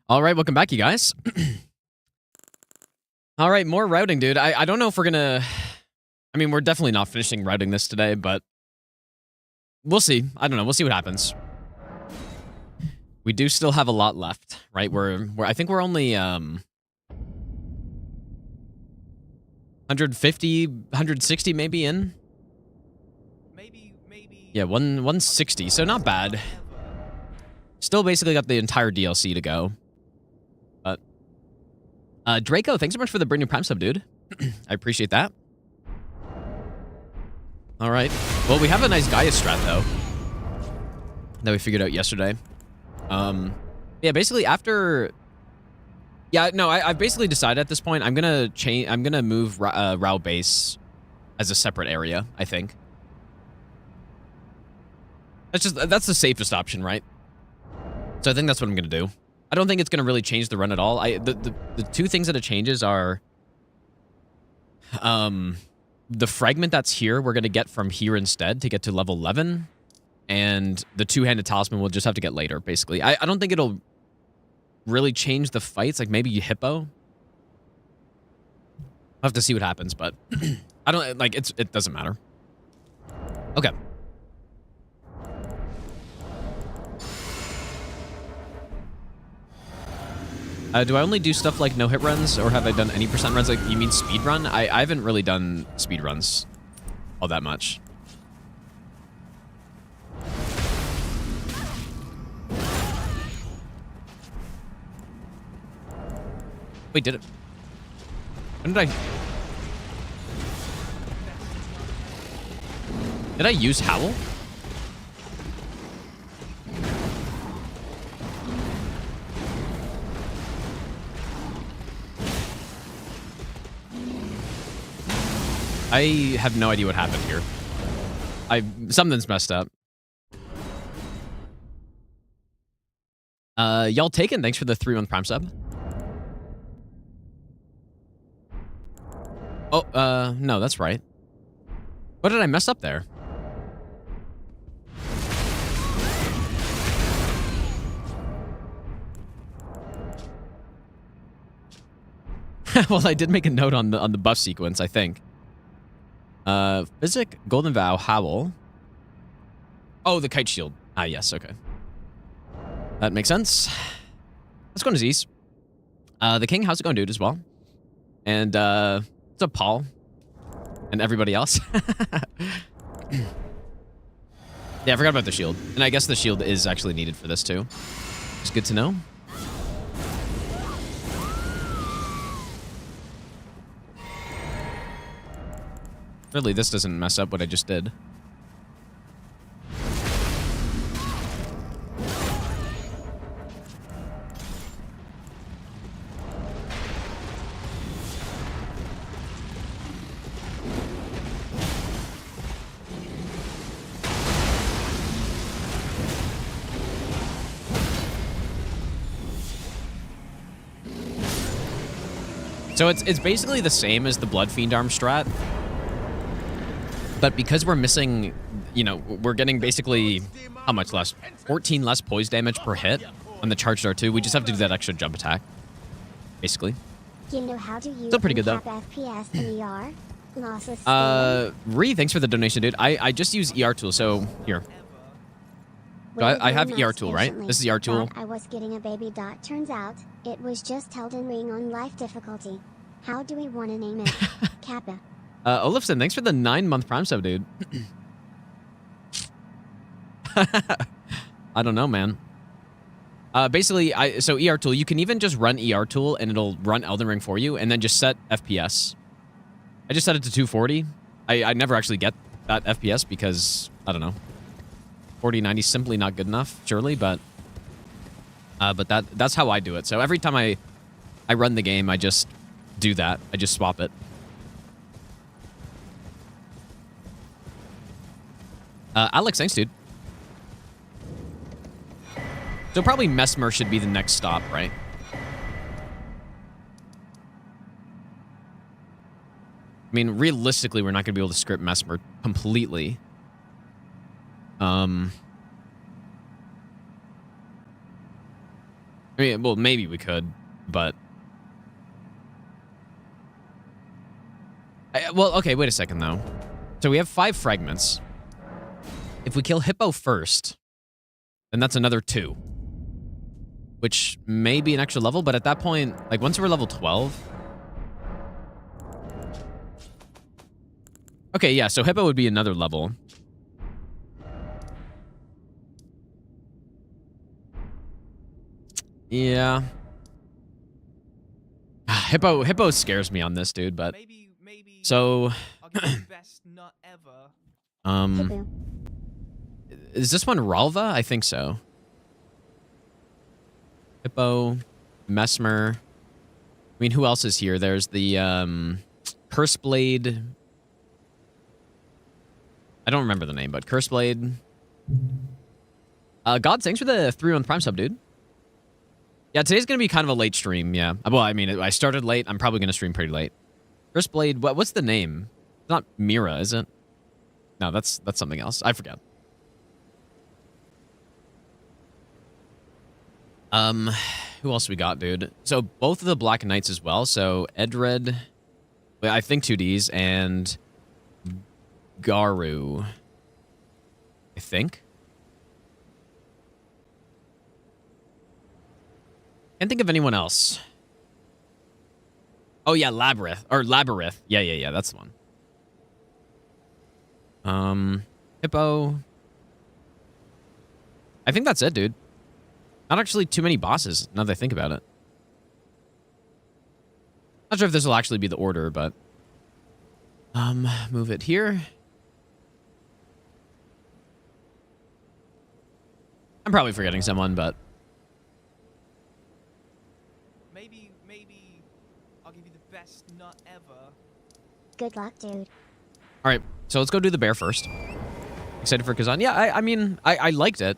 All right, welcome back, you guys. All right, more routing, dude. I don't know if we're gonna... I mean, we're definitely not finishing routing this today, but we'll see. I don't know. We'll see what happens. We do still have a lot left, right? I think we're only 150, 160 maybe in. Maybe. Yeah, 160. So not bad. Still basically got the entire DLC to go. But Draco, thanks so much for the brand new Prime sub, dude. I appreciate that. All right. Well, we have a nice Gaia strat though that we figured out yesterday. Yeah, basically after... Yeah, no, I've basically decided at this point I'm gonna change. I'm gonna move Rao base as a separate area. I think that's the safest option, right? So I think that's what I'm gonna do. I don't think it's gonna really change the run at all. The two things that it changes are, the fragment that's here we're gonna get from here instead to get to level 11, and the two-handed talisman we'll just have to get later. Basically, I don't think it'll really change the fights, like maybe hippo. I'll have to see what happens, but I don't like it doesn't matter. Okay. Do I only do stuff like no hit runs, or have I done any percent runs? Like, you mean speed run? I haven't really done speed runs all that much. Wait, did it? When did I use Howl? I have no idea what happened here. Something's messed up. Y'all taken, thanks for the 3-month Prime sub. Oh, no, that's right. What did I mess up there? Well, I did make a note on the buff sequence, I think. Physic, Golden Vow, Howl. Oh, the Kite Shield. Ah, yes, okay. That makes sense. Let's go to Z's. The King, how's it going, dude, as well? And, what's up, Paul? And everybody else? Yeah, I forgot about the shield. And I guess the shield is actually needed for this, too. It's good to know. Really, this doesn't mess up what I just did. So it's basically the same as the Blood Fiend Arm strat. But because we're missing, you know, we're getting basically, how much less? 14 less poise damage per hit on the charged R2. We just have to do that extra jump attack, basically. Do you know how to use still pretty good, though. FPS and ER? Ree, thanks for the donation, dude. I just use ER tool, so here. So I have ER tool, right? This is ER tool. I was getting a baby dot. Turns out, it was just Elden Ring on life difficulty. How do we want to name it? Kappa. Olafson, thanks for the 9-month Prime sub, dude. I don't know, man. Basically, so ER tool, you can even just run ER tool and it'll run Elden Ring for you, and then just set FPS. I just set it to 240. I never actually get that FPS because, I don't know. 4090 is simply not good enough, surely, but that's how I do it. So every time I run the game, I just do that. I just swap it. Alex, thanks, dude. So probably Mesmer should be the next stop, right? I mean, realistically, we're not going to be able to script Mesmer completely. I mean, well, maybe we could, but... well, okay, wait a second, though. So we have 5 fragments. If we kill Hippo first, then that's another 2. Which may be an extra level, but at that point, like, once we're level 12... Okay, yeah, so Hippo would be another level. Yeah. Hippo scares me on this, dude, but... Maybe So... I'll give you the best nut ever. Hippo. Is this one Ralva? I think so. Hippo, Mesmer. I mean, who else is here? There's the Curseblade. I don't remember the name, but Curseblade. God, thanks for the 3-month Prime sub, dude. Yeah, today's gonna be kind of a late stream. Yeah. Well, I mean, I started late. I'm probably gonna stream pretty late. Curseblade. What's the name? It's not Mira, is it? No, that's something else. I forget. Who else we got, dude? So both of the Black Knights as well. So Edred, I think 2Ds, and Garu, I think. Can't think of anyone else. Oh yeah, Labyrinth. Yeah, that's the one. Hippo. I think that's it, dude. Not actually too many bosses, now that I think about it. Not sure if this will actually be the order, but... move it here. I'm probably forgetting someone, but... Maybe I'll give you the best nut ever. Good luck, dude. Alright, so let's go do the bear first. Excited for Kazan? Yeah, I mean, I liked it.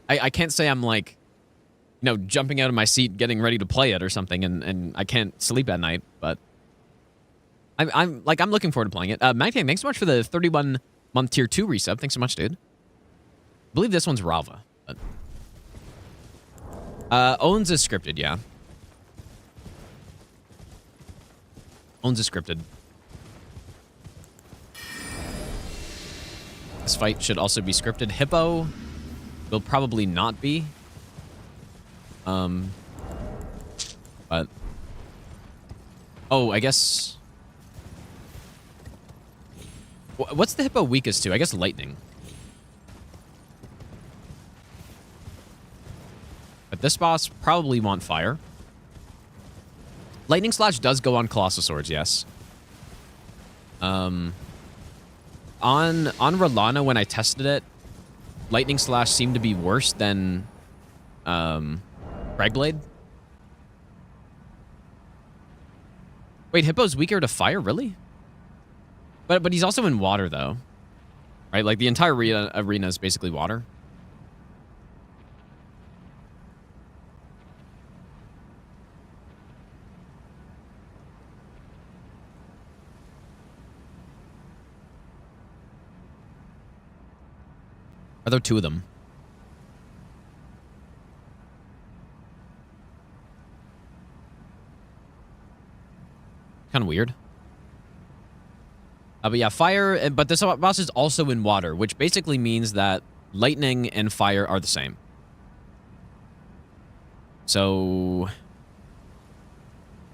I can't say I'm like, you know, jumping out of my seat, getting ready to play it or something, and I can't sleep at night, but I'm looking forward to playing it. Magtang, thanks so much for the 31-month tier 2 resub. Thanks so much, dude. I believe this one's Rava. But... Owns is scripted, yeah. Owns is scripted. This fight should also be scripted. Hippo will probably not be. But... Oh, I guess... What's the Hippo weakest to? I guess lightning. But this boss probably want fire. Lightning Slash does go on Colossal Swords, yes. On Rolana, when I tested it, Lightning Slash seemed to be worse than Cragblade. Wait, Hippo's weaker to fire, really? But he's also in water, though. Right? Like, the entire arena is basically water. Are there 2 of them? Kind of weird. But yeah, fire, but this boss is also in water, which basically means that lightning and fire are the same. So...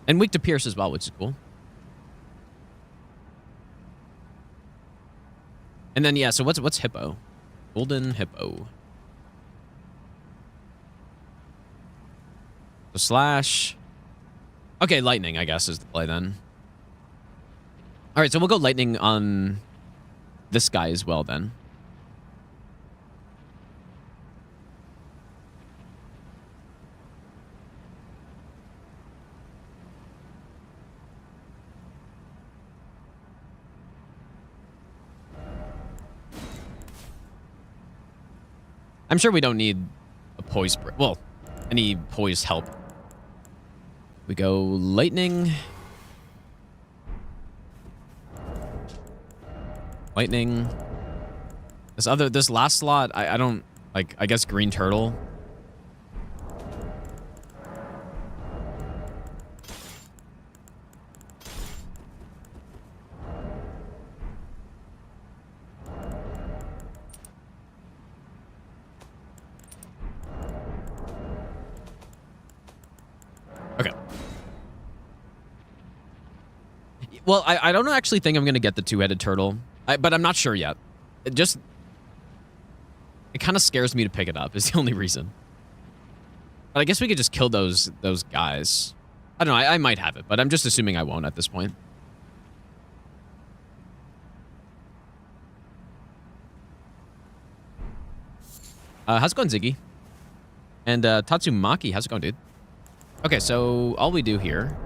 And weak to pierce as well, which is cool. And then, yeah, so what's Hippo? Golden Hippo. So slash. Okay, lightning, I guess, is the play then. Alright, so we'll go lightning on this guy as well then. I'm sure we don't need a poise... Well, any poise help. We go lightning. Lightning. This last slot, I don't... Like, I guess green turtle. Well, I don't actually think I'm going to get the two-headed turtle, but I'm not sure yet. It kind of scares me to pick it up is the only reason. But I guess we could just kill those guys. I don't know. I might have it, but I'm just assuming I won't at this point. How's it going, Ziggy? And Tatsumaki, how's it going, dude? Okay, so all we do here...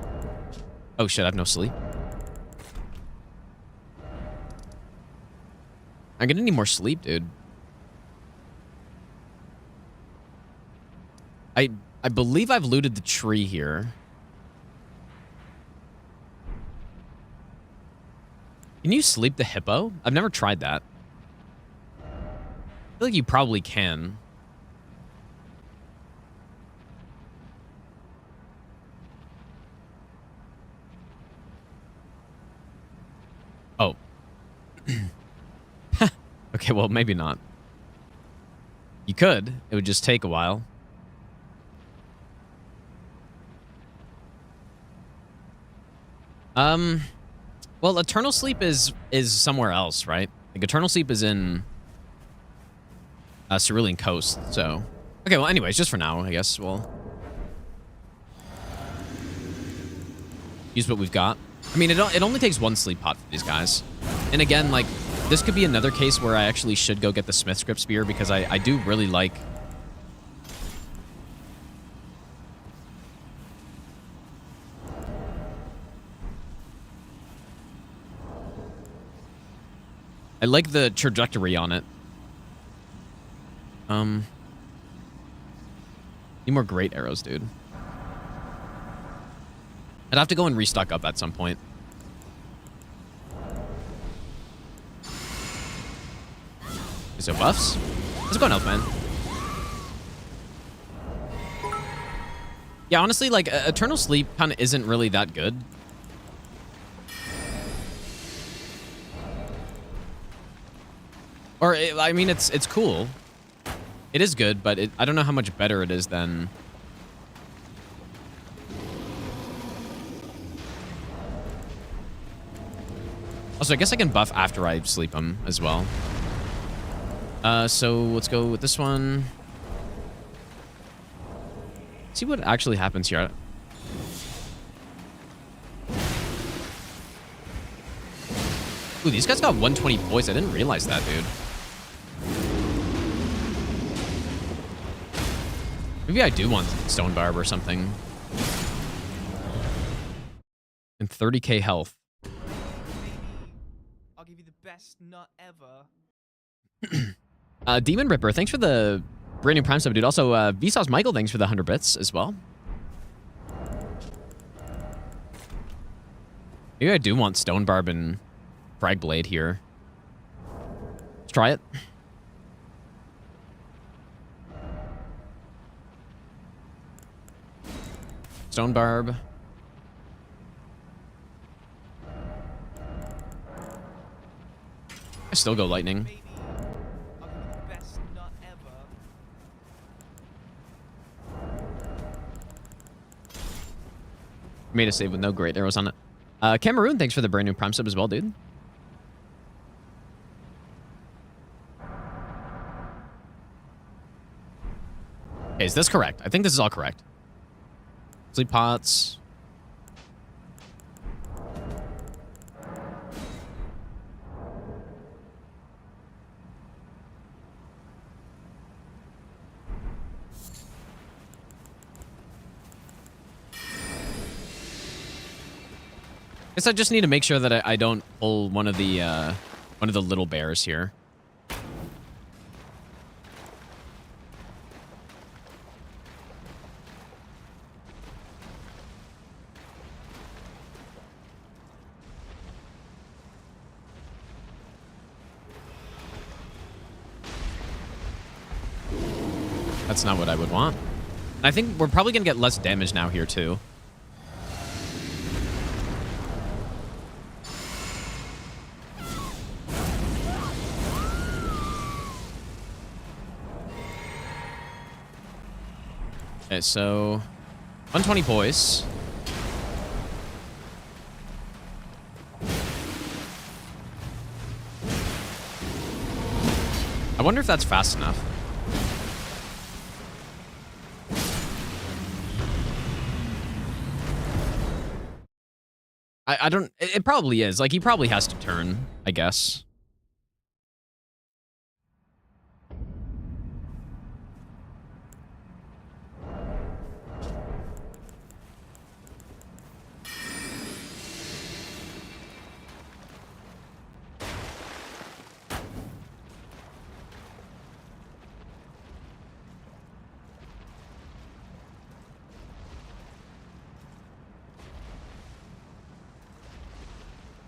Oh, shit, I have no sleep. I'm gonna need more sleep, dude. I believe I've looted the tree here. Can you sleep the hippo? I've never tried that. I feel like you probably can. Oh. Okay, well, maybe not. You could. It would just take a while. Well, Eternal Sleep is somewhere else, right? Like, Eternal Sleep is in Cerulean Coast, so... Okay, well, anyways, just for now, I guess we'll... use what we've got. I mean, it only takes one sleep pot for these guys. And again, like, this could be another case where I actually should go get the Smith Script Spear, because I do really like... I like the trajectory on it. Need more great arrows, dude. I'd have to go and restock up at some point. Is it buffs? How's it going, Elfman? Yeah, honestly, like, Eternal Sleep kind of isn't really that good. Or, I mean, it's cool. It is good, but I don't know how much better it is than... Also, I guess I can buff after I sleep them as well. So let's go with this one. See what actually happens here. Ooh, these guys got 120 poise. I didn't realize that, dude. Maybe I do want Stone Barb or something. And 30k health. Maybe I'll give you the best nut ever. Demon Ripper, thanks for the brand new Prime sub, dude. Also, Vsauce Michael, thanks for the 100 bits as well. Maybe I do want Stone Barb and Frag Blade here. Let's try it. Stone Barb. I still go Lightning. Maybe I'll give you the best nut ever. Made a save with no great arrows on it. Cameroon, thanks for the brand new Prime sub as well, dude. Okay, is this correct? I think this is all correct. Sleep pots. Guess I just need to make sure that I don't pull one of the little bears here. That's not what I would want. And I think we're probably gonna get less damage now here too. Okay, so 120 poise. wonder if that's fast enough. I don't... It probably is. Like, he probably has to turn, I guess.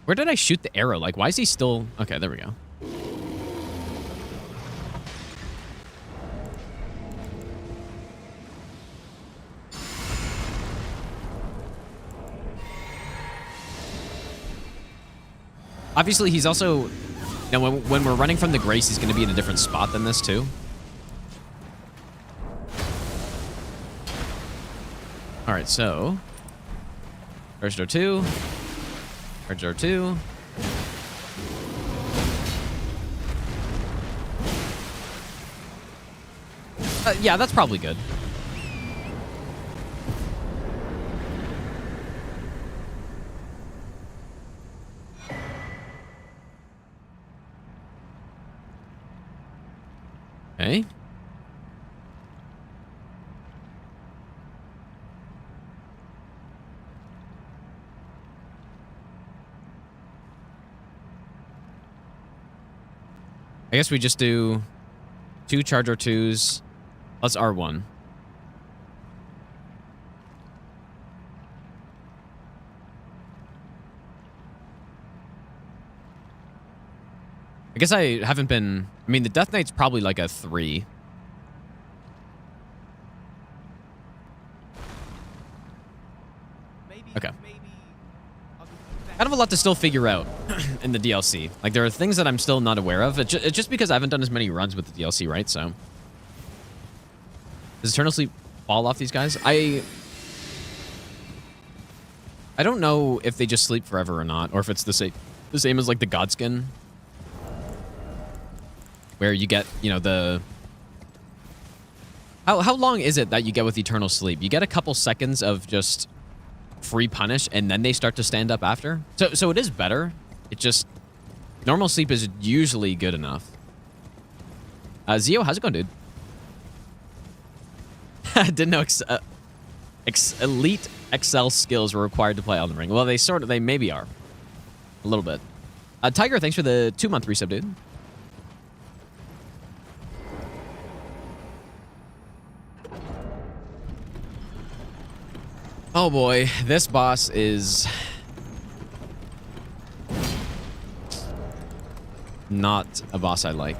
Where did I shoot the arrow? Like, why is he still... Okay, there we go. Obviously, he's also... You know, when we're running from the Grace, he's going to be in a different spot than this, too. All right, so... First door 2... Charge door 2. Yeah, that's probably good. Okay. I guess we just do 2 Charger 2s plus R1. I guess I haven't been... I mean, the Death Knight's probably like a 3. Okay. Kind of a lot to still figure out in the DLC. Like, there are things that I'm still not aware of. It's just because I haven't done as many runs with the DLC, right? So, does Eternal Sleep fall off these guys? I don't know if they just sleep forever or not, or if it's the same as like the Godskin, where you get, you know, the... How long is it that you get with Eternal Sleep? You get a couple seconds of just free punish, and then they start to stand up after. So it is better. It just... Normal sleep is usually good enough. Zio, how's it going, dude? Didn't know elite Excel skills were required to play Elden Ring. Well, they maybe are. A little bit. Tiger, thanks for the 2-month resub, dude. Oh boy, this boss is not a boss I like.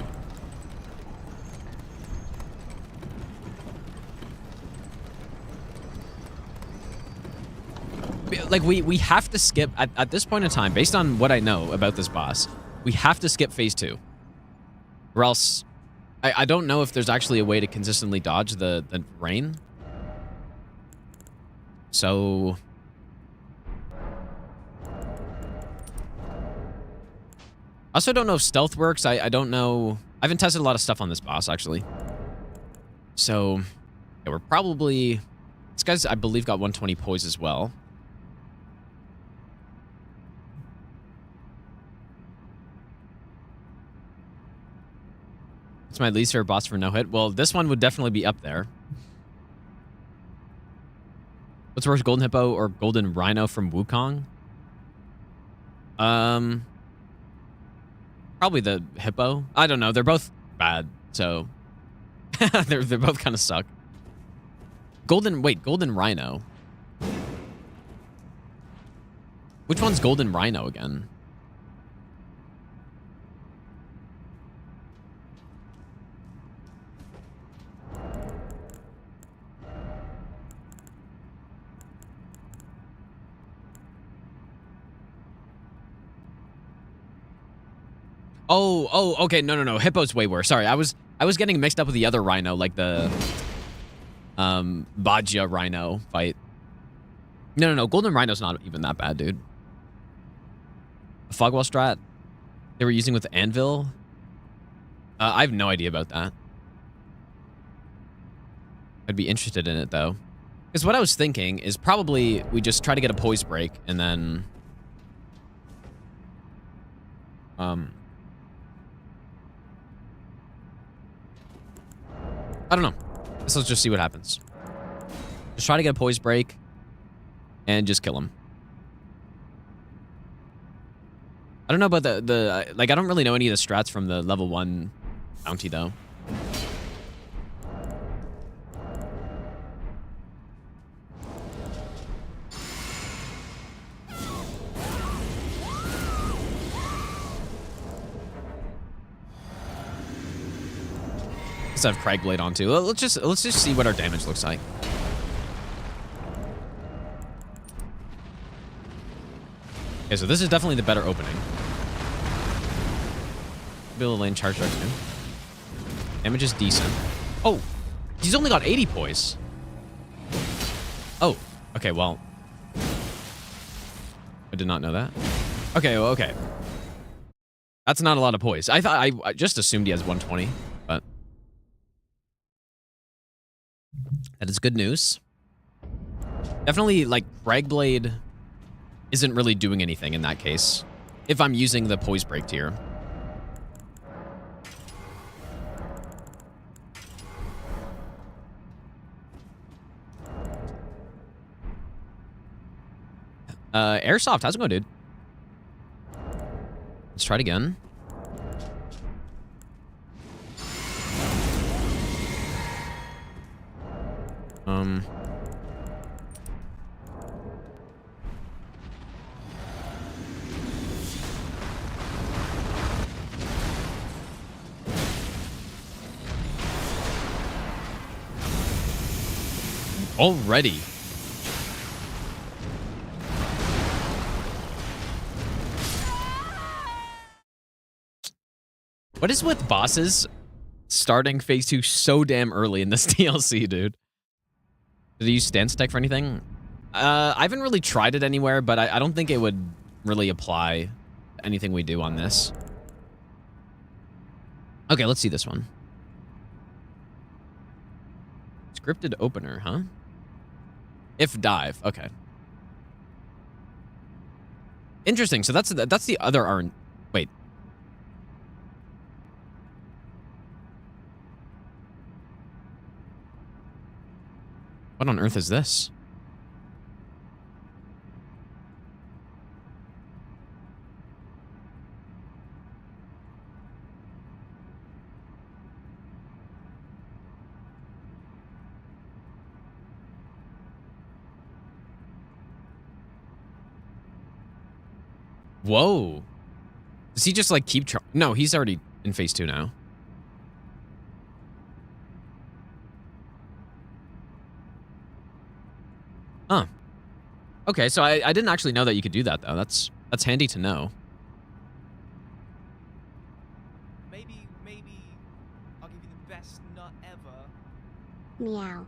Like, we have to skip, at this point in time, based on what I know about this boss, we have to skip phase 2. Or else, I don't know if there's actually a way to consistently dodge the rain. So... I also don't know if stealth works. I don't know. I haven't tested a lot of stuff on this boss, actually. So, yeah, we're probably... This guy's, I believe, got 120 poise as well. It's my least favorite boss for no hit. Well, this one would definitely be up there. What's worse, Golden Hippo or Golden Rhino from Wukong? Probably the Hippo. I don't know. They're both bad, so they're both kind of suck. Golden Rhino. Which one's Golden Rhino again? Oh, okay. No. Hippo's way worse. Sorry, I was getting mixed up with the other rhino, like the Bajia rhino fight. No. Golden Rhino's not even that bad, dude. The Fogwall strat they were using with Anvil. I have no idea about that. I'd be interested in it, though. Because what I was thinking is probably we just try to get a poise break, and then... I don't know. Let's just see what happens. Just try to get a poise break, and just kill him. I don't know about the like, I don't really know any of the strats from the level 1 bounty, though. Let's have Cragblade on too. Let's just see what our damage looks like. Okay, so this is definitely the better opening. Build a lane charge right too. Damage is decent. Oh, he's only got 80 poise. Oh, okay, well. I did not know that. Okay, well, okay. That's not a lot of poise. I just assumed he has 120, but that is good news. Definitely, like, Cragblade isn't really doing anything in that case, if I'm using the poise break tier. Airsoft, how's it going, dude? Let's try it again. Already. What is with bosses starting phase 2 so damn early in this DLC, dude? Did he use stance tech for anything? I haven't really tried it anywhere, but I don't think it would really apply to anything we do on this. Okay, let's see this one. Scripted opener, huh? If dive, okay. Interesting. So that's the other RN. Wait. What on earth is this? Whoa. Does he just, like, keep... No, he's already in phase 2 now. Huh. Okay, so I didn't actually know that you could do that, though. That's handy to know. Maybe I'll give you the best nut ever. Meow.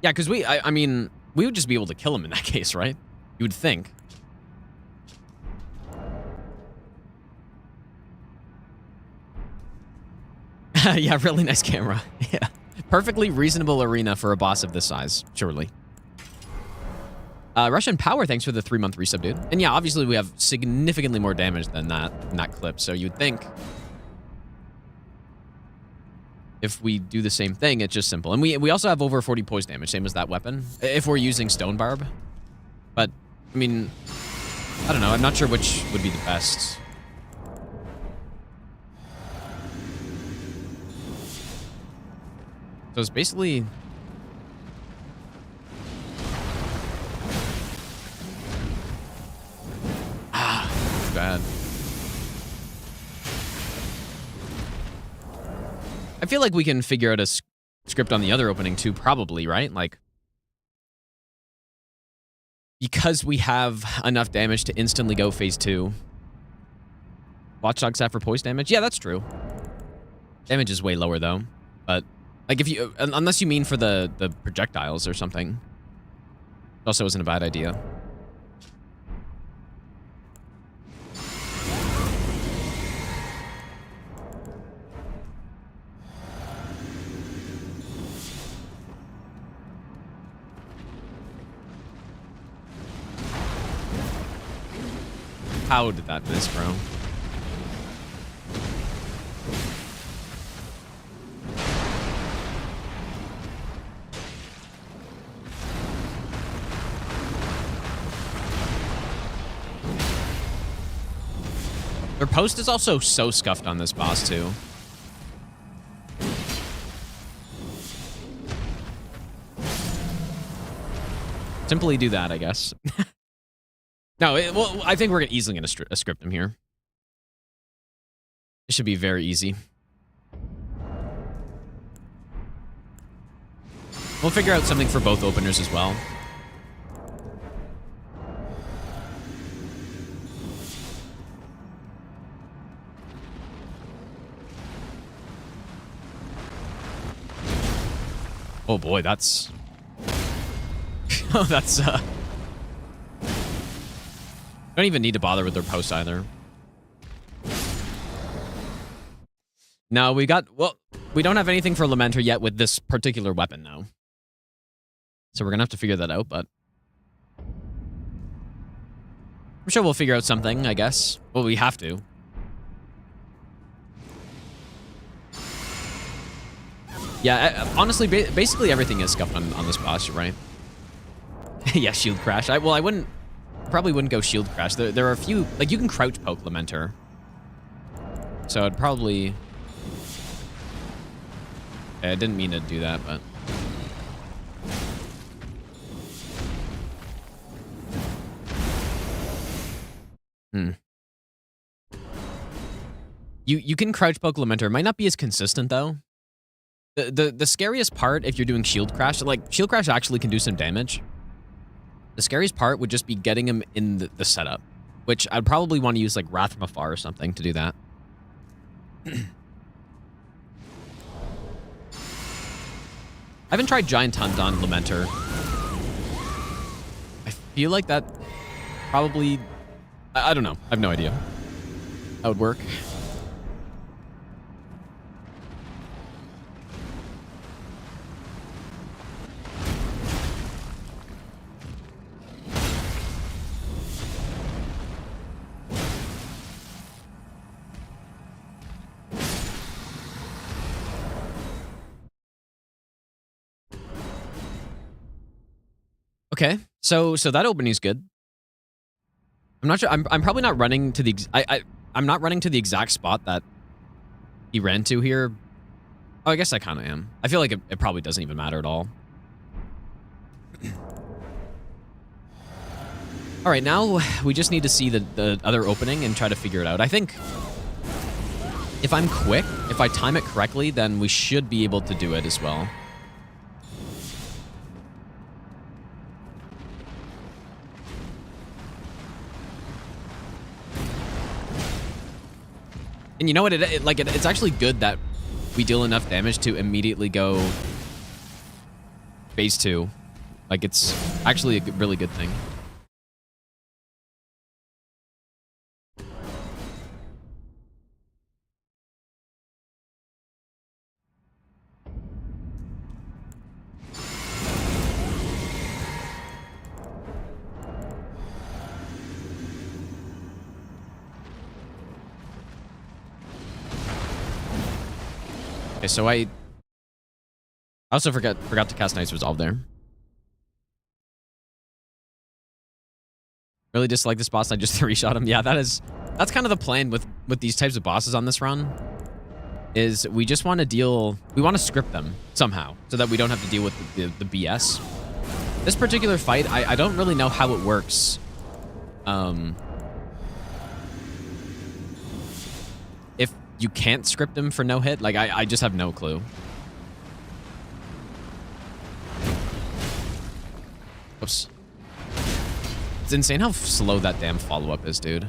Yeah, because I mean, we would just be able to kill him in that case, right? You would think. Yeah, really nice camera. Yeah. Perfectly reasonable arena for a boss of this size, surely. Russian Power, thanks for the 3-month resub, dude. And yeah, obviously we have significantly more damage than that in that clip, so you'd think if we do the same thing, it's just simple. And we also have over 40 poise damage, same as that weapon, if we're using Stone Barb. But, I mean, I don't know. I'm not sure which would be the best. So it's basically... Too bad. I feel like we can figure out a script on the other opening too, probably, right? Like, because we have enough damage to instantly go phase 2. Watchdog sat for poise damage? Yeah, that's true. Damage is way lower, though. But, like, if you... Unless you mean for the projectiles or something. It also isn't a bad idea. How did that miss, bro? Their post is also so scuffed on this boss, too. Simply do that, I guess. No, well, I think we're easily going to script him here. It should be very easy. We'll figure out something for both openers as well. Oh boy, that's... oh, that's, don't even need to bother with their post either. No, we got... Well, we don't have anything for Lamenter yet with this particular weapon, though. So we're gonna have to figure that out, but... I'm sure we'll figure out something, I guess. Well, we have to. Yeah, honestly, basically everything is scuffed on this boss, you're right. Yeah, shield crash. I probably wouldn't go shield crash. There are a few, like, you can crouch poke Lamenter. So I'd probably... Okay, I didn't mean to do that, but... You can crouch poke Lamenter. It might not be as consistent, though. The scariest part, if you're doing shield crash, like, shield crash actually can do some damage. The scariest part would just be getting him in the setup, which I'd probably want to use, like, Wrath from Afar or something to do that. I haven't tried Giant Hunt on Lamenter. I feel like that probably... I don't know. I have no idea how it would work. Okay, so that opening's good. I'm not sure. I'm probably not running to the. I'm not running to the exact spot that he ran to here. Oh, I guess I kind of am. I feel like it probably doesn't even matter at all. All right, now we just need to see the other opening and try to figure it out. I think if I'm quick, if I time it correctly, then we should be able to do it as well. And you know what? It's actually good that we deal enough damage to immediately go phase 2. Like, it's actually a really good thing. Okay, so I also forgot to cast Night's Resolve there. Really dislike this boss. I just 3-shot him. Yeah, that's kind of the plan with these types of bosses on this run. Is we just want to we want to script them somehow so that we don't have to deal with the BS. This particular fight, I don't really know how it works. If you can't script him for no hit, like I just have no clue. Oops. It's insane how slow that damn follow-up is, dude.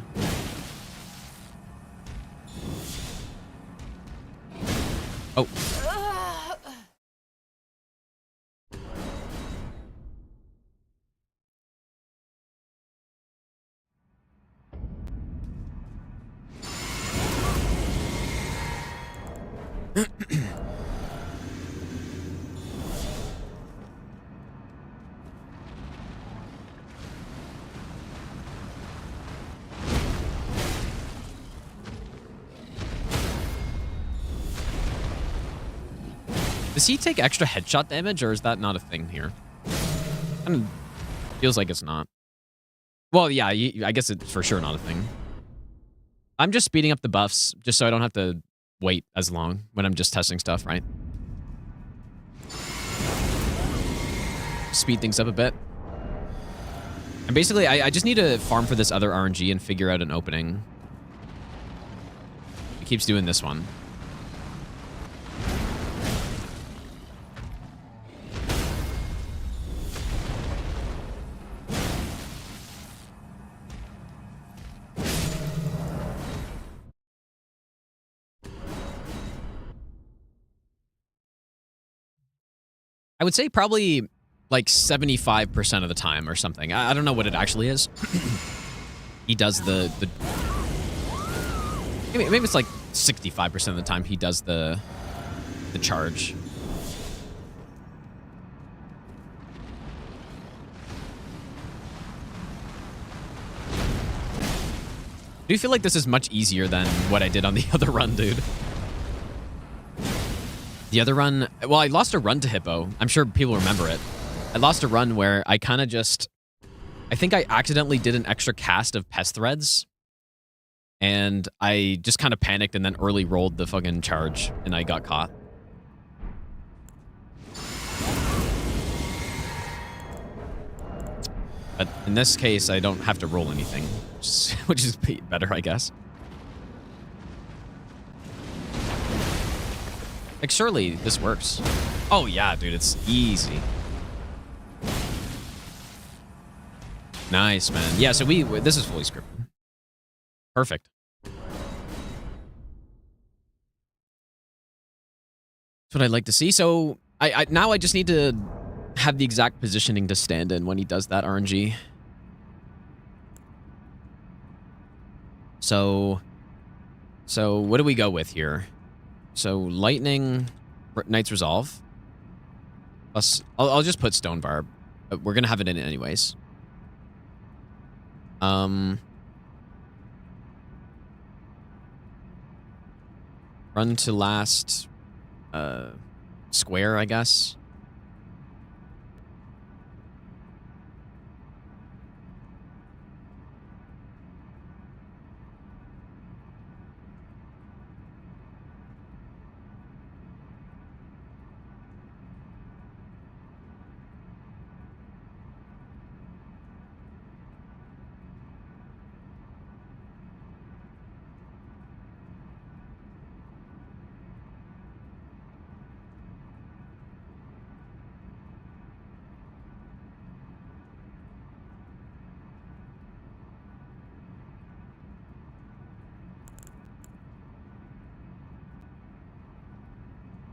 Oh. Does he take extra headshot damage, or is that not a thing here? Kind of feels like it's not. Well, yeah, I guess it's for sure not a thing. I'm just speeding up the buffs just so I don't have to wait as long when I'm just testing stuff, right? Speed things up a bit. And basically, I just need to farm for this other RNG and figure out an opening. It keeps doing this one. I would say probably like 75% of the time or something. I don't know what it actually is. He does the maybe it's like 65% of the time he does the charge. Do you feel like this is much easier than what I did on the other run, dude? The other run, well, I lost a run to Hippo. I'm sure people remember it. I lost a run where I kind of just, I think I accidentally did an extra cast of pest threads. And I just kind of panicked and then early rolled the fucking charge and I got caught. But in this case, I don't have to roll anything, which is better, I guess. Like, surely this works. Oh, yeah, dude, it's easy. Nice, man. Yeah, so this is fully scripted. Perfect. That's what I'd like to see. So now I just need to have the exact positioning to stand in when he does that RNG. So what do we go with here? So lightning, Knight's Resolve. Plus, I'll just put Stone Barb. We're gonna have it in it anyways. Run to last square, I guess.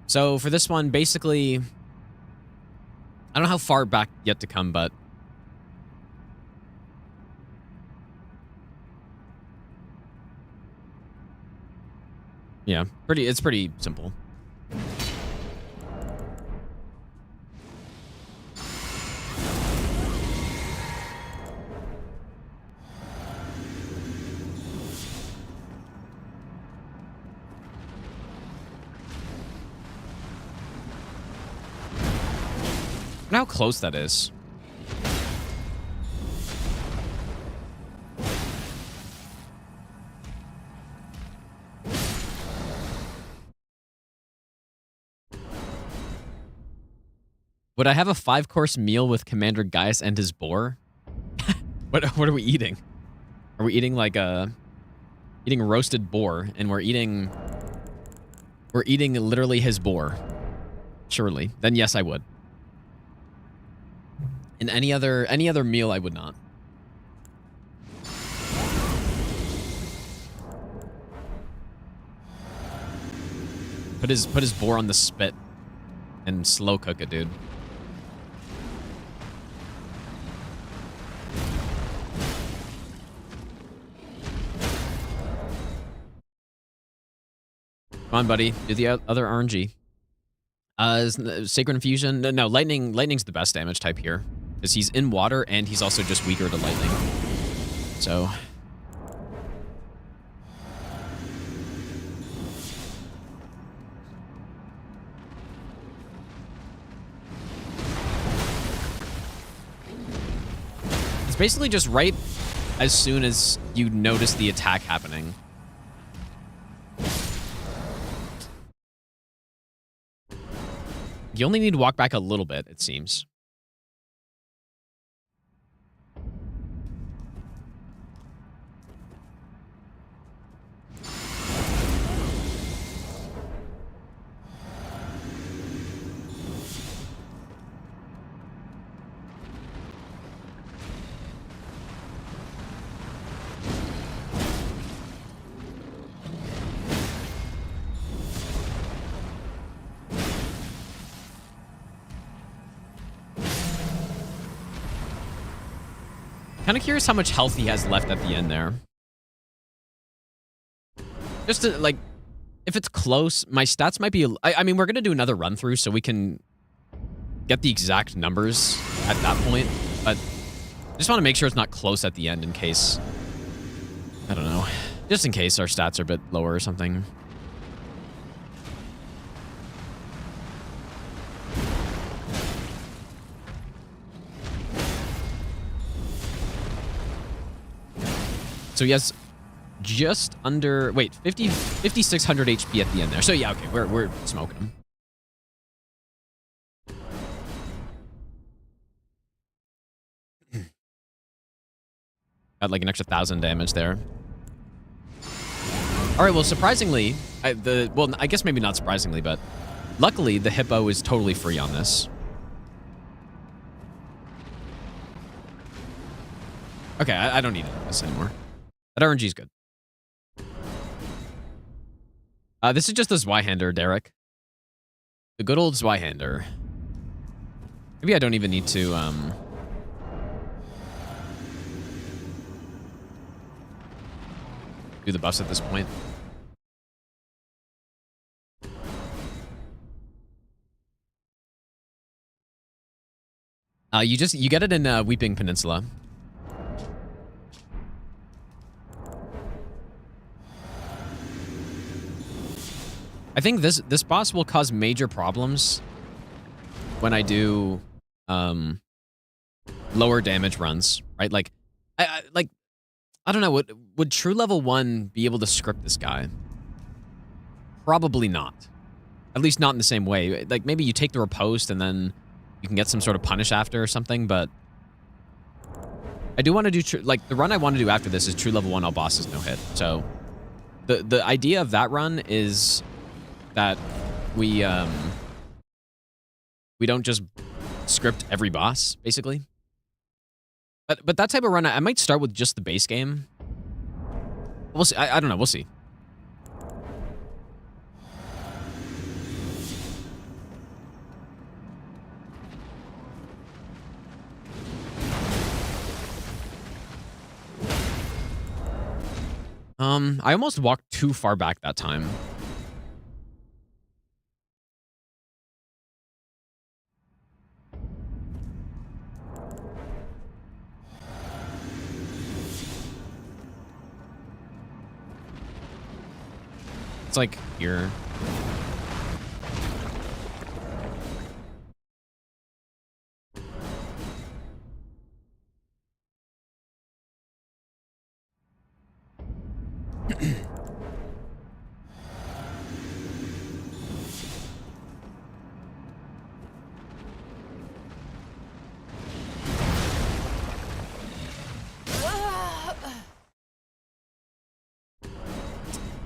So for this one, basically, I don't know how far back yet to come, but yeah, it's pretty simple. I wonder how close that is. Would I have a 5-course meal with Commander Gaius and his boar? What are we eating? Are we eating like eating roasted boar, and we're eating literally his boar? Surely. Then yes, I would. In any other meal, I would not. Put his boar on the spit and slow cook it, dude. Come on, buddy. Do the other RNG. Sacred Infusion. No, lightning's the best damage type here. Because he's in water, and he's also just weaker to lightning. So... It's basically just right as soon as you notice the attack happening. You only need to walk back a little bit, it seems. Kind of curious how much health he has left at the end there. Just to, like, if it's close, my stats might be... I mean, we're going to do another run through so we can get the exact numbers at that point. But I just want to make sure it's not close at the end in case... I don't know. Just in case our stats are a bit lower or something. So he has just under, wait, 5,600 HP at the end there. So yeah, okay, we're smoking him. Got like an extra 1,000 damage there. All right, well, surprisingly, I guess maybe not surprisingly, but luckily the hippo is totally free on this. Okay, I don't need this anymore. That RNG is good. This is just the Zweihander, Derek. The good old Zweihander. Maybe I don't even need to, do the buffs at this point. You get it in Weeping Peninsula. I think this boss will cause major problems when I do lower damage runs, right? Like I don't know, would true level 1 be able to script this guy? Probably not. At least not in the same way. Like maybe you take the riposte and then you can get some sort of punish after or something, but I do want to do like the run I want to do after this is true level 1 all bosses no hit. So the idea of that run is that we don't just script every boss, basically. But that type of run, I might start with just the base game. We'll see. I don't know. We'll see. I almost walked too far back that time. It's like here.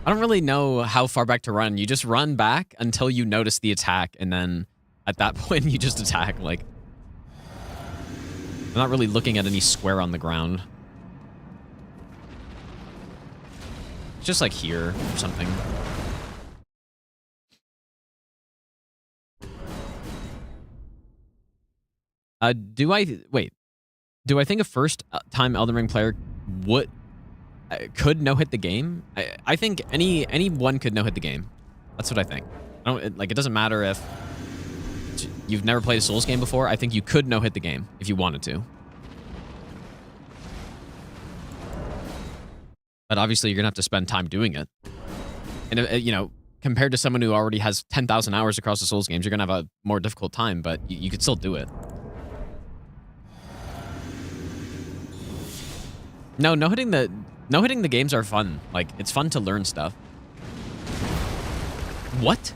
I don't really know how far back to run. You just run back until you notice the attack, and then at that point you just attack. Like, I'm not really looking at any square on the ground. It's just like here or something. Do I think a first-time Elden Ring player could no-hit the game? I think anyone could no-hit the game. That's what I think. It doesn't matter if you've never played a Souls game before. I think you could no-hit the game if you wanted to. But obviously, you're gonna have to spend time doing it. And you know, compared to someone who already has 10,000 hours across the Souls games, you're gonna have a more difficult time. But you could still do it. No hitting the games are fun. Like, it's fun to learn stuff. What?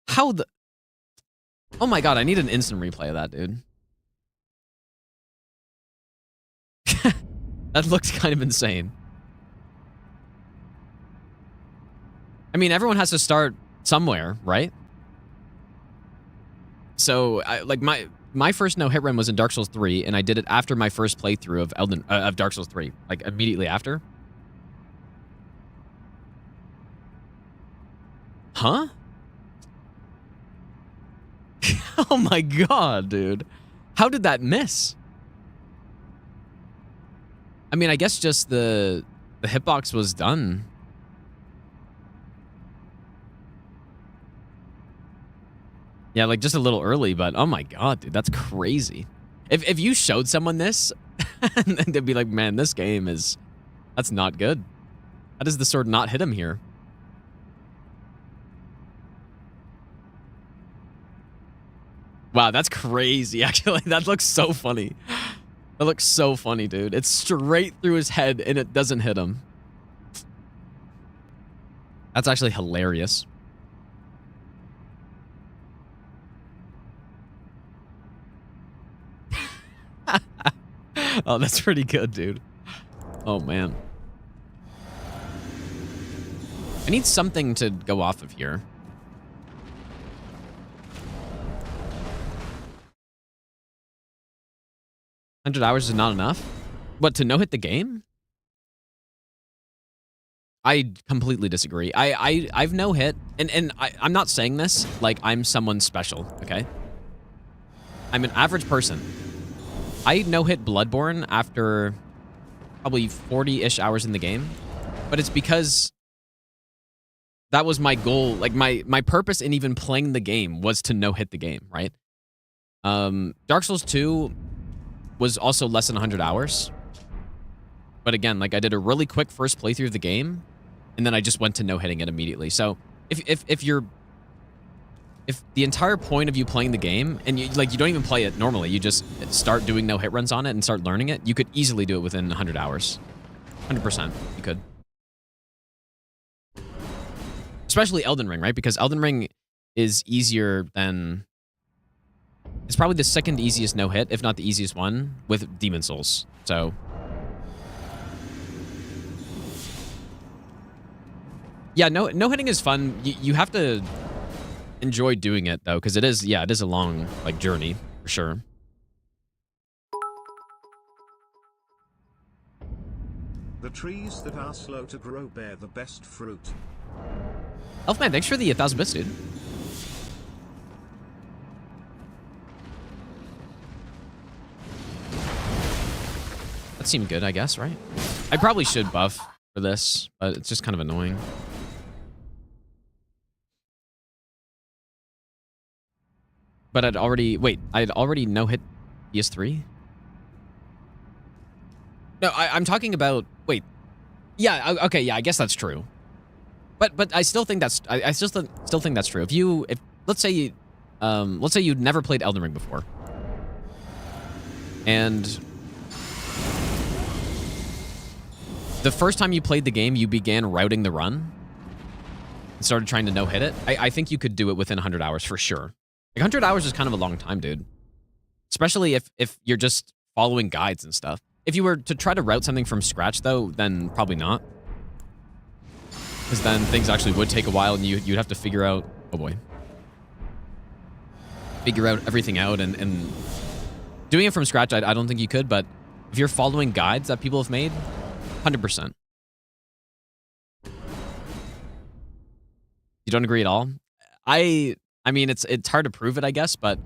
How the... Oh my god, I need an instant replay of that, dude. That looks kind of insane. I mean, everyone has to start somewhere, right? So, my first no-hit run was in Dark Souls 3, and I did it after my first playthrough of Dark Souls 3, like immediately after. Huh? Oh my god, dude. How did that miss? I mean, I guess just the hitbox was done. Yeah, like just a little early, but oh my god, dude, that's crazy. If you showed someone this, and they'd be like, man, this game is... That's not good. How does the sword not hit him here? Wow, that's crazy, actually. That looks so funny. That looks so funny, dude. It's straight through his head, and it doesn't hit him. That's actually hilarious. Oh, that's pretty good, dude. Oh, man. I need something to go off of here. $100 is not enough? What, to no-hit the game? I completely disagree. I've no-hit, and I'm not saying this like I'm someone special, okay? I'm an average person. I no-hit Bloodborne after probably 40-ish hours in the game, but it's because that was my goal. Like, my purpose in even playing the game was to no-hit the game, right? Dark Souls 2 was also less than 100 hours. But again, like, I did a really quick first playthrough of the game, and then I just went to no-hitting it immediately. So if the entire point of you playing the game, and you don't even play it normally, you just start doing no-hit runs on it and start learning it, you could easily do it within 100 hours. 100%, you could. Especially Elden Ring, right? Because Elden Ring is easier than... It's probably the second easiest no-hit, if not the easiest one, with Demon Souls. So... Yeah, no-hitting is fun. You have to enjoy doing it, though, because it is a long, like, journey, for sure. The trees that are slow to grow bear the best fruit. Elfman, thanks for the 1,000 bits, dude. That seemed good, I guess, right? I probably should buff for this, but it's just kind of annoying. But I'd already no-hit PS3? No, I'm talking about... Wait. Yeah, okay, yeah, I guess that's true. But I still think that's... I still think that's true. If let's say you'd never played Elden Ring before. And... the first time you played the game, you began routing the run. And started trying to no-hit it. I think you could do it within 100 hours for sure. Like, 100 hours is kind of a long time, dude. Especially if you're just following guides and stuff. If you were to try to route something from scratch, though, then probably not. Because then things actually would take a while, and you'd have to figure out... Oh, boy. Figure out everything out, and doing it from scratch, I don't think you could, but if you're following guides that people have made, 100%. You don't agree at all? I mean, it's hard to prove it, I guess, but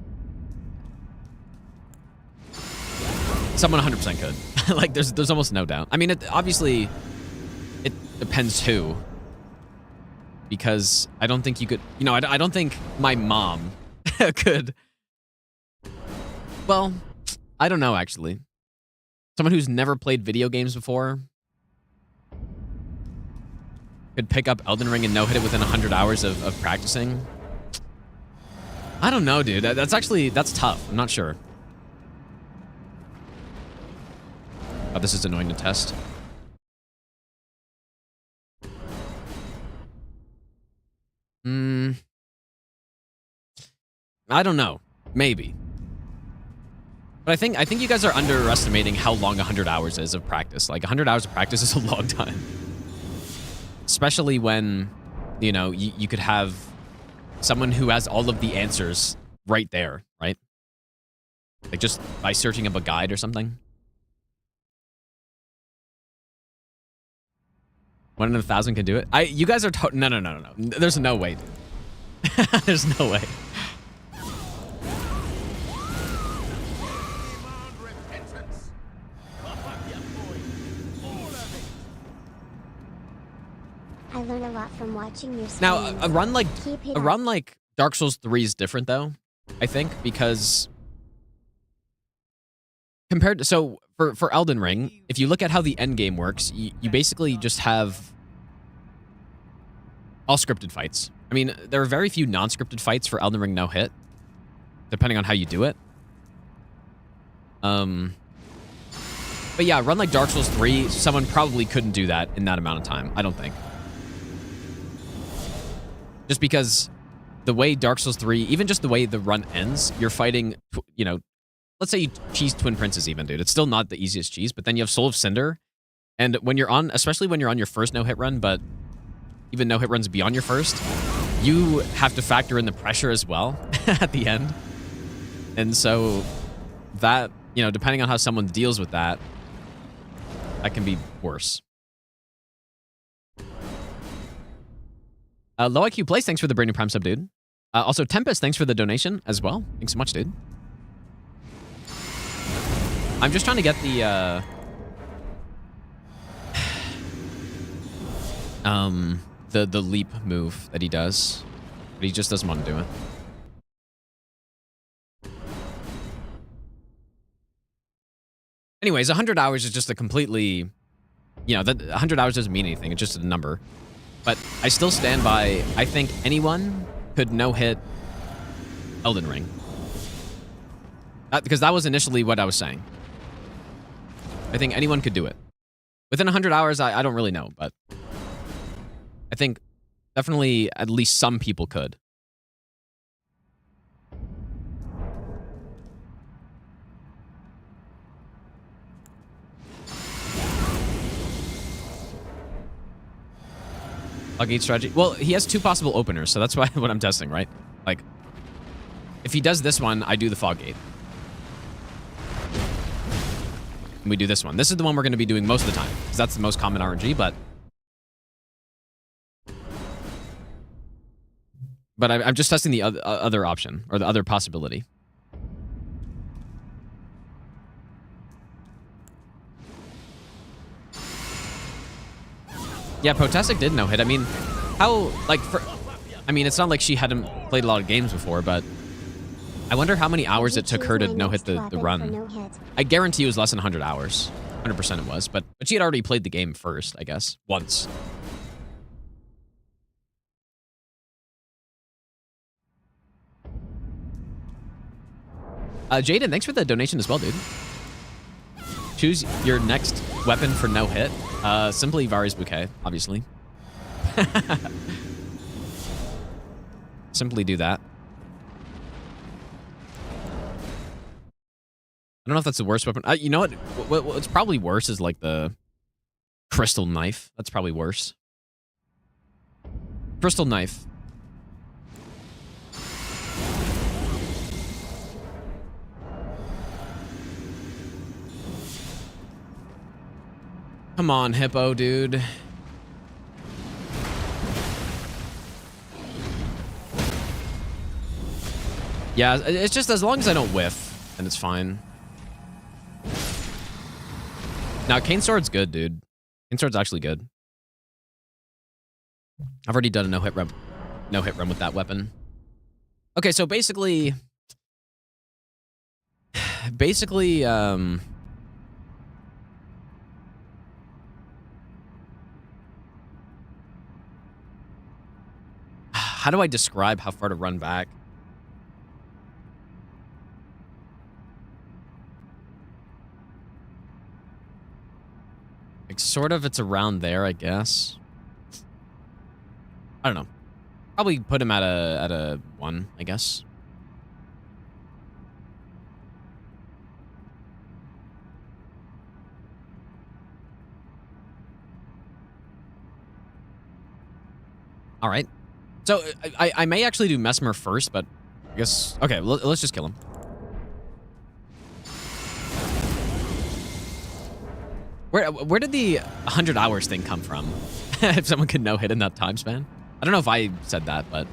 someone 100% could. Like, there's almost no doubt. I mean, obviously, it depends who. Because I don't think you could... You know, I don't think my mom could... Well, I don't know, actually. Someone who's never played video games before could pick up Elden Ring and no-hit it within 100 hours of practicing. I don't know, dude. That's tough. I'm not sure. Oh, this is annoying to test. I don't know. Maybe. But I think you guys are underestimating how long 100 hours is of practice. Like, 100 hours of practice is a long time. Especially when, you know, you could have someone who has all of the answers right there, right? Like, just by searching up a guide or something. 1 in 1,000 can do it? You guys are no. There's no way, dude. There's no way. I learn a lot from watching your Now, streams. a run like Keep it a up. run like Dark Souls 3 is different though, I think, because compared to, so for Elden Ring, if you look at how the end game works, you basically just have all scripted fights. I mean, there are very few non-scripted fights for Elden Ring no hit, depending on how you do it. But yeah, a run like Dark Souls 3, someone probably couldn't do that in that amount of time, I don't think. Just because the way Dark Souls 3, even just the way the run ends, you're fighting, you know, let's say you cheese Twin Princes even, dude. It's still not the easiest cheese, but then you have Soul of Cinder. And when you're on, especially when you're on your first no-hit run, but even no-hit runs beyond your first, you have to factor in the pressure as well at the end. And so that, you know, depending on how someone deals with that, that can be worse. Low IQ Place, thanks for the brand new Prime sub, dude. Also, Tempest, thanks for the donation as well. Thanks so much, dude. I'm just trying to get the leap move that he does, but he just doesn't want to do it. Anyways, 100 hours is just a completely, you know, that 100 hours doesn't mean anything. It's just a number. But I still stand by, I think anyone could no-hit Elden Ring. Because that was initially what I was saying. I think anyone could do it. Within 100 hours, I don't really know, but I think definitely at least some people could. Gate strategy. Well, he has 2 possible openers, so that's why what I'm testing, right? Like, if he does this one, I do the Fog Gate. And we do this one. This is the one we're going to be doing most of the time, because that's the most common RNG, but I'm just testing the other option, or the other possibility. Yeah, Potastic did no hit. I mean, how, like, I mean, it's not like she hadn't played a lot of games before, but I wonder how many hours it took her to no hit the run. No I guarantee it was less than 100 hours. 100% it was, but she had already played the game first, I guess, once. Jaden, thanks for the donation as well, dude. Choose your next weapon for no hit. Simply Vari's Bouquet, obviously. Simply do that. I don't know if that's the worst weapon. You know what? What's probably worse is like the crystal knife. That's probably worse. Crystal knife. Come on, hippo, dude. Yeah, it's just as long as I don't whiff, then it's fine. Now, Cane Sword's good, dude. Cane Sword's actually good. I've already done a no-hit run with that weapon. Okay, so basically, how do I describe how far to run back? Like, sort of, it's around there, I guess. I don't know. Probably put him at a 1, I guess. All right. So I may actually do Mesmer first, but I guess... Okay, let's just kill him. Where did the 100 hours thing come from? If someone could no-hit in that time span? I don't know if I said that, but...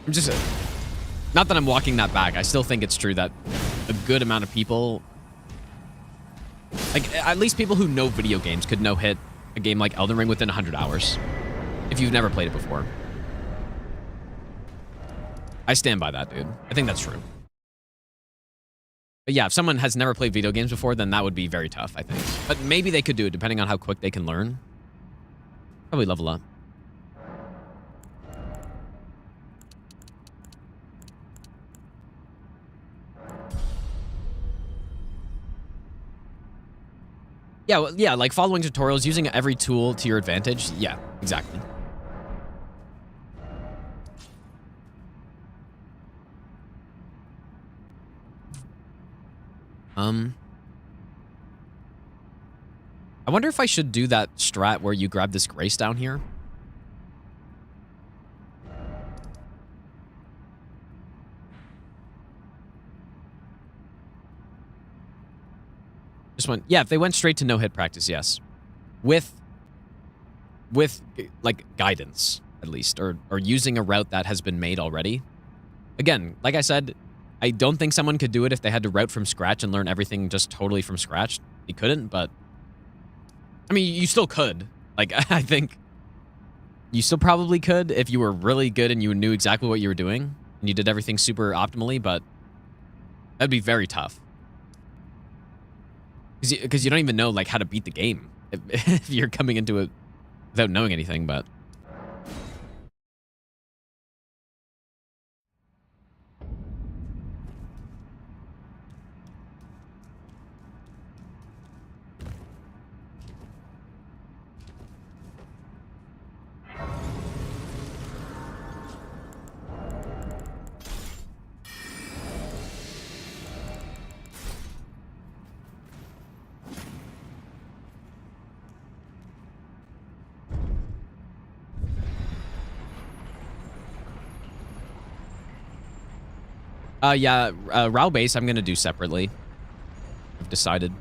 I'm just... Not that I'm walking that back. I still think it's true that a good amount of people... Like, at least people who know video games could no-hit a game like Elden Ring within 100 hours. If you've never played it before. I stand by that, dude. I think that's true. But yeah, if someone has never played video games before, then that would be very tough, I think. But maybe they could do it, depending on how quick they can learn. Probably level up. Yeah, well, yeah, like following tutorials, using every tool to your advantage. Yeah, exactly. I wonder if I should do that strat where you grab this grace down here. Just went, yeah, if they went straight to no-hit practice, yes. With like guidance, at least, or using a route that has been made already. Again, like I said, I don't think someone could do it if they had to route from scratch and learn everything just totally from scratch. They couldn't, but I mean, you still could. Like, I think you still probably could if you were really good and you knew exactly what you were doing and you did everything super optimally, but that'd be very tough. Because you don't even know, like, how to beat the game if you're coming into it without knowing anything, but... Yeah, Rao base I'm gonna do separately. I've decided.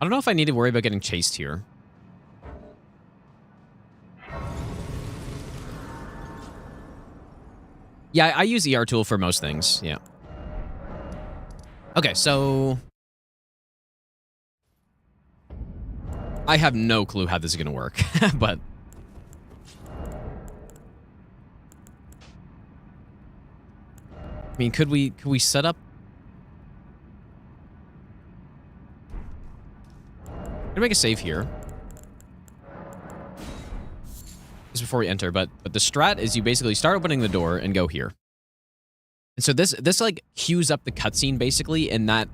I don't know if I need to worry about getting chased here. Yeah, I use ER tool for most things, yeah. Okay, so... I have no clue how this is gonna work, but... I mean, could we set up... I'm gonna make a save here. Just before we enter, but the strat is you basically start opening the door and go here. And so this like queues up the cutscene basically in the,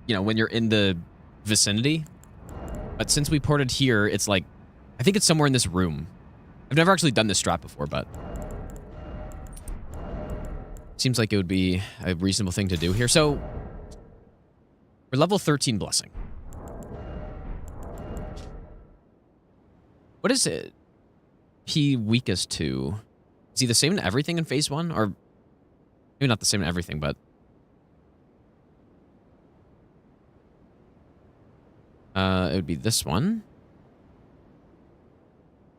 you know, when you're in the vicinity. But since we ported here, it's like, I think it's somewhere in this room. I've never actually done this strat before, but seems like it would be a reasonable thing to do here. So we're level 13 blessing. What is it? He weakest to? Is he the same in everything in phase 1? Or maybe not the same in everything, but... It would be this one.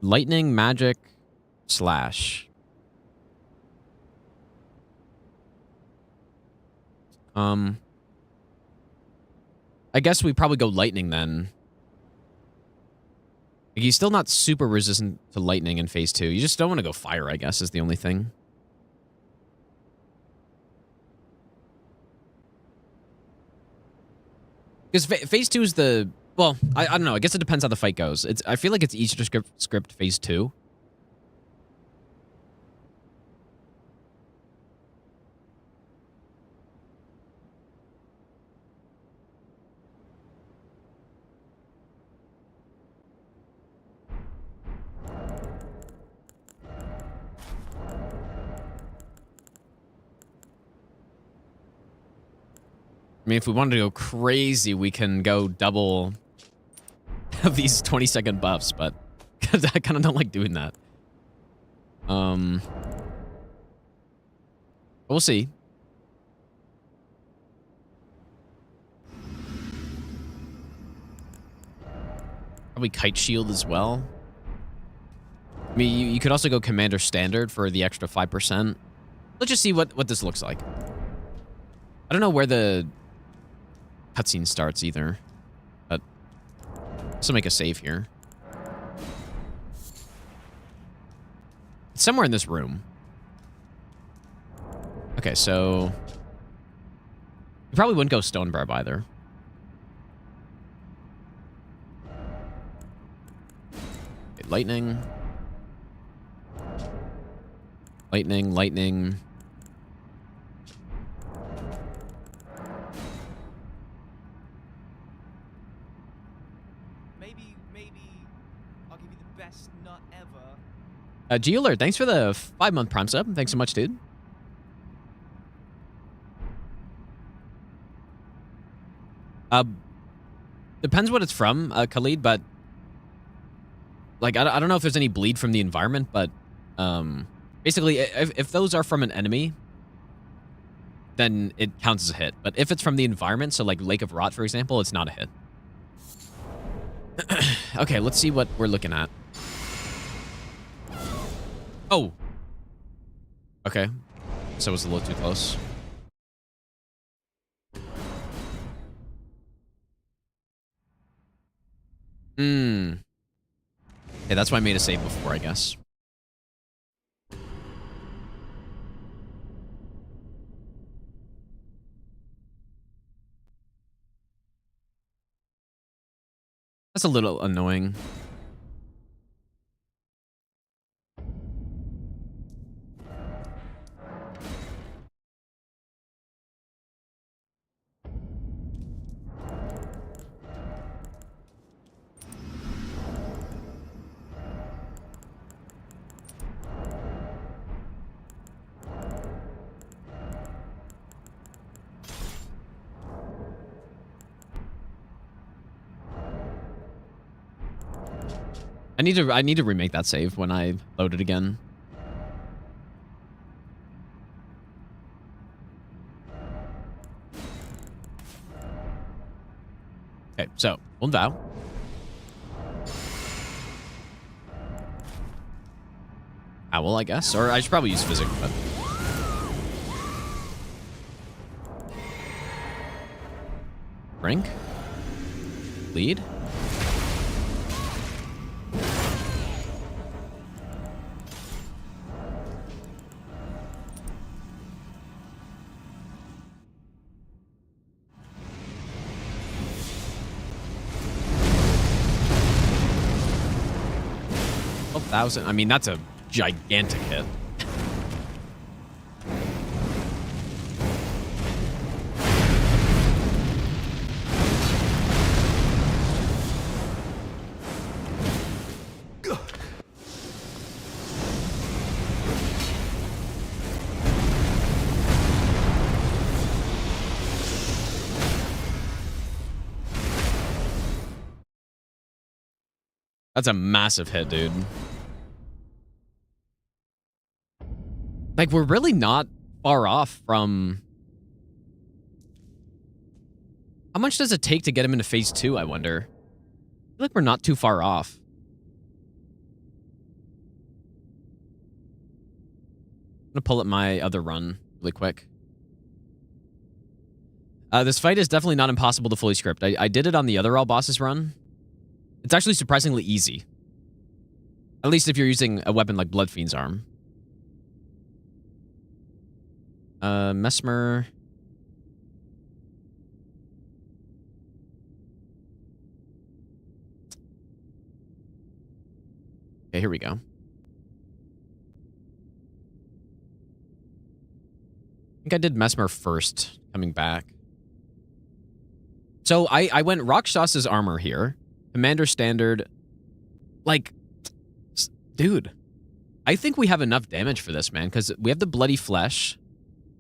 Lightning, magic, slash. I guess we probably go lightning then. Like, he's still not super resistant to lightning in phase 2. You just don't want to go fire, I guess, is the only thing. Because phase 2 is the... Well, I don't know. I guess it depends how the fight goes. I feel like it's easier to script phase 2. I mean, if we wanted to go crazy, we can go double of these 20-second buffs, but I kind of don't like doing that. We'll see. Probably kite shield as well. I mean, you could also go commander standard for the extra 5%. Let's just see what this looks like. I don't know where the cutscene starts either, but let's make a save here. It's somewhere in this room. Okay, so you probably wouldn't go stone barb either. Okay, lightning. Lightning, lightning. G-Alert, thanks for the 5-month Prime sub. Thanks so much, dude. Depends what it's from, Khalid, but like I don't know if there's any bleed from the environment, but basically if those are from an enemy, then it counts as a hit. But if it's from the environment, so like Lake of Rot, for example, it's not a hit. Okay, let's see what we're looking at. Oh. Okay. So it was a little too close. Okay, that's why I made a save before, I guess. That's a little annoying. I need to remake that save when I load it again. Okay, so one vow. Owl, I guess, or I should probably use physic, but Brink? Lead? I mean, that's a gigantic hit. That's a massive hit, dude. Like, we're really not far off from... How much does it take to get him into phase 2, I wonder? feel like we're not too far off. I'm gonna pull up my other run really quick. This fight is definitely not impossible to fully script. I did it on the other all bosses run. It's actually surprisingly easy. At least if you're using a weapon like Bloodfiend's Arm. Mesmer. Okay, here we go. I think I did Mesmer first, coming back. So I went Rakshas's armor here. Commander standard. Like, dude. I think we have enough damage for this, man, because we have the bloody flesh.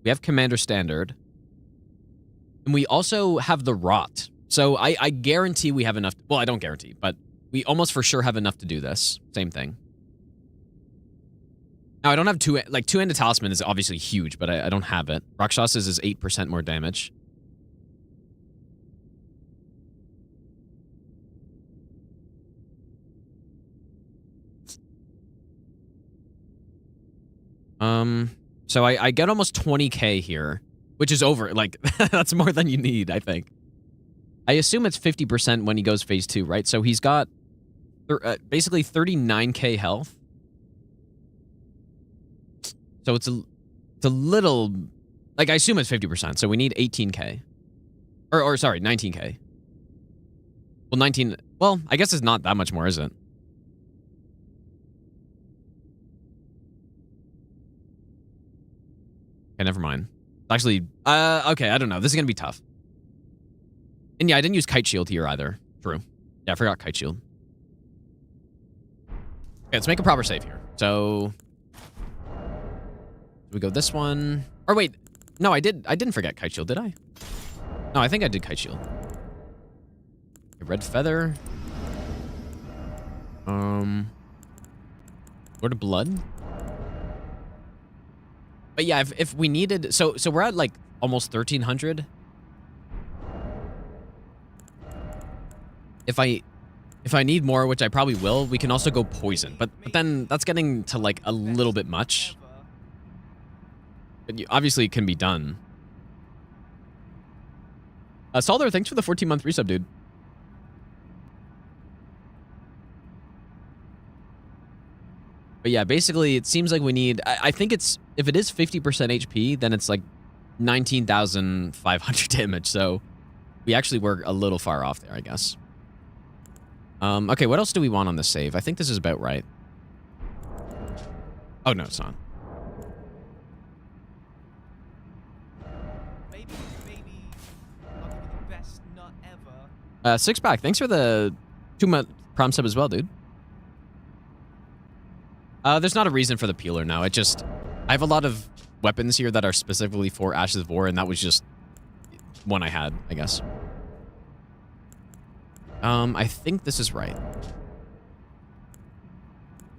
We have commander standard. And we also have the rot. So I guarantee we have enough. Well, I don't guarantee, but we almost for sure have enough to do this. Same thing. Now, I don't have two-handed talisman is obviously huge, but I don't have it. Rakshas's is 8% more damage. So I get almost 20k here, which is over. Like, that's more than you need, I think. I assume it's 50% when he goes phase 2, right? So he's got basically 39k health. So it's a little... Like, I assume it's 50%, so we need 18k. Or sorry, 19k. Well, 19... Well, I guess it's not that much more, is it? Okay, never mind. Actually, okay, I don't know. This is gonna be tough. And yeah, I didn't use Kite Shield here either. True. Yeah, I forgot Kite Shield. Okay, let's make a proper save here. So... we go this one. Or wait. No, I didn't forget Kite Shield, did I? No, I think I did Kite Shield. Okay, red feather. Lord of Blood. But yeah, if we needed... So we're at like almost 1,300. If I need more, which I probably will, we can also go poison. But then that's getting to like a little bit much. But obviously it can be done. Solder, thanks for the 14-month resub, dude. But yeah, basically, it seems like we need... I think it's... If it is 50% HP, then it's like 19,500 damage. So we actually were a little far off there, I guess. Okay, what else do we want on this save? I think this is about right. Oh, no, it's not. Maybe I'll give you the best nut ever. Six-pack, thanks for the 2-month prom sub as well, dude. There's not a reason for the peeler now. It just... I have a lot of weapons here that are specifically for Ashes of War, and that was just one I had, I guess. I think this is right.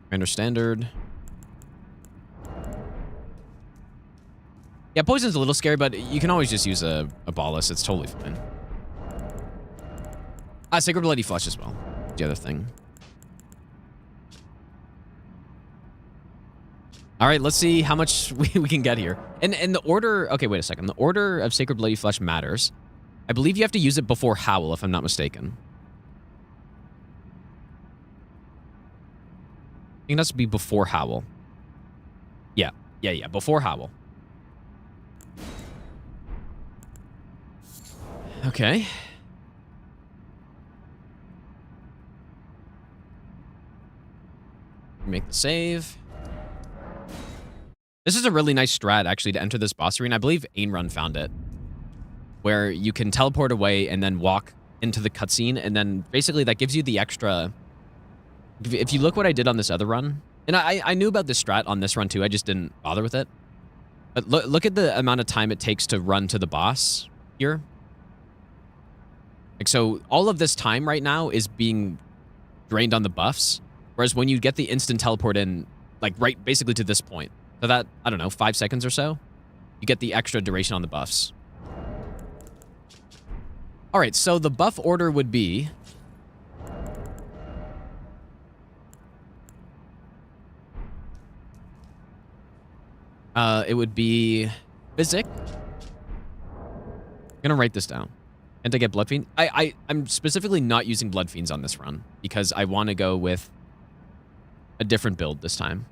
Commander Standard. Yeah, poison's a little scary, but you can always just use a Ballast. It's totally fine. Sacred Bloody Flesh as well. The other thing. All right, let's see how much we can get here. And the order... Okay, wait a second. The order of Sacred Bloody Flesh matters. I believe you have to use it before Howl, if I'm not mistaken. I think it has to be before Howl. Yeah, before Howl. Okay. Make the save. This is a really nice strat, actually, to enter this boss arena. I believe Ainrun found it. Where you can teleport away and then walk into the cutscene, and then basically that gives you the extra... If you look what I did on this other run, and I knew about this strat on this run too, I just didn't bother with it. But look at the amount of time it takes to run to the boss here. Like, so all of this time right now is being drained on the buffs, whereas when you get the instant teleport in, like right basically to this point, so that, I don't know, 5 seconds or so, you get the extra duration on the buffs. All right, so the buff order would be It would be physic. I'm gonna write this down. And to get blood fiend, I'm specifically not using blood fiends on this run because I want to go with a different build this time.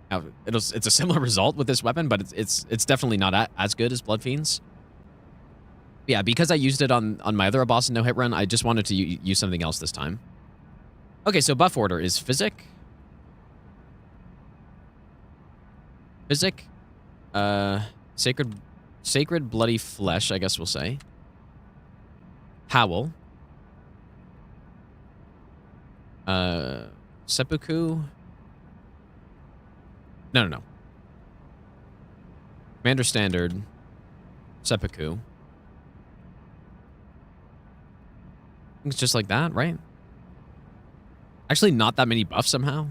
Now, it's a similar result with this weapon, but it's definitely not as good as blood fiends. Yeah, because I used it on my other boss no hit run, I just wanted to use something else this time. Okay, so buff order is physic. Physic. Sacred bloody flesh, I guess we'll say. Howl. Seppuku. No. Commander standard. Seppuku. It's just like that, right? Actually, not that many buffs somehow.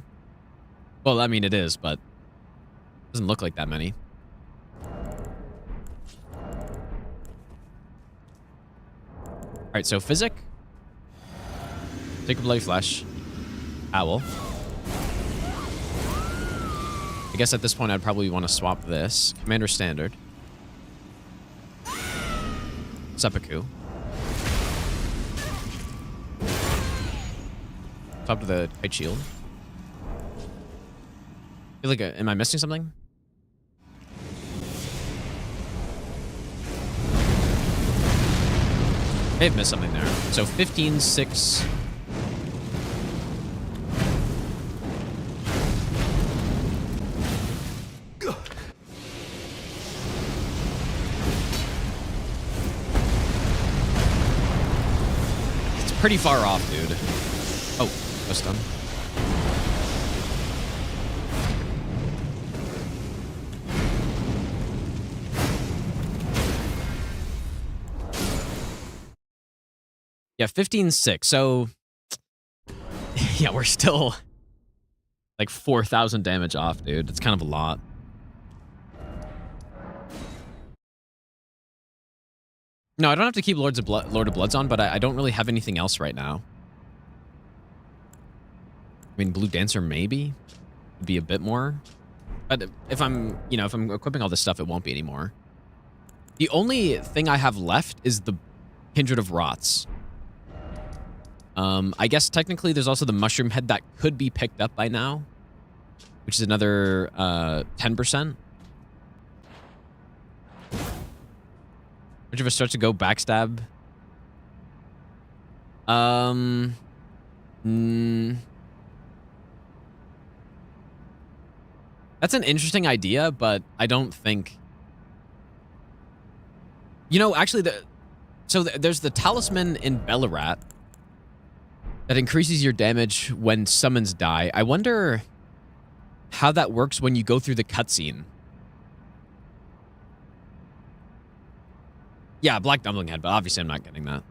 Well, I mean, it is, but it doesn't look like that many. All right, so physic. Take a bloody flesh. Owl. I guess at this point, I'd probably want to swap this. Commander standard. Seppuku. Top to the kite shield. I feel like, am I missing something? May have missed something there. So 15, 6. It's pretty far off, dude. Oh, no stun. Yeah, 15-6. So, yeah, we're still like 4,000 damage off, dude. It's kind of a lot. No, I don't have to keep Lord of Bloods on, but I don't really have anything else right now. I mean, Blue Dancer maybe would be a bit more. But if I'm, if I'm equipping all this stuff, it won't be anymore. The only thing I have left is the Kindred of Rots. I guess technically there's also the Mushroom Head that could be picked up by now, which is another 10%. Which of us starts to go backstab? That's an interesting idea, but I don't think... actually, there's the Talisman in Bellarat that increases your damage when summons die. I wonder how that works when you go through the cutscene. Yeah, Black Dumpling Head, but obviously I'm not getting that.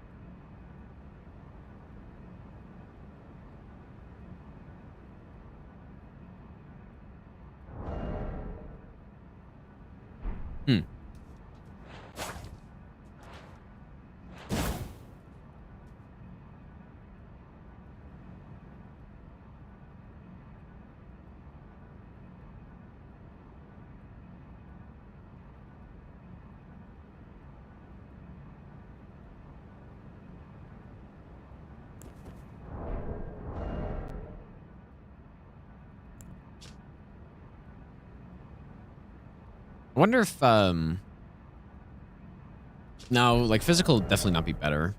I wonder if, no, like, physical would definitely not be better.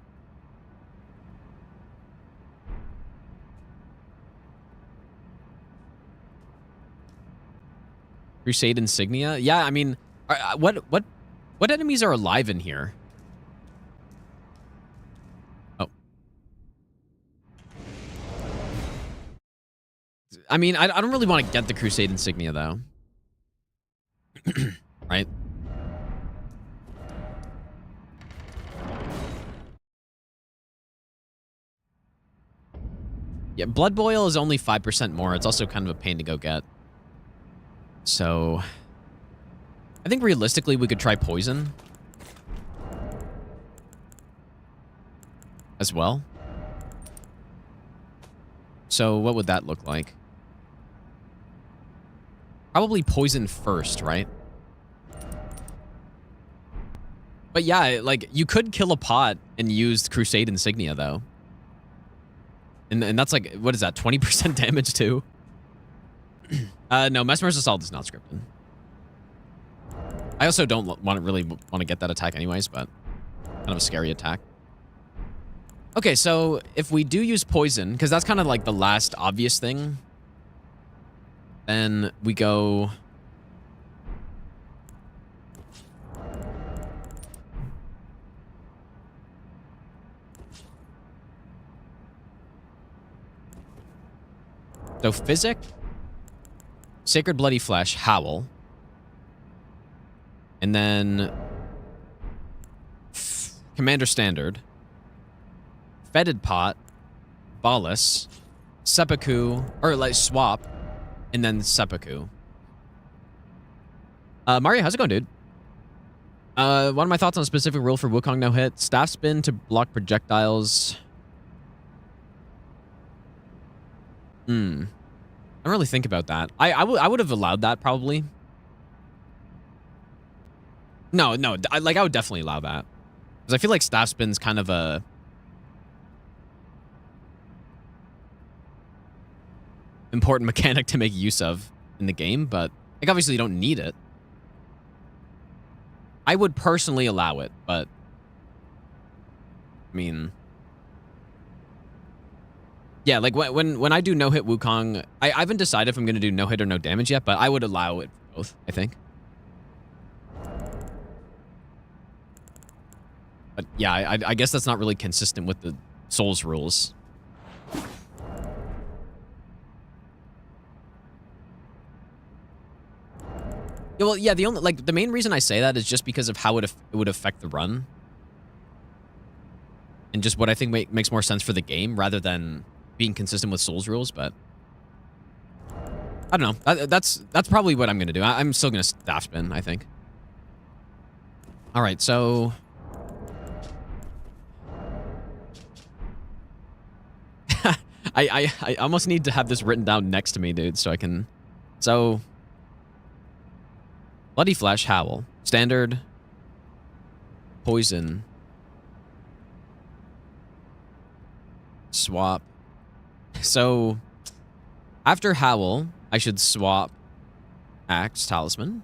Crusade Insignia? Yeah, I mean, what enemies are alive in here? Oh. I mean, I don't really want to get the Crusade Insignia, though. Right? Yeah, Blood Boil is only 5% more. It's also kind of a pain to go get. So, I think realistically we could try Poison as well. So, what would that look like? Probably poison first, right? But yeah, like, you could kill a pot and use Crusade Insignia, though. And that's like, what is that, 20% damage, too? No, Mesmer's Assault is not scripted. I also don't really want to get that attack anyways, but kind of a scary attack. Okay, so if we do use poison, because that's kind of like the last obvious thing, then we go... So Physic, Sacred Bloody Flesh, Howl, and then Commander Standard, Fetid Pot, Bolus, Seppuku, or like Swap, and then Seppuku. Mario, how's it going, dude? One of my thoughts on a specific rule for Wukong no hit: staff spin to block projectiles. I don't really think about that. I would have allowed that probably. No, I would definitely allow that, because I feel like staff spin's kind of a important mechanic to make use of in the game, but like obviously you don't need it. I would personally allow it, but I mean, yeah, like when I do no-hit Wukong, I haven't decided if I'm going to do no-hit or no damage yet, but I would allow it for both, I think. But yeah, I guess that's not really consistent with the Souls rules. Yeah, well, yeah, the main reason I say that is just because of how it would affect the run. And just what I think makes more sense for the game rather than being consistent with Souls rules, but I don't know. That's probably what I'm going to do. I'm still going to staff spin, I think. All right, so I almost need to have this written down next to me, dude, so I can... So Bloody Flesh, Howl, Standard, Poison, Swap. So after Howl, I should swap Axe, Talisman.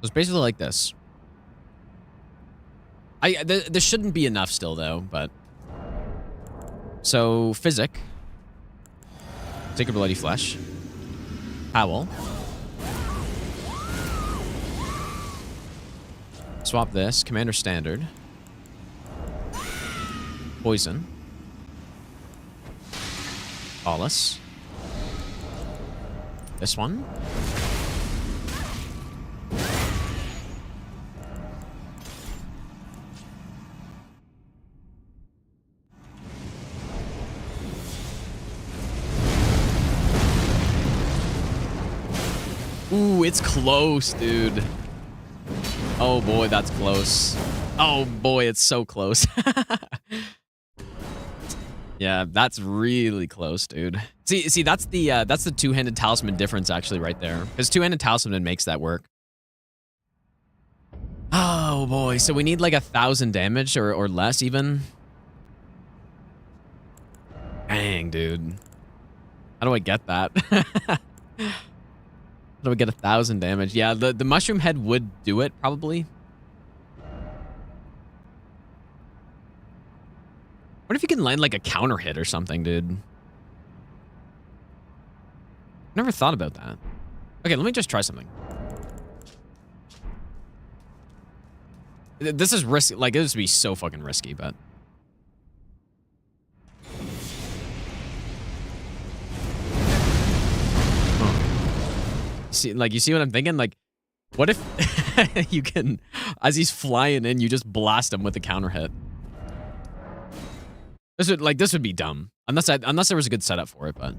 It's basically like this. This shouldn't be enough still, though, but... So, Physic. Sacred Bloody Flesh. Howl. Swap this. Commander Standard. Poison. Bolus. This one. Ooh, it's close, dude. Oh boy, that's close. Oh boy, it's so close. Yeah, that's really close, dude. See, that's the two-handed talisman difference actually right there. Because two-handed talisman makes that work. Oh boy, so we need like 1,000 damage or less even. Dang, dude. How do I get that? How do we get 1,000 damage? Yeah, the mushroom head would do it, probably. What if you can land like a counter hit or something, dude? Never thought about that. Okay, let me just try something. This is risky. Like, this would be so fucking risky, but... See, like, you see what I'm thinking? Like, what if you can, as he's flying in, you just blast him with a counter hit? This would be dumb. Unless there was a good setup for it, but...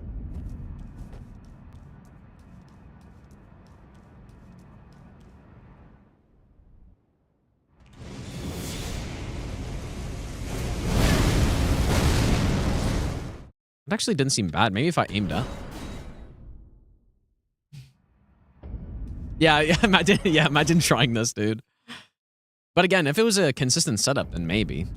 It actually didn't seem bad. Maybe if I aimed up. Yeah, imagine trying this, dude. But again, if it was a consistent setup, then maybe.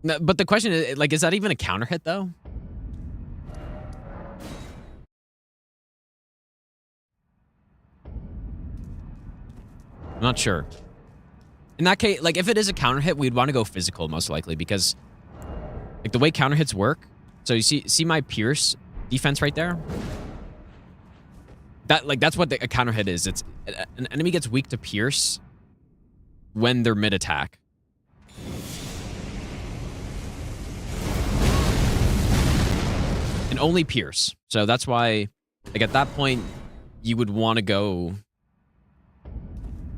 No, but the question is, like, is that even a counter hit, though? I'm not sure. In that case, like, if it is a counter hit, we'd want to go physical, most likely, because, like, the way counter hits work, so you see my Pierce defense right there? That's what a counter hit is. It's an enemy gets weak to Pierce when they're mid-attack. And only Pierce. So that's why, like, at that point, you would want to go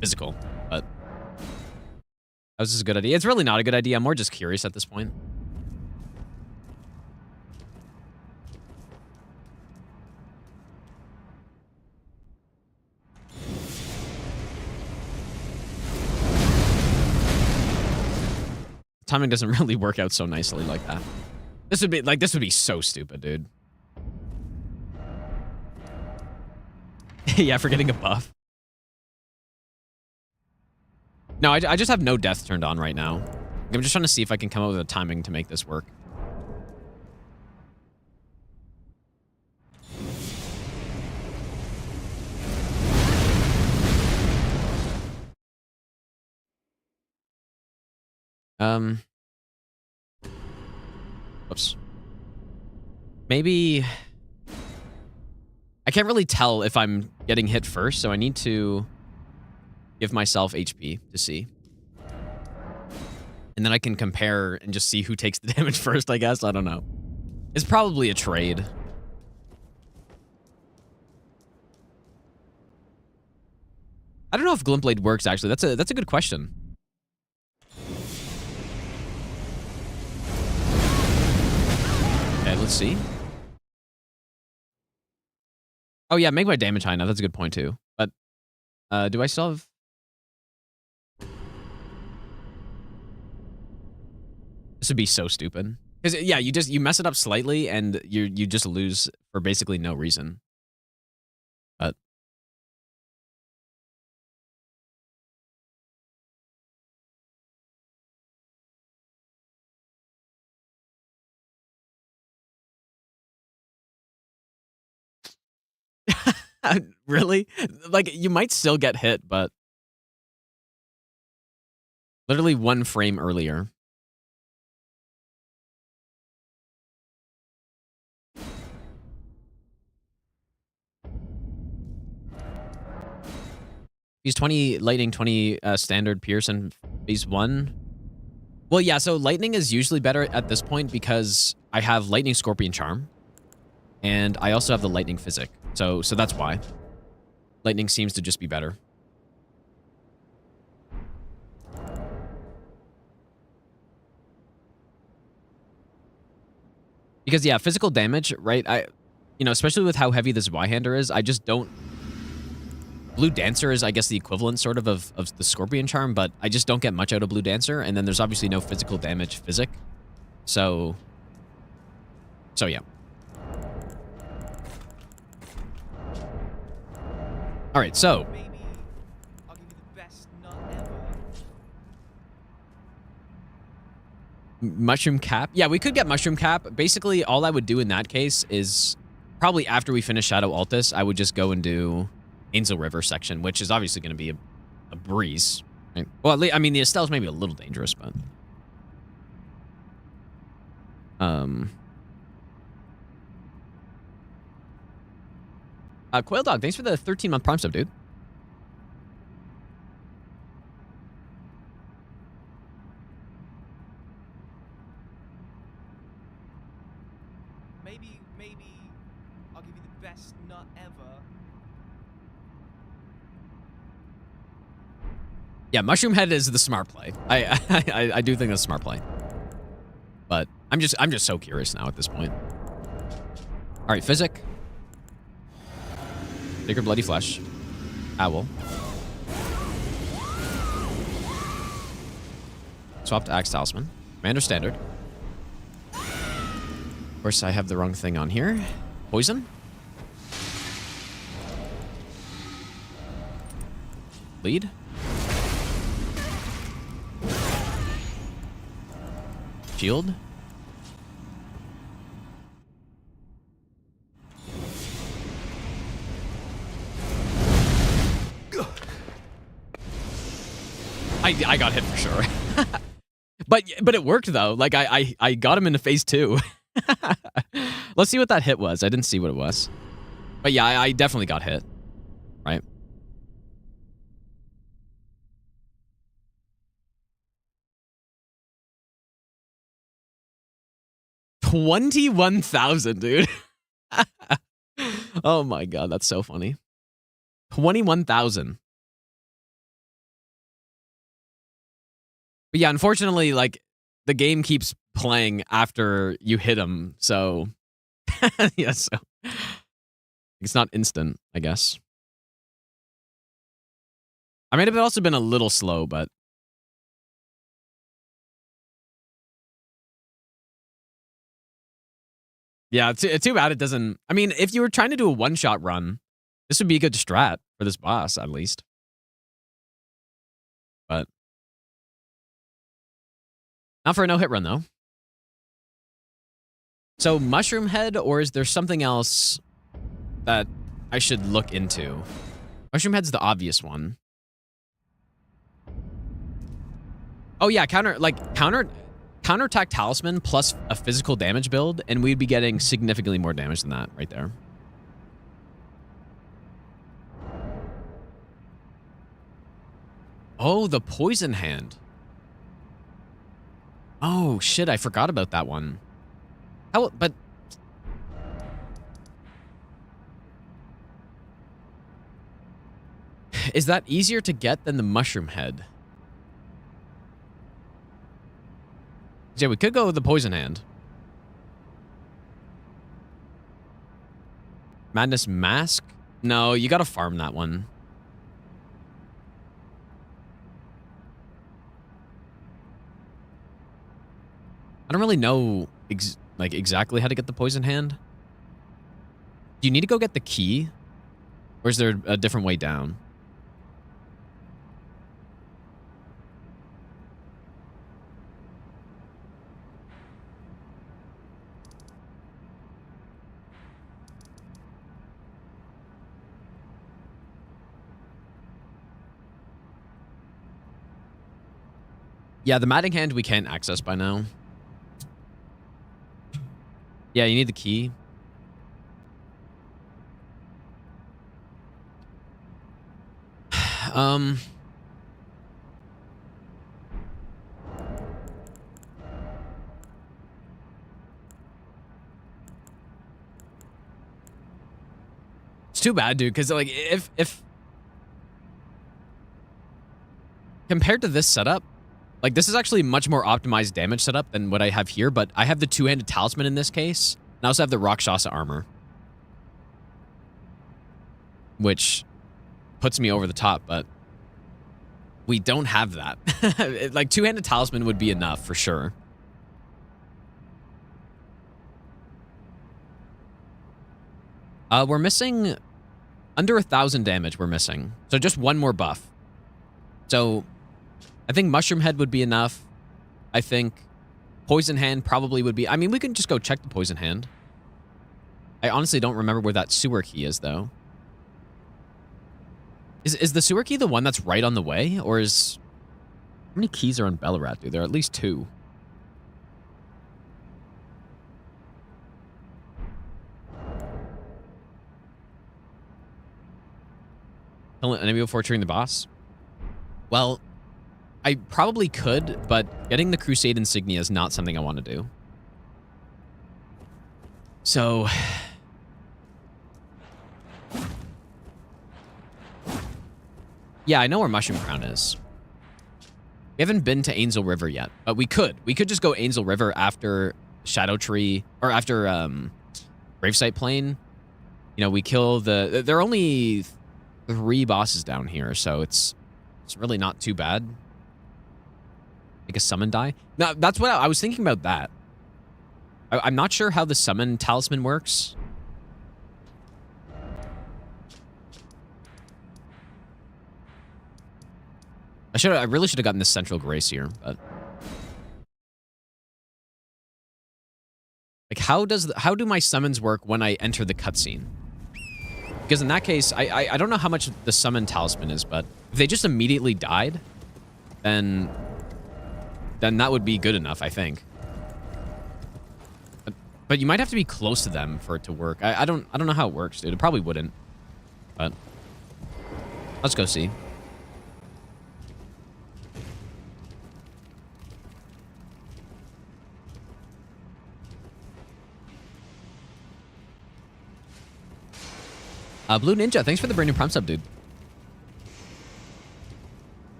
physical. But that was just a good idea. It's really not a good idea. I'm more just curious at this point. Timing doesn't really work out so nicely like that. This would be so stupid, dude. Yeah, for getting a buff. No, I just have no death turned on right now. I'm just trying to see if I can come up with a timing to make this work. Whoops. Maybe I can't really tell if I'm getting hit first, so I need to give myself HP to see. And then I can compare and just see who takes the damage first, I guess. I don't know. It's probably a trade. I don't know if Glint Blade works, actually. That's a good question. Okay, let's see. Oh, yeah, make my damage high enough. That's a good point, too. But, do I still have... This would be so stupid. Because, yeah, you mess it up slightly, and you just lose for basically no reason. But... Really? Like, you might still get hit, but... Literally 1 frame earlier. He's 20 lightning, 20 standard pierce in phase 1. Well, yeah, so lightning is usually better at this point because I have lightning scorpion charm. And I also have the lightning physic. So that's why. Lightning seems to just be better. Because, yeah, physical damage, right? Especially with how heavy this Y-hander is, I just don't... Blue Dancer is, I guess, the equivalent sort of the Scorpion Charm, but I just don't get much out of Blue Dancer, and then there's obviously no physical damage physic. So yeah. All right, so... Maybe I'll give you the best nut ever. Mushroom Cap? Yeah, we could get Mushroom Cap. Basically, all I would do in that case is probably after we finish Shadow Altus, I would just go and do Angel River section, which is obviously going to be a breeze. Right? Well, at least, I mean, the Estelle's maybe a little dangerous, but... Quail Dog, thanks for the 13-month Prime sub, dude. Maybe I'll give you the best nut ever. Yeah, Mushroom Head is the smart play. I do think that's a smart play. But I'm just so curious now at this point. All right, Physic. Sacred Bloody Flesh. Owl. Swap to Axe Talisman. Commander Standard. Of course, I have the wrong thing on here. Poison. Lead. Shield. I got hit for sure. But it worked though. Like I got him into phase 2. Let's see what that hit was. I didn't see what it was. But yeah, I definitely got hit. Right? $21,000, dude. Oh my god, that's so funny. 21,000. But yeah, unfortunately, like, the game keeps playing after you hit him, so... yeah, so... It's not instant, I guess. I might have also been a little slow, but... Yeah, too bad it doesn't... I mean, if you were trying to do a one-shot run, this would be a good strat for this boss, at least. But... Not for a no-hit run, though. So, Mushroom Head, or is there something else that I should look into? Mushroom Head's the obvious one. Oh, yeah, counterattack Talisman plus a physical damage build, and we'd be getting significantly more damage than that right there. Oh, the Poison Hand. Oh, shit, I forgot about that one. How, but... Is that easier to get than the Mushroom Head? Yeah, we could go with the Poison Hand. Madness Mask? No, you gotta farm that one. I don't really know exactly how to get the Poison Hand. Do you need to go get the key? Or is there a different way down? Yeah, the Matting Hand we can't access by now. Yeah, you need the key. It's too bad, dude, because like if compared to this setup, like, this is actually much more optimized damage setup than what I have here, but I have the two-handed talisman in this case, and I also have the Rakshasa armor, which puts me over the top, but we don't have that. Like, two-handed talisman would be enough, for sure. We're missing under 1,000 damage we're missing, so just one more buff. So... I think Mushroom Head would be enough. I think Poison Hand probably would be... I mean, we can just go check the Poison Hand. I honestly don't remember where that sewer key is, though. Is the sewer key the one that's right on the way? Or is... How many keys are on Bellarat, dude? There are at least 2. Kill an enemy before triggering the boss? Well... I probably could, but getting the Crusade Insignia is not something I want to do. So... Yeah, I know where Mushroom Crown is. We haven't been to Angel River yet, but we could. We could just go Angel River after Shadow Tree, or after Gravesite Plain, you know, we kill the... There are only 3 bosses down here, so it's really not too bad. Make a summon die. Now, that's what I was thinking about that. I'm not sure how the summon talisman works. I really should have gotten this Central Grace here, but... Like, how do my summons work when I enter the cutscene? Because in that case, I don't know how much the summon talisman is, but if they just immediately died, then that would be good enough, I think. But you might have to be close to them for it to work. I don't know how it works, dude. It probably wouldn't. But let's go see. Blue Ninja, thanks for the brand new Prime sub, dude.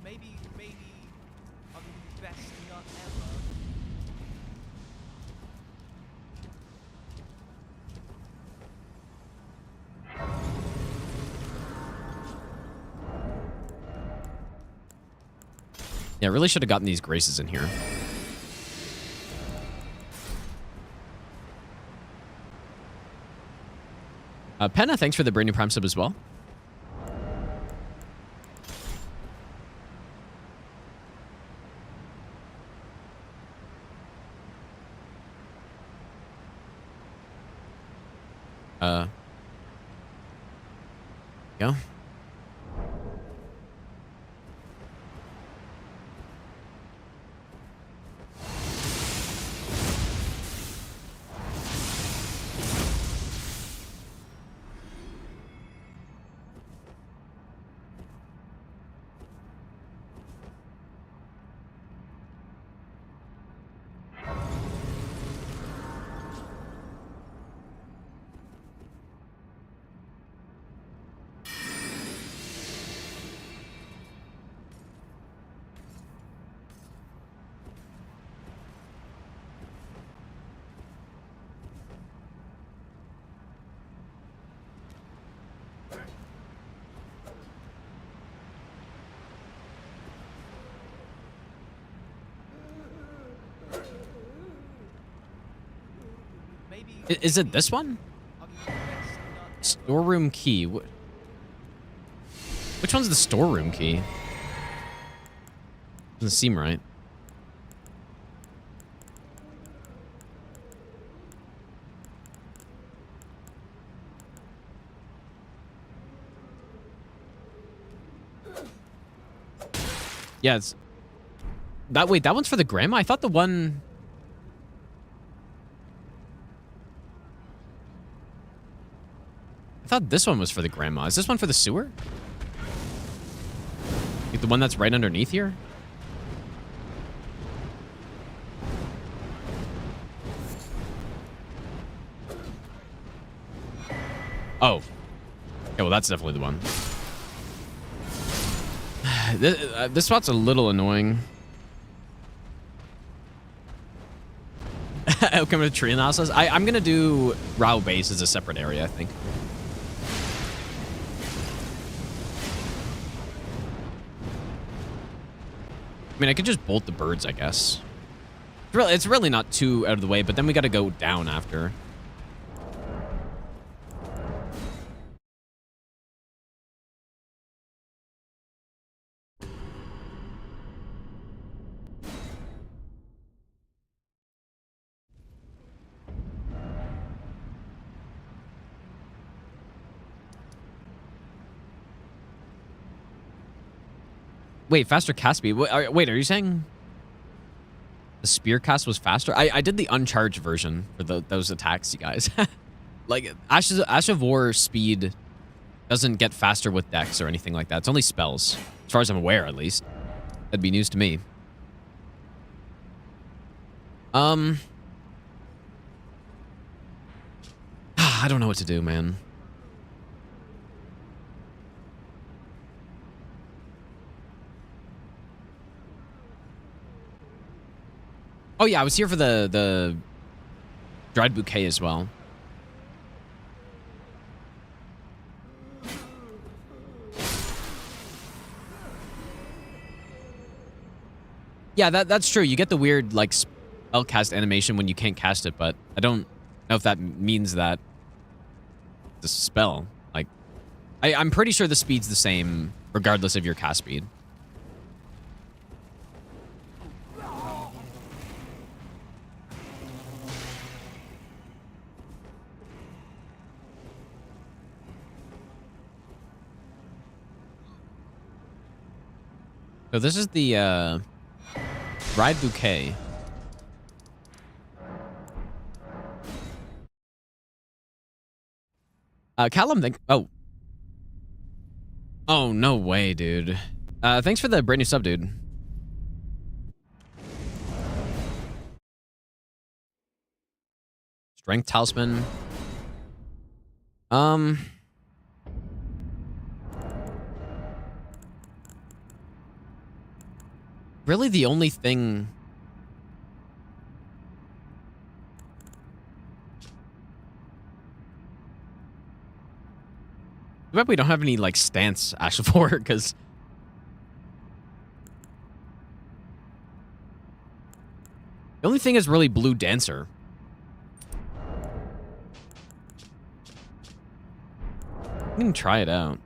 Maybe I'll give you the best nut ever. Yeah, I really should have gotten these graces in here. Penna, thanks for the brand new Prime sub as well. Go. Maybe Is it this one? I'll give you the best nut ever. Storeroom key. Which one's the storeroom key? Doesn't seem right. Yeah, it's... Wait, that one's for the grandma? I thought the one... I thought this one was for the grandma. Is this one for the sewer? Like the one that's right underneath here? Oh. Okay, well, that's definitely the one. This spot's a little annoying. Outcome of the tree analysis. I'm going to do Rao Base as a separate area, I think. I mean, I could just bolt the birds, I guess. It's really not too out of the way, but then we got to go down after. Wait, faster cast speed? Wait, are you saying the spear cast was faster? I did the uncharged version for those attacks, you guys. Like, Ash of War speed doesn't get faster with dex or anything like that. It's only spells. As far as I'm aware, at least. That'd be news to me. I don't know what to do, man. Oh yeah, I was here for the dried bouquet as well. Yeah, that's true. You get the weird like spell cast animation when you can't cast it, but I don't know if that means that the spell. Like, I'm pretty sure the speed's the same regardless of your cast speed. So this is the dried bouquet. Callum, oh, no way, dude. Thanks for the brand new sub, dude. Strength talisman. Really the only thing... I bet we don't have any, like, stance, actually, for it, because... The only thing is really Blue Dancer. I can try it out.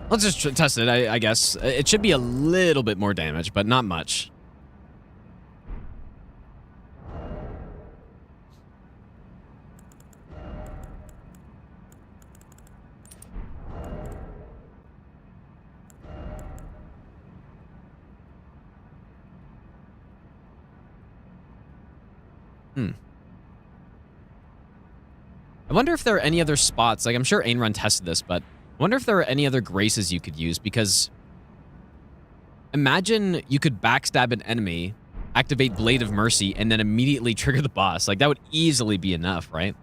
Let's just test it, I guess. It should be a little bit more damage, but not much. I wonder if there are any other spots. Like, I'm sure Ain Run tested this, but I wonder if there are any other graces you could use, because imagine you could backstab an enemy, activate Blade of Mercy, and then immediately trigger the boss. Like, that would easily be enough, right?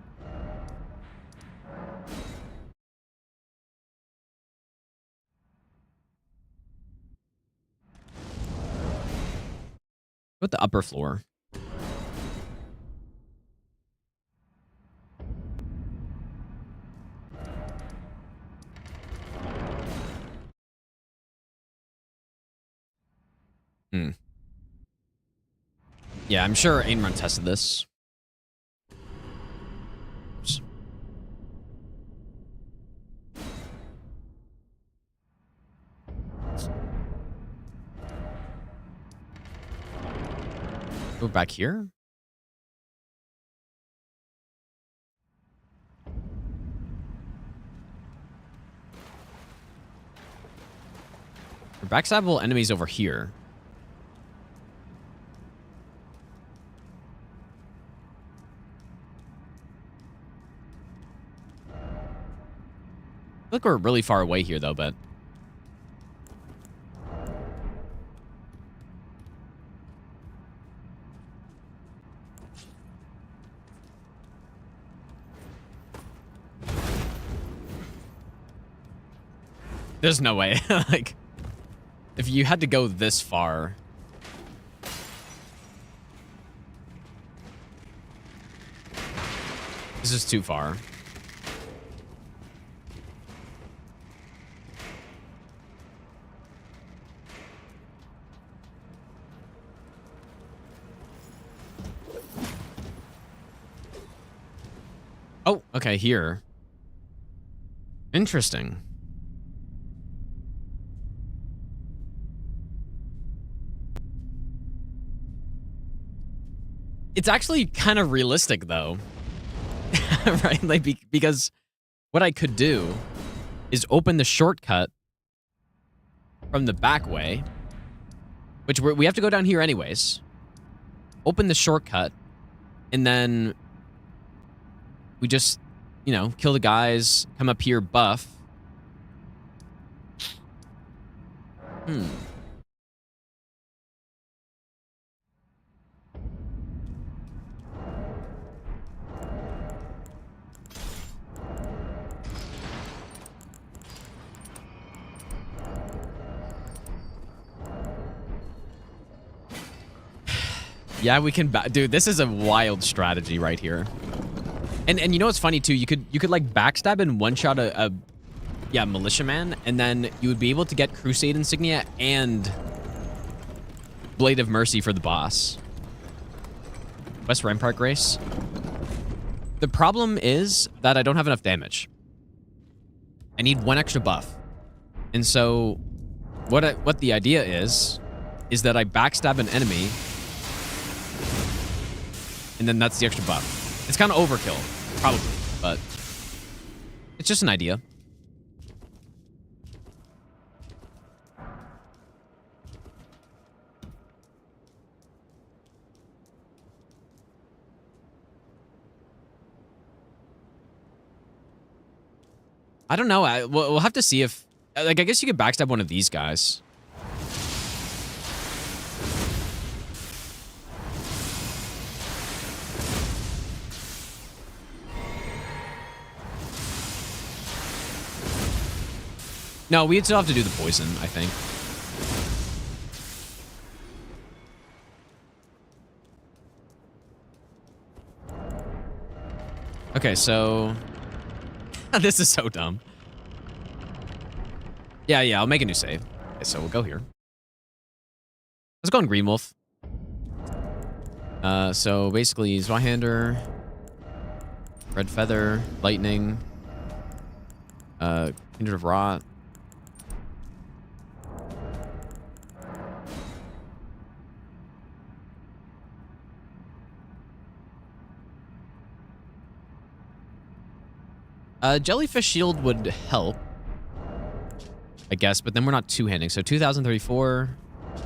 What the upper floor? Yeah, I'm sure Ain Run tested this. Oops. Go back here. Backstabable enemies over here. I feel like we're really far away here, though, but... There's no way. Like, if you had to go this far... This is too far. Oh, okay, here. Interesting. It's actually kind of realistic, though. Right? Like, because what I could do is open the shortcut from the back way, which we have to go down here anyways. Open the shortcut, and then we just, you know, kill the guys, come up here, buff. Yeah, we can. Dude, this is a wild strategy right here. And you know what's funny too? You could like backstab and one shot a militiaman, and then you would be able to get Crusade insignia and Blade of Mercy for the boss. West Rampart Grace. The problem is that I don't have enough damage. I need one extra buff. And so what the idea is that I backstab an enemy, and then that's the extra buff. It's kind of overkill, probably, but it's just an idea. I don't know. We'll have to see if... Like, I guess you could backstab one of these guys. No, we'd still have to do the poison, I think. Okay, so... This is so dumb. Yeah, I'll make a new save. Okay, so we'll go here. Let's go on Green Wolf. So basically, Zweihander, Red Feather, Lightning, Kindred of Rot. Jellyfish Shield would help, I guess, but then we're not two-handing. So 2034. I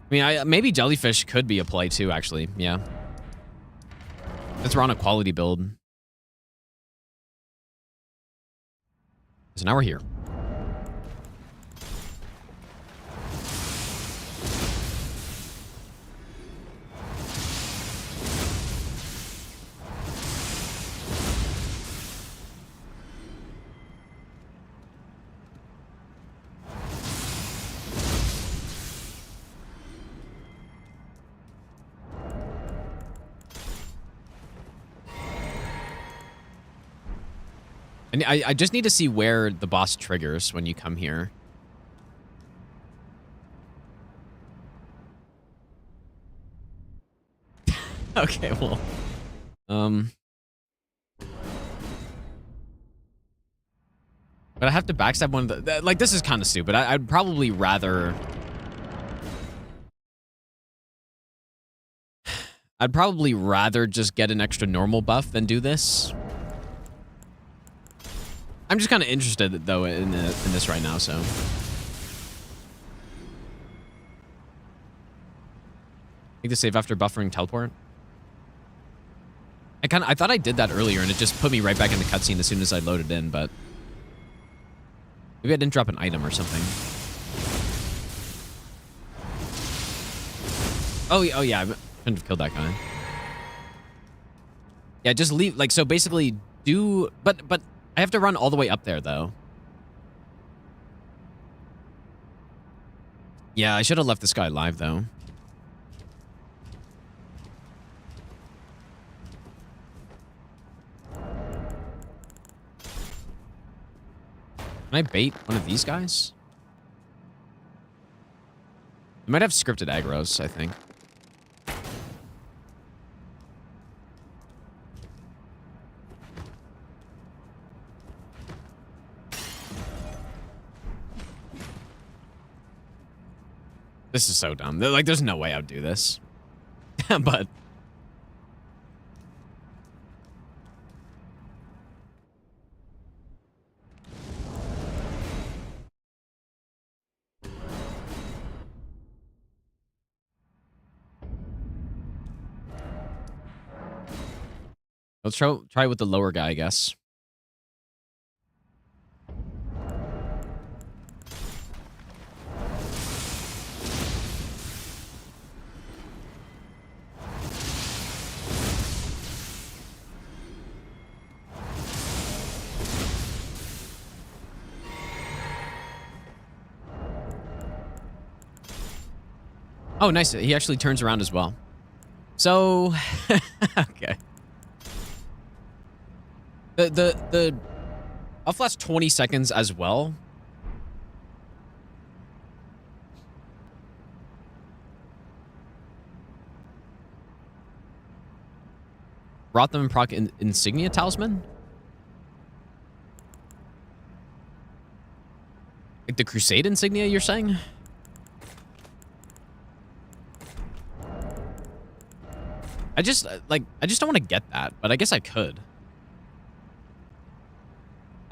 mean, maybe Jellyfish could be a play too, actually. Yeah. Since we're on a quality build. So now we're here. And I just need to see where the boss triggers when you come here. Okay, well. But I have to backstab one of the... Like, this is kind of stupid. I'd probably rather... I'd probably rather just get an extra normal buff than do this. I'm just kind of interested, though, in this right now, so... Take the save after buffering teleport. I thought I did that earlier, and it just put me right back in the cutscene as soon as I loaded in, but... Maybe I didn't drop an item or something. Oh yeah, I couldn't have killed that guy. Yeah, just leave, like, so basically do... But I have to run all the way up there, though. Yeah, I should have left this guy alive, though. Can I bait one of these guys? They might have scripted aggros, I think. This is so dumb. Like, there's no way I'd do this. But... Let's try with the lower guy, I guess. Oh, nice. He actually turns around as well. So, okay. The I'll last 20 seconds as well. Rotham and proc insignia talisman? Like the crusade insignia, you're saying? I just don't want to get that, but I guess I could.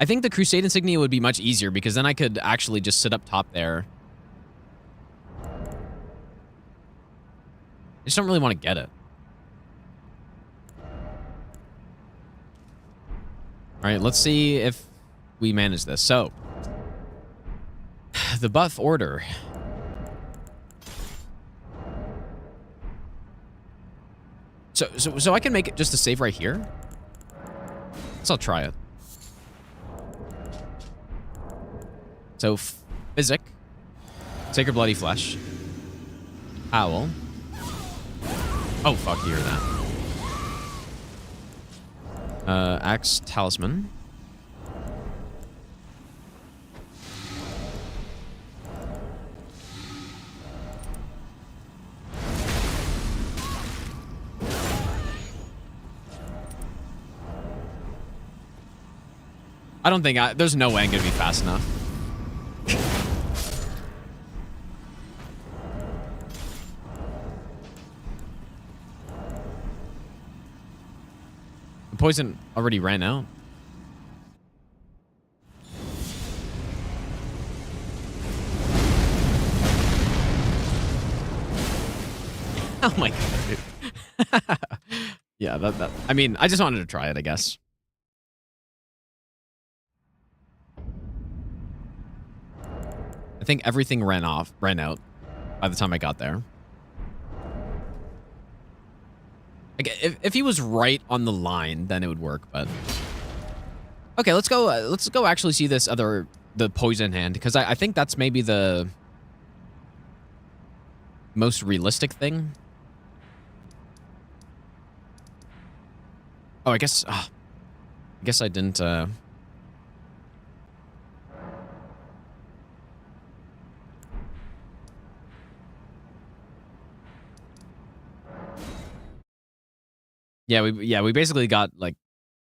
I think the crusade insignia would be much easier because then I could actually just sit up top there. I just don't really want to get it. All right, let's see if we manage this. So, the buff order. So I can make it just a save right here? Guess I'll try it. So, Physic. Sacred Bloody Flesh. Owl. Oh, fuck, you hear that. Axe Talisman. I don't think there's no way I'm gonna be fast enough. The poison already ran out. Oh my god. Yeah, that I mean, I just wanted to try it, I guess. I think everything ran out by the time I got there. Like, if he was right on the line, then it would work, but... Okay, let's go actually see this the poison hand, because I think that's maybe the most realistic thing. Oh, I guess I didn't, Yeah, we basically got like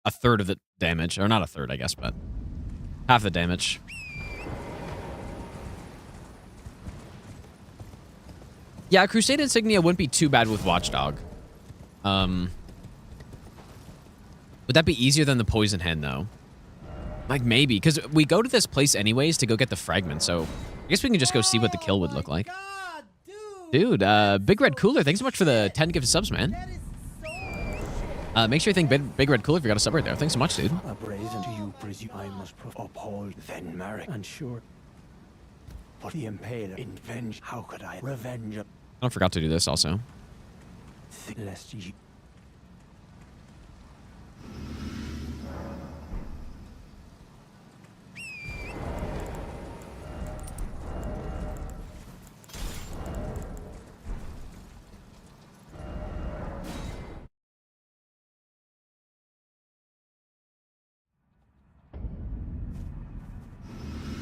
a third of the damage, or not a third, I guess, but half the damage. Yeah, Crusade Insignia wouldn't be too bad with Watchdog. Would that be easier than the Poison Hand, though? Like, maybe, because we go to this place anyways to go get the fragment, so I guess we can just go see what the kill would look like. God, Dude, Big Red Cooler, thanks so much for the 10 gifted subs, man. Make sure you think Big Red Cooler if you got a sub right there. Thanks so much, dude. A brazen to you presume I must uphold then Marek and sure. But the impaler in venge, how could I revenge a I forgot to do this also. lest ye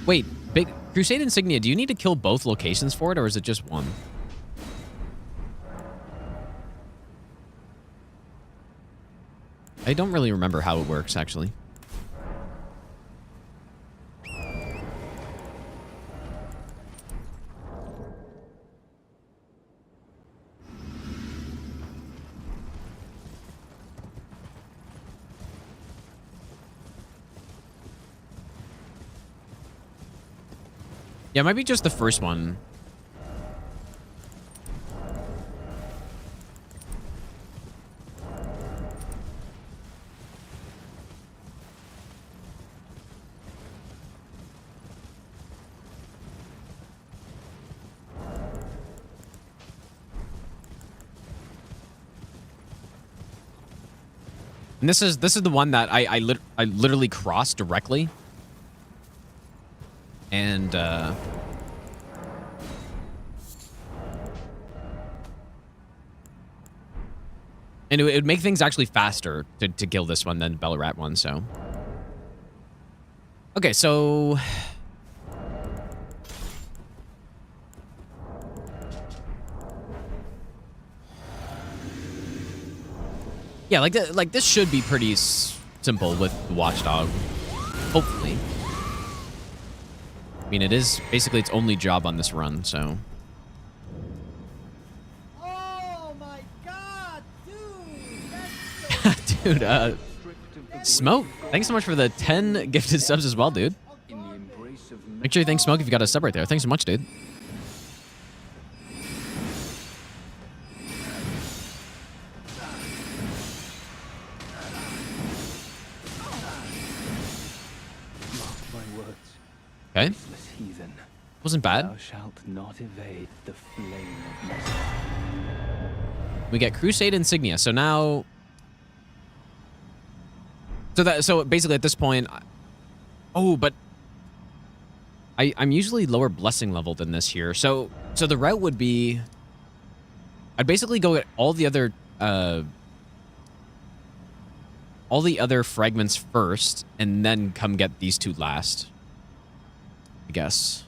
Wait, Big Crusade Insignia, do you need to kill both locations for it, or is it just one? I don't really remember how it works, actually. Yeah, it might be just the first one. And this is the one that I literally crossed directly. And And it would make things actually faster to kill this one than Bellarat one, so. Okay, so... Yeah, like this should be pretty simple with the Watchdog. Hopefully. I mean, it is basically its only job on this run, so. Oh my god, dude! Dude, Smoke, thanks so much for the 10 gifted subs as well, dude. Make sure you thank Smoke if you got a sub right there. Thanks so much, dude. Okay. Wasn't bad. Thou shalt not evade the flame of Mesmer. We get Crusade Insignia. So now... So basically at this point... Oh, but... I'm usually lower blessing level than this here. So the route would be... I'd basically go get all the other fragments first, and then come get these two last. I guess.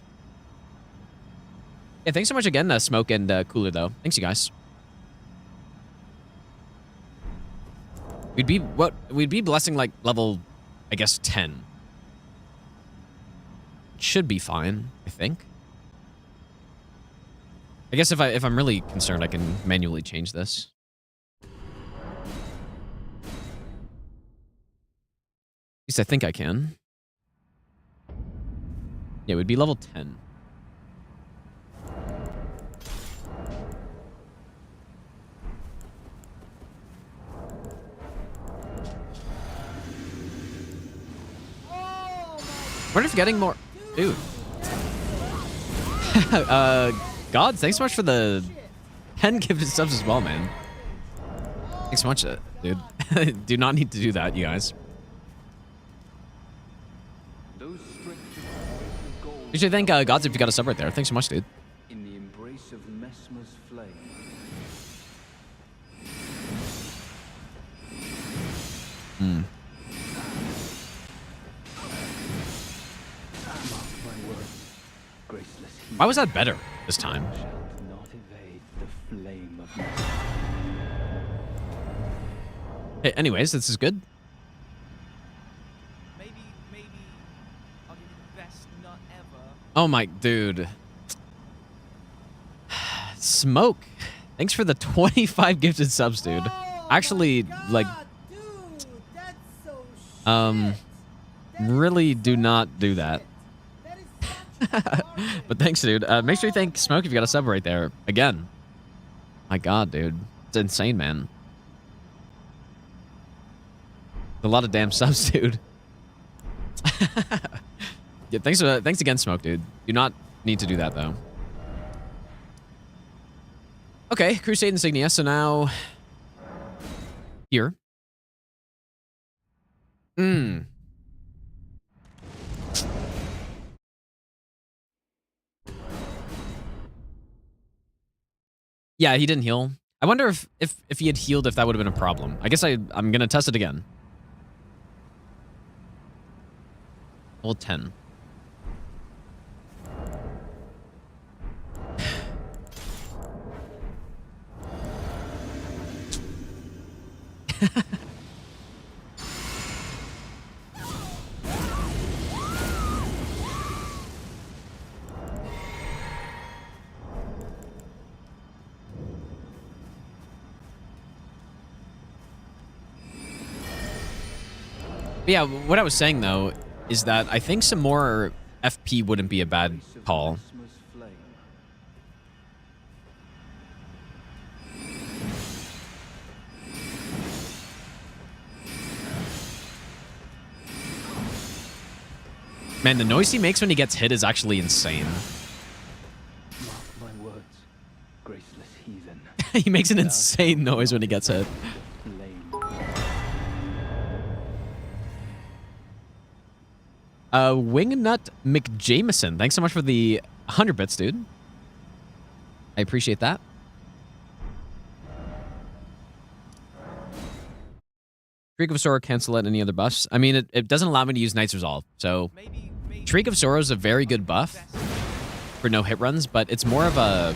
Yeah, thanks so much again, Smoke and Cooler, though. Thanks, you guys. We'd be blessing like level, I guess, 10. Should be fine, I think. I guess if I'm really concerned, I can manually change this. At least I think I can. Yeah, it would be level 10. Wonder if getting more... Dude. God, thanks so much for the 10 gifted subs as well, man. Thanks so much, dude. Do not need to do that, you guys. You should thank Gods if you got a sub right there. Thanks so much, dude. In the embrace of Mesmer's flame. Hmm. Why was that better this time? Thou shalt not evade the flame of Mesmer. Hey, anyways, this is good. Maybe I'll give you the best nut ever. Oh my, dude. Smoke. Thanks for the 25 gifted subs, dude. Actually, like, Dude, that's so really do not do that. But thanks, dude. Make sure you thank Smoke if you got a sub right there. Again. My God, dude. It's insane, man. A lot of damn subs, dude. Yeah, thanks again, Smoke, dude. Do not need to do that, though. Okay, Crusade Insignia. So now... Here. Yeah, he didn't heal. I wonder if he had healed, if that would have been a problem. I guess I'm going to test it again. Level 10. But yeah, what I was saying, though, is that I think some more FP wouldn't be a bad call. Man, the noise he makes when he gets hit is actually insane. Mark my words, graceless heathen. He makes an insane noise when he gets hit. Wingnut McJameson, thanks so much for the 100 bits, dude. I appreciate that. Shriek of Sorrow, cancel out any other buffs. I mean, it doesn't allow me to use Knight's Resolve. So Maybe Shriek of Sorrow is a very good buff for no hit runs, but it's more of a...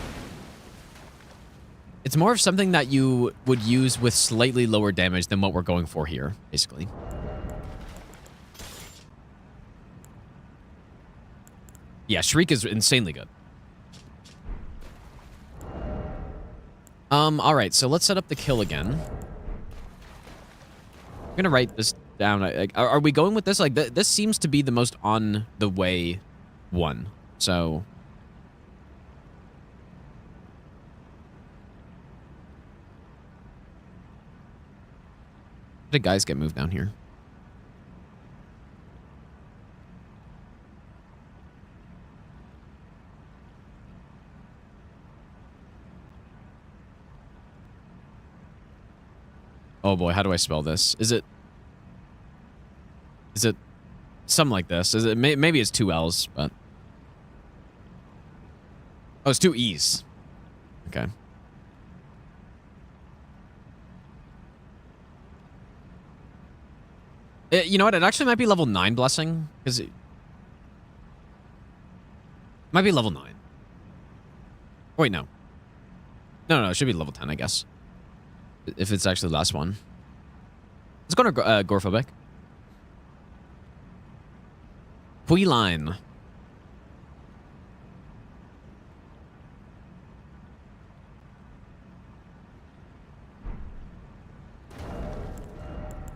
It's more of something that you would use with slightly lower damage than what we're going for here, basically. Yeah, Shriek is insanely good. All right, so let's set up the kill again. I'm gonna write this down. Are we going with this? Like, this seems to be the most on the way one. So... How did guys get moved down here? Oh boy, how do I spell this? Is it something like this? Is it maybe it's 2 L's, but oh, it's 2 E's. Okay. You know what? It actually might be level 9 blessing, because it might be level 9. Wait, no. No, it should be level 10, I guess. If it's actually the last one. Let's go to Gorphobic. Line.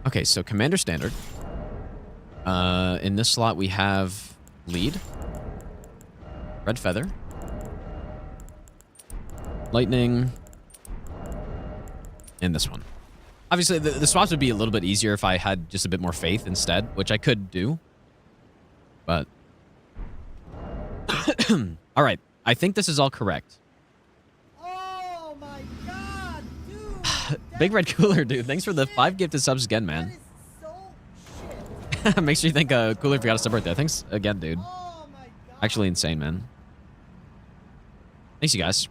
Okay, so Commander Standard. In this slot, we have Lead. Red Feather. Lightning. And this one. Obviously, the swaps would be a little bit easier if I had just a bit more faith instead, which I could do. But... all right. I think this is all correct. Oh my god, dude! Big Red Cooler, dude. Thanks for the 5 gifted subs again, man. That is so shit. Make sure you thank Cooler if you got a sub right there. Thanks again, dude. Oh my god. Actually insane, man. Thanks, you guys.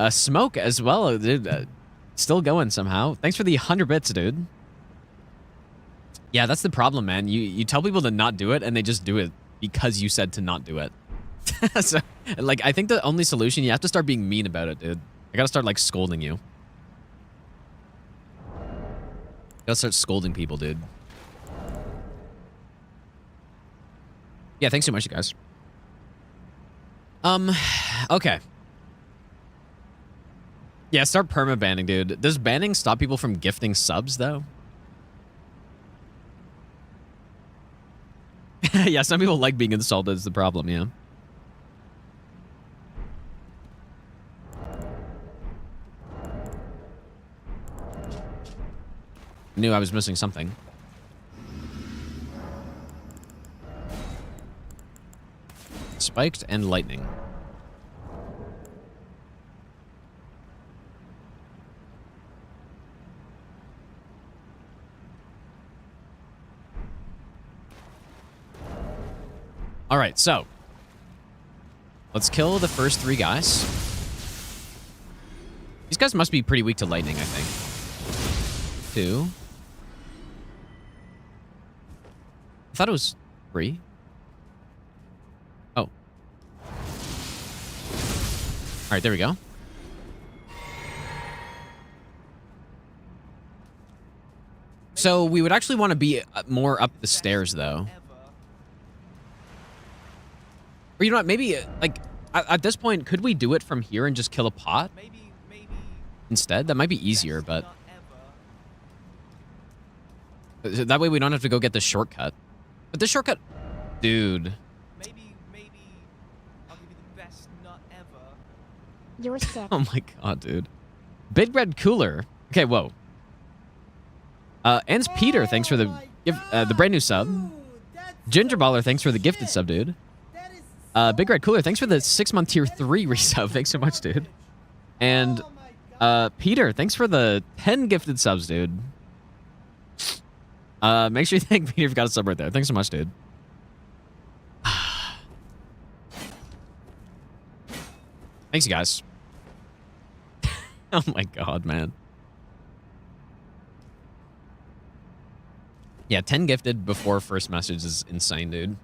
Smoke as well, dude. Still going somehow. Thanks for the 100 bits, dude. Yeah, that's the problem, man. You tell people to not do it, and they just do it because you said to not do it. So, like, I think the only solution, you have to start being mean about it, dude. I gotta start, like, scolding you. Gotta start scolding people, dude. Yeah, thanks so much, you guys. Okay. Yeah, start perma-banning, dude. Does banning stop people from gifting subs, though? Yeah, some people like being insulted is the problem, yeah. Knew I was missing something. Spiked and lightning. All right, so let's kill the first 3 guys. These guys must be pretty weak to lightning, I think. 2. I thought it was 3. Oh. All right, there we go. So we would actually want to be more up the stairs, though. Or you know what, maybe, like, at this point, could we do it from here and just kill a pot? Maybe Instead? That might be easier, but... that way we don't have to go get the shortcut. But the shortcut... Dude. Maybe I'll give you the best nut ever. You're sick. Oh my god, dude. Big Red Cooler. Okay, whoa. Ans Peter, thanks for the brand new sub. Gingerballer, thanks for the gifted sub, dude. Big Red Cooler, thanks for the 6-month tier 3 resub. Thanks so much, dude. And Peter, thanks for the 10 gifted subs, dude. Make sure you thank Peter if you got a sub right there. Thanks so much, dude. Thanks, you guys. Oh my god, man. Yeah, 10 gifted before first message is insane, dude.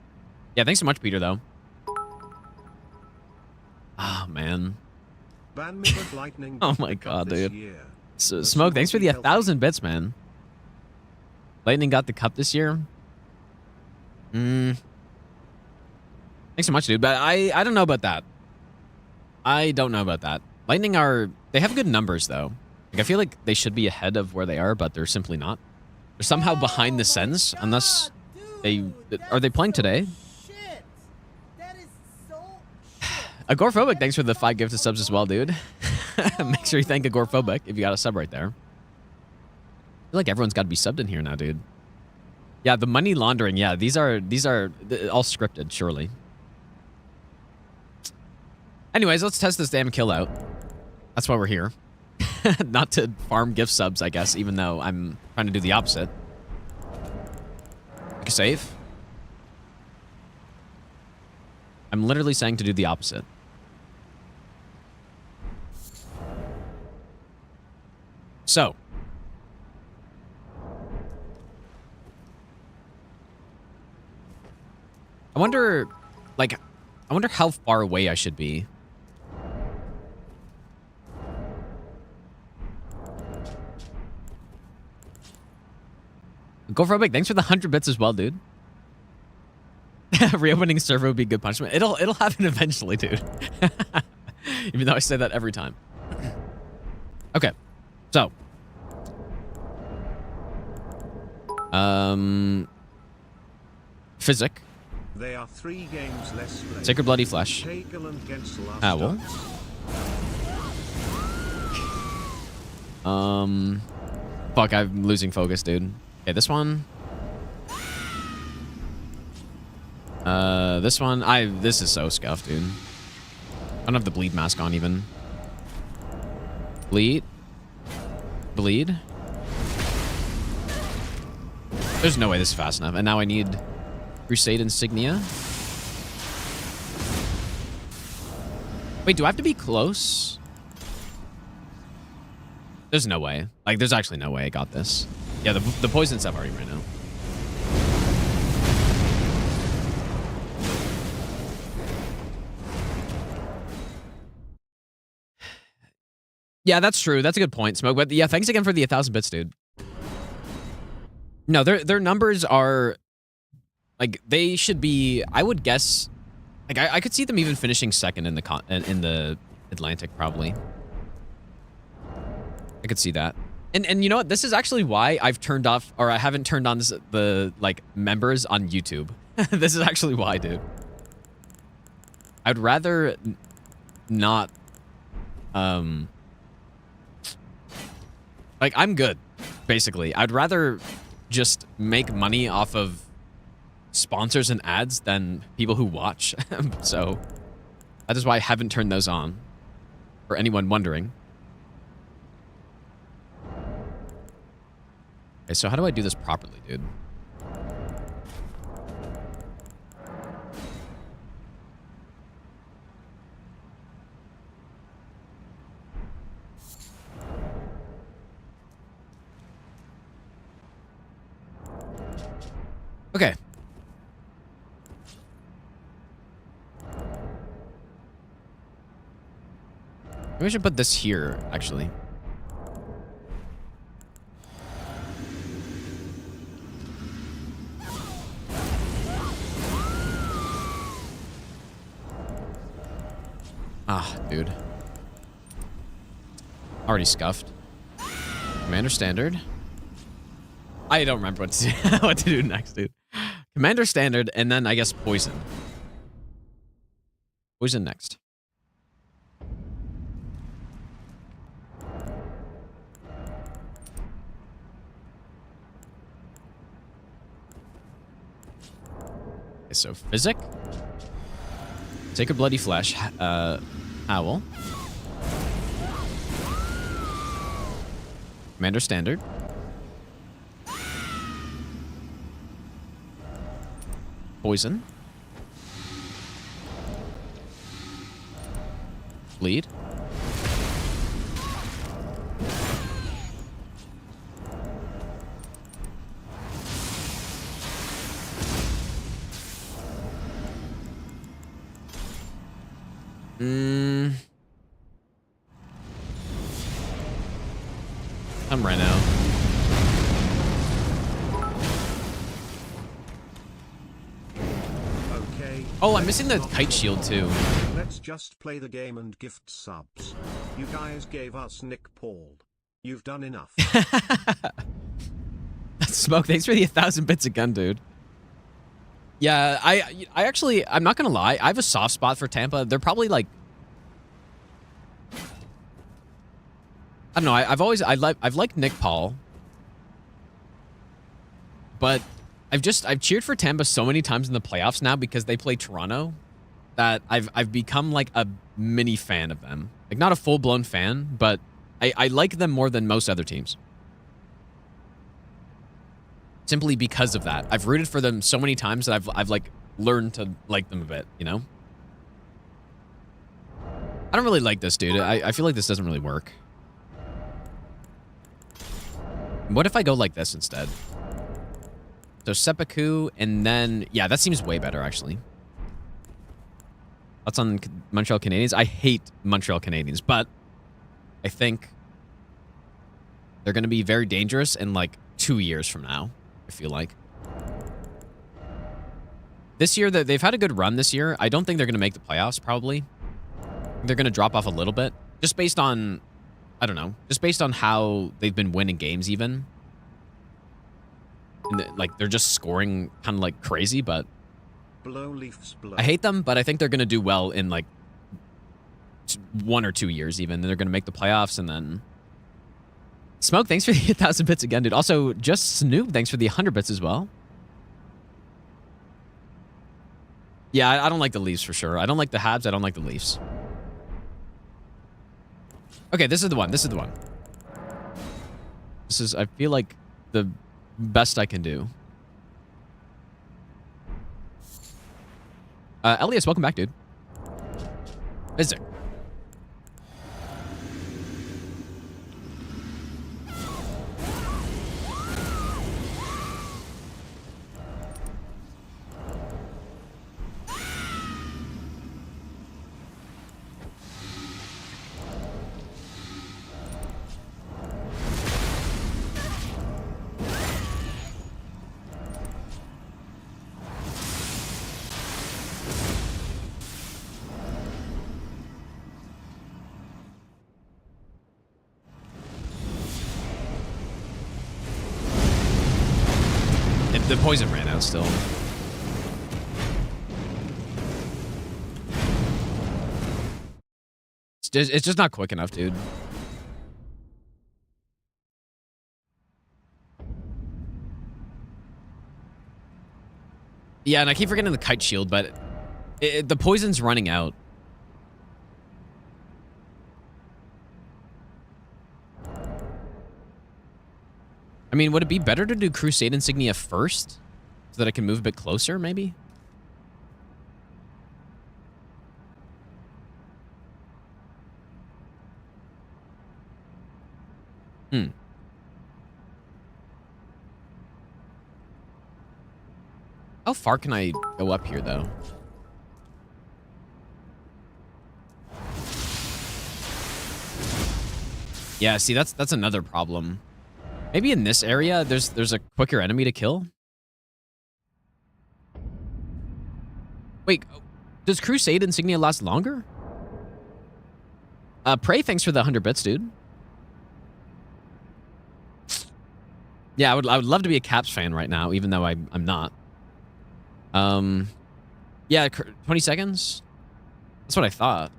Yeah, thanks so much, Peter, though. Oh, man. Ban me, but lightning Oh got my the cup god, this dude. year. So, But Smoke, you thanks for won't the be 1,000 bits, man. Lightning got the cup this year. Thanks so much, dude. But I don't know about that. I don't know about that. Lightning they have good numbers, though. Like, I feel like they should be ahead of where they are, but they're simply not. They're somehow behind the Sens, unless they... Are they playing today? Shit. That is so shit. Agoraphobic, thanks for the 5 gifted subs as well, dude. Make sure you thank Agoraphobic if you got a sub right there. I feel like everyone's got to be subbed in here now, dude. Yeah, the money laundering. Yeah, these are all scripted, surely. Anyways, let's test this damn kill out. That's why we're here. Not to farm gift subs, I guess, even though I'm trying to do the opposite. Make a save. I'm literally saying to do the opposite. So. I wonder how far away I should be. Go for a big. Thanks for the 100 bits as well, dude. Reopening server would be good punishment. It'll happen eventually, dude. Even though I say that every time. Okay. So. Physic. They are 3 games less played. Sacred Bloody Flesh. Hegel and Gensel are Owl. studs. Fuck, I'm losing focus, dude. Okay, this one. This one. This is so scuffed, dude. I don't have the bleed mask on even. Bleed. Bleed. There's no way this is fast enough. And now I need Crusade Insignia. Wait, do I have to be close? There's no way. Like, there's actually no way I got this. Yeah, the poison stuff already right now. Yeah, that's true. That's a good point, Smoke. But yeah, thanks again for the 1,000 bits, dude. No, their numbers are like they should be. I would guess, like I could see them even finishing second in the Atlantic probably. I could see that. And you know what? This is actually why I've turned off, or I haven't turned on the like members on YouTube. This is actually why, dude. I'd rather not. Like I'm good, basically. I'd rather just make money off of sponsors and ads than people who watch. So that is why I haven't turned those on. For anyone wondering. Okay, so how do I do this properly, dude? Okay. Maybe I should put this here, actually. Ah, dude. Already scuffed. Commander Standard. I don't remember what to do, what to do next, dude. Commander Standard, and then I guess Poison. Poison next. Okay, so Physic. Sacred Bloody Flesh. Owl. Commander Standard. Poison. Bleed. Come right now. Okay. Oh, I'm missing the kite shield too. Let's just play the game and gift subs. You guys gave us Nick Paul. You've done enough. Smoke, thanks for the 1,000 bits of gun, dude. Yeah, I actually, I'm not gonna lie, I have a soft spot for Tampa. They're probably like, I don't know. I've liked Nick Paul, but I've cheered for Tampa so many times in the playoffs now because they play Toronto that I've become like a mini fan of them. Like not a full blown fan, but I like them more than most other teams. Simply because of that. I've rooted for them so many times that I've like learned to like them a bit, you know? I don't really like this, dude. I feel like this doesn't really work. What if I go like this instead? So seppuku, and then... Yeah, that seems way better, actually. That's on Montreal Canadiens. I hate Montreal Canadiens, but I think they're going to be very dangerous in like 2 years from now, I feel like. This year, they've had a good run this year. I don't think they're going to make the playoffs, probably. They're going to drop off a little bit. Just based on... I don't know. Just based on how they've been winning games, even. And like, they're just scoring kind of like crazy, but... Blow Leafs blow. I hate them, but I think they're going to do well in like 1 or 2 years, even. They're going to make the playoffs, and then... Smoke, thanks for the 1,000 bits again, dude. Also, just Snoop, thanks for the 100 bits as well. Yeah, I don't like the Leafs for sure. I don't like the Habs. I don't like the Leafs. Okay, this is the one. This is the one. This is, I feel like, the best I can do. Elias, welcome back, dude. Visit. The poison ran out still. It's just not quick enough, dude. Yeah, and I keep forgetting the kite shield, but the poison's running out. I mean, would it be better to do Crusade Insignia first? So that I can move a bit closer, maybe? How far can I go up here, though? Yeah, see, that's another problem. Maybe in this area, there's a quicker enemy to kill. Wait, does Crusade Insignia last longer? Prey, thanks for the 100 bits, dude. Yeah, I would love to be a Caps fan right now, even though I'm not. Yeah, 20 seconds? That's what I thought.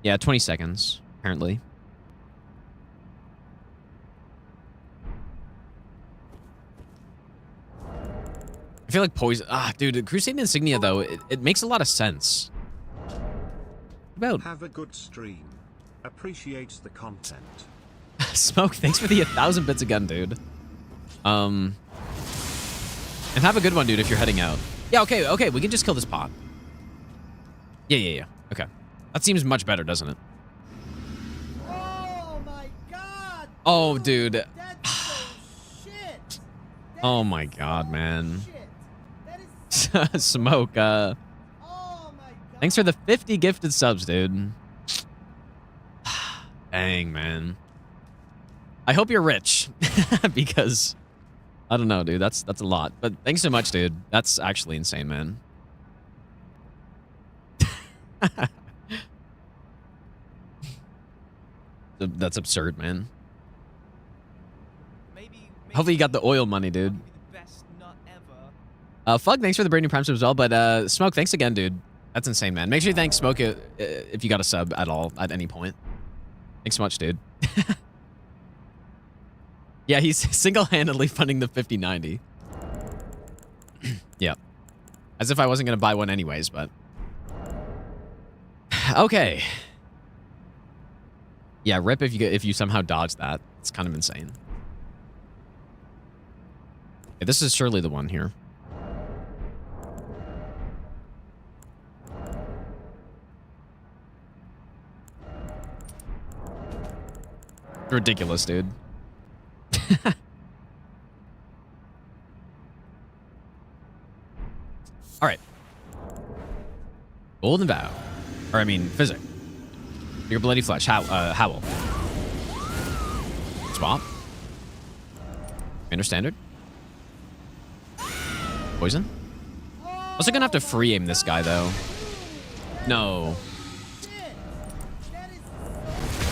Yeah, 20 seconds, apparently. I feel like poison... dude, Crusade Insignia, though, it makes a lot of sense. About... Have a good stream. Appreciates the content. Smoke, thanks for the 1,000 bits again, dude. And have a good one, dude, if you're heading out. Yeah, okay, we can just kill this pot. Yeah. Okay. That seems much better, doesn't it? Oh my god! Oh, dude. That's so shit! Oh my god, man. Shit. That is Smoke, oh my Thanks for the 50 gifted subs, dude. Dang, man. I hope you're rich because I don't know, dude. That's a lot. But thanks so much, dude. That's actually insane, man. That's absurd, man. Hopefully you got the oil money, dude. Fug, thanks for the brand new prime sub as well. But Smoke, thanks again, dude. That's insane, man. Make sure you thank Smoke if you got a sub at all at any point. Thanks so much, dude. Yeah, he's single-handedly funding the 5090. Yeah. As if I wasn't going to buy one anyways, but... Okay. Yeah, rip if you somehow dodge that. It's kind of insane. Okay, this is surely the one here. Ridiculous, dude. All right. Golden Vow. Or, I mean, Physic. Your Bloody Flesh. Howl. Swap. Commander Standard. Poison. Also gonna have to free aim this guy, though. No.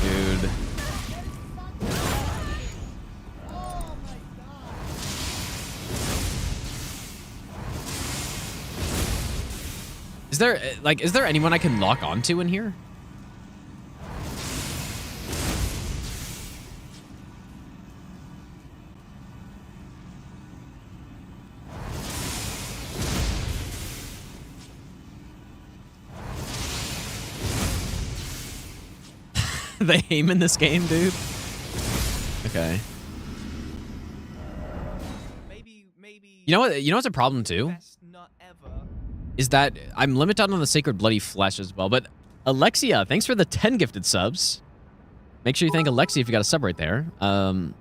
Dude. Is there anyone I can lock onto in here? They aim in this game, dude. Okay. You know what? You know what's a problem too? Is that I'm limited on the Sacred Bloody Flesh as well. But Alexia, thanks for the 10 gifted subs. Make sure you thank Alexia if you got a sub right there. One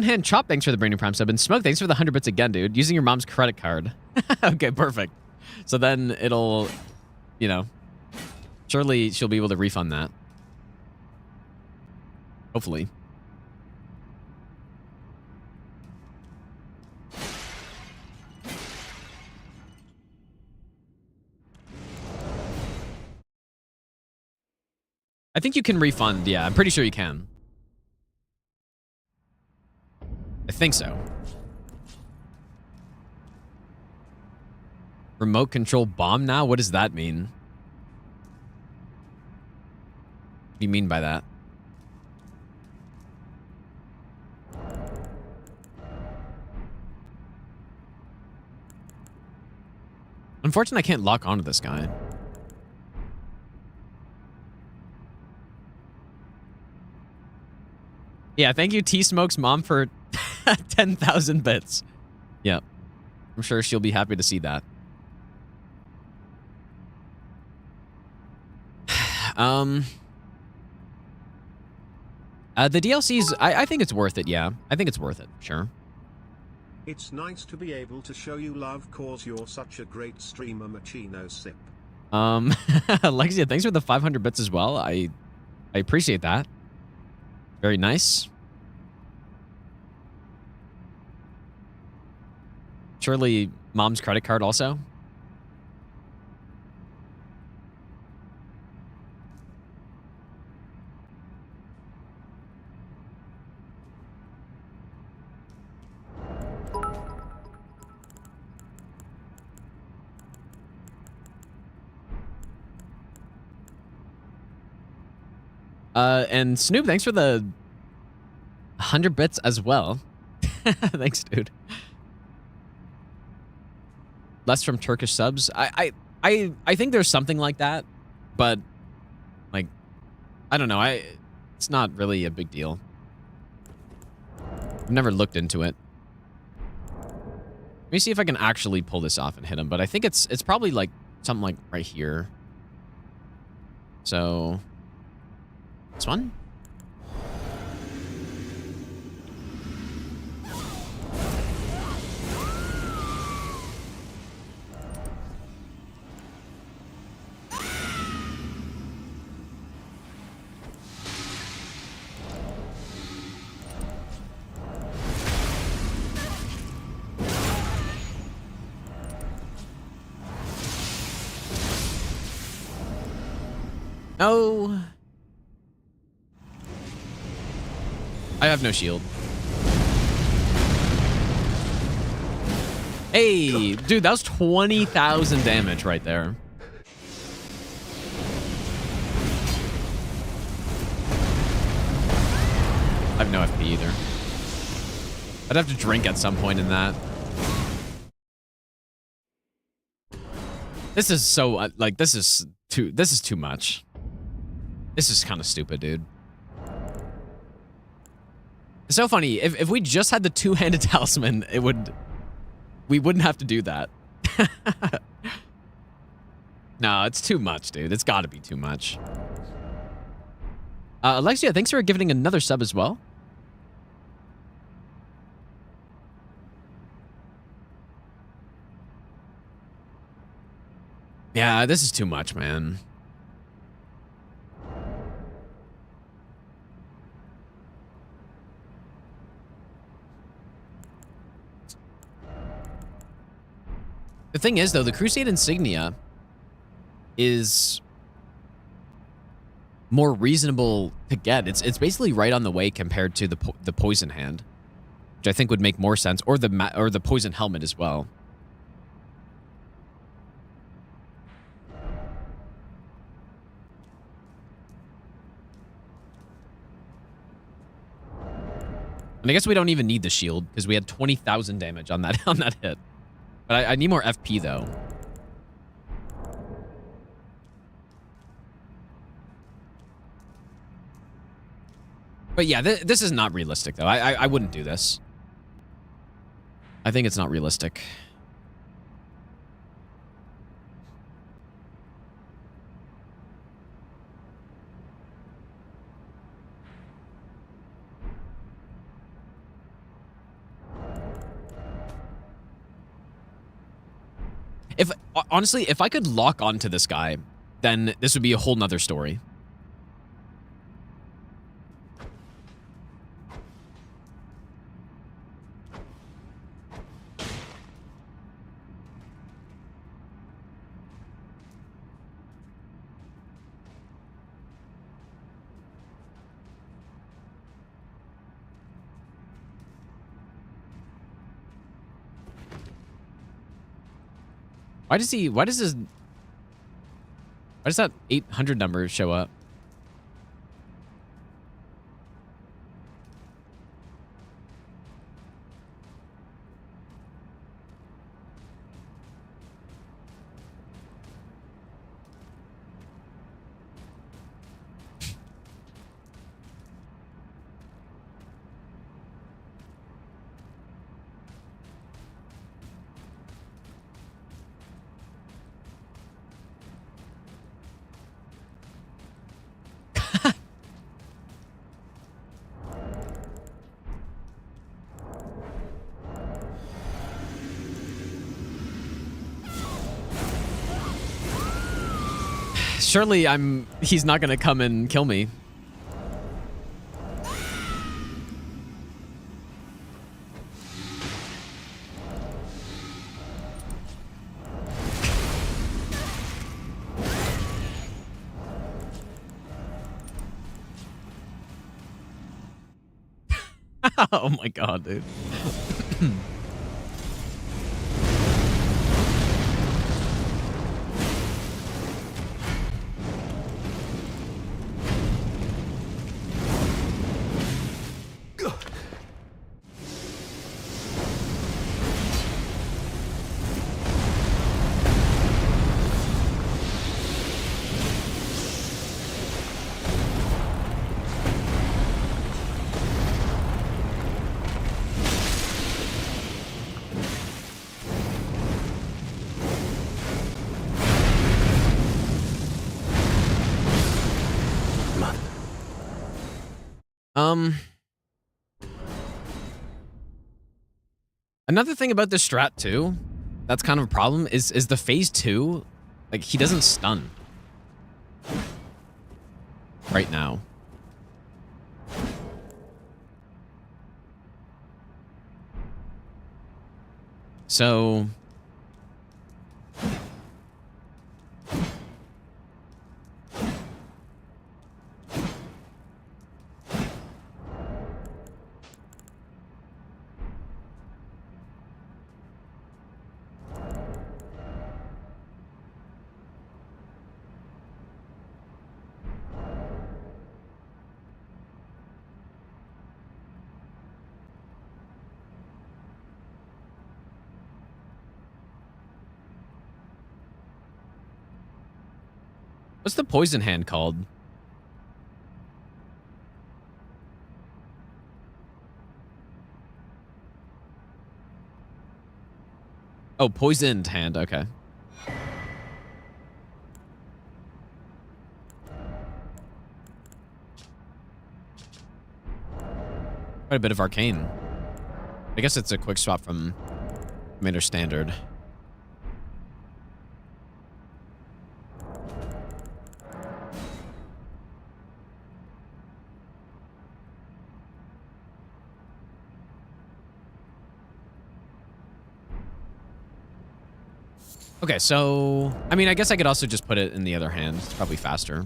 Hand Chop, thanks for the brand new prime sub. And Smoke, thanks for the 100 bits again, dude. Using your mom's credit card. Okay, perfect. So then it'll, you know, surely she'll be able to refund that. Hopefully. I think you can refund. Yeah, I'm pretty sure you can. I think so. Remote control bomb now? What does that mean? What do you mean by that? Unfortunately, I can't lock onto this guy. Yeah, thank you, T-Smoke's mom, for 10,000 bits. Yep. I'm sure she'll be happy to see that. The DLCs, I think it's worth it, yeah. I think it's worth it, sure. It's nice to be able to show you love cause you're such a great streamer, Machino Sip. Alexia, thanks for the 500 bits as well. I appreciate that. Very nice. Surely mom's credit card also. And Snoop, thanks for the 100 bits as well. Thanks, dude. Less from Turkish subs. I think there's something like that, but like, I don't know. It's not really a big deal. I've never looked into it. Let me see if I can actually pull this off and hit him, but I think it's probably like something like right here. So this one? No. I have no shield. Hey, dude, that was 20,000 damage right there. I have no FP either. I'd have to drink at some point in that. This is so like this is too much. This is kind of stupid, dude. It's so funny. If we just had the two-handed talisman, we wouldn't have to do that. No, it's too much, dude. It's got to be too much. Alexia, thanks for giving another sub as well. Yeah, this is too much, man. The thing is, though, the Crusade Insignia is more reasonable to get. It's basically right on the way compared to the Poison Hand, which I think would make more sense, or the Poison Helmet as well. And I guess we don't even need the shield because we had 20,000 damage on that hit. But I need more FP though. But yeah, this is not realistic though. I wouldn't do this. I think it's not realistic. Honestly, if I could lock onto this guy, then this would be a whole nother story. Why does that 800 number show up? Surely he's not gonna come and kill me. Oh my god, dude. Another thing about this strat too, that's kind of a problem, is the phase 2, like he doesn't stun right now. So What's the poison hand called? Oh, poisoned hand. Okay. Quite a bit of arcane. I guess it's a quick swap from Commander Standard. Okay, so I mean, I guess I could also just put it in the other hand. It's probably faster.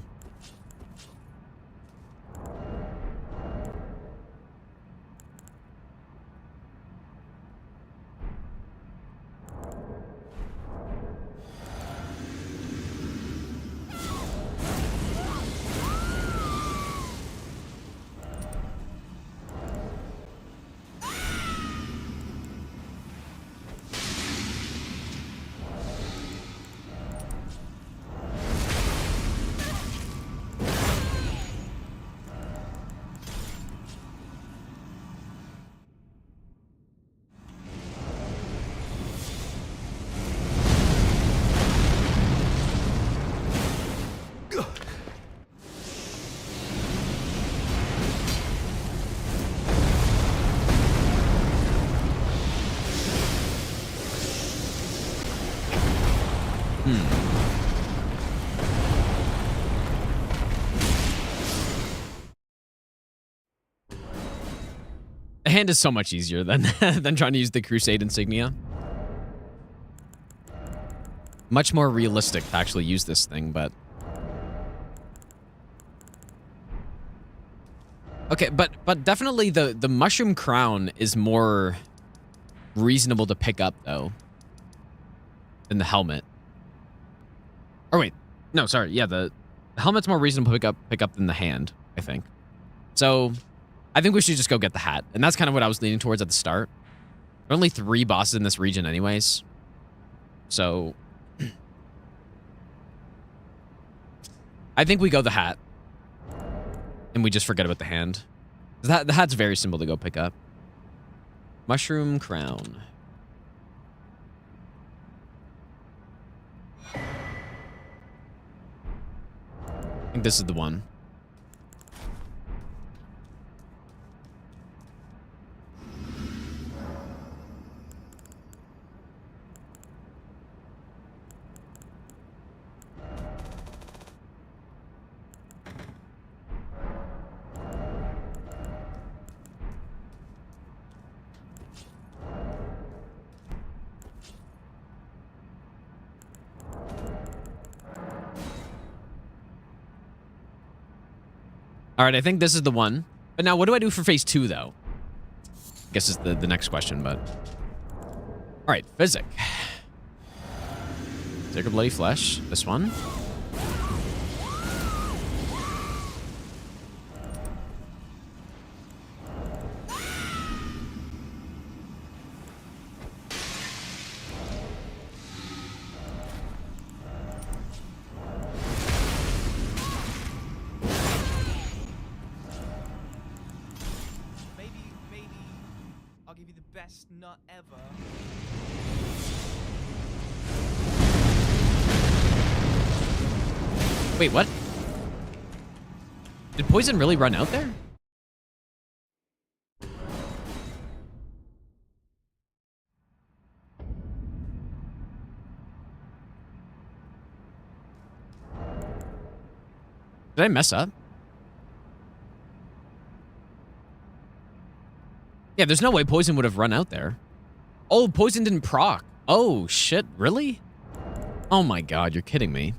The hand is so much easier than than trying to use the Crusade insignia. Much more realistic to actually use this thing, but okay, but definitely the mushroom crown is more reasonable to pick up though than the helmet. Or wait, no, sorry, yeah, the helmet's more reasonable to pick up than the hand, I think. So I think we should just go get the hat. And that's kind of what I was leaning towards at the start. There are only 3 bosses in this region anyways. So I think we go the hat. And we just forget about the hand. The hat's very simple to go pick up. Mushroom crown. I think this is the one. All right, I think this is the one. But now what do I do for phase 2, though? I guess is the next question, but... All right, physic. Sacred Bloody Flesh. This one. Best nut ever. Wait, what? Did poison really run out there? Did I mess up? Yeah, there's no way poison would have run out there. Oh, poison didn't proc. Oh, shit. Really? Oh my god, you're kidding me.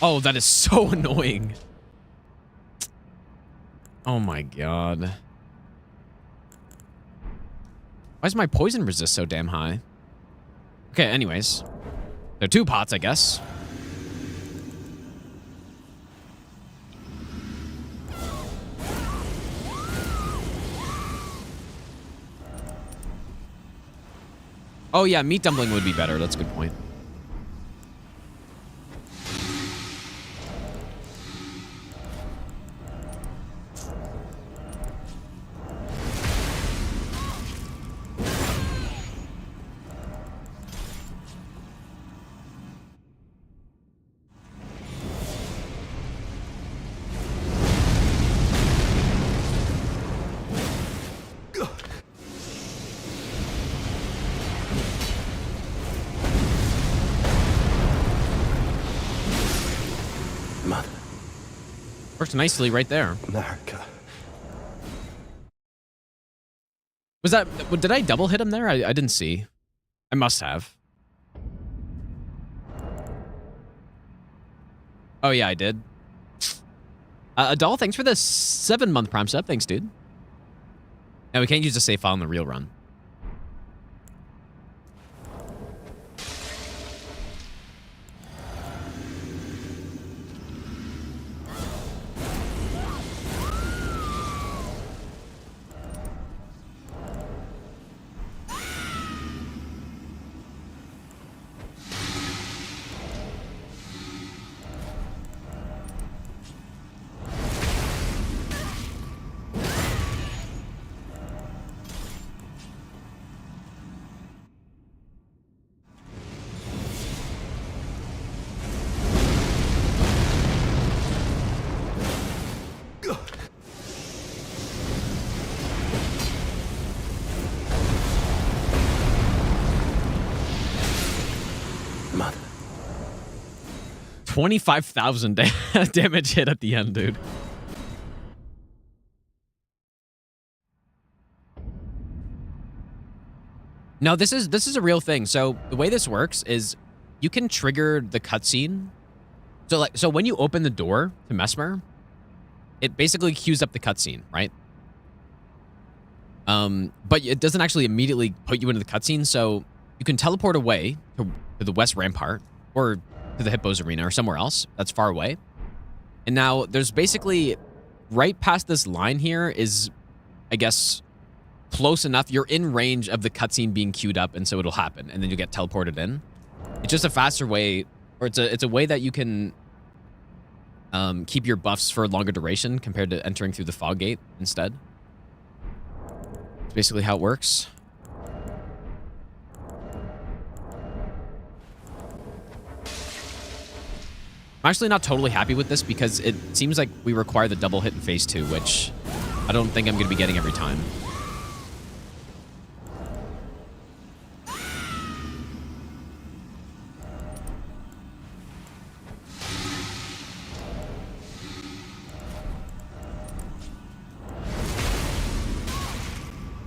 Oh, that is so annoying. Oh my god. Why is my poison resist so damn high? Okay, anyways. There are 2 pots, I guess. Oh, yeah, meat dumpling would be better. That's a good point. Mother Works nicely right there. America. Was that... Did I double hit him there? I didn't see. I must have. Oh, yeah, I did. Adol, thanks for the 7-month Prime sub. Thanks, dude. Now, we can't use the save file in the real run. Mother. 25,000 damage hit at the end, dude. No, this is a real thing. So the way this works is you can trigger the cutscene. So when you open the door to Mesmer, it basically queues up the cutscene, right? But it doesn't actually immediately put you into the cutscene, so you can teleport away to the West Rampart or to the Hippos Arena or somewhere else that's far away. And now there's basically right past this line here is, I guess, close enough. You're in range of the cutscene being queued up, and so it'll happen, and then you get teleported in. It's just a faster way, or it's a way that you can keep your buffs for a longer duration compared to entering through the fog gate instead. It's basically how it works. I'm actually not totally happy with this because it seems like we require the double hit in phase 2, which I don't think I'm going to be getting every time.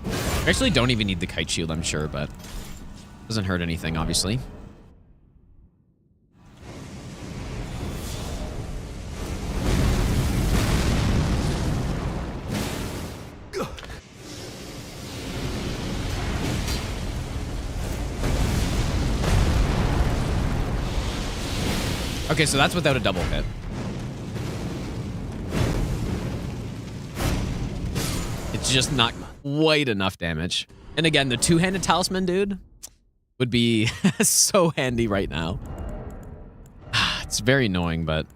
I actually don't even need the kite shield, I'm sure, but doesn't hurt anything, obviously. Okay, so that's without a double hit. It's just not quite enough damage. And again, the two-handed talisman, dude, would be so handy right now. It's very annoying, but...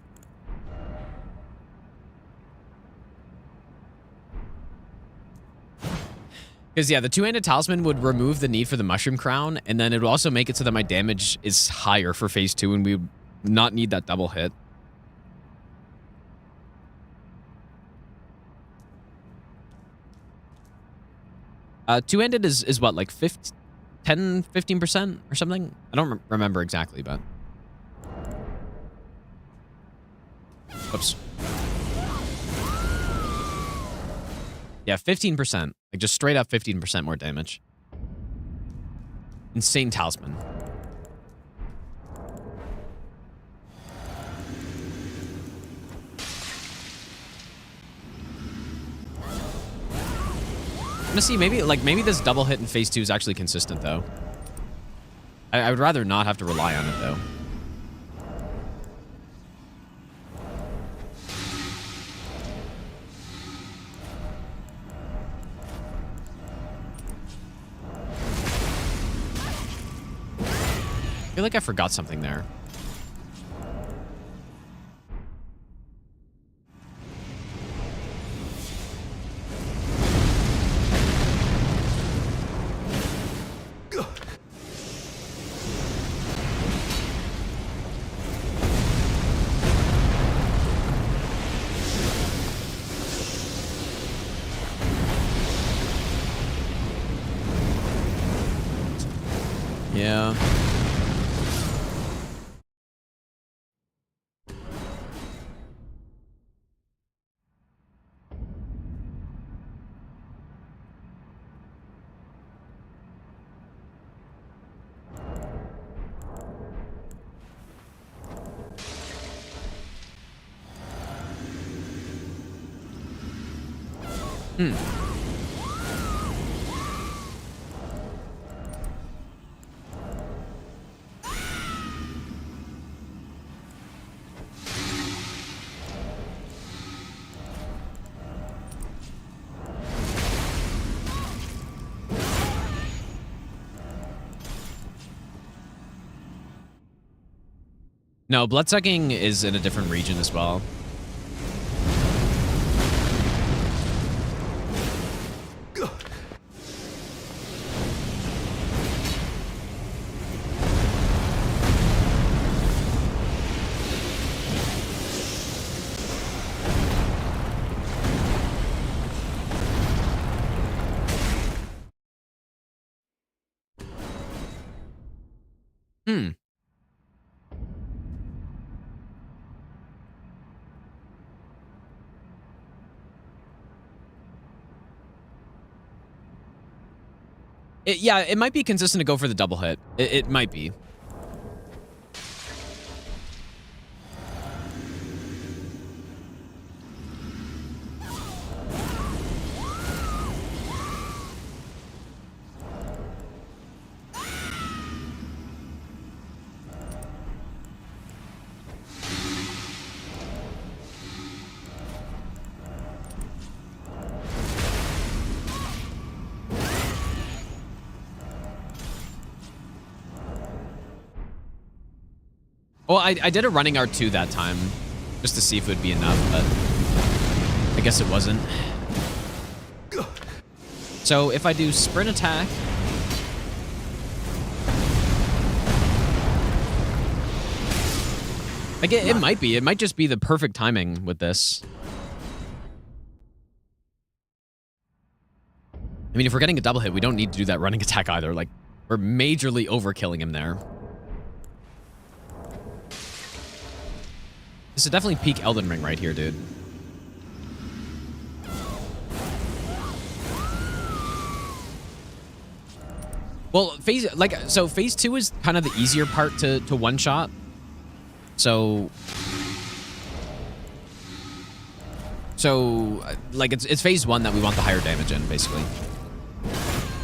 Because, yeah, the two-handed talisman would remove the need for the mushroom crown, and then it would also make it so that my damage is higher for phase 2, and we would not need that double hit. Two-handed is what, like 10, 15% or something? I don't remember exactly, but... Oops. Yeah, 15%. Like, just straight up 15% more damage. Insane talisman. I'm gonna see, maybe this double hit in phase 2 is actually consistent, though. I would rather not have to rely on it, though. I feel like I forgot something there. Yeah. Hmm. No, bloodsucking is in a different region as well. Hmm. Yeah, it might be consistent to go for the double hit. It might be. Well, I did a running R2 that time, just to see if it would be enough, but I guess it wasn't. So if I do sprint attack, like it might be. It might just be the perfect timing with this. I mean, if we're getting a double hit, we don't need to do that running attack either. Like, we're majorly overkilling him there. This is definitely peak Elden Ring right here, dude. Well, phase 2 is kind of the easier part to one shot. So like it's phase 1 that we want the higher damage in, basically.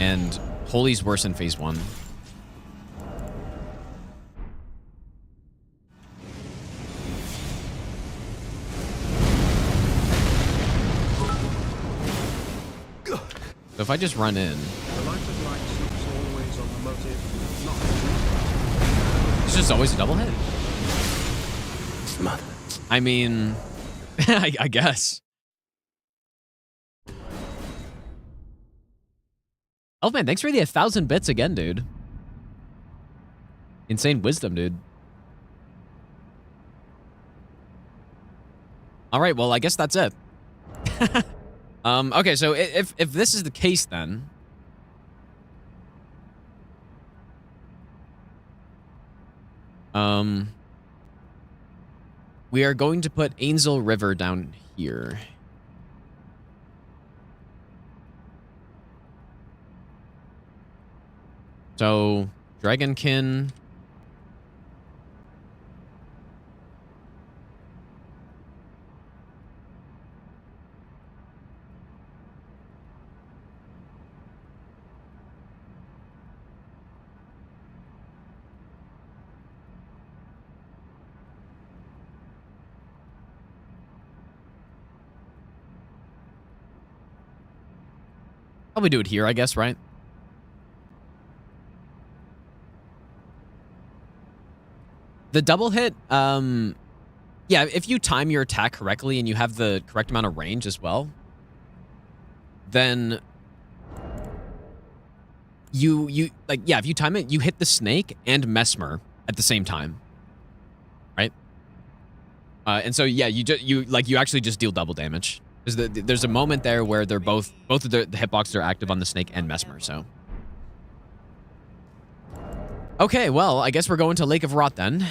And Holy's worse in phase 1. So if I just run in, The light of light looks always on the motive, not it's just always a double hit. Mother. I mean, I guess. Oh man, thanks for the 1,000 bits again, dude. Insane wisdom, dude. All right, well, I guess that's it. Okay, so if this is the case, then we are going to put Angel River down here. So Dragonkin. Probably do it here, I guess, right? The double hit, yeah, if you time your attack correctly and you have the correct amount of range as well, then you like, yeah, if you time it, you hit the snake and Mesmer at the same time, right? And so yeah, you actually just deal double damage. There's a moment there where they're both of the hitboxes are active on the snake and Mesmer. So okay, well, I guess we're going to Lake of Rot then.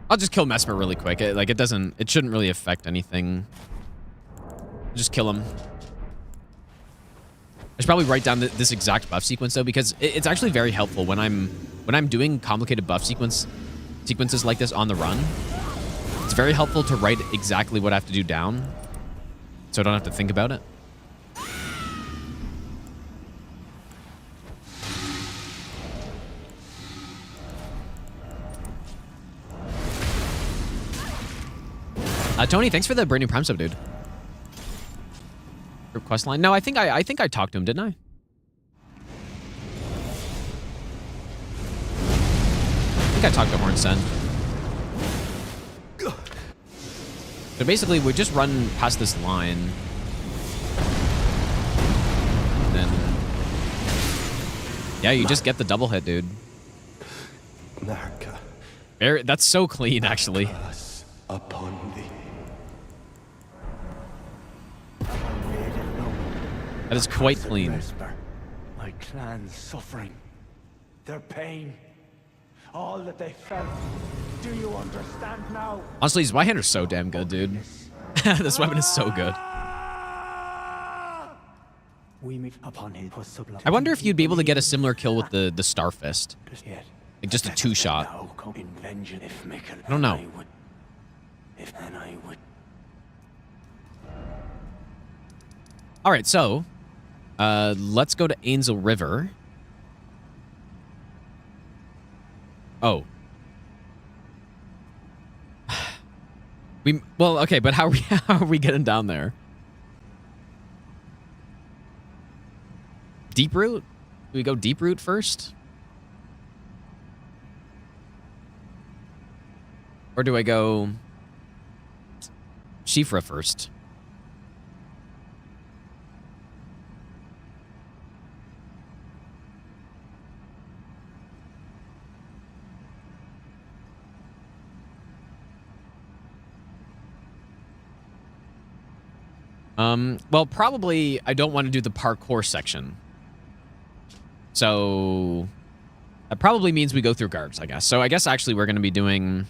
I'll just kill Mesmer really quick. It shouldn't really affect anything. Just kill him. I should probably write down this exact buff sequence though, because it's actually very helpful when I'm doing complicated buff sequences like this on the run. It's very helpful to write exactly what I have to do down, so I don't have to think about it. Tony, thanks for the brand new Prime sub, dude. Group quest line. No, I think I talked to him, didn't I? I think I talked to Hornsen. So basically, we just run past this line. And then, yeah, you just get the double hit, dude. That's so clean, actually. Upon thee. That is quite clean. Mesmer, my clan's suffering, their pain, all that they felt. Do you understand now? Honestly, his hand is so damn good, dude. This weapon is so good. We meet upon his I wonder if you'd be able to get a similar kill with the Star Fist. Like just a two-shot. I don't know. All right, so let's go to Angel River. Oh. Well, okay, but how are we getting down there? Deep route? Do we go deep route first? Or do I go Shifra first? Well, probably I don't want to do the parkour section. So that probably means we go through guards, I guess. So I guess actually we're going to be doing...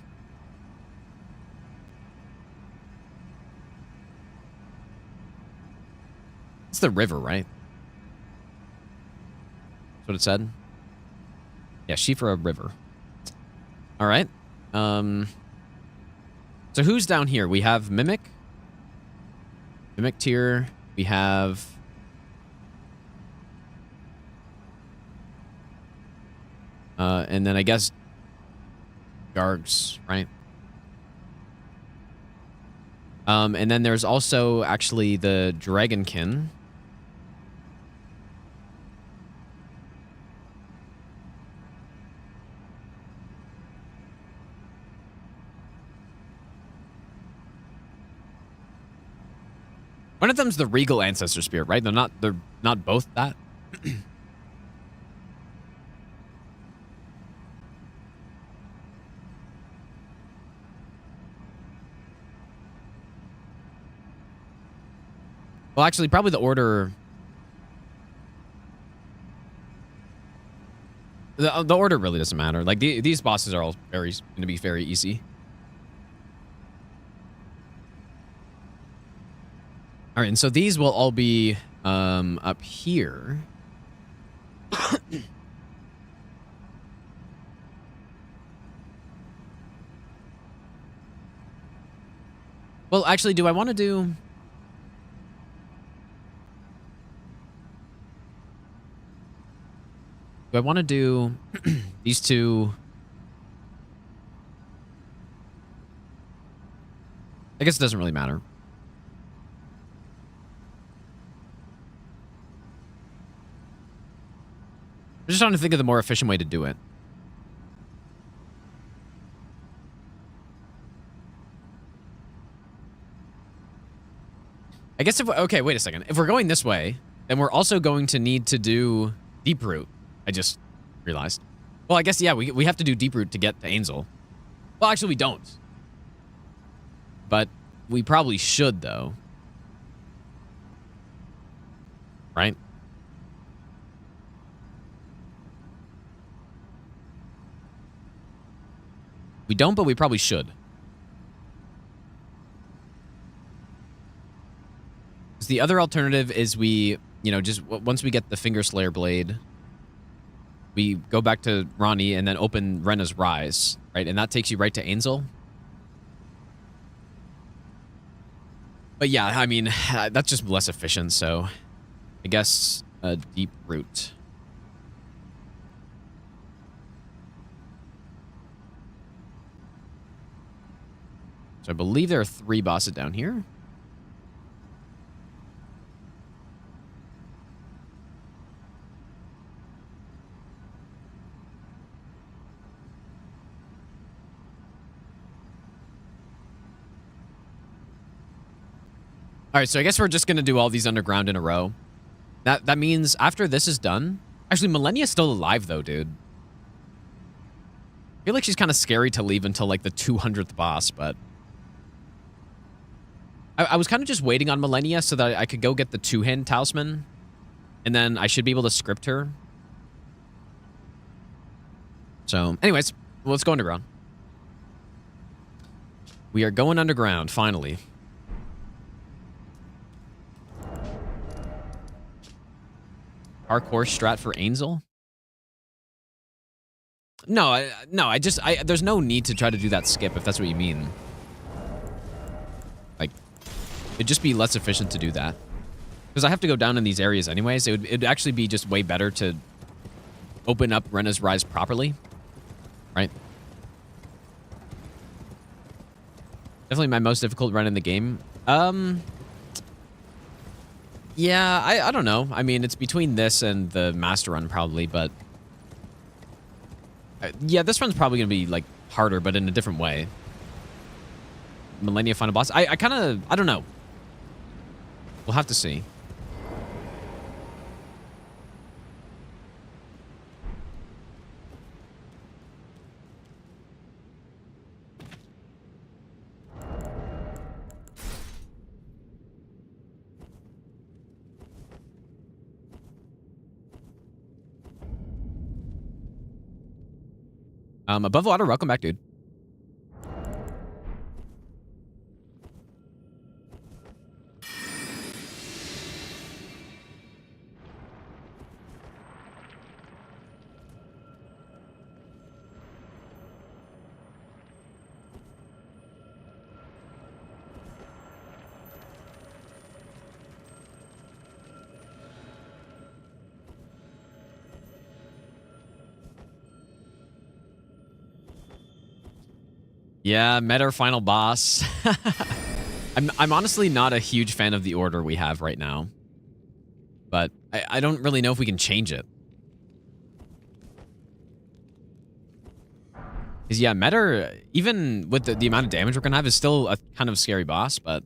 It's the river, right? That's what it said. Yeah, Shifra River. All right. So who's down here? We have Mimic. Mimic tier. We have... and then I guess Gargs, right? And then there's also actually the Dragonkin. One of them's the Regal Ancestor Spirit, right? They're not both that. Well, actually, probably the order... The order really doesn't matter. Like, these bosses are all going to be very easy. All right, and so these will all be up here. Well, actually, do I want to do... Do I want to do these two? I guess it doesn't really matter. I'm just trying to think of the more efficient way to do it. I guess if... Okay, wait a second. If we're going this way, then we're also going to need to do deep route. I just realized. Well, I guess, yeah, we have to do deep route to get to Angel. Well, actually, we don't. But we probably should, though. Right? We don't, but we probably should. The other alternative is we, you know, just once we get the Finger Slayer blade, we go back to Ronnie and then open Renna's Rise, right? And that takes you right to Angel. But yeah, I mean, that's just less efficient, so I guess a deep route. So I believe there are 3 bosses down here. All right, so I guess we're just going to do all these underground in a row. That means after this is done... Actually, Millennia's still alive, though, dude. I feel like she's kind of scary to leave until, like, the 200th boss, but... I was kind of just waiting on Millennia so that I could go get the 2-hand talisman, and then I should be able to script her. So, anyways, let's go underground. We are going underground, finally. Hardcore strat for Angel? No, there's no need to try to do that skip if that's what you mean. Like, it'd just be less efficient to do that. Because I have to go down in these areas anyways. It'd actually be just way better to open up Renna's Rise properly. Right? Definitely my most difficult run in the game. Yeah, I don't know. I mean, it's between this and the master run probably, but... yeah, this run's probably going to be, like, harder, but in a different way. Millennia final boss. I kind of... I don't know. We'll have to see. Above water, welcome back, dude. Yeah, meta final boss. I'm honestly not a huge fan of the order we have right now. But I don't really know if we can change it. Because yeah, meta, even with the amount of damage we're going to have, is still a kind of scary boss, but...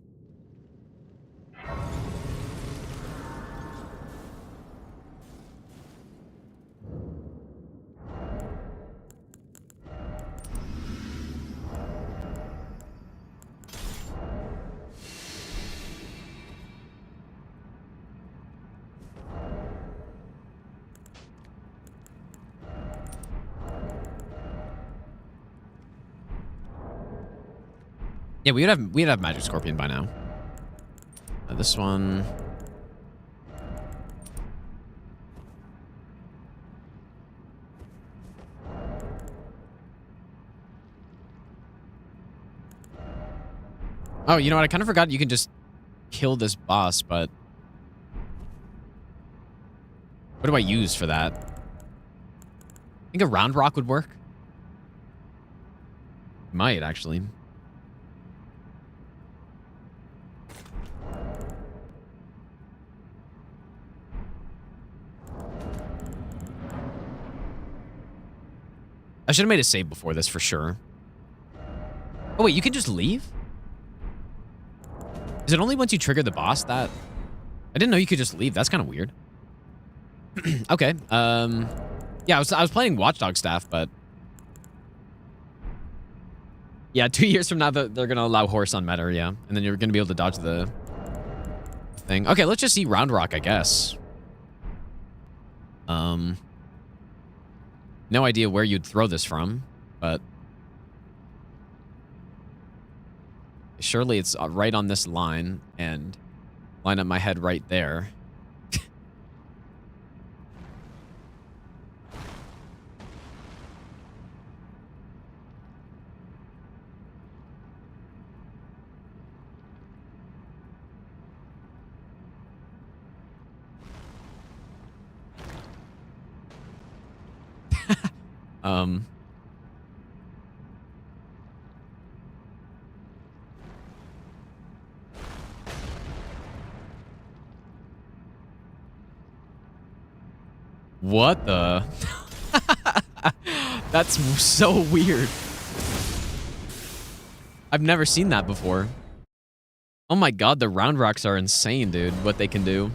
yeah, we'd have Magic Scorpion by now. This one. Oh, you know what? I kind of forgot you can just kill this boss, but what do I use for that? I think a round rock would work. Might actually. I should have made a save before this for sure. Oh, wait, you can just leave? Is Is it only once you trigger the boss that... I didn't know you could just leave. That's kind of weird. Okay. Yeah, I was playing Watchdog staff, but... Yeah, 2 years from now, they're going to allow horse on meta, yeah. And then you're going to be able to dodge the thing. Okay, let's just see Round Rock, I guess. No idea where you'd throw this from, but... Surely it's right on this line, and line up my head right there. What the? That's so weird. I've never seen that before. Oh my god, the round rocks are insane, dude, what they can do.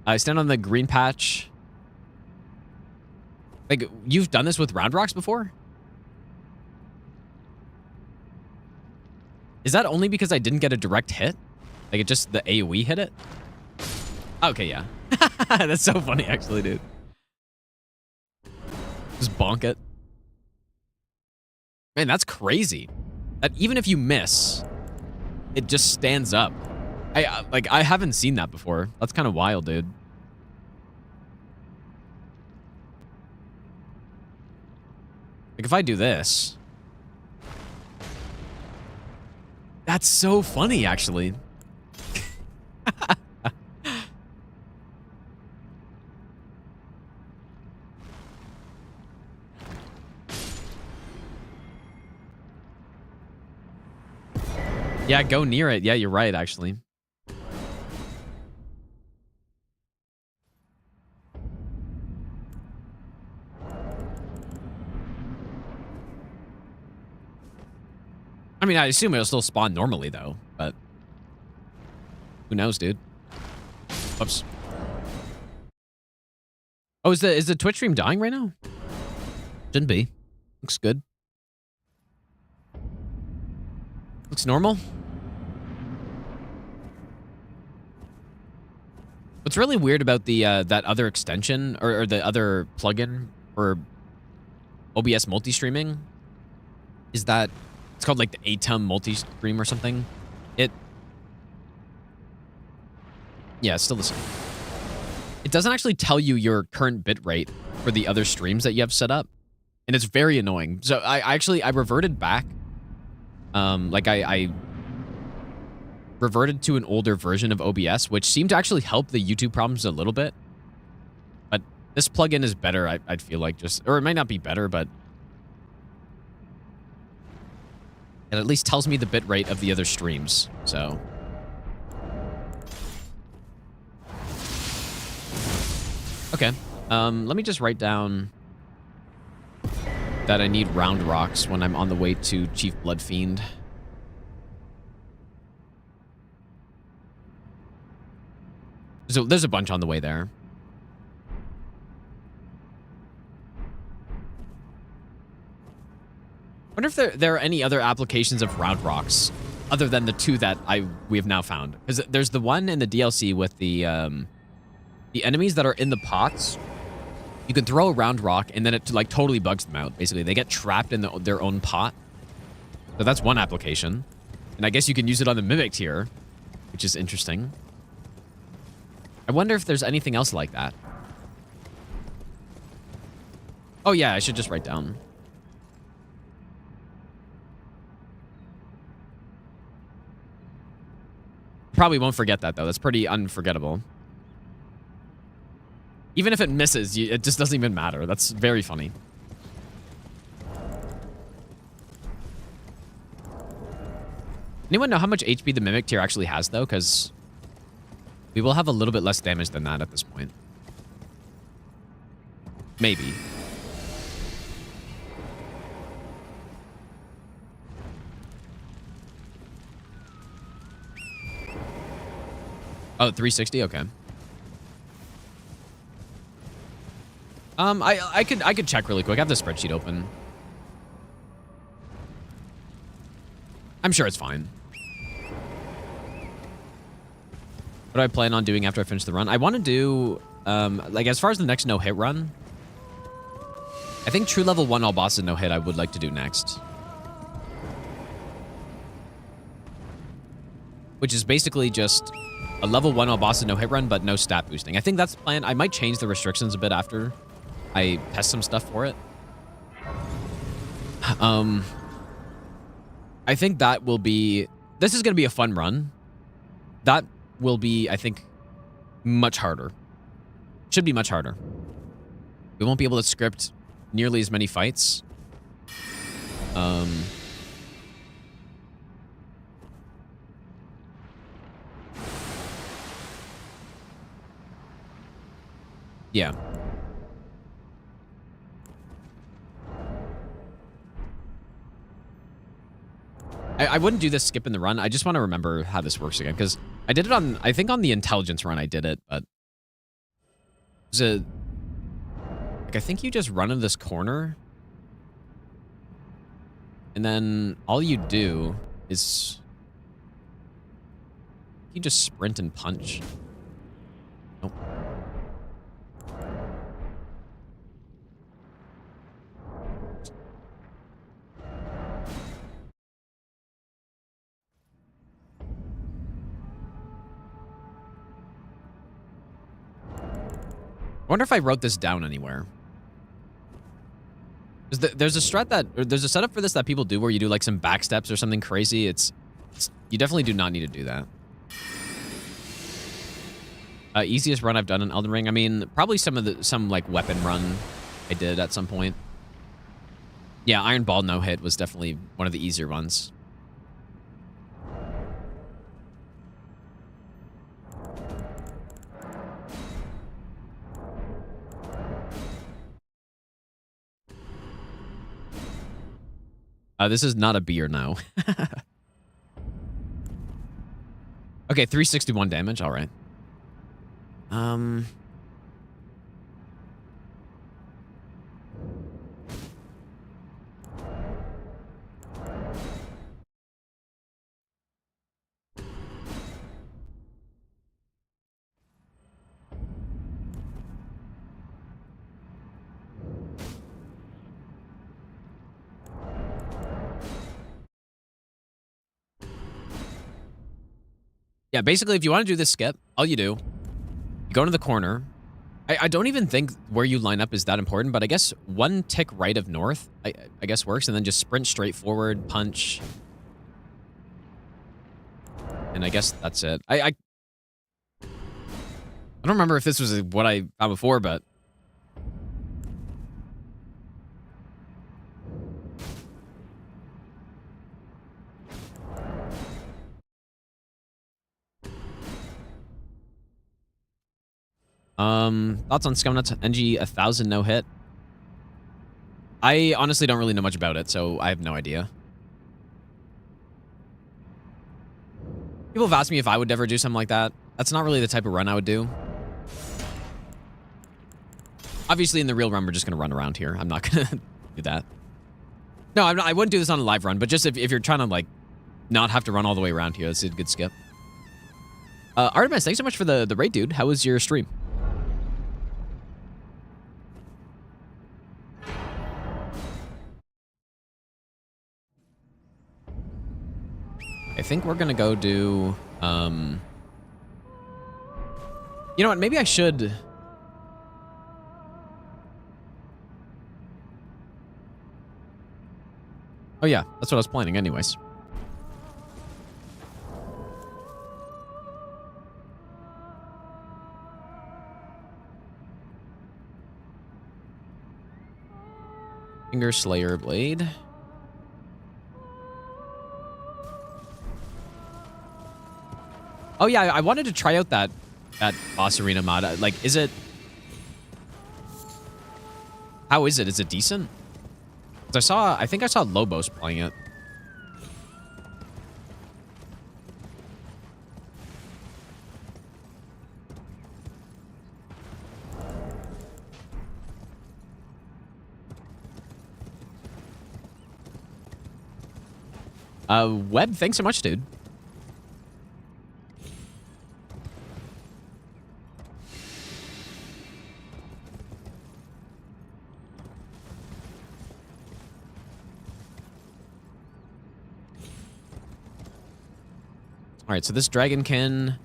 I stand on the green patch. Like, you've done this with round rocks before? Is that only because I didn't get a direct hit? Like, it just, the AoE hit it? Okay, yeah. That's so funny, actually, dude. Just bonk it. Man, that's crazy. That even if you miss, it just stands up. I haven't seen that before. That's kind of wild, dude. Like, if I do this... That's so funny, actually. Yeah, go near it. Yeah, you're right, actually. I mean, I assume it'll still spawn normally, though, but... Who knows, dude? Oops. Oh, is the Twitch stream dying right now? Shouldn't be. Looks good. Looks normal. What's really weird about the that other extension, or the other plugin for OBS multi-streaming, is that it's called like the ATOM multi-stream or something. Yeah, it's still the same. It doesn't actually tell you your current bit rate for the other streams that you have set up. And it's very annoying. So I reverted back. I reverted to an older version of OBS, which seemed to actually help the YouTube problems a little bit. But this plugin is better, I'd feel like, or it might not be better, but it at least tells me the bit rate of the other streams, so. Okay, let me just write down that I need round rocks when I'm on the way to Chief Bloodfiend. So there's a bunch on the way there. I wonder if there are any other applications of round rocks other than the two that we have now found. Because there's the one in the DLC with the enemies that are in the pots. You can throw a round rock and then it like totally bugs them out. Basically, they get trapped in their own pot. So that's one application. And I guess you can use it on the Mimic tier, which is interesting. I wonder if there's anything else like that. Oh yeah, I should just write down. Probably won't forget that, though. That's pretty unforgettable. Even if it misses, it just doesn't even matter. That's very funny. Anyone know how much HP the Mimic tier actually has, though? Because we will have a little bit less damage than that at this point. Maybe. Oh, 360? Okay. I could check really quick. I have the spreadsheet open. I'm sure it's fine. What do I plan on doing after I finish the run? I want to do, like, as far as the next no-hit run, I think true level 1 all bosses no-hit I would like to do next. Which is basically just a level 1 all bosses no-hit run, but no stat boosting. I think that's the plan. I might change the restrictions a bit after I test some stuff for it. I think that will be... This is going to be a fun run. That will be, I think, much harder. Should be much harder. We won't be able to script nearly as many fights. Yeah. I wouldn't do this skip in the run. I just want to remember how this works again, because I did it on, I think on the intelligence run I did it, but there's a, like, I think you just run in this corner, and then all you do is you just sprint and punch. Nope. I wonder if I wrote this down anywhere. There's a strat that, or there's a setup for this that people do where you do like some back steps or something crazy. It's you definitely do not need to do that. Easiest run I've done in Elden Ring. I mean, probably some like weapon run I did at some point. Yeah, Iron Ball no hit was definitely one of the easier ones. This is not a B or no. Okay, 361 damage. All right. Yeah, basically, if you want to do this skip, all you do, you go into the corner. I don't even think where you line up is that important, but I guess one tick right of north, I guess works, and then just sprint straight forward, punch. And I guess that's it. I don't remember if this was what I found before, but... Thoughts on Scumnuts NG 1000 no hit? I honestly don't really know much about it, so I have no idea. People have asked me if I would ever do something like that. That's not really the type of run I would do. Obviously, in the real run, we're just going to run around here. I'm not going to do that. No, I wouldn't do this on a live run, but just if you're trying to, like, not have to run all the way around here, that's a good skip. Artemis, thanks so much for the raid, dude. How was your stream? I think we're gonna go do, you know what, maybe I should... Oh yeah, that's what I was planning anyways. Finger Slayer Blade. Oh yeah, I wanted to try out that boss arena mod. Like, is it... How is it? Is it decent? 'Cause I think I saw Lobos playing it. Webb, thanks so much, dude. All right, so this dragonkin,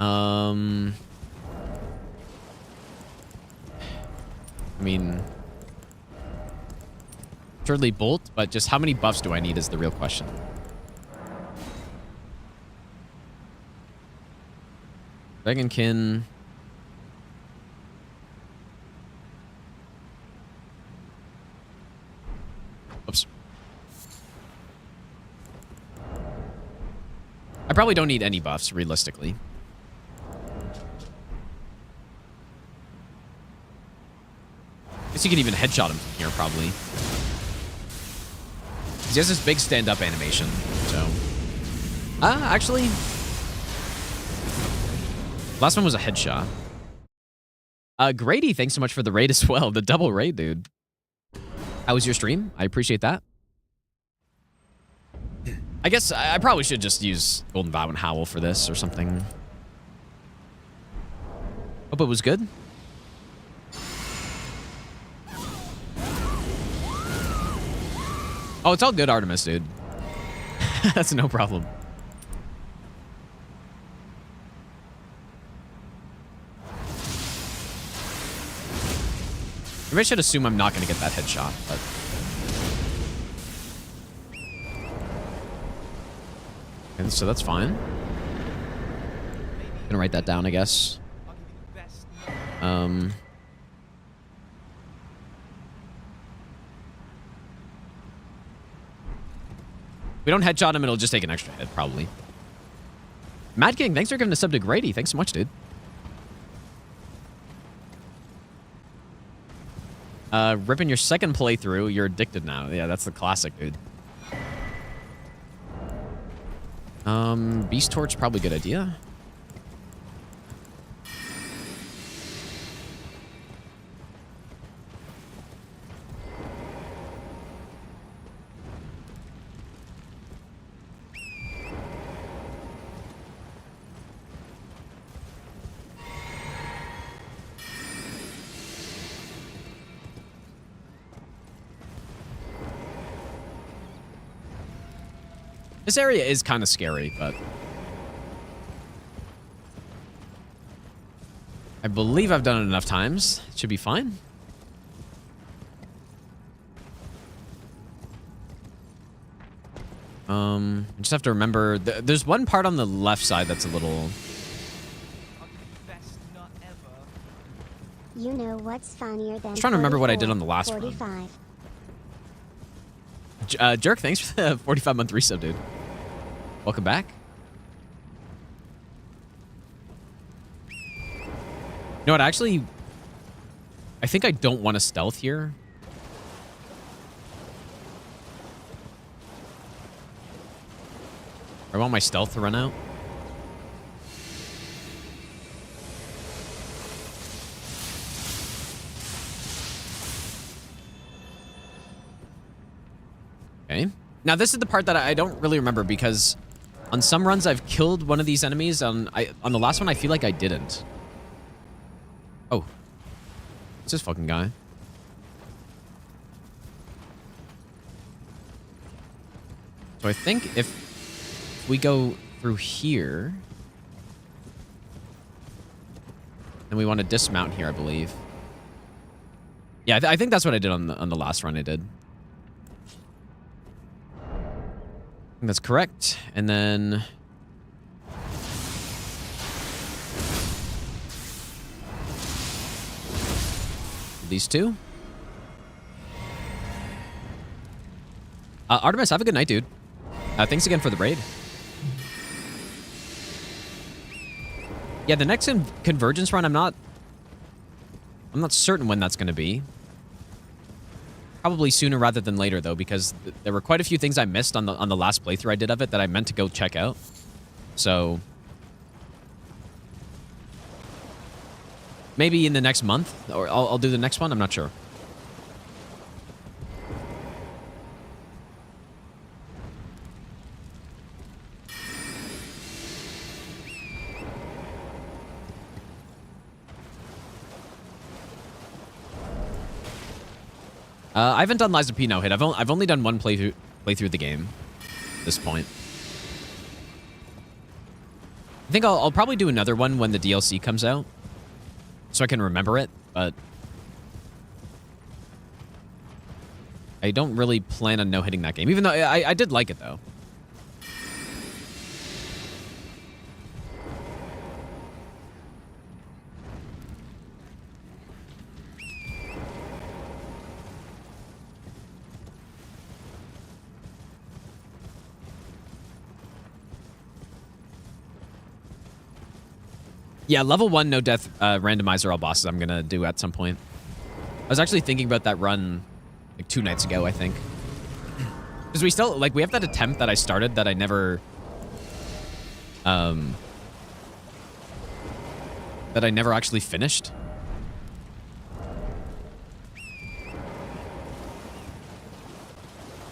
I mean, surely bolt, but just how many buffs do I need is the real question. Dragonkin. Oops. I probably don't need any buffs, realistically. Guess you can even headshot him from here, probably. He has this big stand-up animation, so... actually... Last one was a headshot. Grady, thanks so much for the raid as well. The double raid, dude. How was your stream? I appreciate that. I guess I probably should just use Golden Vow and Howl for this or something. Hope it was good. Oh, it's all good, Artemis, dude. That's no problem. Maybe I should assume I'm not going to get that headshot, but... And so that's fine. Gonna write that down, I guess. We don't headshot him, it'll just take an extra hit, probably. Mad King, thanks for giving the sub to Grady. Thanks so much, dude. Ripping your second playthrough, you're addicted now. Yeah, that's the classic, dude. Beast Torch, probably a good idea. This area is kind of scary, but... I believe I've done it enough times. It should be fine. I just have to remember... There's one part on the left side that's a little... You know what's funnier than... I'm trying to remember what I did on the last 45. one. Jerk, thanks for the 45-month resub, dude. Welcome back. You know what, actually... I think I don't want to stealth here. I want my stealth to run out. Okay. Now, this is the part that I don't really remember because on some runs I've killed one of these enemies. On the last one, I feel like I didn't. Oh. What's this fucking guy? So I think if we go through here, then we want to dismount here, I believe. Yeah, I think that's what I did on the last run I did. I think that's correct. And then... these two. Artemis, have a good night, dude. Thanks again for the raid. Yeah, the next convergence run, I'm not certain when that's going to be. probably sooner rather than later, though, because there were quite a few things I missed on the last playthrough I did of it that I meant to go check out. So maybe in the next month, or I'll do the next one. I'm not sure. I haven't done Lies of P no hit. I've only done one playthrough the game at this point. I think I'll probably do another one when the DLC comes out, so I can remember it. But I don't really plan on no hitting that game, even though I did like it though. Yeah, level 1 no death randomizer all bosses I'm gonna do at some point. I was actually thinking about that run like 2 nights ago, I think. Because we still, like, we have that attempt that I started that I never actually finished.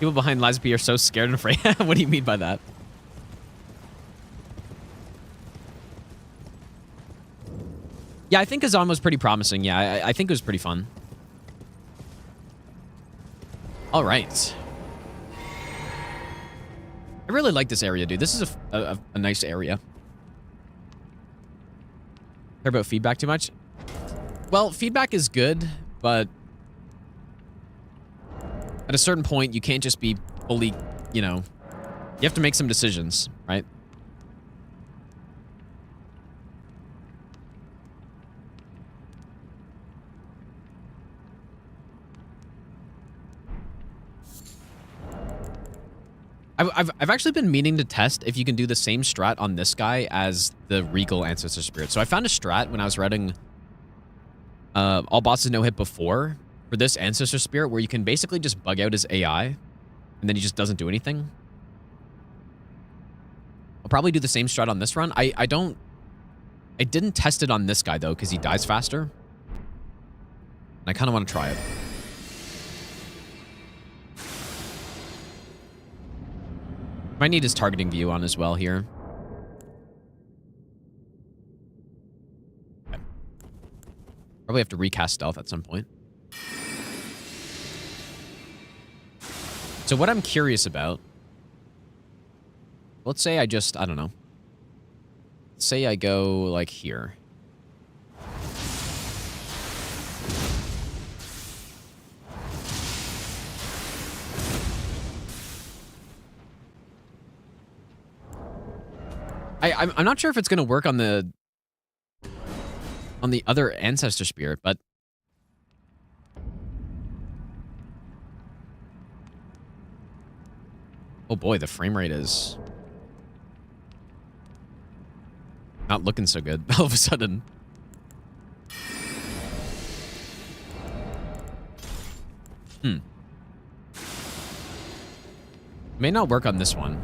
People behind Lies of P are so scared and afraid. What do you mean by that? Yeah, I think Azam was pretty promising. Yeah, I think it was pretty fun. All right. I really like this area, dude. This is a nice area. Care about feedback too much? Well, feedback is good, but at a certain point, you can't just be fully, you know, you have to make some decisions, right? I've actually been meaning to test if you can do the same strat on this guy as the Regal Ancestor Spirit. So I found a strat when I was running all bosses no hit before for this Ancestor Spirit where you can basically just bug out his AI and then he just doesn't do anything. I'll probably do the same strat on this run. I didn't test it on this guy though because he dies faster. And I kind of want to try it. Might need his targeting view on as well here. Okay. Probably have to recast stealth at some point. So what I'm curious about, let's say I just, I don't know. Let's say I go like here. I'm not sure if it's going to work on the other Ancestor Spirit, but oh boy, the frame rate is not looking so good all of a sudden. May not work on this one.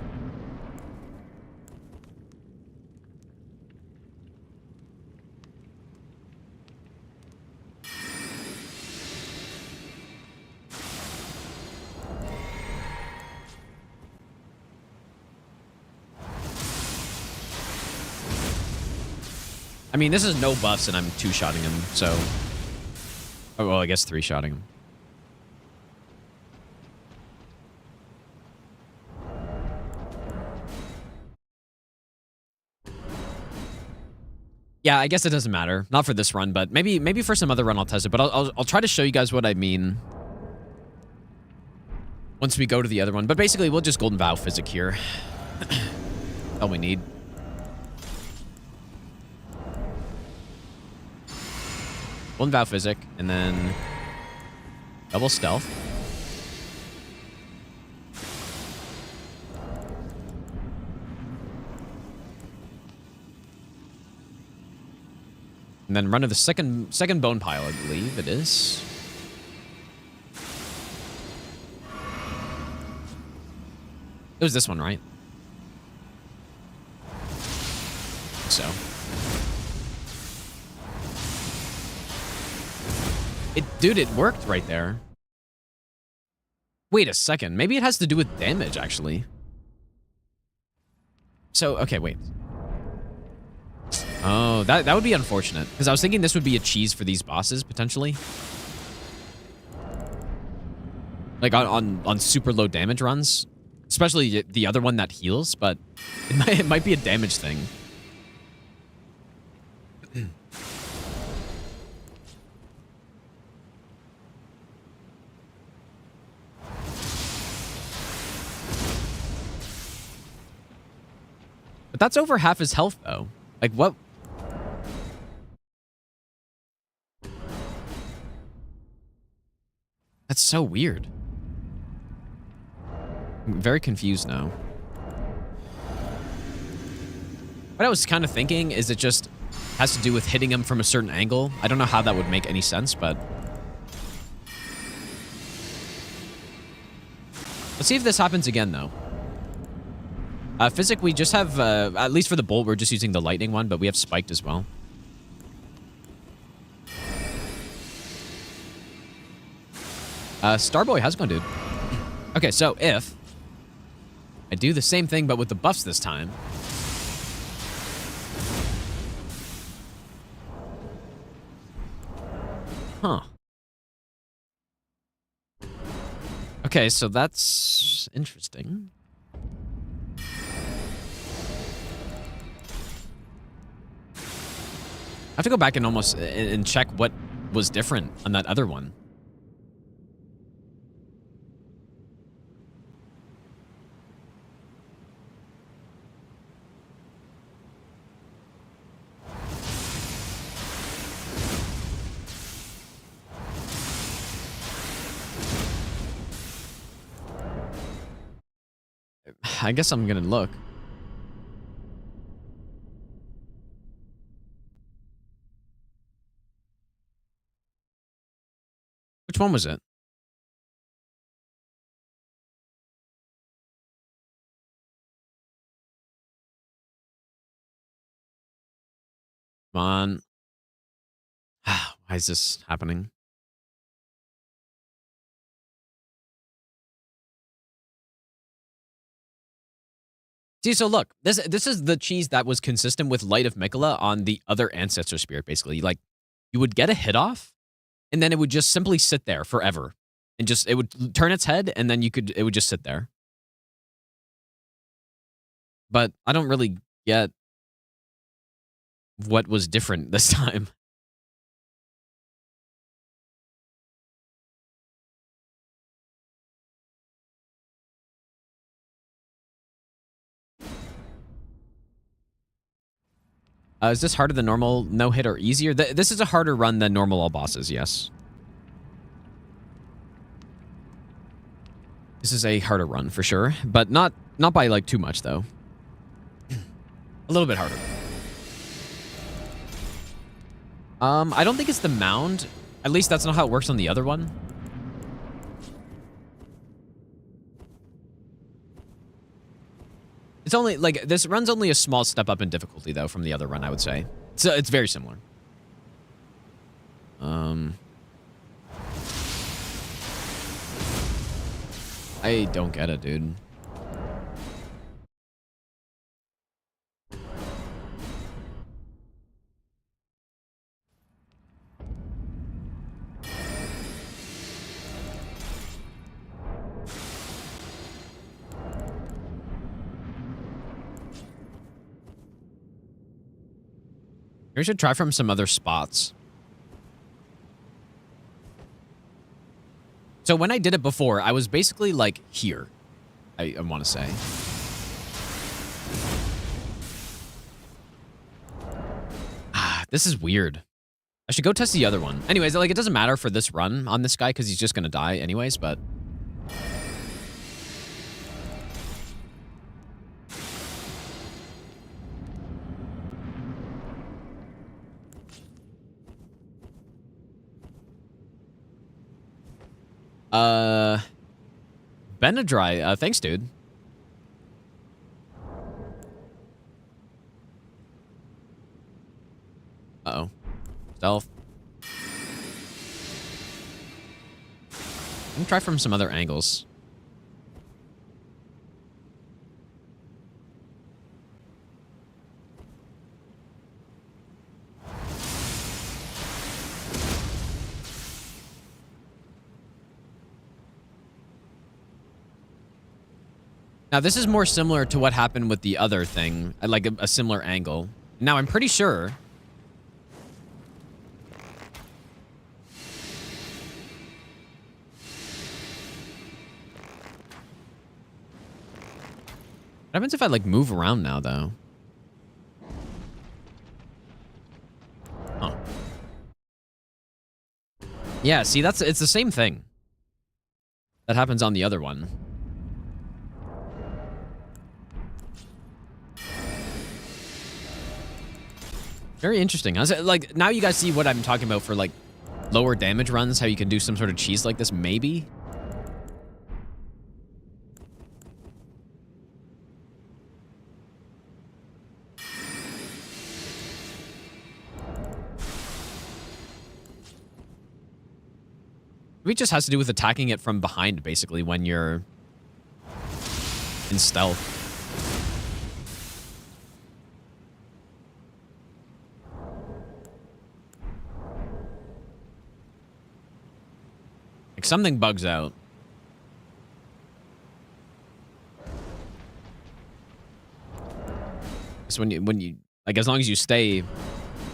I mean, this is no buffs, and I'm 2-shotting him, so... Oh, well, I guess 3-shotting him. Yeah, I guess it doesn't matter. Not for this run, but maybe for some other run I'll test it. But I'll try to show you guys what I mean once we go to the other one. But basically, we'll just Golden Vow Physic here. All we need. Golden Vow Physic, and then double stealth. And then run to the second bone pile, I believe it is. It was this one, right? So. Dude, it worked right there. Wait a second. Maybe it has to do with damage, actually. So, okay, wait. Oh, that would be unfortunate. Because I was thinking this would be a cheese for these bosses, potentially. Like, on super low damage runs. Especially the other one that heals, but it might be a damage thing. But that's over half his health, though. Like, what? That's so weird. I'm very confused now. What I was kind of thinking is it just has to do with hitting him from a certain angle. I don't know how that would make any sense, but... Let's see if this happens again, though. Physic, we just have, at least for the bolt, we're just using the lightning one, but we have spiked as well. Starboy, how's it going, dude? Okay, so if I do the same thing, but with the buffs this time. Huh. Okay, so that's interesting. I have to go back and almost and check what was different on that other one. I guess I'm gonna look. Which one was it? Come on. Why is this happening? See, so look, this is the cheese that was consistent with Light of Mikola on the other Ancestor Spirit, basically. Like, you would get a hit off, and then it would just simply sit there forever. And just, it would turn its head, and then it would just sit there. But I don't really get what was different this time. Is this harder than normal no-hit or easier? This is a harder run than normal all bosses, yes. This is a harder run for sure, but not by like too much though. A little bit harder. I don't think it's the mound. At least that's not how it works on the other one. It's only, like, this run's only a small step up in difficulty, though, from the other run, I would say. So it's very similar. I don't get it, dude. We should try from some other spots. So when I did it before, I was basically like here, I want to say. This is weird. I should go test the other one. Anyways, like, it doesn't matter for this run on this guy because he's just going to die anyways, but... Benadry, thanks, dude. Uh-oh. Stealth. Let me try from some other angles. Now, this is more similar to what happened with the other thing, at like a similar angle. Now, I'm pretty sure... What happens if I, like, move around now, though? Huh. Yeah, see, it's the same thing. That happens on the other one. Very interesting. I was, like, now you guys see what I'm talking about for, like, lower damage runs, how you can do some sort of cheese like this, maybe? Maybe it just has to do with attacking it from behind, basically, when you're in stealth. Like, something bugs out. So when you, like, as long as you stay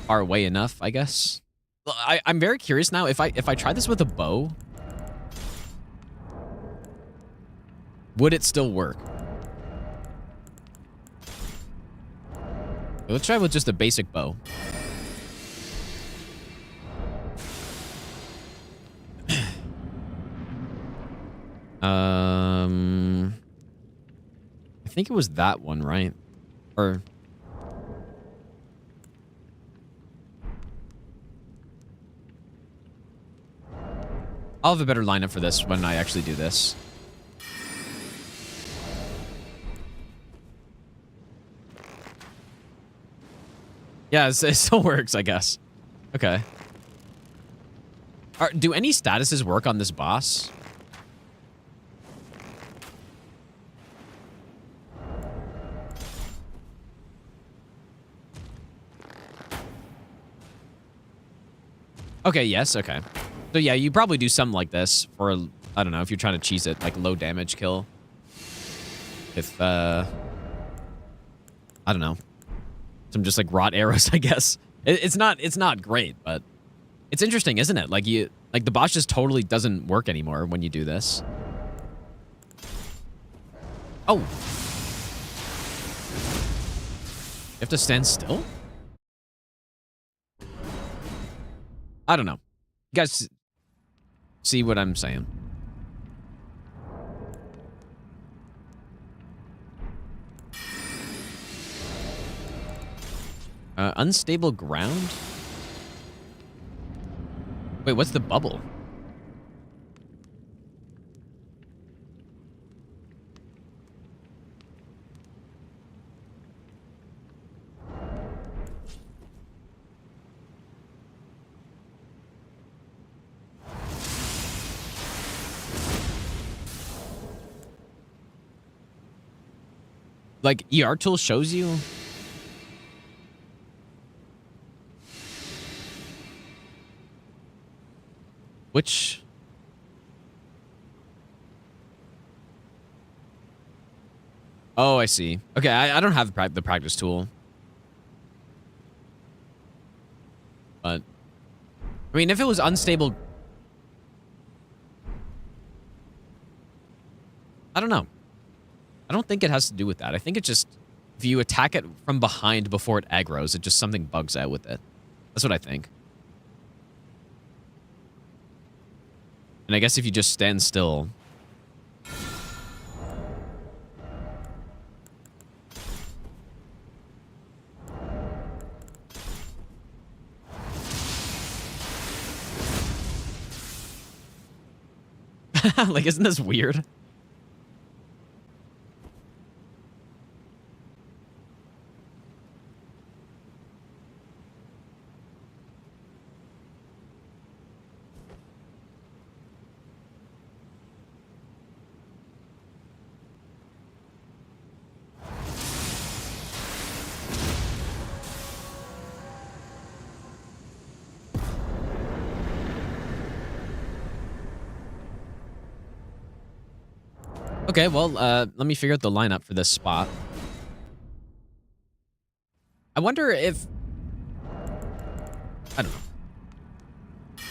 far away enough, I guess. I'm very curious now. If I try this with a bow, would it still work? Let's try with just a basic bow. I think it was that one, right? Or... I'll have a better lineup for this when I actually do this. Yeah, it still works, I guess. Okay. Do any statuses work on this boss? Okay, yes, okay. So yeah, you probably do something like this for, I don't know, if you're trying to cheese it, like low damage kill. If, I don't know. Some just like rot arrows, I guess. It's not great, but it's interesting, isn't it? Like the boss just totally doesn't work anymore when you do this. Oh. You have to stand still? I don't know. You guys see what I'm saying? Unstable ground? Wait, what's the bubble? Like, ER tool shows you? Which... Oh, I see. Okay, I don't have the practice tool. But... I mean, if it was unstable... I don't know. I don't think it has to do with that. I think it just... If you attack it from behind before it aggroes, it just something bugs out with it. That's what I think. And I guess if you just stand still... Like, isn't this weird? Okay, well, let me figure out the lineup for this spot. I wonder if... I don't know. I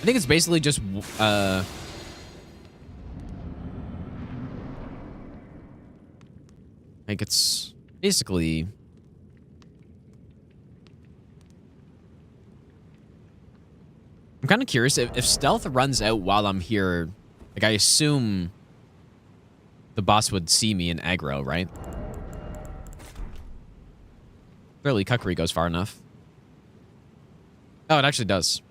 think it's basically just... like, it's basically... I'm kind of curious if stealth runs out while I'm here. Like, I assume the boss would see me in aggro, right? Clearly, Kukri goes far enough. Oh, it actually does.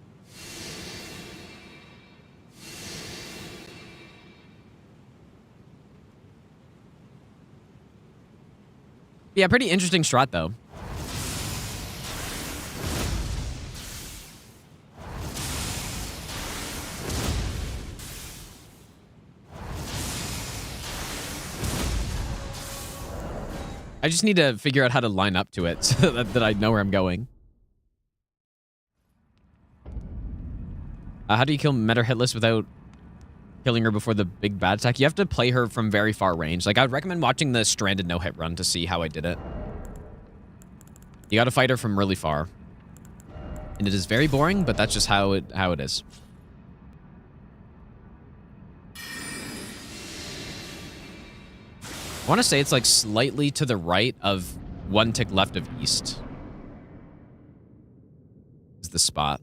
Yeah, pretty interesting strat, though. I just need to figure out how to line up to it so that I know where I'm going. How do you kill Meta hitless without killing her before the big bad attack? You have to play her from very far range. Like, I would recommend watching the Stranded no-hit run to see how I did it. You gotta fight her from really far. And it is very boring, but that's just how it is. I want to say it's like slightly to the right of 1 tick left of east. Is the spot.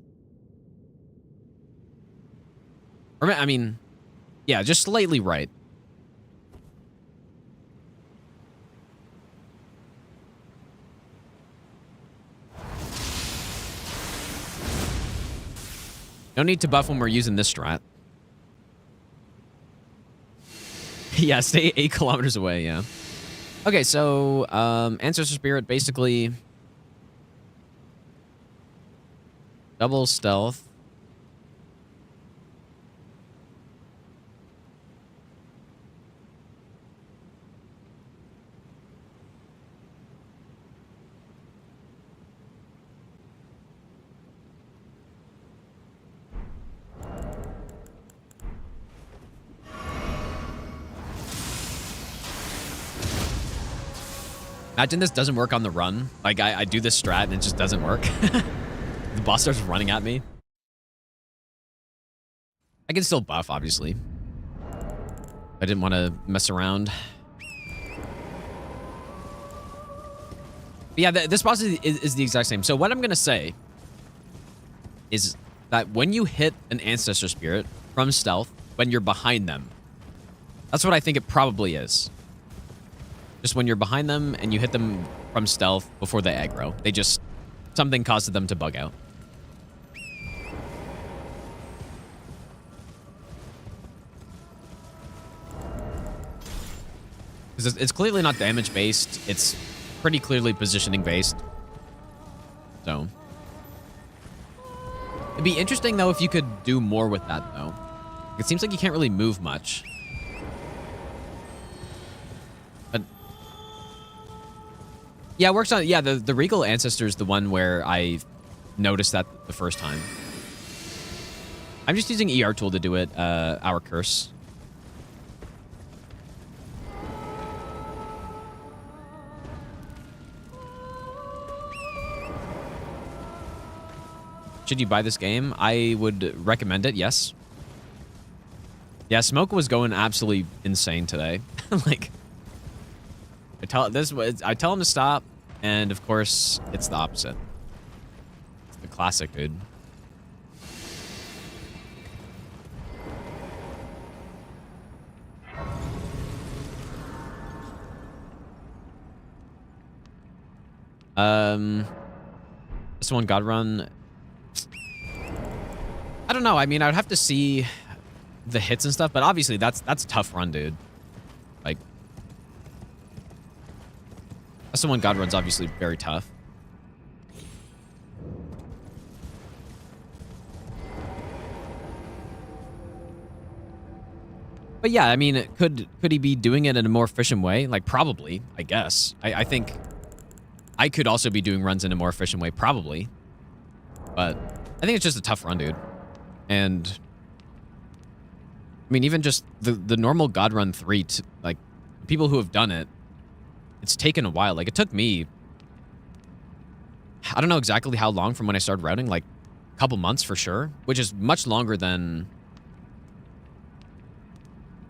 Or, I mean, yeah, just slightly right. No need to buff when we're using this strat. Yeah, stay 8 kilometers away, yeah. Okay, so, Ancestor Spirit, basically... double stealth. Imagine this doesn't work on the run. Like, I do this strat and it just doesn't work. The boss starts running at me. I can still buff, obviously. I didn't want to mess around. But yeah, this boss is the exact same. So what I'm going to say is that when you hit an Ancestor Spirit from stealth, when you're behind them, that's what I think it probably is. Just when you're behind them and you hit them from stealth before they aggro. They just... something causes them to bug out. Because it's clearly not damage-based. It's pretty clearly positioning-based. So... it'd be interesting, though, if you could do more with that, though. It seems like you can't really move much. Yeah, it works on... yeah, the Regal Ancestor is the one where I noticed that the first time. I'm just using ER tool to do it, Our Curse. Should you buy this game? I would recommend it, yes. Yeah, Smoke was going absolutely insane today. Like... I tell him to stop, and of course, it's the opposite. It's the classic, dude. This one God Run. I don't know. I mean, I would have to see the hits and stuff, but obviously that's a tough run, dude. Like, that's the one God Run's obviously very tough. But yeah, I mean, could he be doing it in a more efficient way? Like, probably, I guess. I think I could also be doing runs in a more efficient way, probably. But I think it's just a tough run, dude. And I mean, even just the normal God Run 3, like, people who have done it, it's taken a while. Like, it took me, I don't know exactly how long from when I started routing, like, a couple months for sure, which is much longer than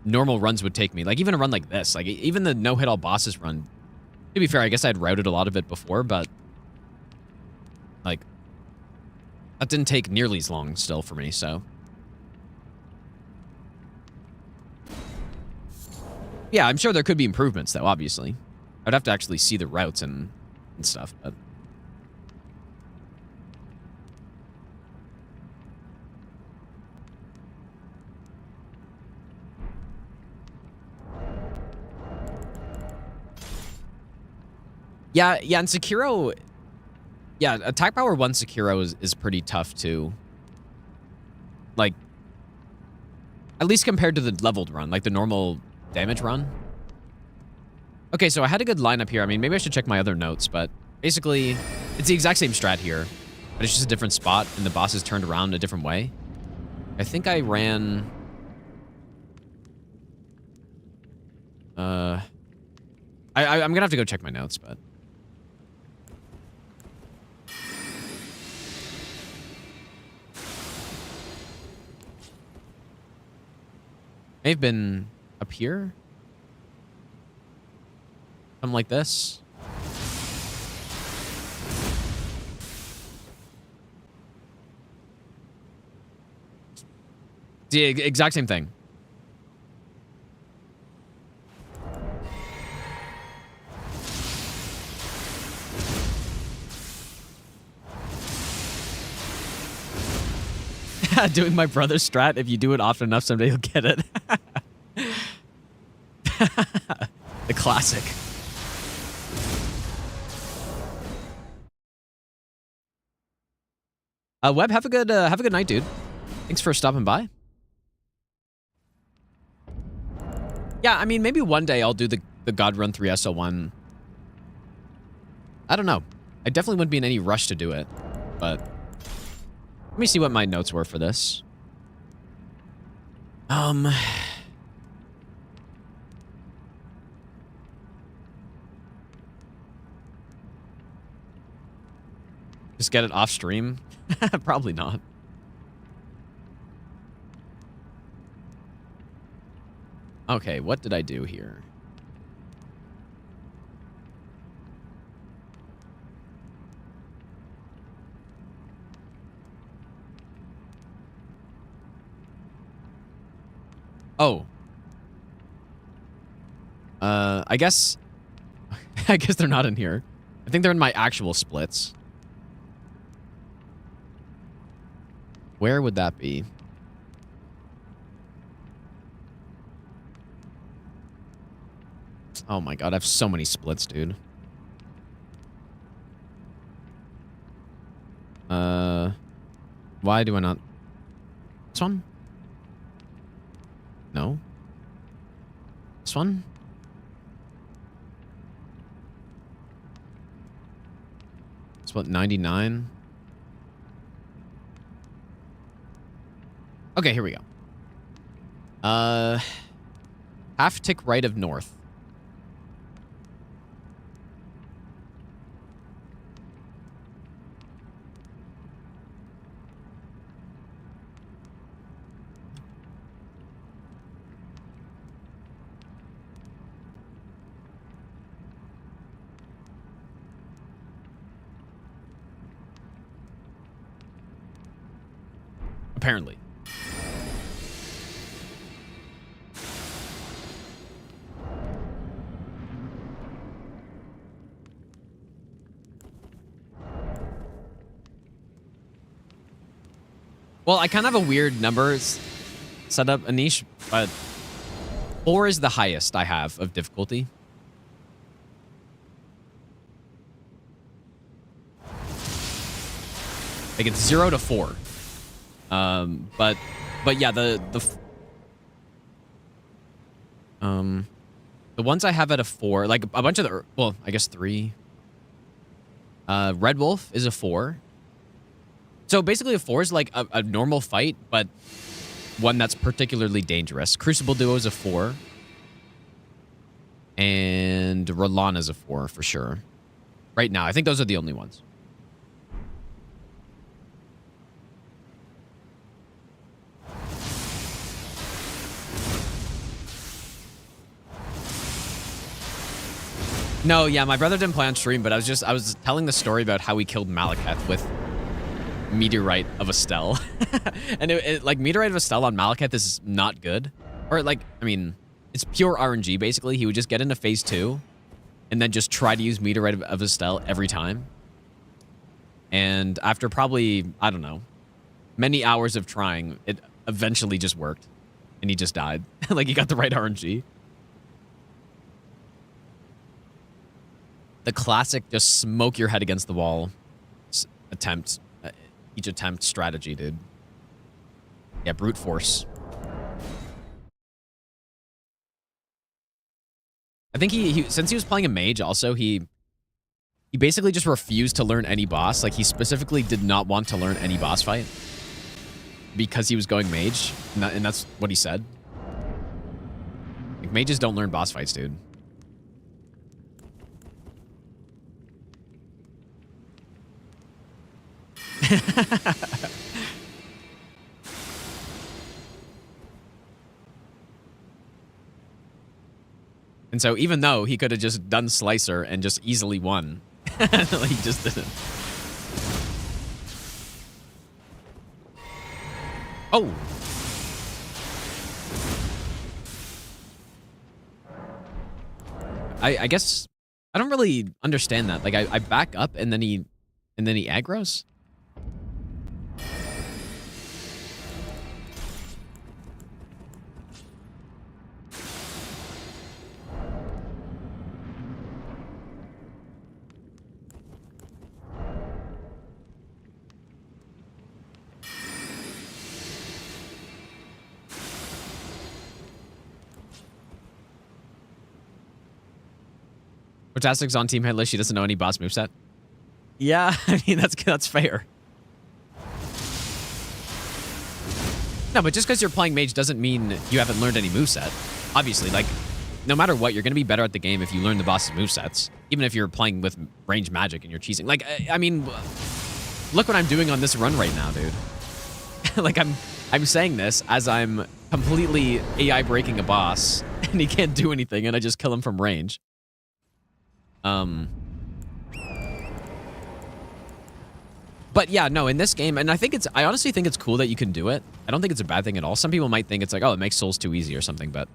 normal runs would take me. Like, even a run like this, like, even the no-hit all bosses run, to be fair, I guess I'd routed a lot of it before, but, like, that didn't take nearly as long still for me, so. Yeah, I'm sure there could be improvements, though, obviously. I'd have to actually see the routes and stuff, but... Yeah, and Sekiro... Yeah, attack power 1 Sekiro is pretty tough, too. Like, at least compared to the leveled run, like the normal damage run. Okay, so I had a good lineup here. I mean, maybe I should check my other notes, but basically, it's the exact same strat here, but it's just a different spot, and the boss is turned around a different way. I think I ran... I'm gonna have to go check my notes, but... May have been up here? Something like this? The exact same thing. Doing my brother's strat. If you do it often enough, someday you'll get it. The classic. Webb, have a good night, dude. Thanks for stopping by. Yeah, I mean, maybe one day I'll do the God Run 3 SL1. I don't know. I definitely wouldn't be in any rush to do it, but let me see what my notes were for this. Just get it off stream? Probably not. Okay, what did I do here? Oh. I guess they're not in here. I think they're in my actual splits. Where would that be? Oh my god, I have so many splits, dude. Why do I not... This one? No. This one? Split 99. Okay, here we go. Half tick right of north. Apparently. Well, I kind of have a weird numbers set up, Anish, but 4 is the highest I have of difficulty. Like it's 0 to 4. But yeah, the ones I have at a 4, like a bunch of the, well, I guess 3. Red Wolf is a 4. So basically a 4 is like a normal fight, but one that's particularly dangerous. Crucible Duo is a 4. And Rolan is a 4 for sure. Right now, I think those are the only ones. No, yeah, my brother didn't play on stream, but I was telling the story about how we killed Malekith with Meteorite of Estelle. And like Meteorite of Estelle on Malekith is not good. Or like, I mean, it's pure RNG basically. He would just get into phase 2 and then just try to use Meteorite of Estelle every time. And after probably, I don't know, many hours of trying, it eventually just worked. And he just died. Like he got the right RNG. The classic just smoke your head against the wall attempt, each attempt strategy, dude. Yeah, brute force. I think he since he was playing a mage also, he basically just refused to learn any boss. Like he specifically did not want to learn any boss fight because he was going mage, and that's what he said. Like mages don't learn boss fights, dude. And so even though he could have just done Slicer and just easily won, he just didn't. Oh. I guess I don't really understand that. Like I back up and then he aggroes. Fantastic's on Team Headless. She doesn't know any boss moveset. Yeah, I mean, that's fair. No, but just because you're playing mage doesn't mean you haven't learned any moveset. Obviously, like, no matter what, you're going to be better at the game if you learn the boss's movesets. Even if you're playing with range magic and you're cheesing. Like, I mean, look what I'm doing on this run right now, dude. Like, I'm saying this as I'm completely AI breaking a boss, and he can't do anything, and I just kill him from range. But yeah, no, in this game, and I honestly think it's cool that you can do it. I don't think it's a bad thing at all. Some people might think it's like, oh, it makes Souls too easy or something, but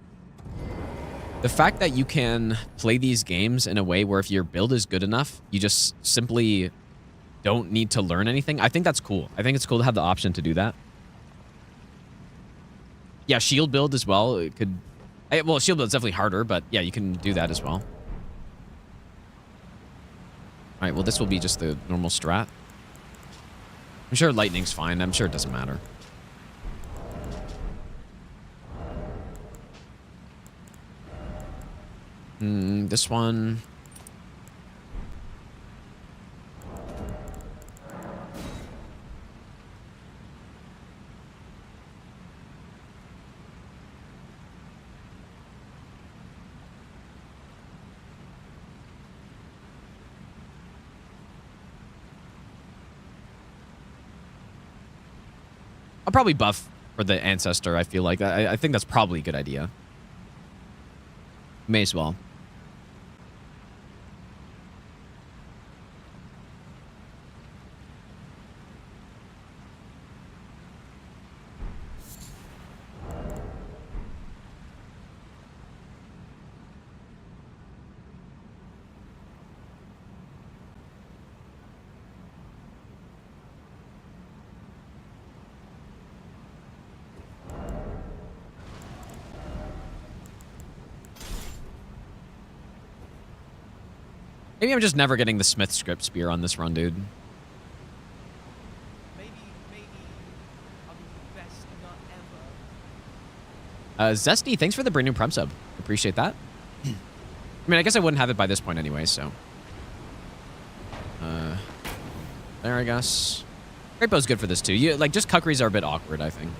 the fact that you can play these games in a way where if your build is good enough, you just simply don't need to learn anything, I think that's cool. I think it's cool to have the option to do that. Yeah, shield build as well. It could, well, shield build's definitely harder, but yeah, you can do that as well. All right, well, this will be just the normal strat. I'm sure lightning's fine. I'm sure it doesn't matter. This one. I'll probably buff for the Ancestor, I feel like. I think that's probably a good idea. May as well. Maybe I'm just never getting the Smith script spear on this run, dude. Maybe I'll be the best not ever. Zesty, thanks for the brand new prem sub. Appreciate that. I mean, I guess I wouldn't have it by this point anyway, so. There, I guess. Great bow's good for this, too. Like, just Kukris are a bit awkward, I think.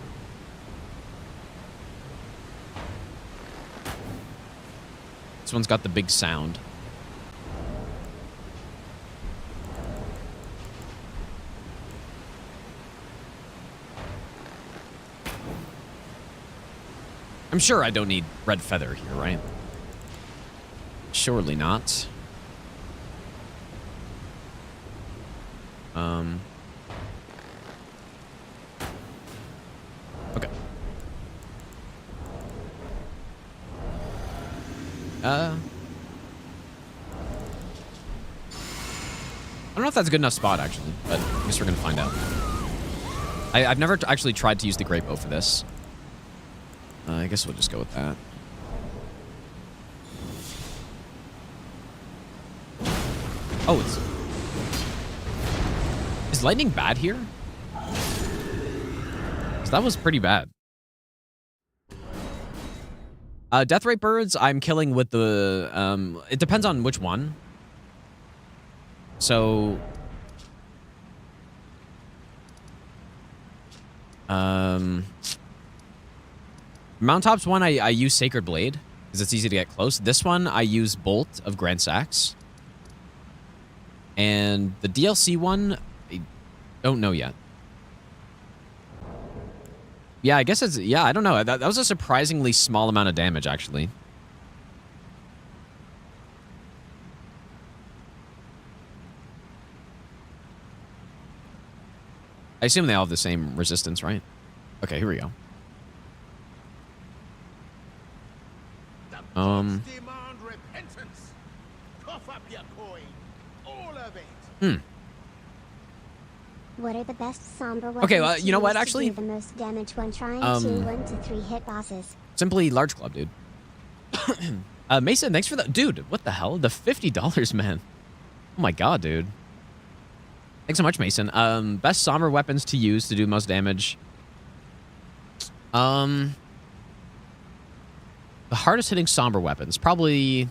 This one's got the big sound. I'm sure I don't need red feather here, right? Surely not. Okay. I don't know if that's a good enough spot, actually, but I guess we're going to find out. I've never actually tried to use the great bow for this. I guess we'll just go with that. Oh, it's... Is lightning bad here? 'Cause that was pretty bad. Death rate birds, I'm killing with the... it depends on which one. So... Mountaintops one, I use Sacred Blade, because it's easy to get close. This one, I use Bolt of Grand Sax. And the DLC one, I don't know yet. Yeah, I guess it's... Yeah, I don't know. That was a surprisingly small amount of damage, actually. I assume they all have the same resistance, right? Okay, here we go. Demand repentance. Cough up your coin. All of it. What are the best somber weapons? Okay, well, you know to what, use to actually? do the most damage when trying to 1 to 3 hit bosses. Simply large club, dude. Mason, thanks for that. Dude, what the hell? The $50, man. Oh my god, dude. Thanks so much, Mason. Best somber weapons to use to do most damage. The hardest hitting somber weapons. Probably...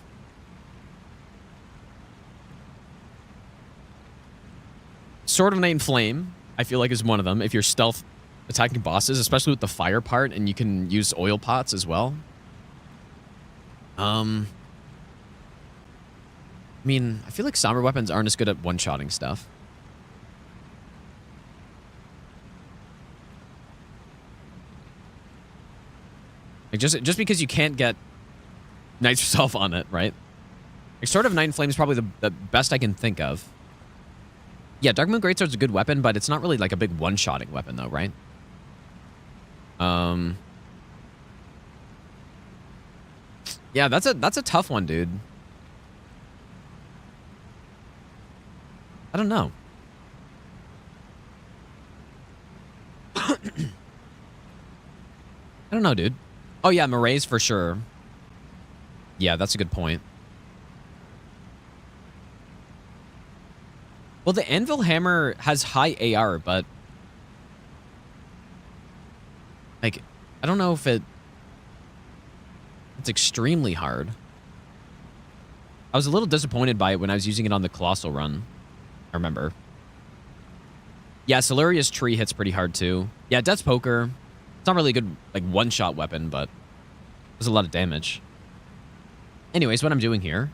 Sword of Night and Flame, I feel like, is one of them. If you're stealth attacking bosses, especially with the fire part, and you can use oil pots as well. I mean, I feel like somber weapons aren't as good at one-shotting stuff. Like just because you can't get Knight's Resolve on it, right? Like, Sword of Night and Flame is probably the best I can think of. Yeah, Dark Moon Greatsword's a good weapon, but it's not really like a big one-shotting weapon, though, right? Yeah, that's a tough one, dude. I don't know. I don't know, dude. Oh, yeah, Marae's for sure. Yeah, that's a good point. Well, the Anvil Hammer has high AR, but... Like, I don't know if it's extremely hard. I was a little disappointed by it when I was using it on the Colossal run. I remember. Yeah, Soluria's Tree hits pretty hard, too. Yeah, Death's Poker. It's not really a good, like, one-shot weapon, but there's a lot of damage. Anyways, what I'm doing here...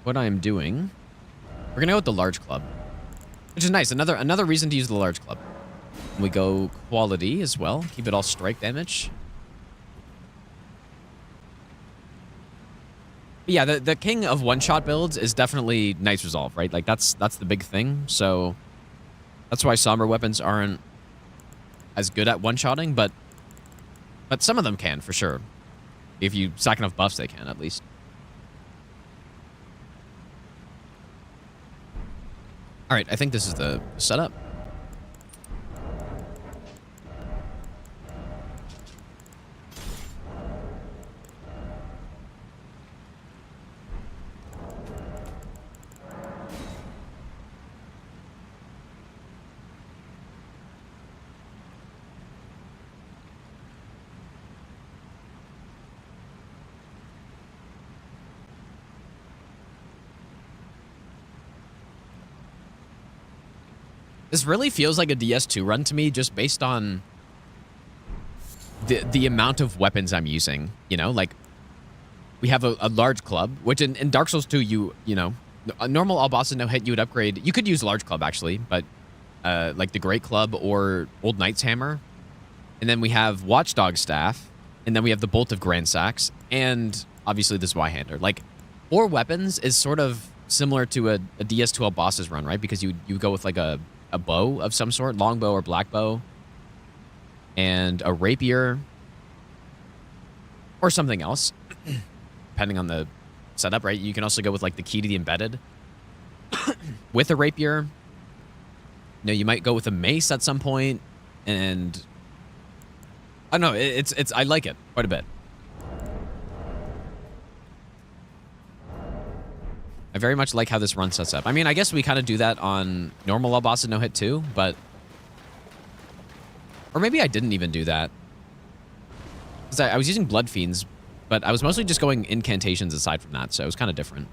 What I am doing... We're gonna go with the large club. Which is nice. Another reason to use the large club. We go quality as well. Keep it all strike damage. But yeah, the king of one-shot builds is definitely Knight's Resolve, right? Like, that's the big thing. So that's why somber weapons aren't as good at one-shotting, but some of them can, for sure. If you stack enough buffs, they can, at least. All right, I think this is the setup. This really feels like a DS2 run to me, just based on the amount of weapons I'm using, you know, like we have a large club, which in Dark Souls 2, you know, a normal all bosses no hit, you would upgrade. You could use large club actually, but like the Great Club or Old Knight's Hammer. And then we have Watchdog Staff, and then we have the Bolt of Grand Sax, and obviously the Zweihander. Like 4 weapons is sort of similar to a DS2 bosses run, right? Because you go with like a bow of some sort, longbow or black bow, and a rapier, or something else, depending on the setup, right? You can also go with like the Key to the Embedded with a rapier. You know, you might go with a mace at some point, and I don't know. It's I like it quite a bit. I very much like how this run sets up. I mean, I guess we kind of do that on normal all bosses no hit too, but or maybe I didn't even do that. Because I was using Blood Fiends, but I was mostly just going incantations aside from that, so it was kind of different.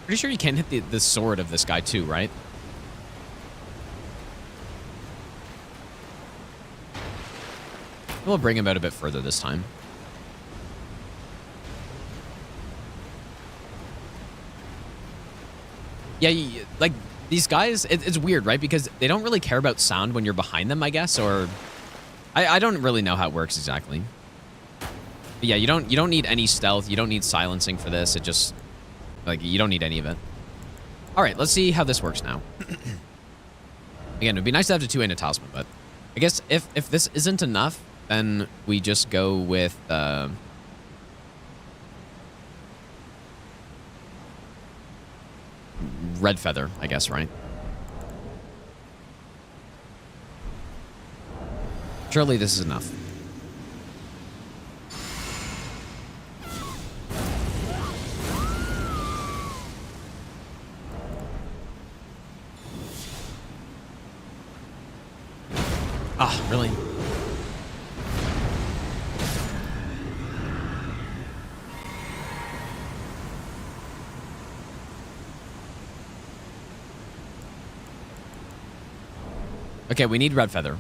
Pretty sure you can hit the sword of this guy too, right? We'll bring him out a bit further this time. Yeah, like these guys, it's weird, right? Because they don't really care about sound when you're behind them, I guess, or I don't really know how it works exactly. But yeah, you don't need any stealth, you don't need silencing for this. It just like you don't need any of it. All right, let's see how this works now. Again, it'd be nice to have the 2-handed talisman, but I guess if this isn't enough, then we just go with Red Feather, I guess, right? Surely this is enough. Ah, really? Okay, we need Red Feather.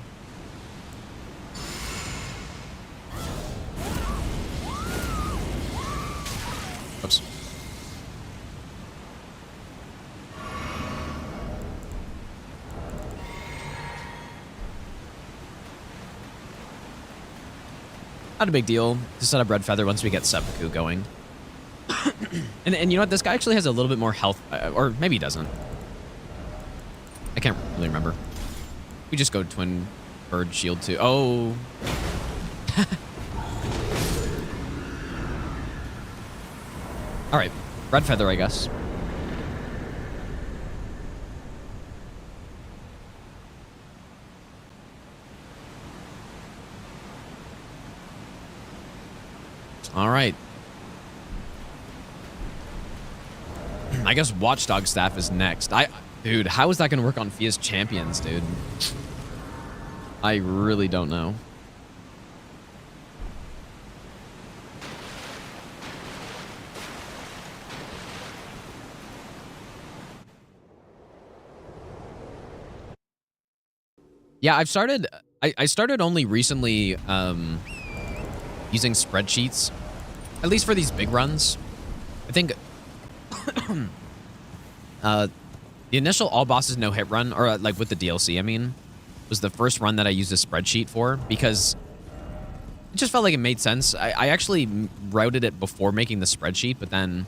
Oops. Not a big deal to set up Red Feather once we get Seppuku going. and you know what? This guy actually has a little bit more health, or maybe he doesn't. I can't really remember. We just go Twin Bird Shield too. Oh. All right. Red Feather, I guess. All right. I guess Watchdog Staff is next. Dude, how is that going to work on Fia's champions, dude? I really don't know. Yeah, I've started... I started only recently using spreadsheets, at least for these big runs. I think the initial all bosses no hit run, or like with the DLC, I mean, was the first run that I used a spreadsheet for because it just felt like it made sense. I actually routed it before making the spreadsheet, but then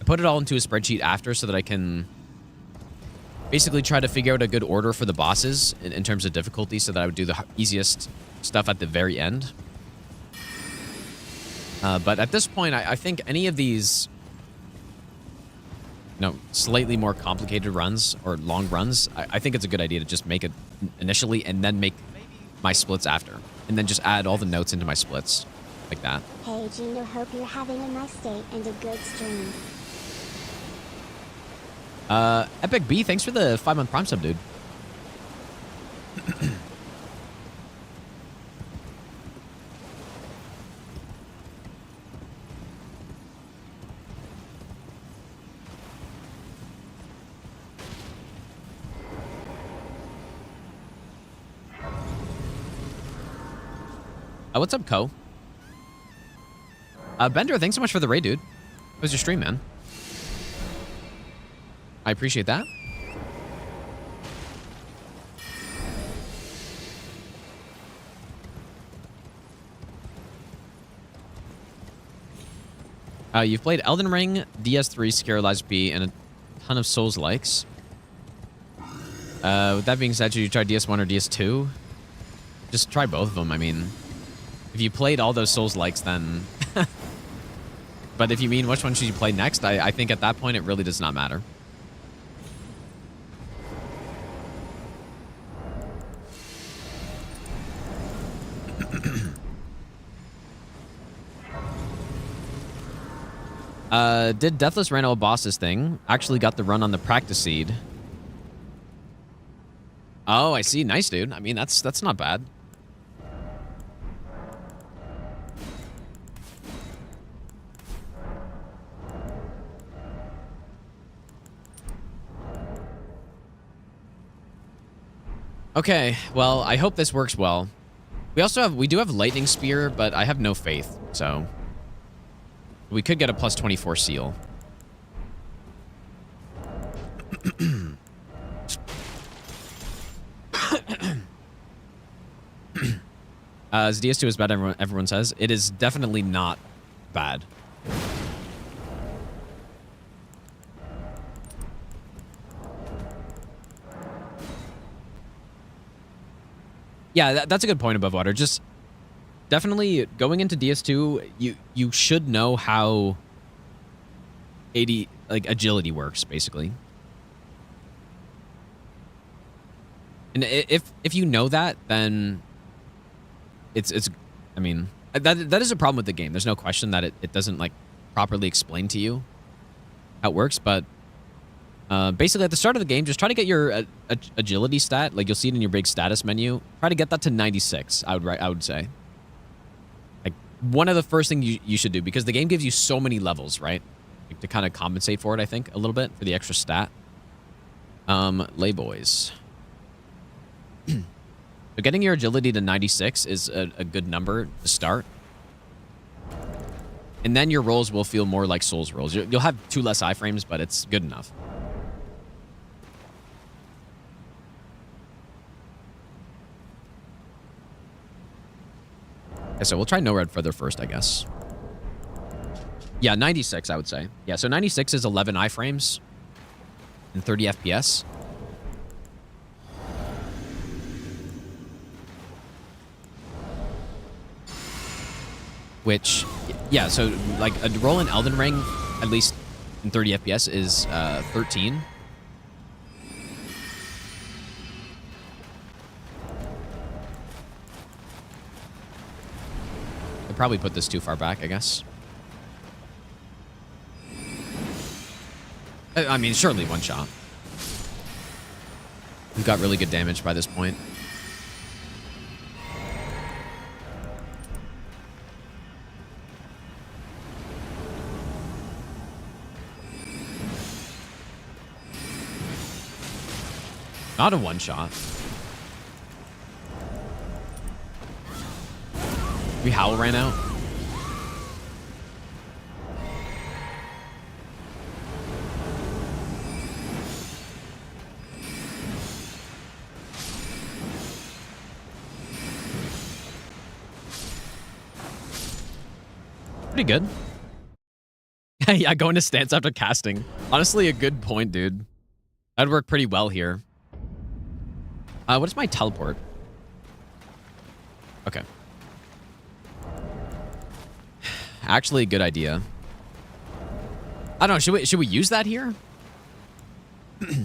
I put it all into a spreadsheet after so that I can basically try to figure out a good order for the bosses in terms of difficulty so that I would do the easiest stuff at the very end. But at this point, I think any of these, you know, slightly more complicated runs or long runs, I think it's a good idea to just make it initially and then make my splits after. And then just add all the notes into my splits. Like that. Hey Gino, hope you're having a nice day and a good stream. Epic B, thanks for the 5-month Prime sub, dude. What's up, Co? Bender, thanks so much for the raid, dude. How was your stream, man? I appreciate that. You've played Elden Ring, DS3, Scarialized B, and a ton of Souls likes. With that being said, should you try DS1 or DS2? Just try both of them. I mean, if you played all those Souls likes, then. But if you mean which one should you play next, I think at that point it really does not matter. Did Deathless Rhino Boss's thing. Actually got the run on the practice seed. Oh, I see. Nice, dude. I mean, that's not bad. Okay, well, I hope this works well. We do have Lightning Spear, but I have no faith, so we could get a plus 24 seal. As DS2 is bad, everyone says. It is definitely not bad. Yeah, that's a good point, Above Water. Just definitely going into DS2, you should know how agility works, basically. And if you know that, then it's I mean, that is a problem with the game. There's no question that it doesn't like properly explain to you how it works, but basically at the start of the game, just try to get your agility stat, like you'll see it in your big status menu. Try to get that to 96, I would say. Like one of the first things you should do, because the game gives you so many levels, right? Like, to kind of compensate for it, I think, a little bit for the extra stat. Lay boys. So getting your agility to 96 is a good number to start. And then your rolls will feel more like Souls rolls. You'll have 2 less iframes, but it's good enough. Okay, so we'll try No Red Feather first, I guess. Yeah, 96, I would say. Yeah, so 96 is 11 iframes and 30 FPS. Which, yeah, so like a roll in Elden Ring, at least in 30 FPS, is 13. I'll probably put this too far back, I guess. I mean, surely one shot. We've got really good damage by this point. Not a one-shot. We Howl ran out. Pretty good. Yeah, going to stance after casting. Honestly, a good point, dude. That'd work pretty well here. What is my teleport? Okay. Actually, a good idea. I don't know. Should we use that here?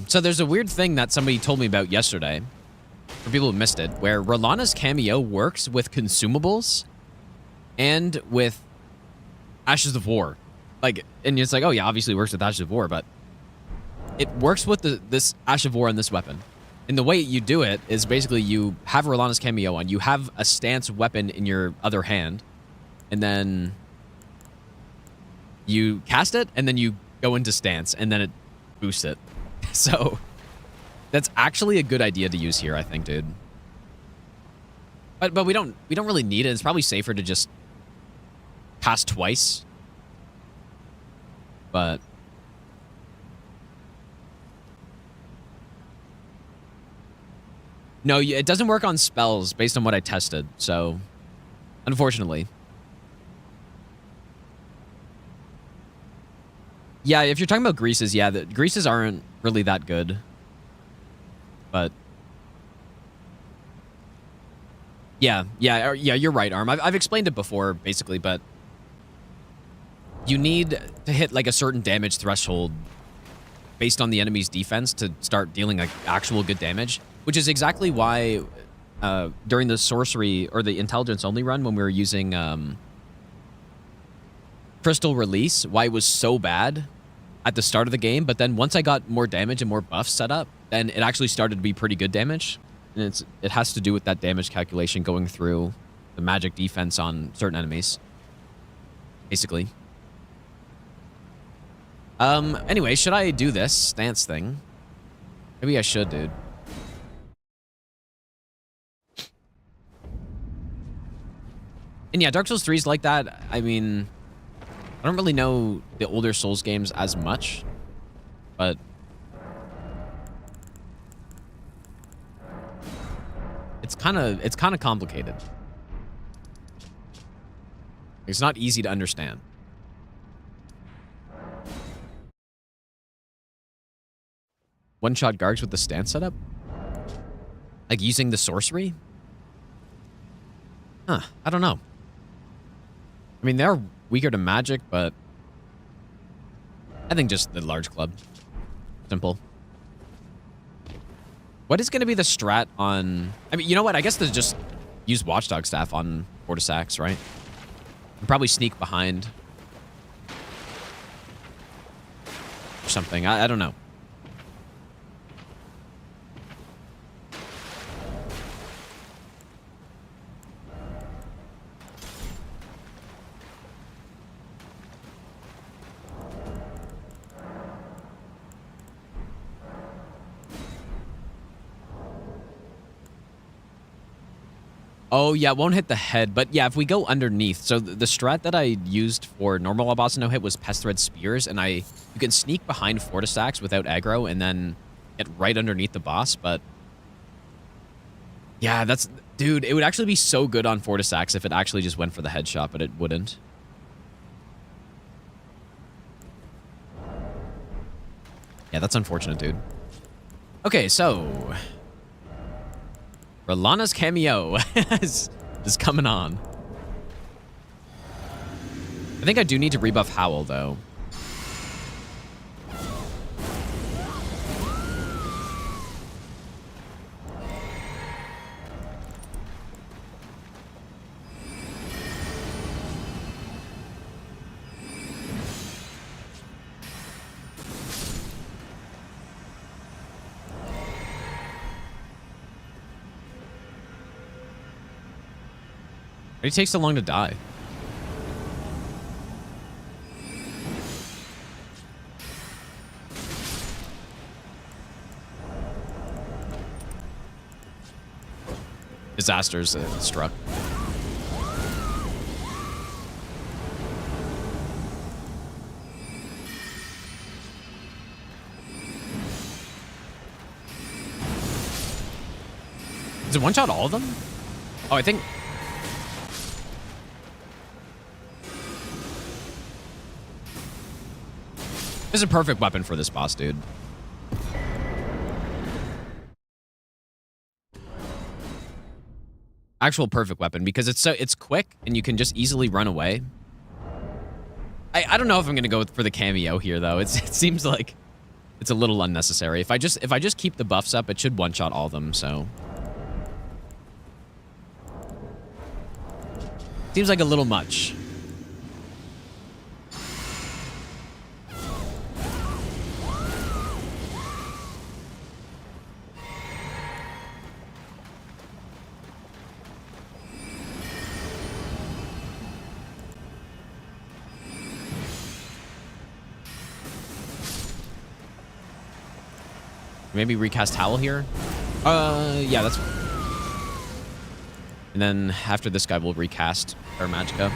So there's a weird thing that somebody told me about yesterday. for people who missed it, where Rolana's cameo works with consumables and with Ashes of War. Like, and it's like, oh yeah, obviously it works with Ashes of War, but it works with this Ash of War on this weapon. And the way you do it is basically you have Rolana's cameo on, you have a stance weapon in your other hand, and then you cast it, and then you go into stance, and then it boosts it. So that's actually a good idea to use here, I think, dude. But we don't really need it. It's probably safer to just cast twice. But no, it doesn't work on spells based on what I tested. So unfortunately. Yeah, if you're talking about greases, yeah, the greases aren't really that good. But yeah, you're right, Arm. I've explained it before, basically, but you need to hit like a certain damage threshold based on the enemy's defense to start dealing like actual good damage, which is exactly why during the sorcery or the intelligence only run when we were using Crystal Release, why it was so bad at the start of the game, but then once I got more damage and more buffs set up, then it actually started to be pretty good damage. And it has to do with that damage calculation going through the magic defense on certain enemies, basically. Anyway, should I do this stance thing? Maybe I should, dude. And yeah, Dark Souls 3 is like that. I mean, I don't really know the older Souls games as much, but it's kind of complicated. It's not easy to understand. One-shot Gargs with the stance setup? Like using the sorcery? Huh, I don't know. I mean, they're weaker to magic, but I think just the large club. Simple. What is going to be the strat on... I mean, you know what? I guess to just use Watchdog Staff on Fortisax, right? And probably sneak behind. Or something. I don't know. Oh, yeah, it won't hit the head. But yeah, if we go underneath. So the strat that I used for normal boss no hit was Pest Thread Spears. And you can sneak behind Fortisax without aggro and then get right underneath the boss. But yeah, that's... Dude, it would actually be so good on Fortisax if it actually just went for the headshot, but it wouldn't. Yeah, that's unfortunate, dude. Okay, so... Rolana's cameo is coming on. I think I do need to rebuff Howl, though. It takes so long to die. Disasters struck. Does it one-shot all of them? Oh, I think... This is a perfect weapon for this boss, dude. Actual perfect weapon, because it's quick and you can just easily run away. I don't know if I'm gonna go for the cameo here though. It seems like it's a little unnecessary. If I just keep the buffs up, it should one-shot all of them, so Seems like a little much. Maybe recast Howl here? Yeah, that's... And then after this guy, we'll recast our Magicka.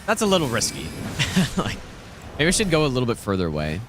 That's a little risky. Like, maybe we should go a little bit further away.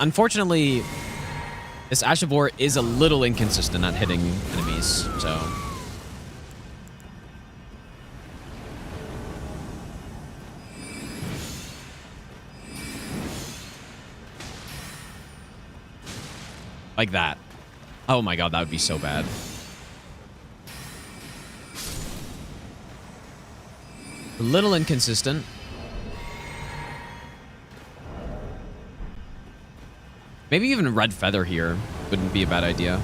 Unfortunately, this Ashavor is a little inconsistent at hitting enemies, so... Like that. Oh my god, that would be so bad. A little inconsistent. Maybe even a red feather here wouldn't be a bad idea.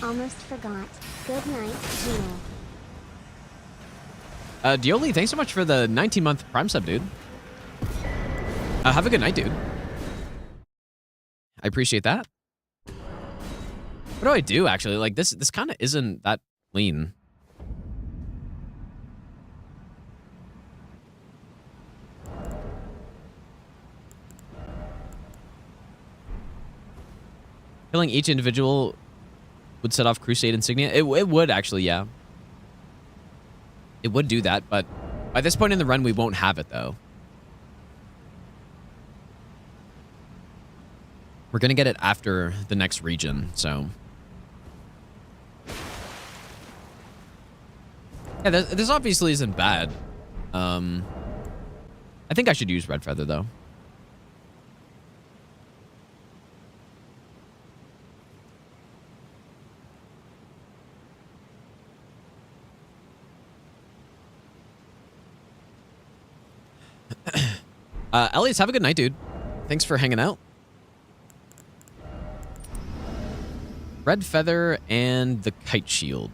Almost forgot. Good night, Gino. Dioli, thanks so much for the 19-month Prime sub, dude. Have a good night, dude. I appreciate that. What do I do, actually? Like, this kind of isn't that clean. Killing each individual would set off Crusade Insignia. It would, actually, yeah. It would do that, but by this point in the run, we won't have it, though. We're going to get it after the next region, so... Yeah, this obviously isn't bad. I think I should use Red Feather, though. Elias, have a good night, dude. Thanks for hanging out. Red Feather and the Kite Shield.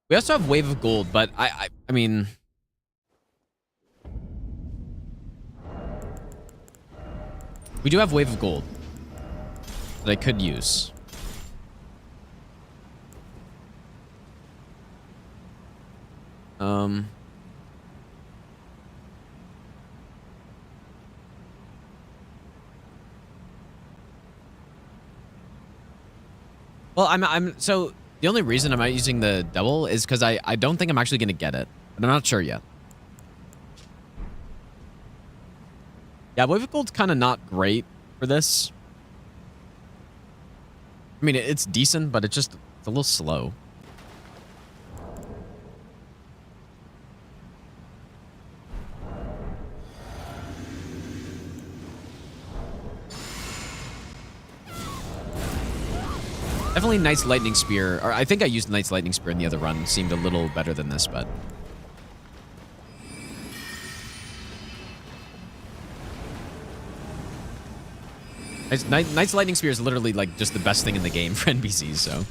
We also have Wave of Gold, but I mean... We do have Wave of Gold that I could use. Well, so the only reason I'm not using the double is because I don't think I'm actually going to get it, but I'm not sure yet. Yeah, Wave of Gold's kind of not great for this. I mean, it's decent, but it's a little slow. Definitely Knight's Lightning Spear, or I think I used Knight's Lightning Spear in the other run. Seemed a little better than this, but... Knight's Lightning Spear is literally like just the best thing in the game for NPCs, so...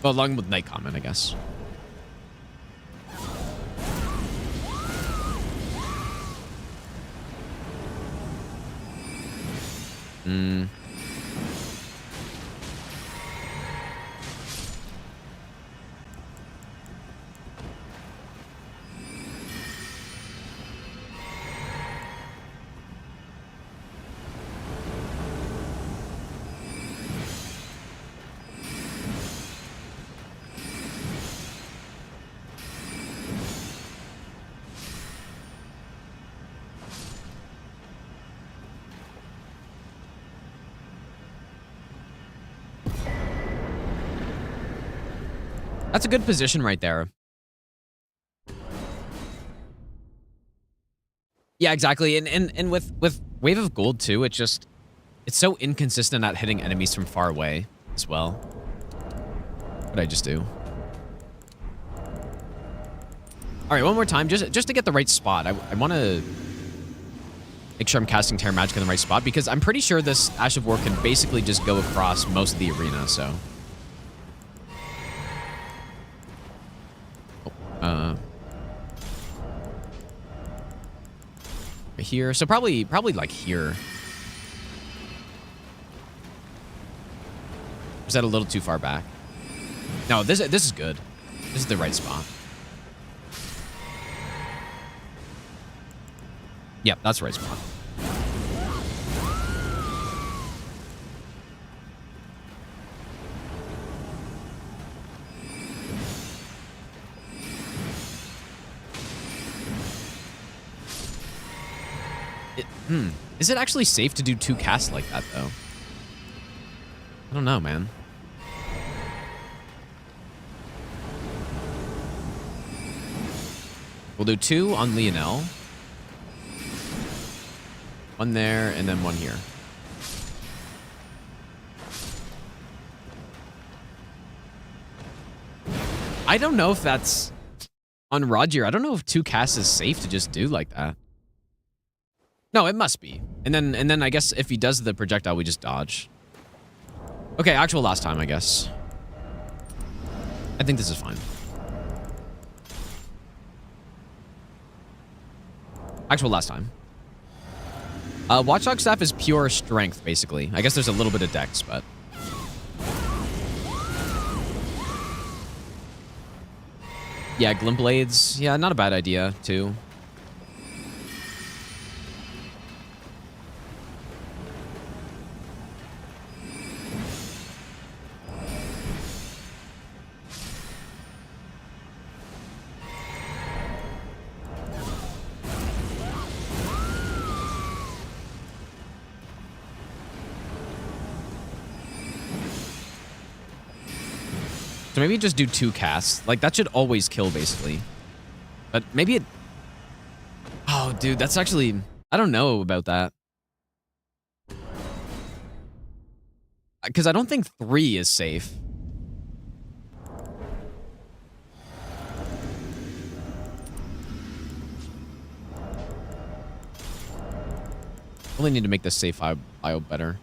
Well, along with Knight Comment, I guess. That's a good position right there. Yeah, exactly. And with Wave of Gold too, it's so inconsistent at hitting enemies from far away as well. What did I just do? All right, one more time, just to get the right spot. I want to make sure I'm casting Terra Magic in the right spot because I'm pretty sure this Ash of War can basically just go across most of the arena, so... Right here, so probably like here. Is that a little too far back? No, this is good. This is the right spot. Yep, that's the right spot. Is it actually safe to do 2 casts like that, though? I don't know, man. We'll do 2 on Lionel. 1 there, and then 1 here. I don't know if that's... On Roger, I don't know if 2 casts is safe to just do like that. No, it must be. And then I guess if he does the projectile, we just dodge. Okay, actual last time, I guess. I think this is fine. Actual last time. Watchdog Staff is pure strength, basically. I guess there's a little bit of dex, but... Yeah, Glint Blades. Yeah, not a bad idea, too. So maybe just do 2 casts. Like, that should always kill, basically. But maybe it... Oh, dude, that's actually... I don't know about that. Because I don't think 3 is safe. Really need to make this safe bio better.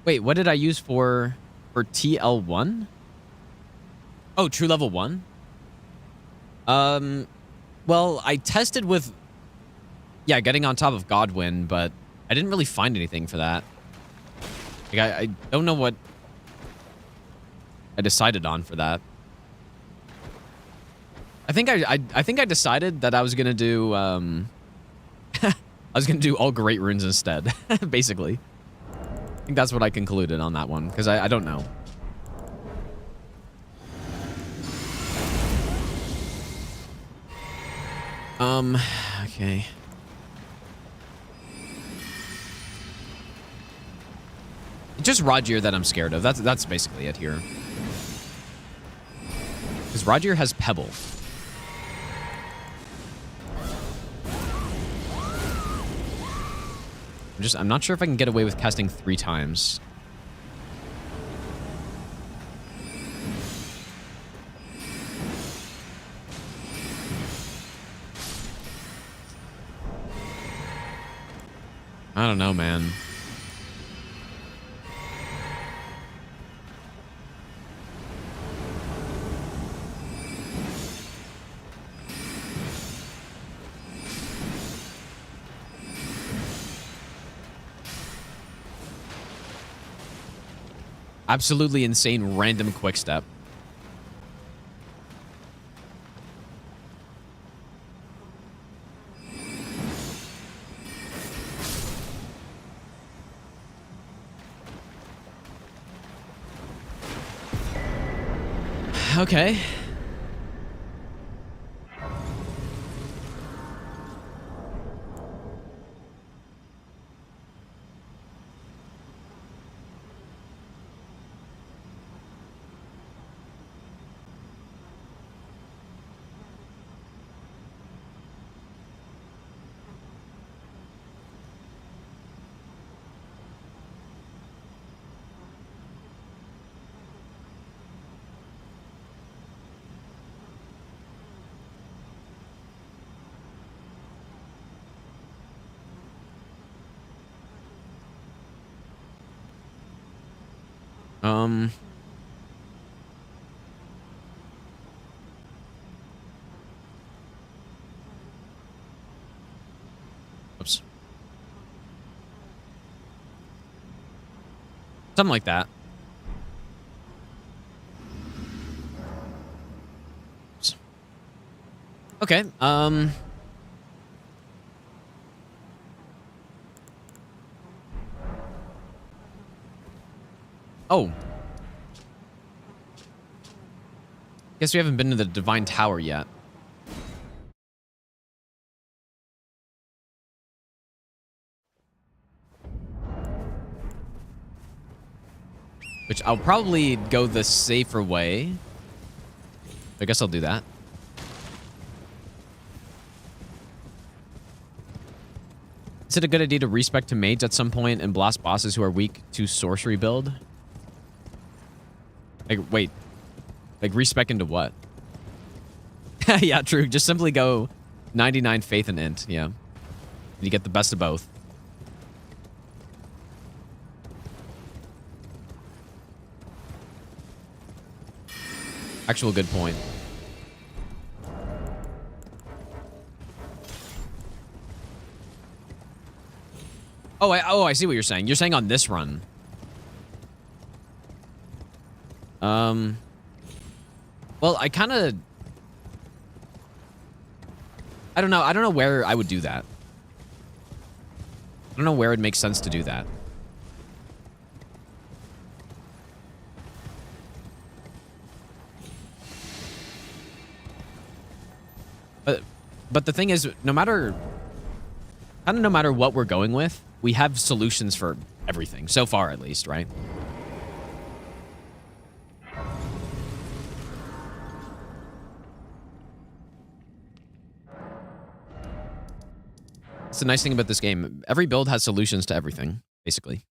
Wait, what did I use for TL1? Oh, true level 1? Well, I tested with, yeah, getting on top of Godwin, but I didn't really find anything for that. Like, I don't know what I decided on for that. I think I decided that I was gonna do I was gonna do all great runes instead, basically. I think that's what I concluded on that one, because I don't know. Okay. Just Rogier that I'm scared of. That's basically it here. Because Rogier has Pebble. I'm not sure if I can get away with casting 3 times. I don't know, man. Absolutely insane random quick step. Okay. Oops. Something like that. Oops. Okay, oh. Guess we haven't been to the Divine Tower yet. Which I'll probably go the safer way. I guess I'll do that. Is it a good idea to respec to mage at some point and blast bosses who are weak to sorcery build? Like, wait. Like, respec into what? Yeah, true. Just simply go 99 faith and int. Yeah. You get the best of both. Actual good point. Oh, I see what you're saying. You're saying on this run. Well, I kind of... I don't know. I don't know where I would do that. I don't know where it makes sense to do that. But the thing is, no matter what we're going with, we have solutions for everything. So far, at least, right? It's the nice thing about this game. Every build has solutions to everything, basically.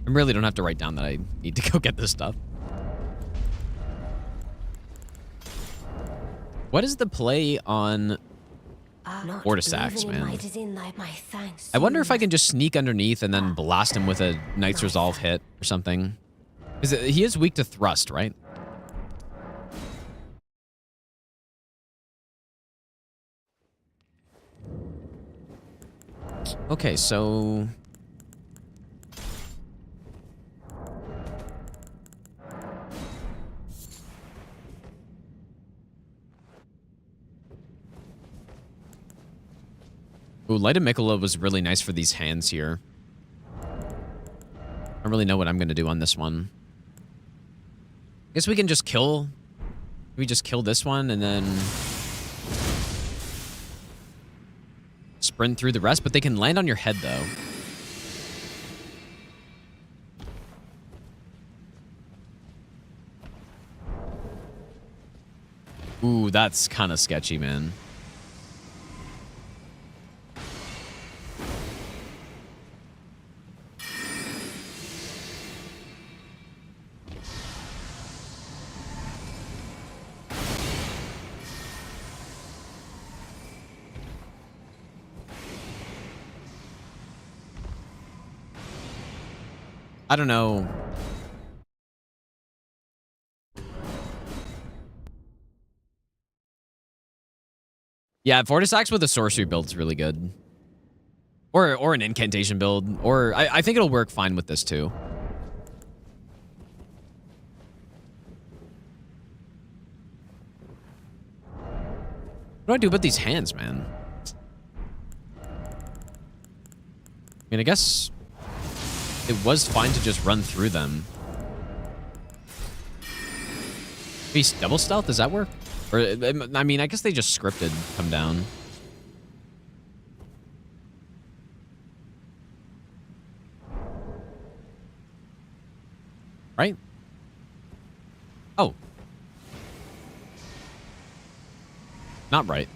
I really don't have to write down that I need to go get this stuff. What is the play on Not Vortisax, even in man? my design, my thanks. I wonder if I can just sneak underneath and then blast him with a Knight's Resolve hit or something. He is weak to thrust, right? Okay, so... Ooh, Light of Mikola was really nice for these hands here. I don't really know what I'm going to do on this one. I guess we can just kill... We just kill this one and then... sprint through the rest, but they can land on your head, though. Ooh, that's kind of sketchy, man. I don't know. Yeah, Vortisax with a sorcery build is really good. Or an incantation build. Or I think it'll work fine with this too. What do I do about these hands, man? I mean, I guess it was fine to just run through them. Maybe double stealth, does that work? Or, I mean, I guess they just scripted come down. Right? Oh. Not right.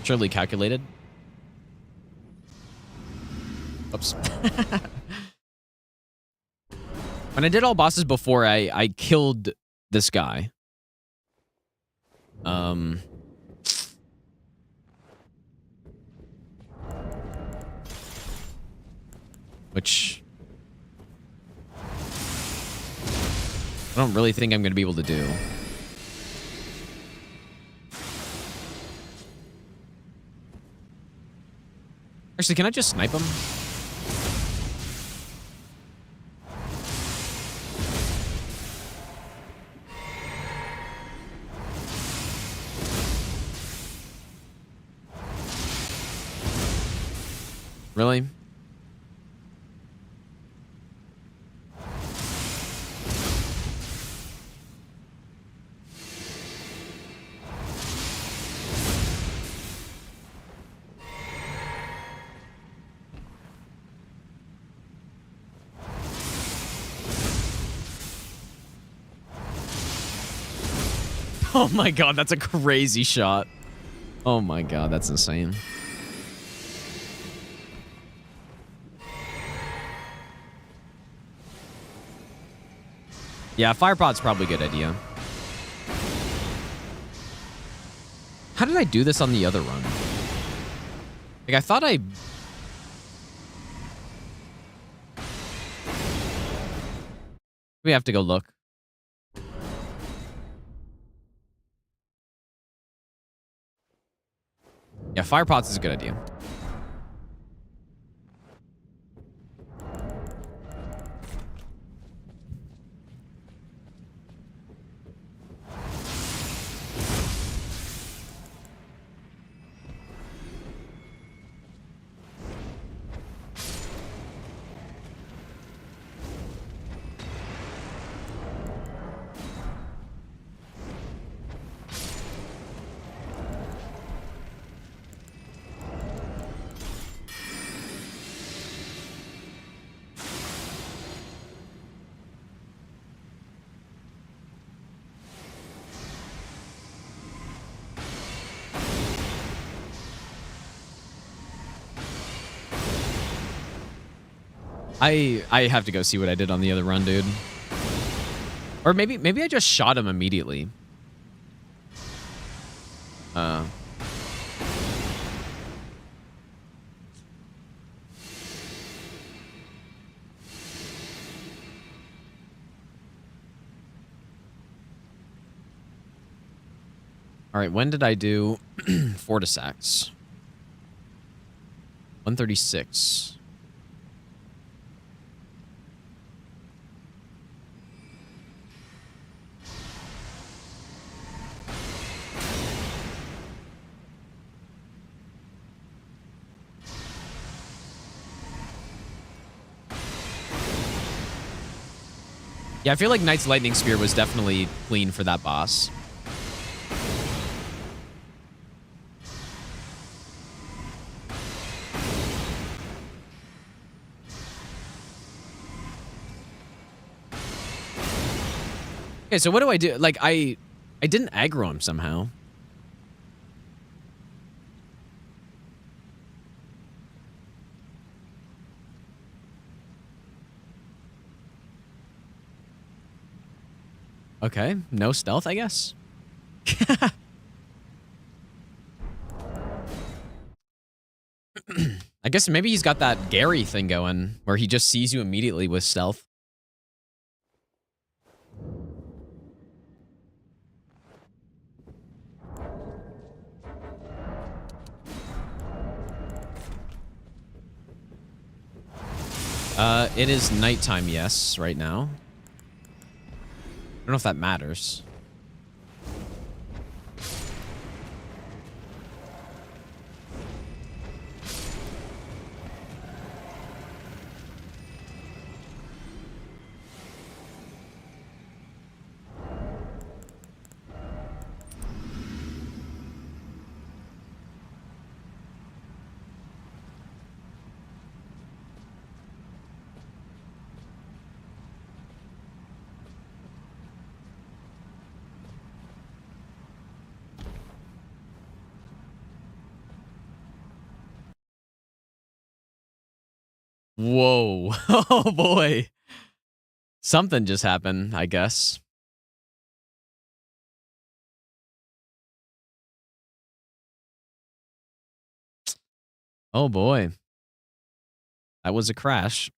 Surely calculated. Oops. When I did all bosses before, I killed this guy. Which I don't really think I'm going to be able to do. Actually, can I just snipe him? Really? Oh my god, that's a crazy shot. Oh my god, that's insane. Yeah, Firepot's probably a good idea. How did I do this on the other run? Like, I thought I... We have to go look. Yeah, Firepots is a good idea. I have to go see what I did on the other run, dude. Or maybe I just shot him immediately. All right, when did I do Fortisax? 136. Yeah, I feel like Knight's Lightning Spear was definitely clean for that boss. Okay, so what do I do? Like, I didn't aggro him somehow. Okay, no stealth, I guess. I guess maybe he's got that Gary thing going where he just sees you immediately with stealth. It is nighttime, yes, right now. I don't know if that matters. Whoa. Oh, boy. Something just happened, I guess. Oh, boy. That was a crash.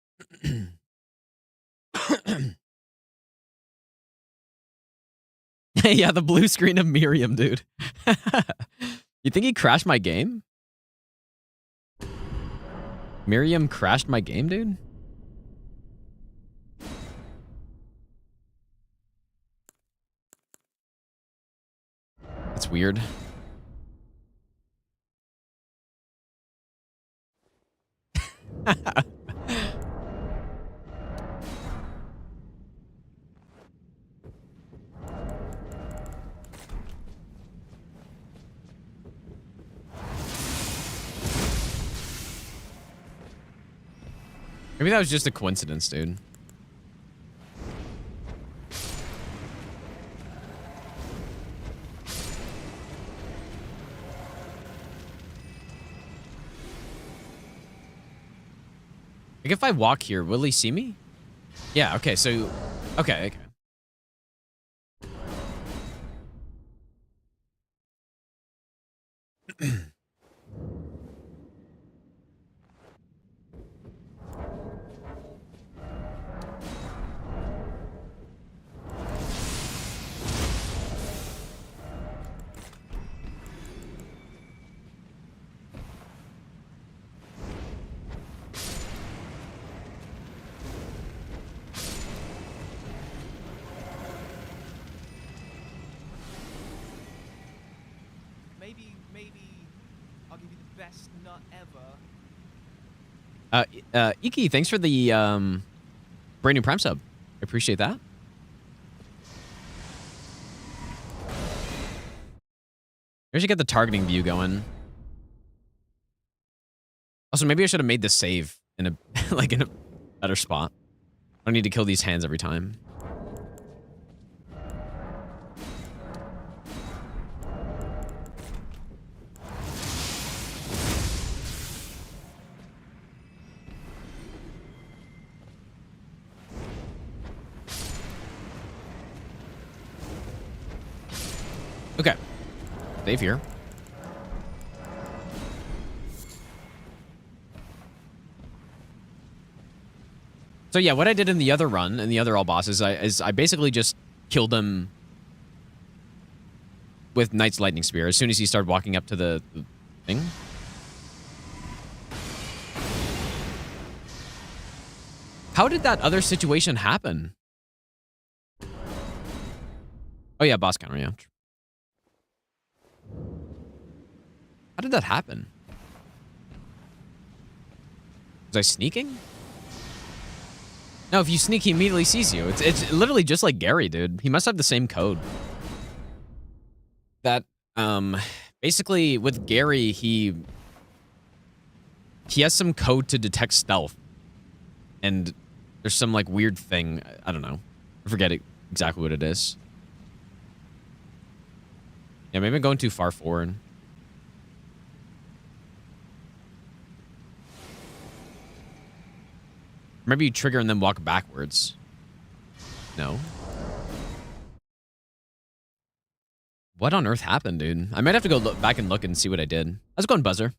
Yeah, the blue screen of Miriam, dude. You think he crashed my game? Miriam crashed my game, dude? That's weird. Maybe that was just a coincidence, dude. Like, if I walk here, will he see me? Yeah, okay, so... Okay. Maybe I'll give you the best nut ever. Iki, thanks for the brand new Prime sub. I appreciate that. I should get the targeting view going. Also, maybe I should have made this save in a like in a better spot. I don't need to kill these hands every time. Save here. So yeah, what I did in the other run and the other all bosses is I basically just killed them with Knight's Lightning Spear as soon as he started walking up to the thing. How did that other situation happen? Oh yeah, boss counter, yeah. How did that happen? Was I sneaking? No, if you sneak, he immediately sees you. It's literally just like Gary, dude. He must have the same code. That, basically with Gary, he has some code to detect stealth. And there's some like weird thing. I don't know. I forget exactly what it is. Yeah, maybe I'm going too far forward. Maybe you trigger and then walk backwards. No. What on earth happened, dude? I might have to go look back and look and see what I did. How's it going, Buzzer?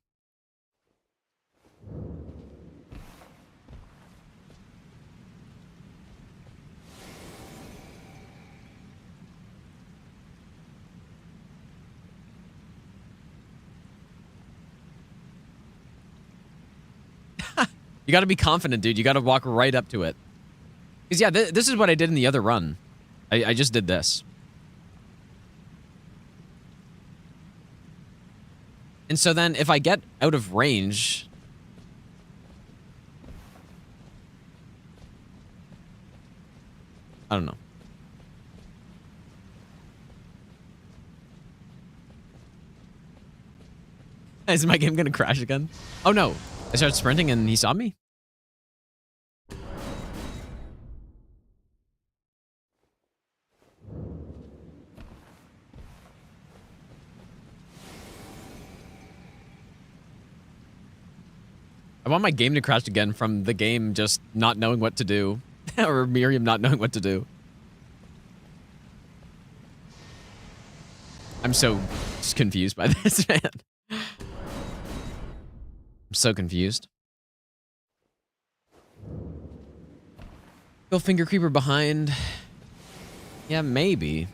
You got to be confident, dude. You got to walk right up to it. Because, yeah, this is what I did in the other run. I just did this. And so then if I get out of range... I don't know. Is my game going to crash again? Oh, no. I started sprinting and he saw me? I want my game to crash again from the game just not knowing what to do. Or Miriam not knowing what to do. I'm so just confused by this, man. I'm so confused. Go finger creeper behind. Yeah, maybe.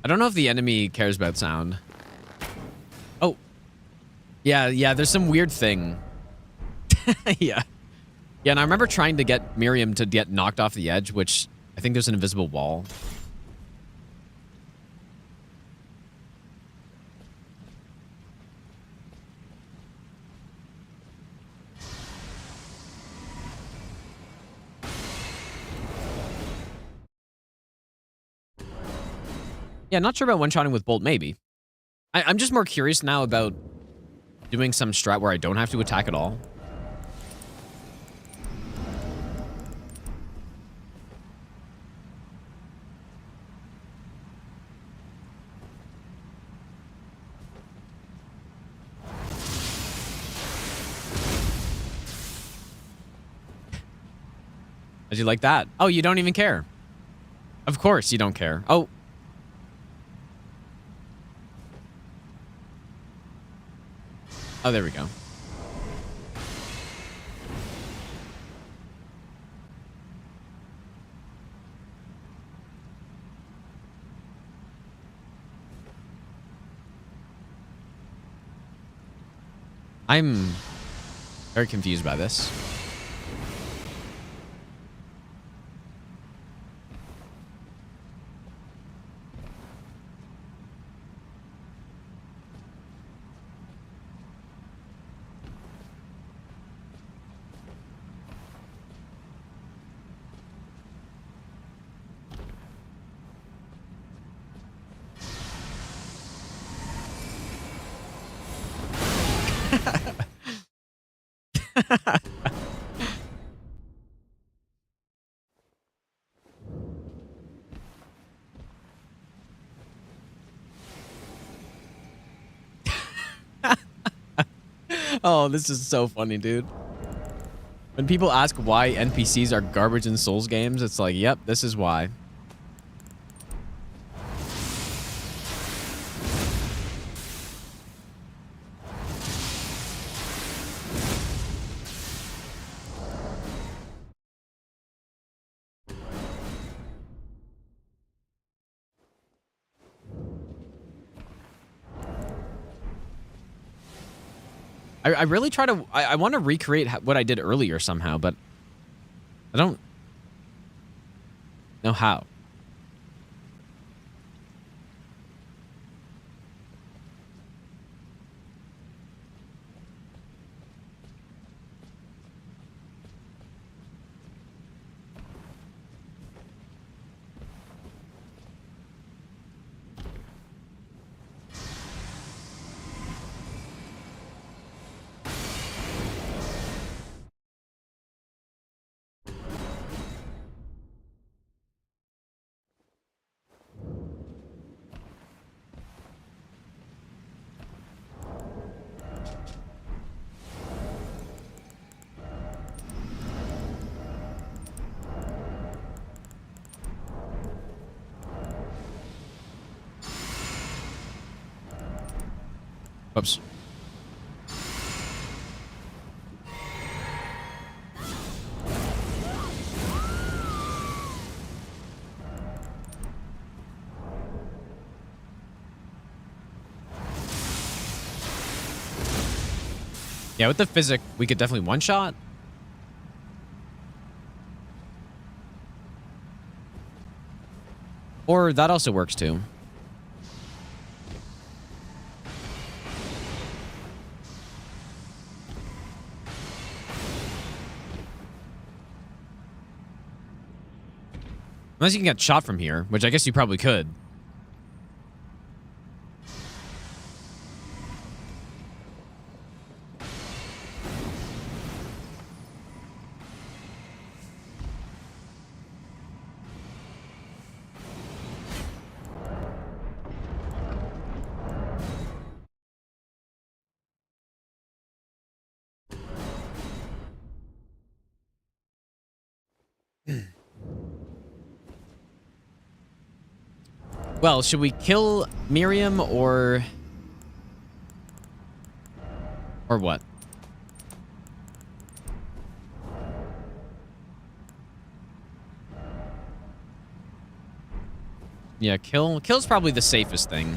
I don't know if the enemy cares about sound. Oh. Yeah, there's some weird thing. Yeah. Yeah, and I remember trying to get Miriam to get knocked off the edge, which I think there's an invisible wall. Yeah, not sure about one-shotting with Bolt, maybe. I'm just more curious now about doing some strat where I don't have to attack at all. How'd you like that? Oh, you don't even care. Of course you don't care. Oh. Oh, there we go. I'm very confused by this. Oh, this is so funny, dude. When people ask why NPCs are garbage in Souls games, it's like, yep, this is why. I really try to... I want to recreate what I did earlier somehow, but I don't know how. Whoops. Yeah, with the physic, we could definitely one-shot. Or that also works too. Unless you can get shot from here, which I guess you probably could. Well, should we kill Miriam or what? Yeah, kill's probably the safest thing.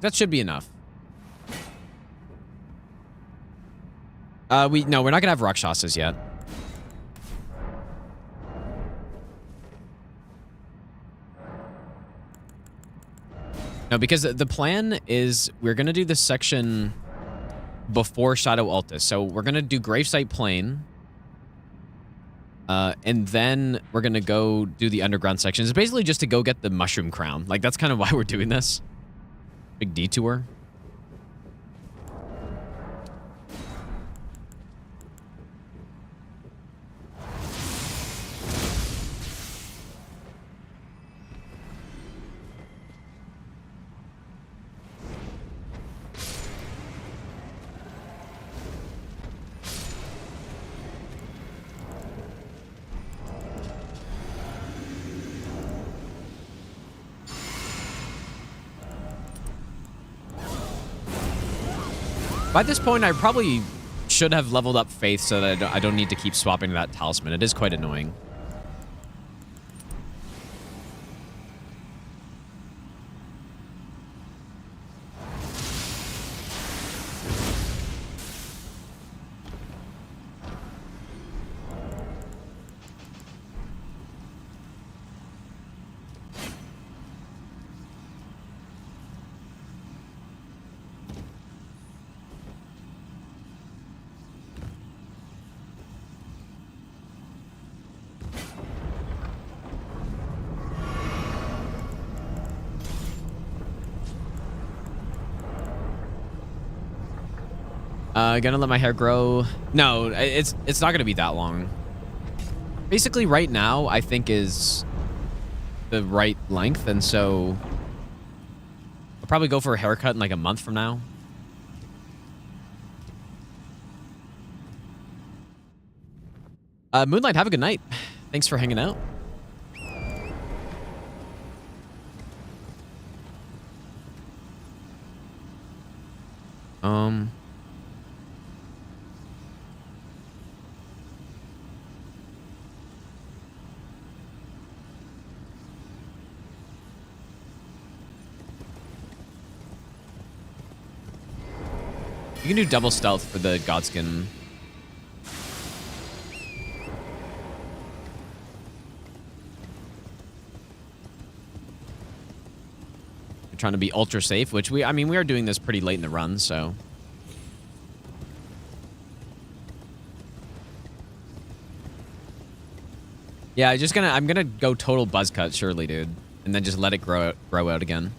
That should be enough. No, we're not gonna have Rakshasas yet. No, because the plan is we're gonna do this section before Shadow Altus. So we're gonna do Gravesite Plain. And then we're gonna go do the underground section. It's basically just to go get the Mushroom Crown. Like, that's kind of why we're doing this. Big detour. By this point, I probably should have leveled up Faith so that I don't need to keep swapping that talisman. It is quite annoying. Gonna let my hair grow. No, it's not gonna be that long. Basically, right now, I think is the right length, and so I'll probably go for a haircut in like a month from now. Moonlight, have a good night. Thanks for hanging out. You can do double stealth for the Godskin. We're trying to be ultra safe, which I mean, we are doing this pretty late in the run, so. Yeah, I'm gonna go total buzz cut, surely, dude, and then just let it grow out again.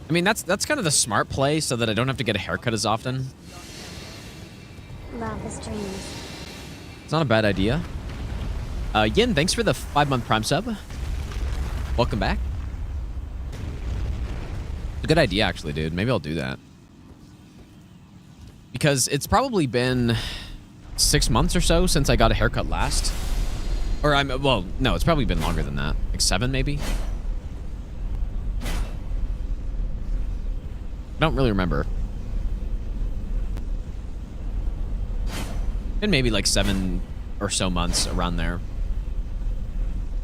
I mean, that's kind of the smart play, so that I don't have to get a haircut as often. Love the streams. It's not a bad idea. Yin, thanks for the 5-month Prime sub. Welcome back. It's a good idea, actually, dude. Maybe I'll do that. Because it's probably been 6 months or so since I got a haircut last. Or well, no, it's probably been longer than that. Like 7, maybe? I don't really remember. And maybe like 7 or so months around there.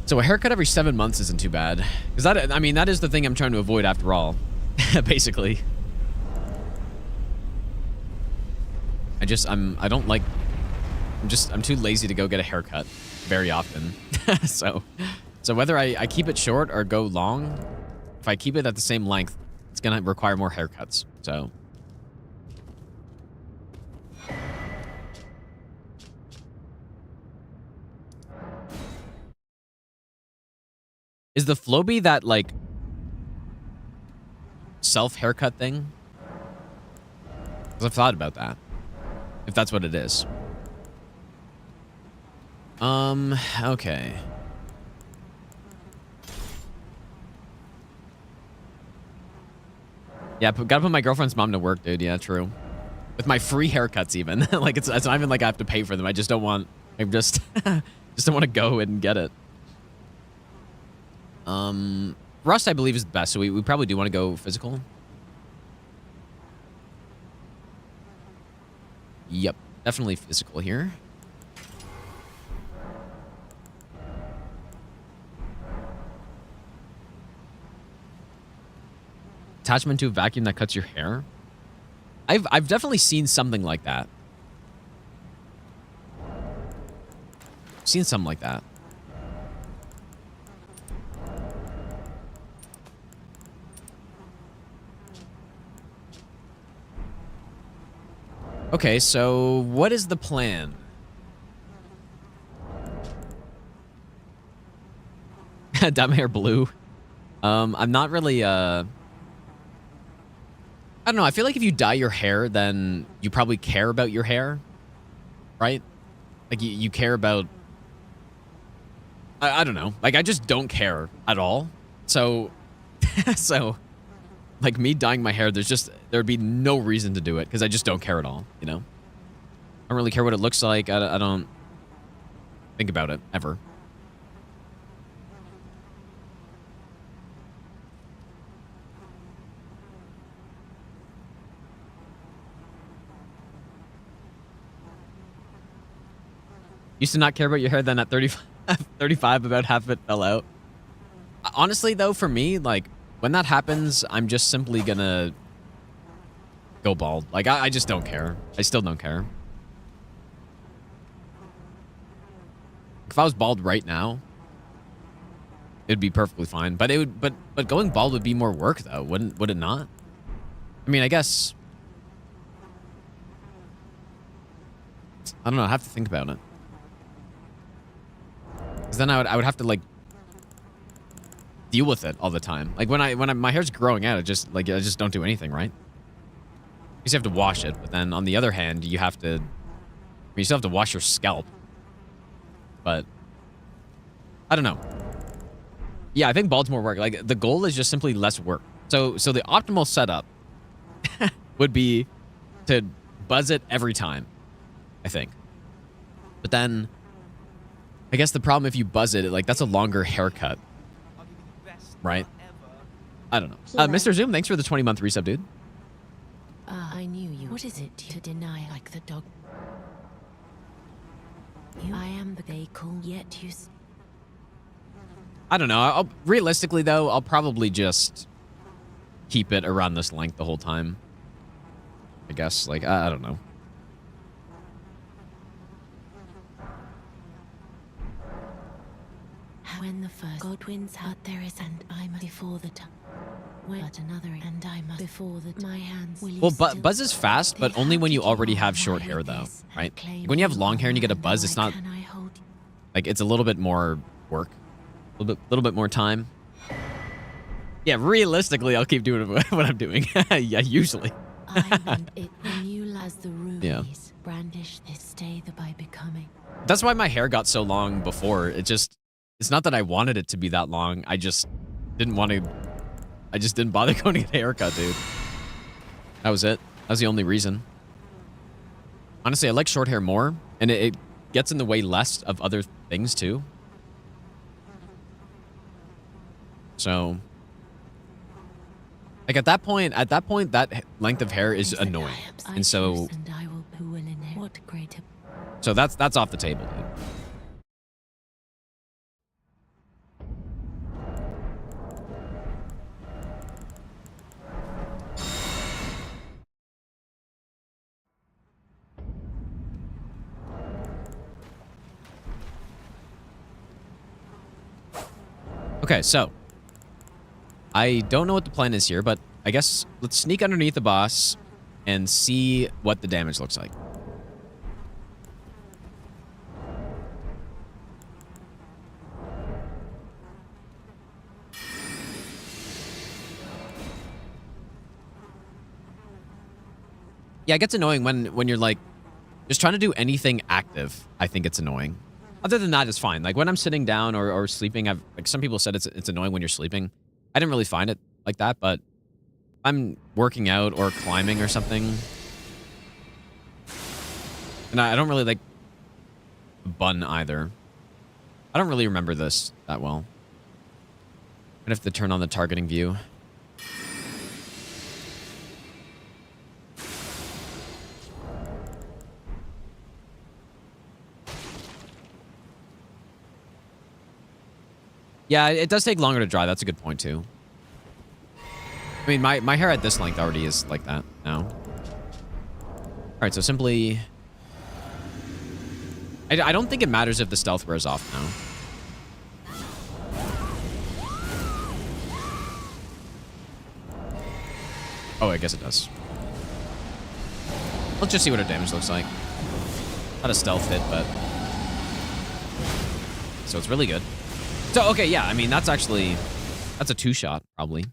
So a haircut every 7 months isn't too bad. Because that, I mean, that is the thing I'm trying to avoid after all. Basically. I'm too lazy to go get a haircut very often. So whether I keep it short or go long, if I keep it at the same length, it's gonna require more haircuts, so. Is the Flowbee that, like, self-haircut thing? Because I've thought about that. If that's what it is. Okay. Yeah, gotta put my girlfriend's mom to work, dude. Yeah, true. With my free haircuts, even. Like, it's not even like I have to pay for them. I just don't want... I just don't want to go and get it. Rust, I believe, is the best, so we probably do want to go physical. Yep, definitely physical here. Attachment to a vacuum that cuts your hair. I've definitely seen something like that. Seen something like that. Okay, so what is the plan? Dye my hair blue. I'm not really I don't know. I feel like if you dye your hair, then you probably care about your hair, right? Like you care about. I don't know. Like I just don't care at all. So, like me dyeing my hair, there'd be no reason to do it because I just don't care at all. You know, I don't really care what it looks like. I don't think about it ever. Used to not care about your hair, then at 35, about half of it fell out. Honestly, though, for me, like, when that happens, I'm just simply gonna go bald. Like, I just don't care. I still don't care. If I was bald right now, it'd be perfectly fine. But but going bald would be more work, though, would it not? I mean, I guess. I don't know. I have to think about it. Because then I would have to, like, deal with it all the time. Like when my hair's growing out, I just don't do anything, right? You have to wash it, but then on the other hand, you have to... you still have to wash your scalp. But... I don't know. Yeah, I think bald's more work. Like, the goal is just simply less work. So the optimal setup would be to buzz it every time, I think. But then, I guess the problem if you buzz it, like, that's a longer haircut. I'll give you the best Right. nut ever. I don't know. Keyword. Mr. Zoom, thanks for the 20-month resub, dude. I knew you. What is it to deny like the dog? I am the they call yet you. I don't know. Realistically, though, I'll probably just keep it around this length the whole time. I guess. Like, I don't know. When the first God wins out there is and I must before the time. But another and I must before the my hands will you Well, still- buzz is fast, but only when you already have short hair, though, right? Like, when you have long hair and you get a buzz, it's not... Can I hold you? Like, it's a little bit more work. A little bit more time. Yeah, realistically, I'll keep doing what I'm doing. Yeah, usually. I want it when you as the rubies Yeah. brandish this stay the by becoming. That's why my hair got so long before. It's not that I wanted it to be that long. I just didn't want to... I just didn't bother going to get a haircut, dude. That was it. That was the only reason. Honestly, I like short hair more, and it gets in the way less of other things, too. So... like, at that point, that length of hair is annoying. And so... and I will who will inherit what greater so that's off the table, dude. Okay, so I don't know what the plan is here, but I guess let's sneak underneath the boss and see what the damage looks like. Yeah, it gets annoying when you're like just trying to do anything active. I think it's annoying. Other than that, it's fine. Like when I'm sitting down or sleeping, like some people said it's annoying when you're sleeping. I didn't really find it like that, but I'm working out or climbing or something. And I don't really like bun either. I don't really remember this that well. I'd have to turn on the targeting view. Yeah, it does take longer to dry. That's a good point, too. I mean, my hair at this length already is like that now. All right, so simply... I don't think it matters if the stealth wears off now. Oh, I guess it does. Let's just see what her damage looks like. Not a stealth hit, but... so it's really good. So, okay, yeah, I mean, that's a two-shot, probably.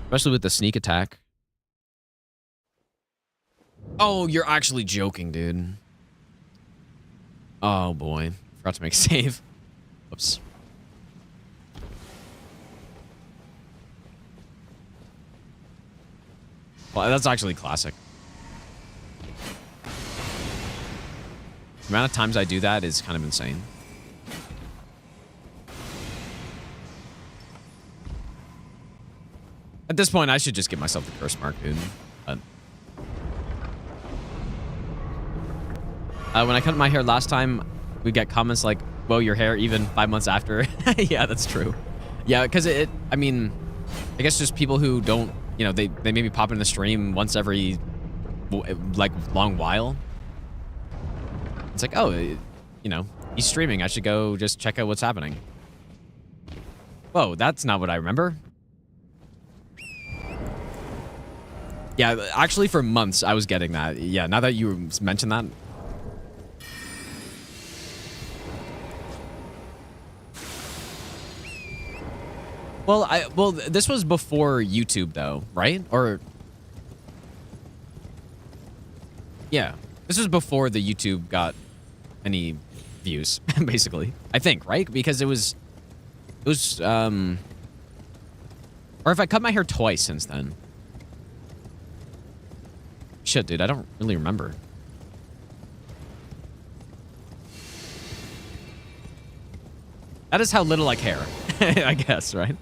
Especially with the sneak attack. Oh, you're actually joking, dude. Oh, boy. Forgot to make a save. Whoops. Well, that's actually classic. The amount of times I do that is kind of insane. At this point, I should just give myself the curse mark, dude. But... when I cut my hair last time, we get comments like, "Whoa, your hair even 5 months after." Yeah, that's true. Yeah, because I mean, I guess just people who don't, you know, they maybe pop in the stream once every, like, long while. It's like, oh, you know, he's streaming. I should go just check out what's happening. Whoa, that's not what I remember. Yeah, actually for months I was getting that. Yeah, now that you mentioned that. Well, this was before YouTube though, right? Or Yeah. This was before the YouTube got any views, basically. I think, right? Because it was, or if I cut my hair twice since then. Shit, dude, I don't really remember. That is how little I care, I guess, right?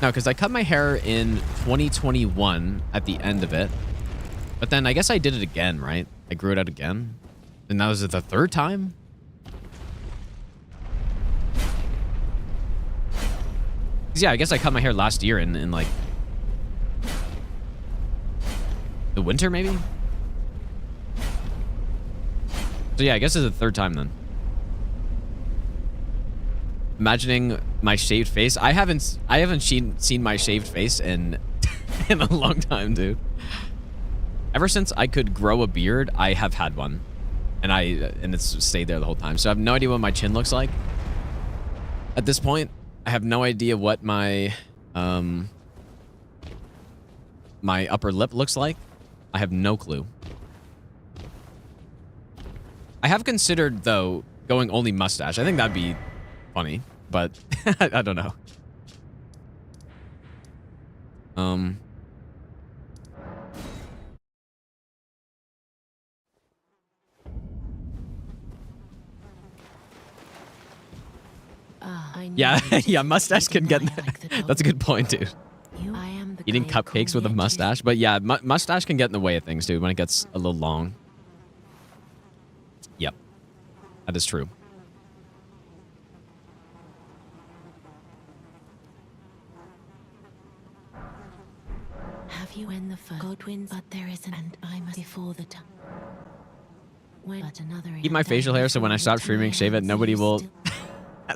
No, because I cut my hair in 2021 at the end of it. But then I guess I did it again, right? I grew it out again. And that was the third time? Yeah, I guess I cut my hair last year in like the winter, maybe? So yeah, I guess it's the third time then. Imagining my shaved face. I haven't seen my shaved face in in a long time, dude. Ever since I could grow a beard, I have had one. And it's stayed there the whole time. So I have no idea what my chin looks like. At this point, I have no idea what my my upper lip looks like. I have no clue. I have considered, though, going only mustache. I think that'd be funny, but I don't know. Yeah, yeah, mustache can get... That's a good point, dude. Eating cupcakes with a mustache. But yeah, mustache can get in the way of things, dude, when it gets a little long. Yep. That is true. Have you when the first Godwin's, but there isn't, and I must before the time. But another Keep my facial hair so when I stop streaming, shave it, nobody will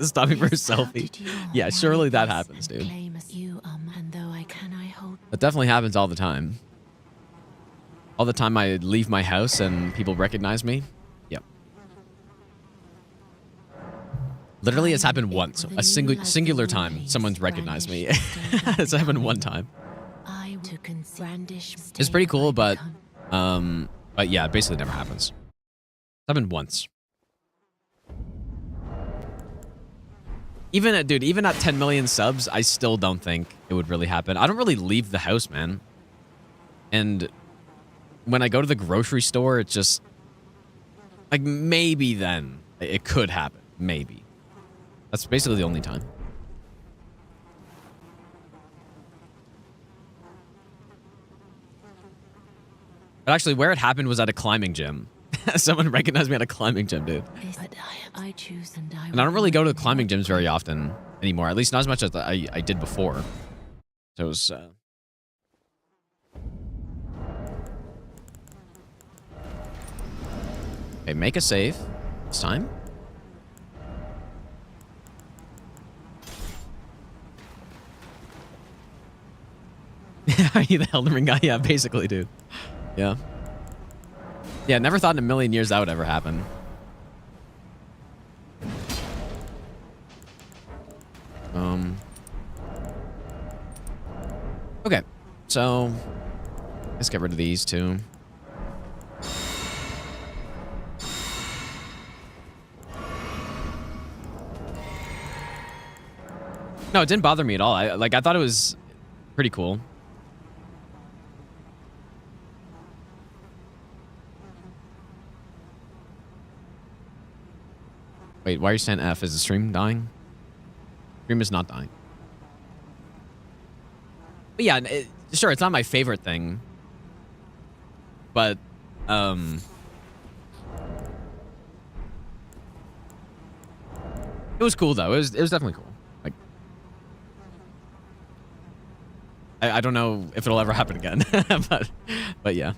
stop me for a selfie. Yeah, surely that happens, dude. That definitely happens all the time. All the time I leave my house and people recognize me. Yep. Literally, it's happened once. A singular time someone's recognized me. It's happened one time. It's pretty cool, but yeah, it basically never happens. It's happened once. Even at, dude, even at 10 million subs, I still don't think it would really happen. I don't really leave the house, man. And when I go to the grocery store, it's just like maybe then it could happen. Maybe. That's basically the only time. But actually, where it happened was at a climbing gym. Someone recognized me at a climbing gym, dude. And I don't really go to the climbing gyms very often anymore. At least not as much as I did before. So it was... Okay, make a save. It's time. Are you the Elden Ring guy? Yeah, basically, dude. Yeah. Yeah, never thought in a million years that would ever happen. Okay, so let's get rid of these two. No, it didn't bother me at all. I thought it was pretty cool. Wait, why are you saying F? Is the stream dying? Stream is not dying. But yeah, sure, it's not my favorite thing. But, it was cool, though. It was definitely cool. Like, I don't know if it'll ever happen again. but yeah.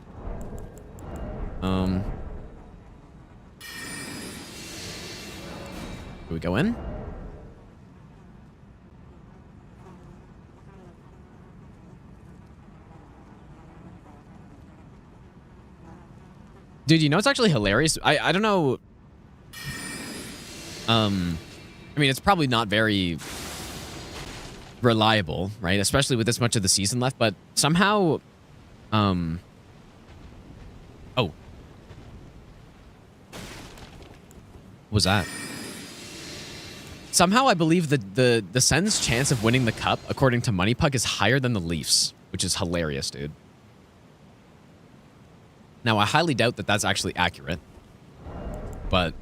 Do we go in? Dude, you know it's actually hilarious? I don't know. I mean, it's probably not very reliable, right? Especially with this much of the season left, but somehow was that? Somehow I believe the Sens' chance of winning the cup, according to Money Puck, is higher than the Leafs, which is hilarious, dude. Now, I highly doubt that that's actually accurate. But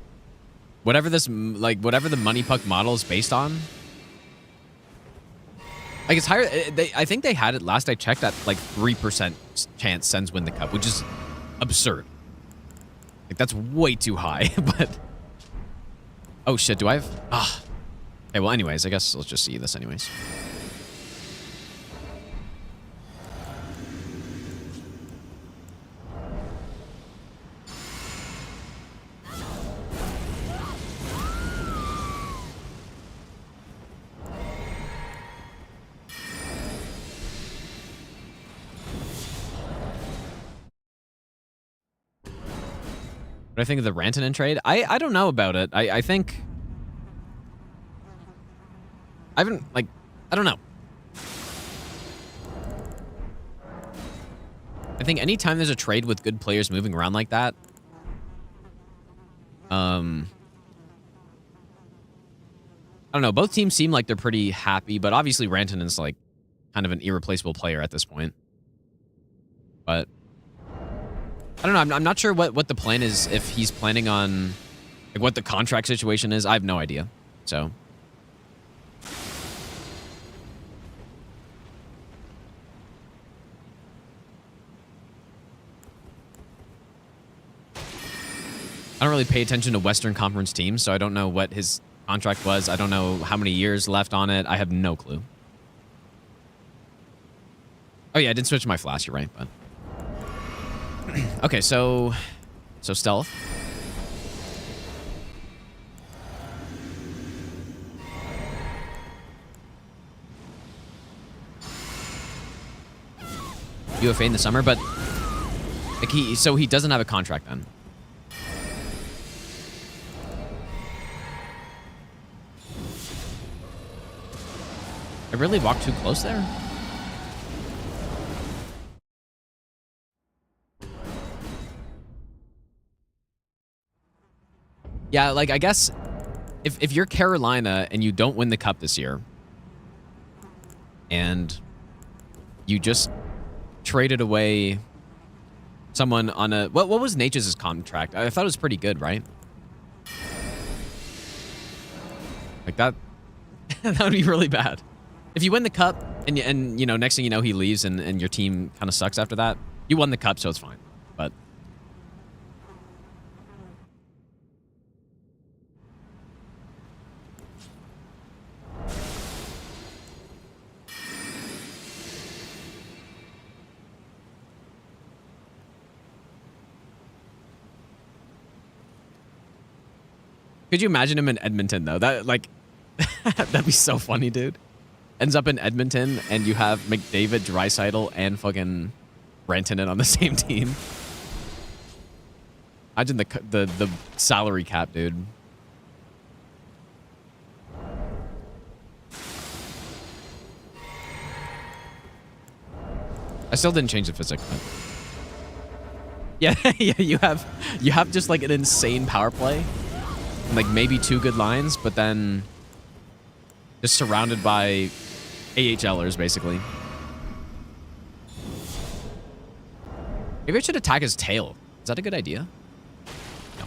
whatever this, like, whatever the Money Puck model is based on, like, it's higher. I think they had it last I checked at like 3% chance Sens win the cup, which is absurd. Like, that's way too high. But oh shit, do I have? Okay, well, anyways, I guess let's just see this anyways. What do I think of the Rantanen trade? I don't know about it. I think... I haven't, like... I don't know. I think anytime there's a trade with good players moving around like that... I don't know. Both teams seem like they're pretty happy, but obviously Rantanen's, like, kind of an irreplaceable player at this point. But... I don't know. I'm not sure what the plan is, if he's planning on, like, what the contract situation is. I have no idea. So. I don't really pay attention to Western Conference teams, so I don't know what his contract was. I don't know how many years left on it. I have no clue. Oh, yeah, I did switch my flash. You're right, but... Okay, so stealth. UFA in the summer, but like he doesn't have a contract then. I really walked too close there. Yeah, like, I guess if you're Carolina and you don't win the cup this year and you just traded away someone on a... What was Nature's contract? I thought it was pretty good, right? Like, that... that would be really bad. If you win the cup and you know, next thing you know, he leaves and your team kind of sucks after that, you won the cup, so it's fine. But... Could you imagine him in Edmonton, though? That, like, that'd be so funny, dude. Ends up in Edmonton, and you have McDavid, Draisaitl, and fucking Rantanen on the same team. Imagine the salary cap, dude. I still didn't change the physics, but... Yeah, yeah, you have just, like, an insane power play. And, like, maybe 2 good lines, but then just surrounded by AHLers, basically. Maybe I should attack his tail. Is that a good idea? No.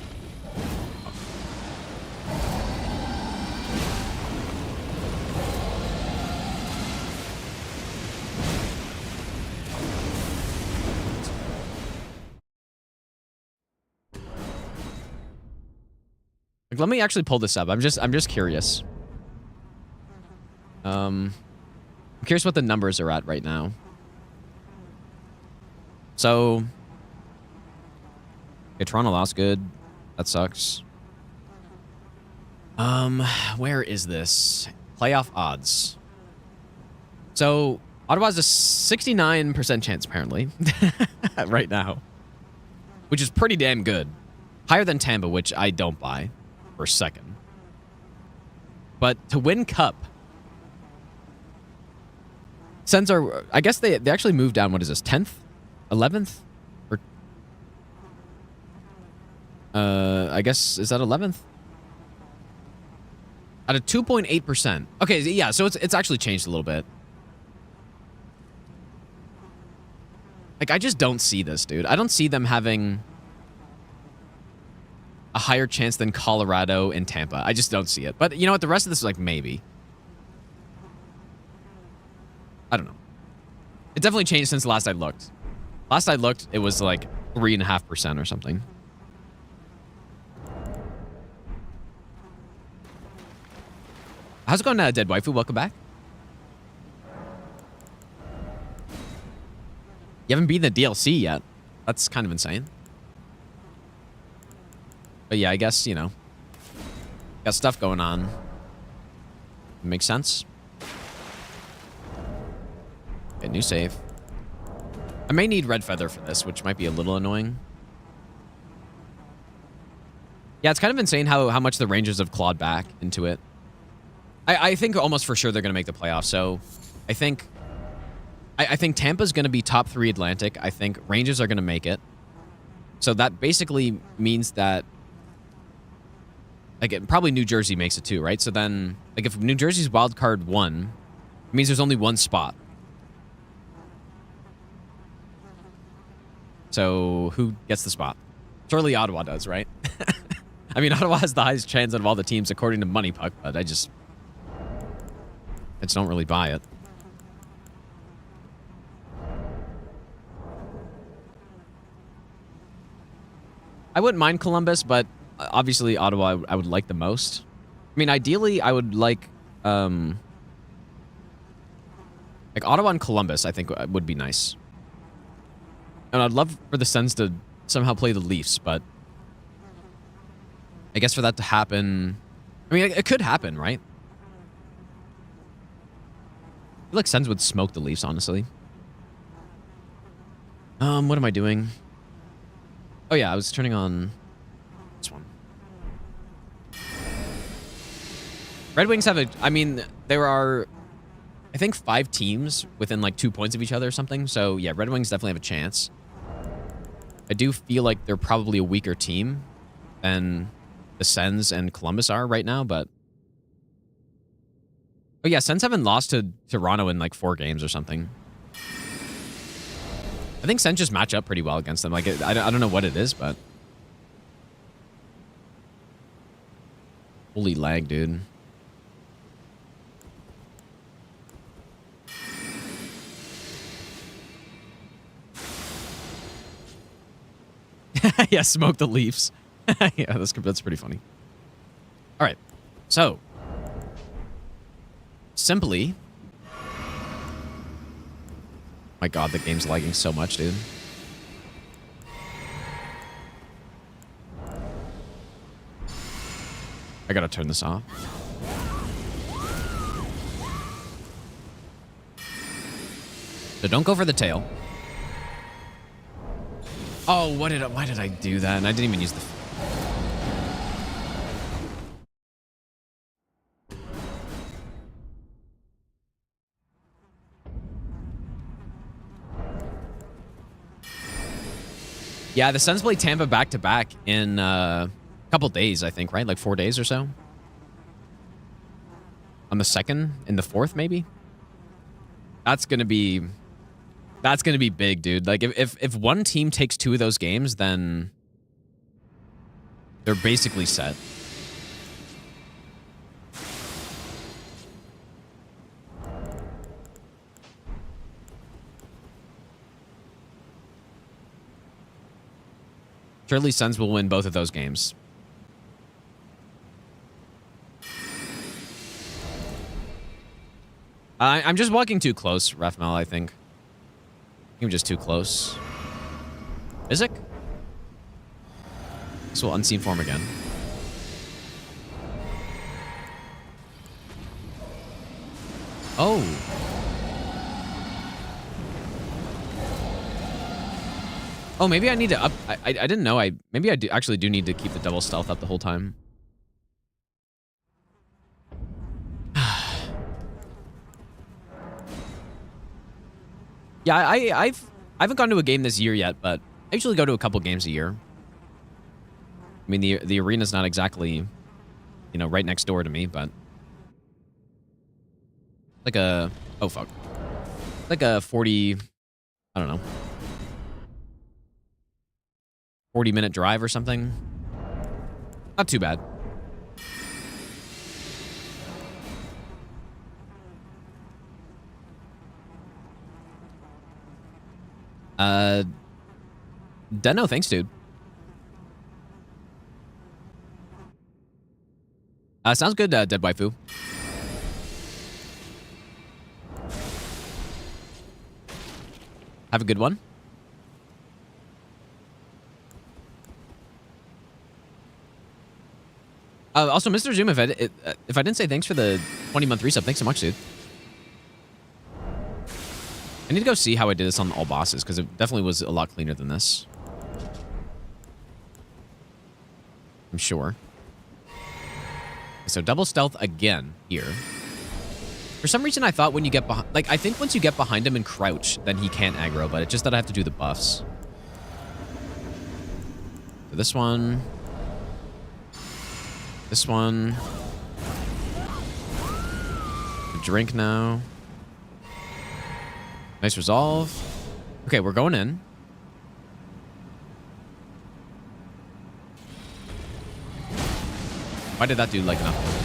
Like, let me actually pull this up. I'm just curious. I'm curious what the numbers are at right now. So, okay, Toronto lost, good. That sucks. Where is this? Playoff odds. So, Ottawa has a 69% chance, apparently, right now. Which is pretty damn good. Higher than Tampa, which I don't buy for a second. But to win Cup, Sens are, I guess they actually moved down, what is this, 10th? 11th? Or, I guess, is that 11th? At a 2.8%. Okay, yeah, so it's actually changed a little bit. Like, I just don't see this, dude. I don't see them having a higher chance than Colorado and Tampa. I just don't see it. But you know what? The rest of this is like maybe. I don't know. It definitely changed since last I looked. Last I looked, it was like 3.5% or something. How's it going, Dead Waifu? Welcome back. You haven't beaten the DLC yet. That's kind of insane. But yeah, I guess, you know, got stuff going on. Makes sense. Okay, new save. I may need Red Feather for this, which might be a little annoying. Yeah, it's kind of insane how much the Rangers have clawed back into it. I think almost for sure they're going to make the playoffs. So I think Tampa's going to be top 3 Atlantic. I think Rangers are going to make it. So that basically means that, like, probably New Jersey makes it too, right? So then, like, if New Jersey's wild card 1, it means there's only 1 spot. So who gets the spot? Surely Ottawa does, right? I mean, Ottawa has the highest chance out of all the teams according to Money Puck, but I just don't really buy it. I wouldn't mind Columbus, but obviously Ottawa I would like the most. I mean, ideally, I would like Ottawa and Columbus, I think would be nice. And I'd love for the Sens to somehow play the Leafs, but I guess for that to happen, I mean, it could happen, right? I feel like Sens would smoke the Leafs, honestly. What am I doing? Oh yeah, I was turning on this one. Red Wings have I mean, there are, I think, 5 teams within like 2 points of each other or something. So yeah, Red Wings definitely have a chance. I do feel like they're probably a weaker team than the Sens and Columbus are right now, but oh yeah, Sens haven't lost to Toronto in like 4 games or something. I think Sens just match up pretty well against them. Like, I don't know what it is, but holy lag, dude. Yeah, smoke the Leafs. Yeah, that's pretty funny. All right, so simply, my God, the game's lagging so much, dude. I gotta turn this off. So don't go for the tail. Oh, why did I do that? And I didn't even use the... Yeah, the Sens play Tampa back-to-back in a couple days, I think, right? Like 4 days or so? On the 2nd? In the 4th, maybe? That's gonna be big, dude. Like, if one team takes 2 of those games, then they're basically set. Surely Sens will win both of those games. I'm just walking too close, Refmel, I think. I'm just too close. Isaac? This will unseen form again. Oh. Oh, maybe I need to up... I didn't know. Maybe I actually do need to keep the double stealth up the whole time. Yeah, I haven't gone to a game this year yet, but I usually go to a couple games a year. I mean, the arena's not exactly, you know, right next door to me, but Like a... Oh, fuck. Like a 40... I don't know. 40-minute drive or something. Not too bad. Deno, thanks, dude. Sounds good, Dead Waifu. Have a good one. Also, Mr. Zoom, if I didn't say thanks for the 20-month resub, thanks so much, dude. I need to go see how I did this on all bosses, because it definitely was a lot cleaner than this. I'm sure. So double stealth again here. For some reason, I thought when you get behind... Like, I think once you get behind him and crouch, then he can't aggro, but it's just that I have to do the buffs. So this one... This one. A drink now. Nice resolve. Okay, we're going in. Why did that do like nothing?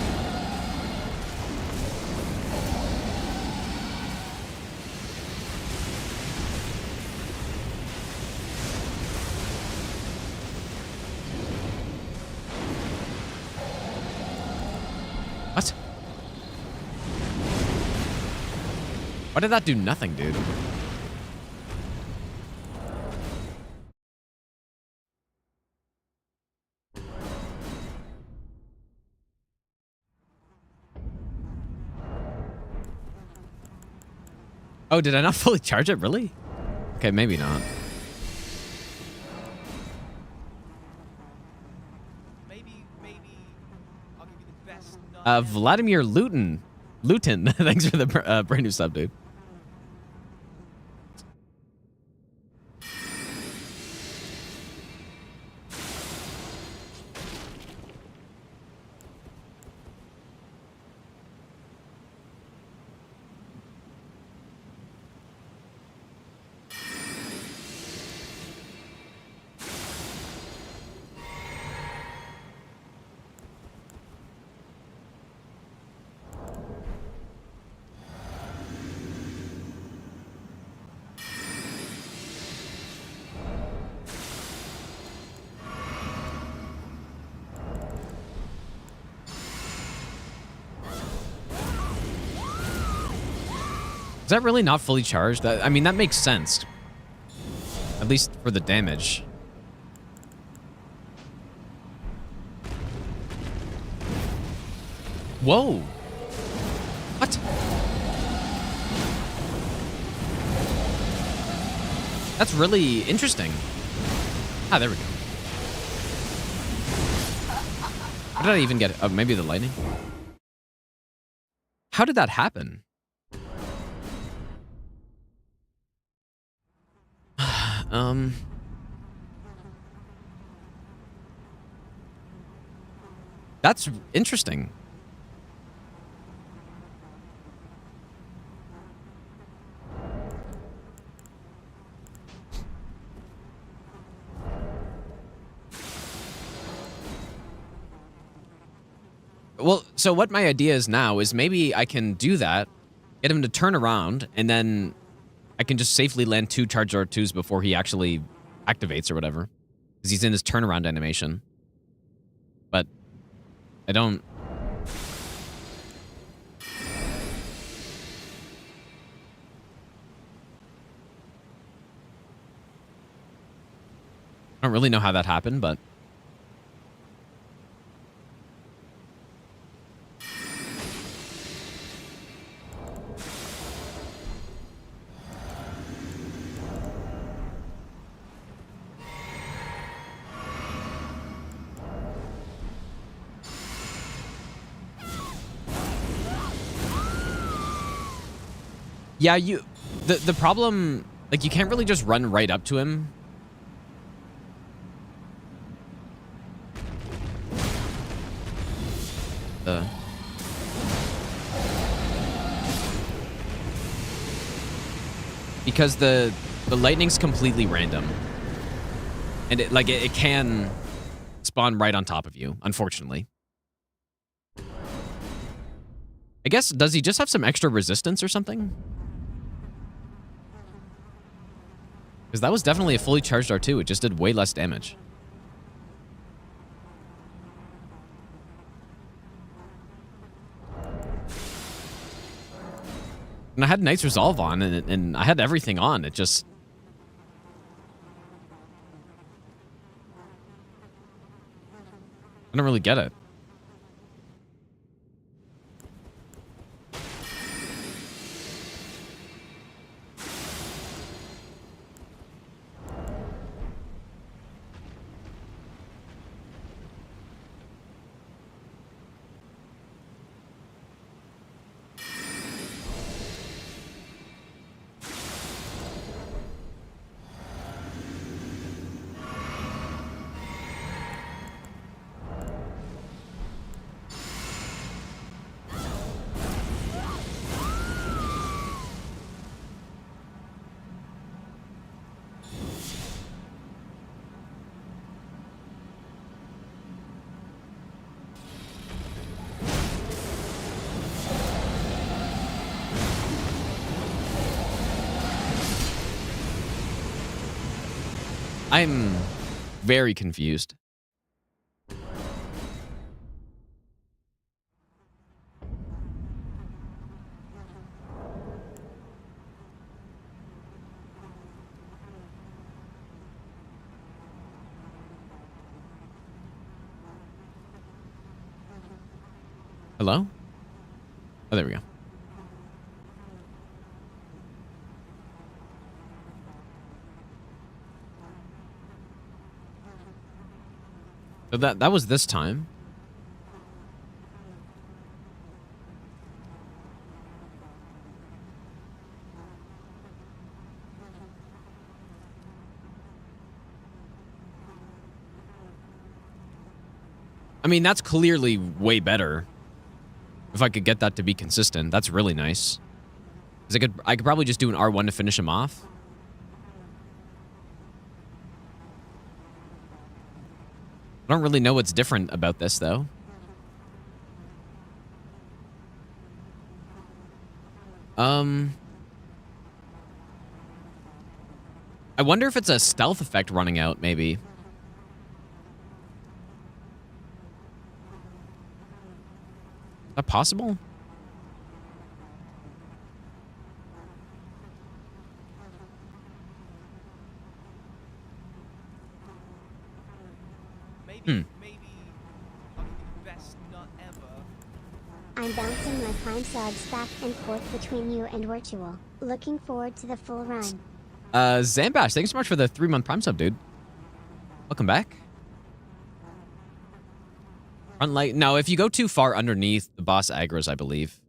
What? Why did that do nothing, dude? Oh, did I not fully charge it? Really? Okay, maybe not. Maybe I'll give you the best. Vladimir Luton, thanks for the brand new sub, dude. Is that really not fully charged? I mean, that makes sense. At least for the damage. Whoa. What? That's really interesting. Ah, there we go. How did I even get it? Oh, maybe the lightning? How did that happen? That's interesting. Well, so what my idea is now is maybe I can do that, get him to turn around, and then I can just safely land 2 charge R2s before he actually activates or whatever. Because he's in his turnaround animation. But I don't... I don't really know how that happened, but... Yeah, the problem, like, you can't really just run right up to him. because the lightning's completely random, and it can spawn right on top of you. Unfortunately, I guess, does he just have some extra resistance or something? Because that was definitely a fully charged R2. It just did way less damage. And I had Knight's Resolve on, and I had everything on. It just... I don't really get it. I'm very confused. Hello? Oh, there we go. So that was this time. I mean, that's clearly way better. If I could get that to be consistent, that's really nice. Because I could probably just do an R1 to finish him off. I don't really know what's different about this, though. I wonder if it's a stealth effect running out, maybe. Is that possible? Maybe I'll give you the best nut ever. I'm bouncing my prime subs back and forth between you and Virtual. Looking forward to the full run. Zambash, thanks so much for the 3-month Prime sub, dude. Welcome back. Front light. No, if you go too far underneath, the boss aggro's, I believe.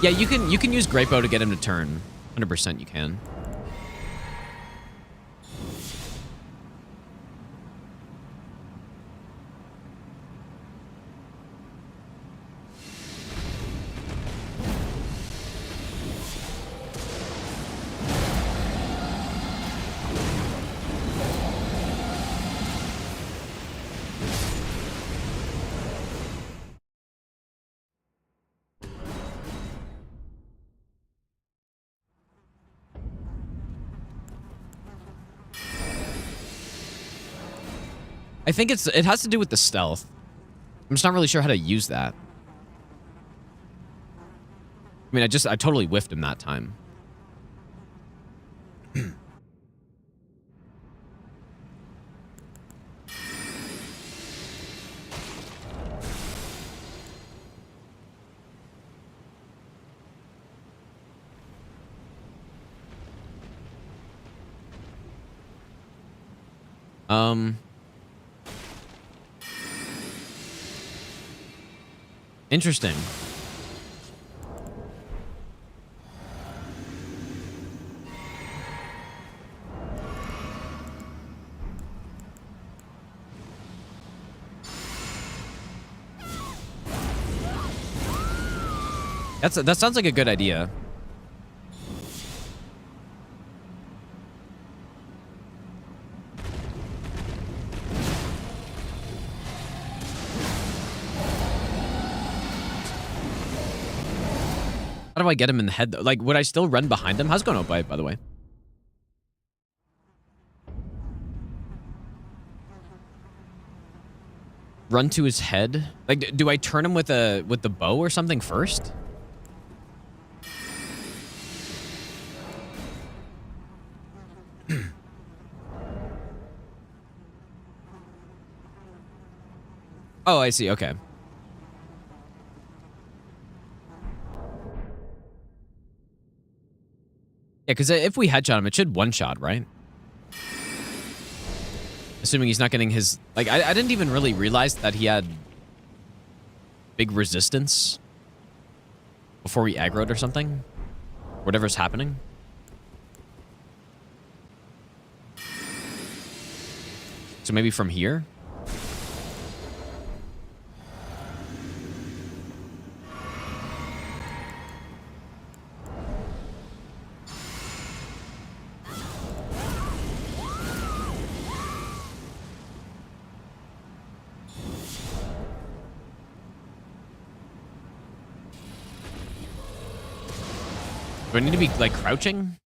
Yeah, you can use Great Bow to get him to turn. 100% you can. I think it has to do with the stealth. I'm just not really sure how to use that. I mean, I totally whiffed him that time. Interesting. That sounds like a good idea. How do I get him in the head though? Like, would I still run behind him? How's it going, Opie, by the way? Run to his head? Like, do I turn him with the bow or something first? Oh, I see. Okay. Yeah, because if we headshot him, it should one-shot, right? Assuming he's not getting his... Like, I didn't even really realize that he had big resistance before we aggroed or something. Whatever's happening. So maybe from here? Do I need to be, like, crouching?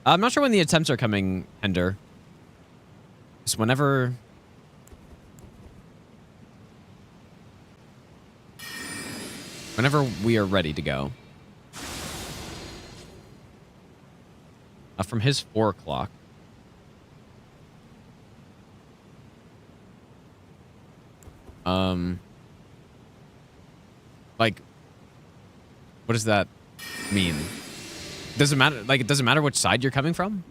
I'm not sure when the attempts are coming, Ender. Just whenever we are ready to go. From his 4 o'clock. Like, what does that mean? Does it matter? Like, it doesn't matter which side you're coming from?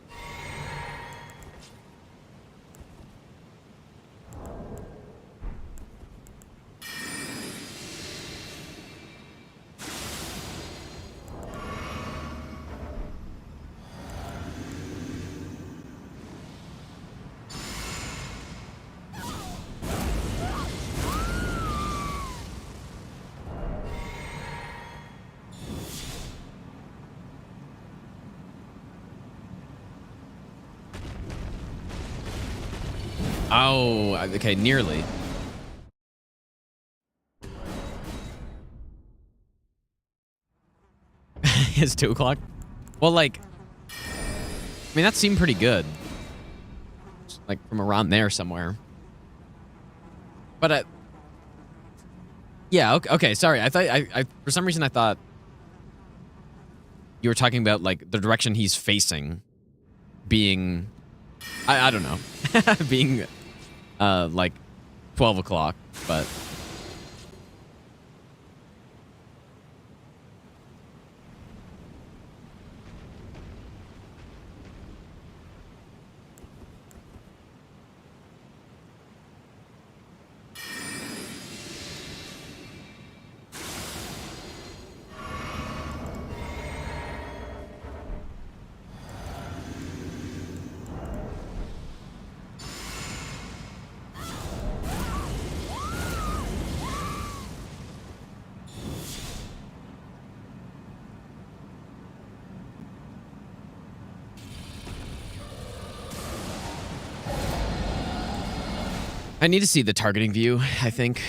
Oh, okay, nearly. It's 2 o'clock? Well, like, I mean, that seemed pretty good. Just, like, from around there somewhere. But, yeah, okay, sorry. I thought, I for some reason, I thought you were talking about, like, the direction he's facing being, I don't know, being, like, 12 o'clock, but... I need to see the targeting view, I think.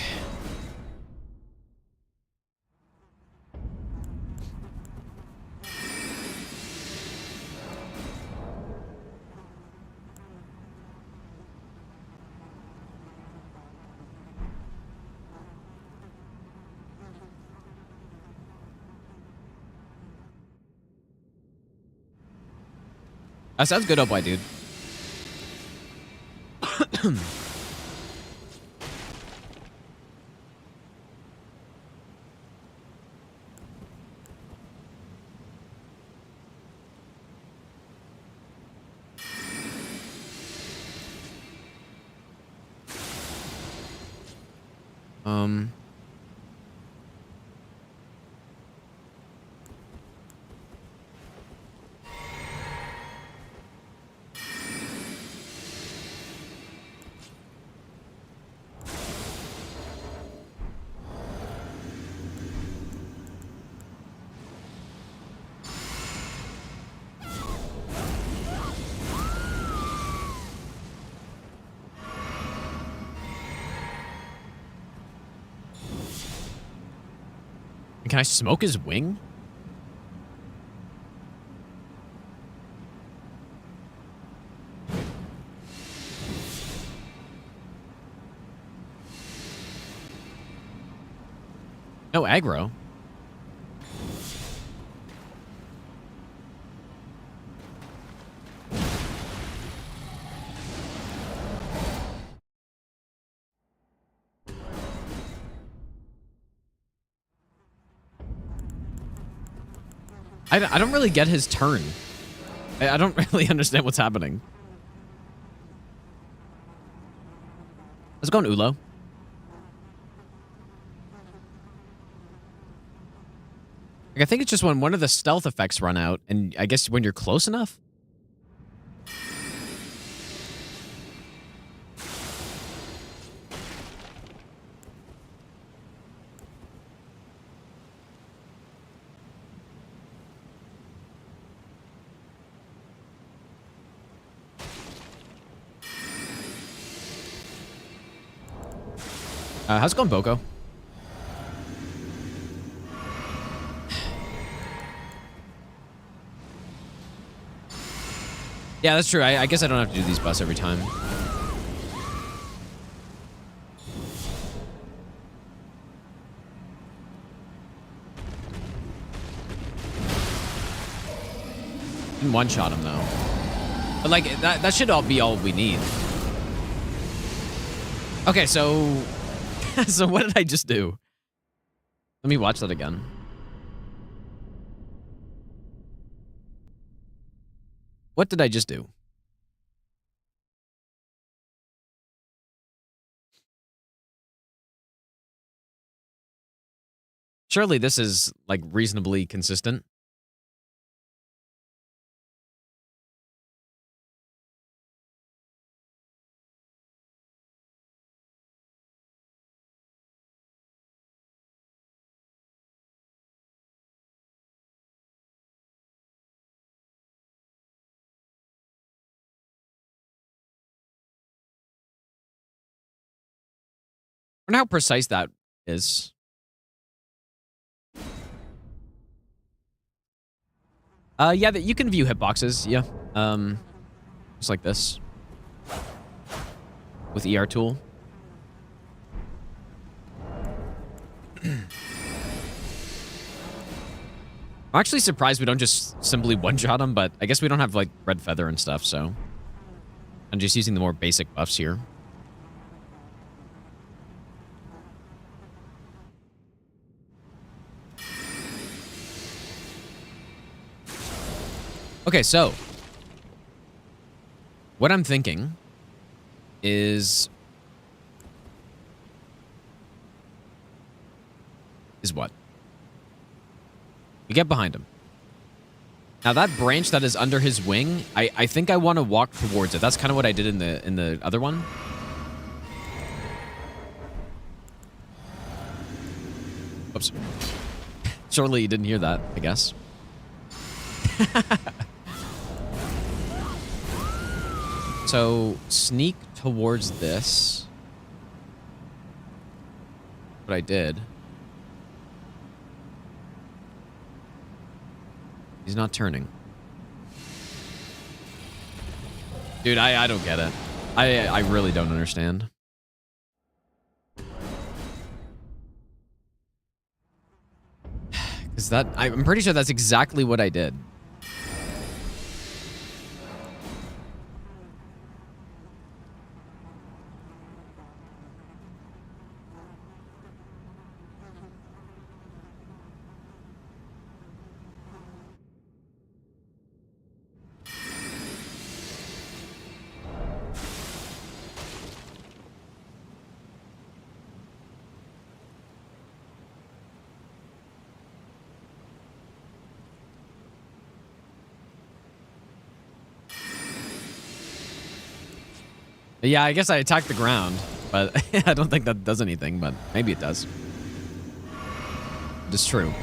That sounds good, oh boy, dude. Can I smoke his wing? No aggro. I don't really get his turn. I don't really understand what's happening. Let's go on Ulo. Like, I think it's just when one of the stealth effects run out, and I guess when you're close enough. How's it going, Boko? Yeah, that's true. I guess I don't have to do these buffs every time. Didn't one-shot him, though. But, like, that should all be all we need. Okay, so... so what did I just do? Let me watch that again. What did I just do? Surely this is, like, reasonably consistent. I wonder how precise that is. Yeah, you can view hitboxes, yeah. Just like this. With ER tool. I'm actually surprised we don't just simply one-shot him, but I guess we don't have, like, red feather and stuff, so... I'm just using the more basic buffs here. Okay, so what I'm thinking is what? We get behind him. Now that branch that is under his wing, I think I want to walk towards it. That's kind of what I did in the other one. Oops. Surely you didn't hear that, I guess. So, sneak towards this. What I did. He's not turning. Dude, I don't get it. I really don't understand. Because I'm pretty sure that's exactly what I did. Yeah, I guess I attacked the ground, but I don't think that does anything, but maybe it does. It's true.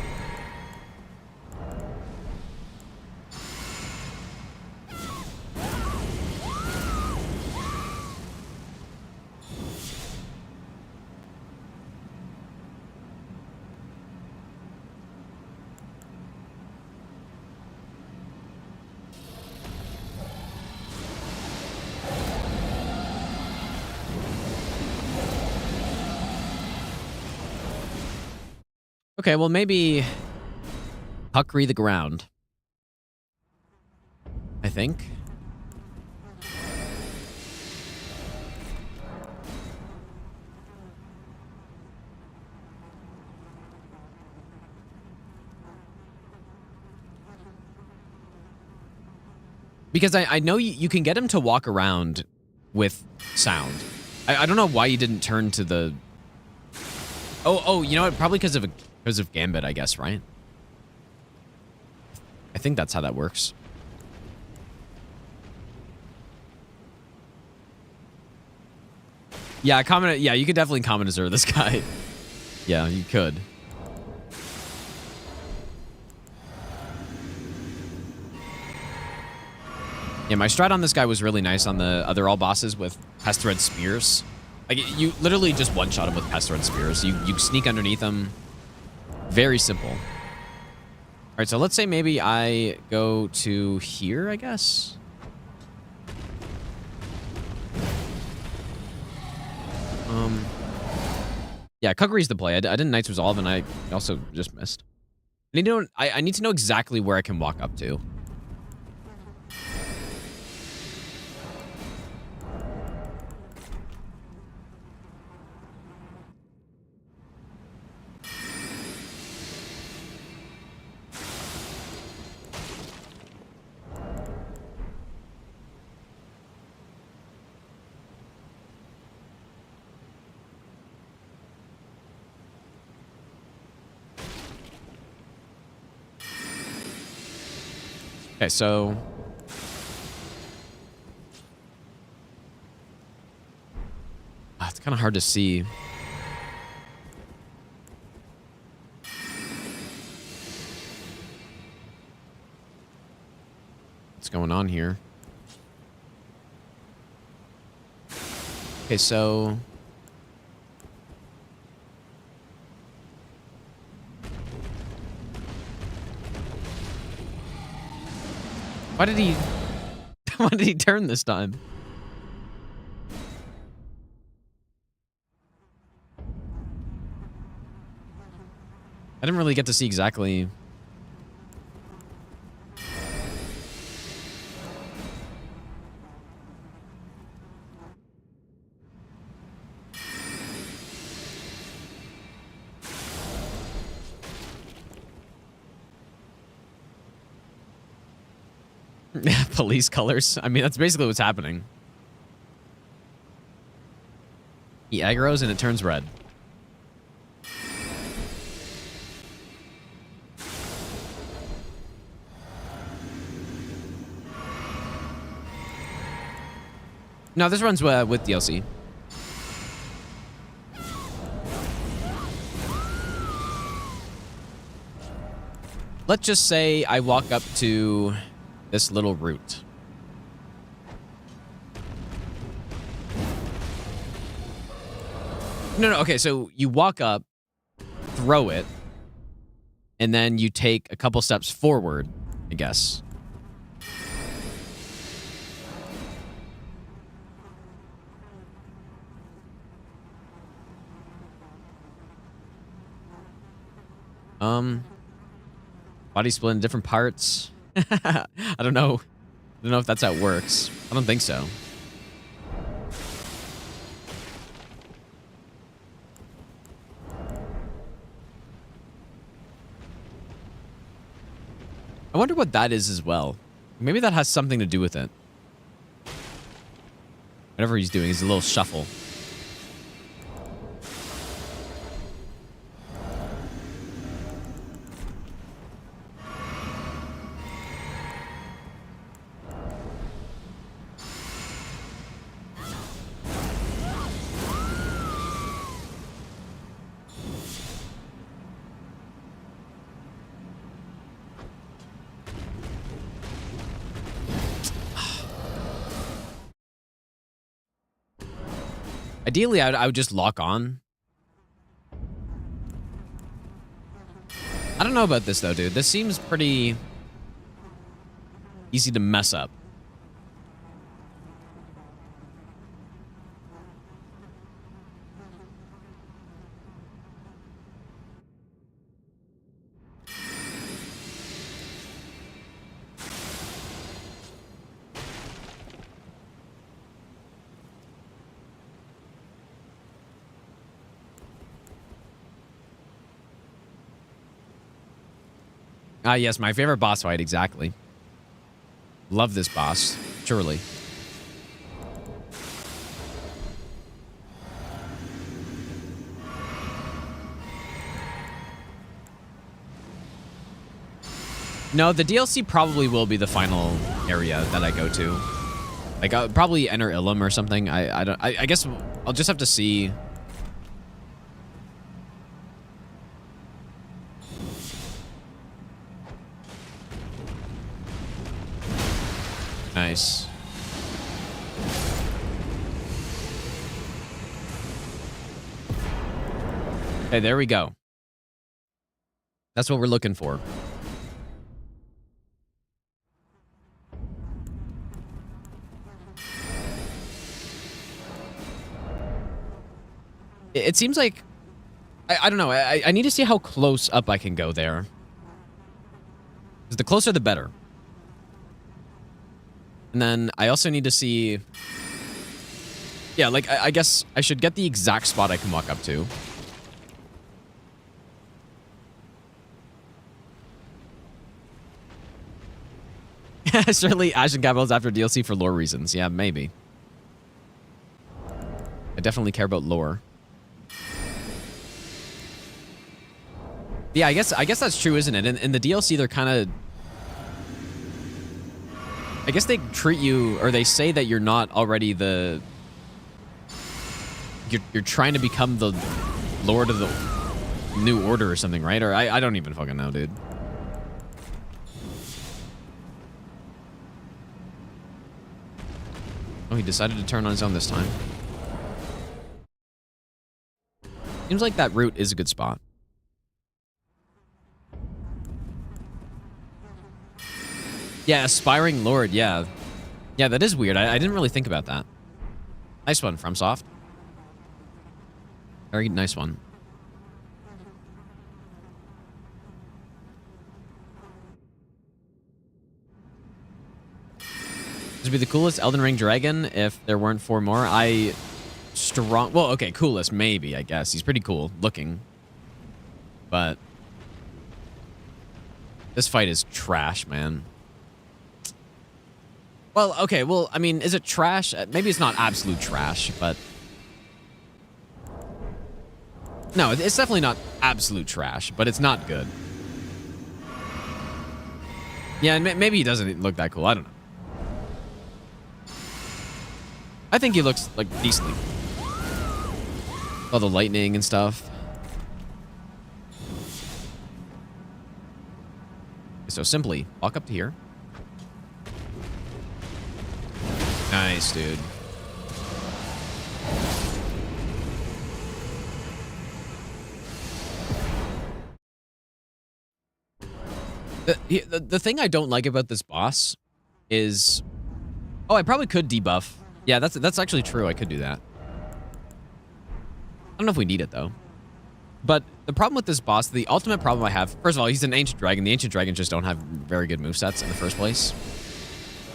Okay, well, maybe Huckery the ground. I think. Because I know you can get him to walk around with sound. I don't know why you didn't turn to the... Oh, you know what? Probably because of Gambit, I guess, right? I think that's how that works. Yeah, yeah, you could definitely common deserve this guy. Yeah, you could. Yeah, my strat on this guy was really nice on the other all bosses with Pest Thread Spears. Like, you literally just one-shot him with Pest Thread Spears. You sneak underneath him. Very simple. All right, so let's say maybe I go to here, I guess. Yeah, Kukri's the play. I didn't Knight's Resolve, and I also just missed. I need to know exactly where I can walk up to. Okay, so... it's kind of hard to see. What's going on here? Okay, so... Why did he turn this time? I didn't really get to see exactly. Police colors. I mean, that's basically what's happening. He aggroes and it turns red. No, this runs with DLC. Let's just say I walk up to this little root. No, okay, so you walk up, throw it, and then you take a couple steps forward, I guess. Body split in different parts. I don't know. I don't know if that's how it works. I don't think so. I wonder what that is as well. Maybe that has something to do with it. Whatever he's doing is a little shuffle. Ideally, I would just lock on. I don't know about this, though, dude. This seems pretty easy to mess up. Ah, yes, my favorite boss fight, exactly. Love this boss, surely. No, the DLC probably will be the final area that I go to. Like, I'll probably enter Ilum or something. I guess I'll just have to see. Nice. Okay, there we go. That's what we're looking for. It seems like... I don't know. I need to see how close up I can go there. Because the closer, the better. And then I also need to see... Yeah, like, I guess I should get the exact spot I can walk up to. Certainly Ashen Capitals after DLC for lore reasons. Yeah, maybe. I definitely care about lore. Yeah, I guess that's true, isn't it? In the DLC, they're kind of... I guess they treat you, or they say that you're not already the... You're trying to become the Lord of the New Order or something, right? Or I don't even fucking know, dude. Oh, he decided to turn on his own this time. Seems like that route is a good spot. Yeah, Aspiring Lord, yeah. Yeah, that is weird. I didn't really think about that. Nice one, FromSoft. Very nice one. This would be the coolest Elden Ring dragon if there weren't 4 more. Well, okay, coolest, maybe, I guess. He's pretty cool looking. But this fight is trash, man. Well, okay, well, I mean, is it trash? Maybe it's not absolute trash, but... No, it's definitely not absolute trash, but it's not good. Yeah, maybe he doesn't look that cool. I don't know. I think he looks, like, decently cool. All the lightning and stuff. So simply, walk up to here. Nice, dude. The thing I don't like about this boss is... Oh, I probably could debuff. Yeah, that's actually true. I could do that. I don't know if we need it, though. But the problem with this boss, the ultimate problem I have... First of all, he's an ancient dragon. The ancient dragons just don't have very good movesets in the first place.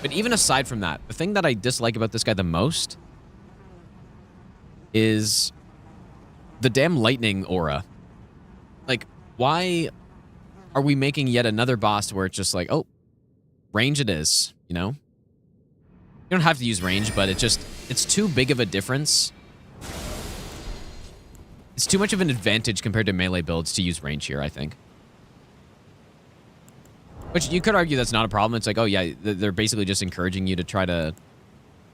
But even aside from that, the thing that I dislike about this guy the most is the damn lightning aura. Like, why are we making yet another boss where it's just like, oh, range it is, you know? You don't have to use range, but it's too big of a difference. It's too much of an advantage compared to melee builds to use range here, I think. Which you could argue that's not a problem. It's like, oh yeah, they're basically just encouraging you to try to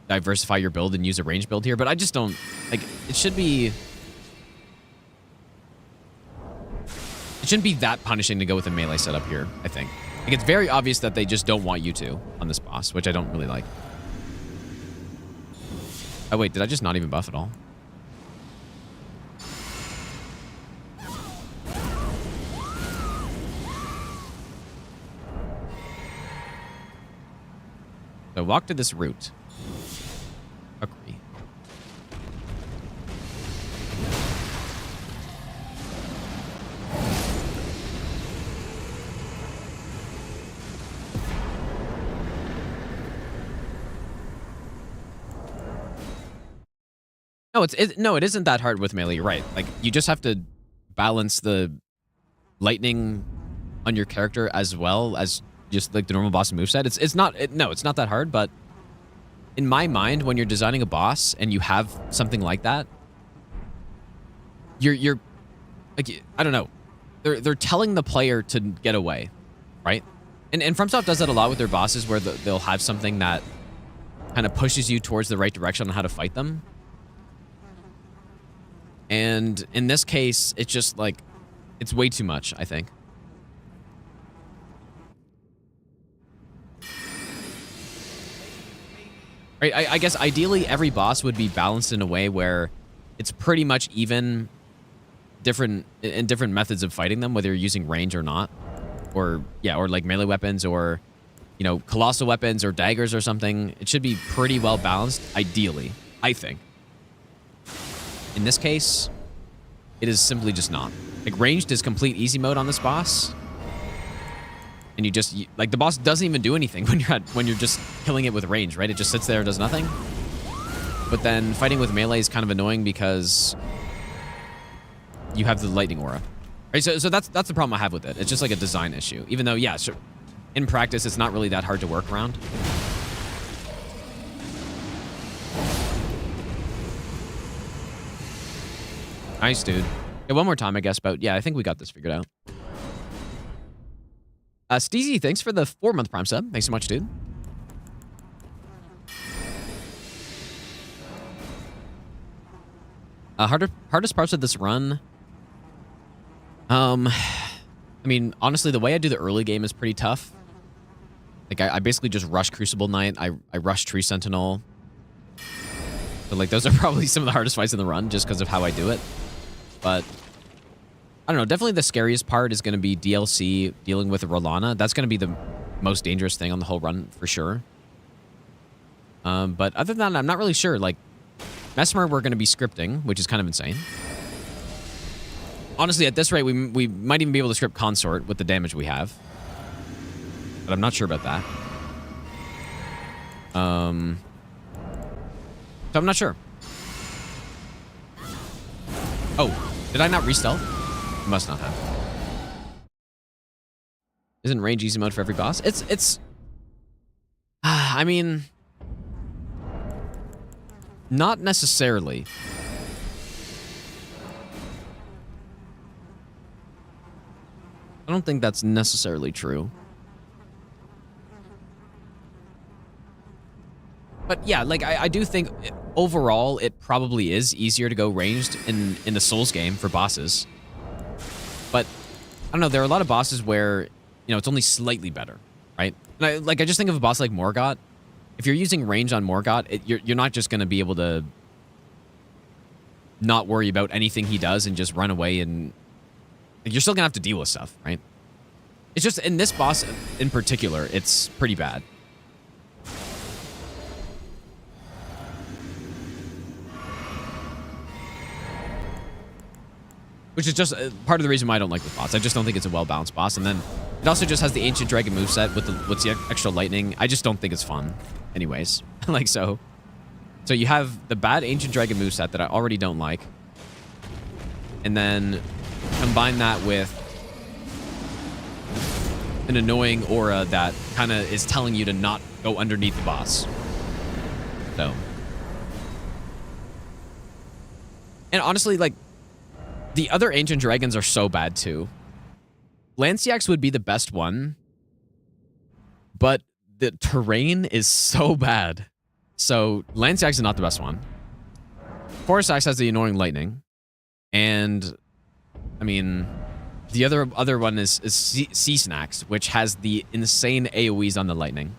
diversify your build and use a range build here. But I just don't, like, it shouldn't be that punishing to go with a melee setup here, I think. Like, it's very obvious that they just don't want you to on this boss, which I don't really like. Oh wait, did I just not even buff at all? So walk to this route. Agree. No, it isn't that hard with melee. You're right. Like, you just have to balance the lightning on your character as well as just like the normal boss moveset. It's not that hard, but in my mind, when you're designing a boss and you have something like that, you're like, I don't know. They're telling the player to get away, right? And FromSoft does that a lot with their bosses, where they'll have something that kind of pushes you towards the right direction on how to fight them. And in this case, it's just like, it's way too much, I think. Right, I guess ideally every boss would be balanced in a way where it's pretty much even different methods of fighting them, whether you're using range or not. Or, yeah, or like melee weapons, or, you know, colossal weapons or daggers or something. It should be pretty well balanced, ideally, I think. In this case, it is simply just not. Like, ranged is complete easy mode on this boss. And like, the boss doesn't even do anything when you're just killing it with range, right? It just sits there and does nothing. But then fighting with melee is kind of annoying because you have the lightning aura. Right? So that's the problem I have with it. It's just like a design issue. Even though, yeah, sure, in practice, it's not really that hard to work around. Nice, dude. Yeah, one more time, I guess, but yeah, I think we got this figured out. Steezy, thanks for the 4-month Prime sub. Thanks so much, dude. Hardest parts of this run. I mean, honestly, the way I do the early game is pretty tough. Like, I basically just rush Crucible Knight. I rush Tree Sentinel. But, like, those are probably some of the hardest fights in the run just because of how I do it. But I don't know. Definitely the scariest part is going to be DLC dealing with Rolana. That's going to be the most dangerous thing on the whole run for sure. But other than that, I'm not really sure. Like, Mesmer, we're going to be scripting, which is kind of insane. Honestly, at this rate, we might even be able to script Consort with the damage we have. But I'm not sure about that. So I'm not sure. Oh, did I not re-stealth? Must not have. Isn't range easy mode for every boss? It's I mean, not necessarily. I don't think that's necessarily true. But yeah, like, I do think overall it probably is easier to go ranged in the Souls game for bosses. But I don't know, there are a lot of bosses where, you know, it's only slightly better, right? And I just think of a boss like Morgott. If you're using range on Morgott, you're not just going to be able to not worry about anything he does and just run away, and like, you're still going to have to deal with stuff, right? It's just, in this boss in particular, it's pretty bad. Which is just part of the reason why I don't like the boss. I just don't think it's a well-balanced boss. And then it also just has the Ancient Dragon moveset with the extra lightning. I just don't think it's fun anyways. Like, so you have the bad Ancient Dragon moveset that I already don't like. And then combine that with an annoying aura that kind of is telling you to not go underneath the boss. So. And honestly, like, the other Ancient Dragons are so bad, too. Lanciax would be the best one, but the terrain is so bad. So, Lanciax is not the best one. Forest Axe has the annoying lightning. And, I mean, the other one is Sea Snacks, which has the insane AoEs on the lightning.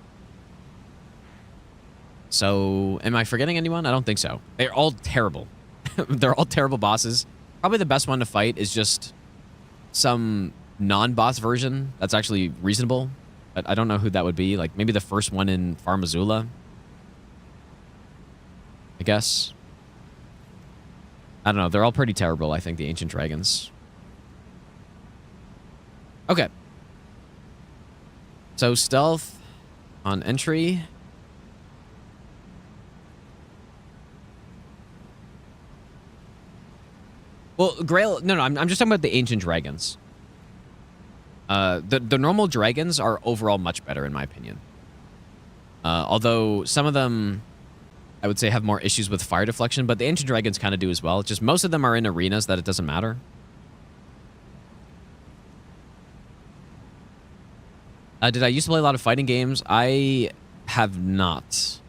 So, am I forgetting anyone? I don't think so. They're all terrible. They're all terrible bosses. Probably the best one to fight is just some non-boss version that's actually reasonable. But I don't know who that would be. Like, maybe the first one in Far Missoula, I guess. I don't know. They're all pretty terrible, I think, the Ancient Dragons. Okay. So, stealth on entry. Well, Grail... No, I'm just talking about the Ancient Dragons. The normal dragons are overall much better, in my opinion. Although some of them, I would say, have more issues with fire deflection, but the Ancient Dragons kind of do as well. Just most of them are in arenas that it doesn't matter. Did I used to play a lot of fighting games? I have not.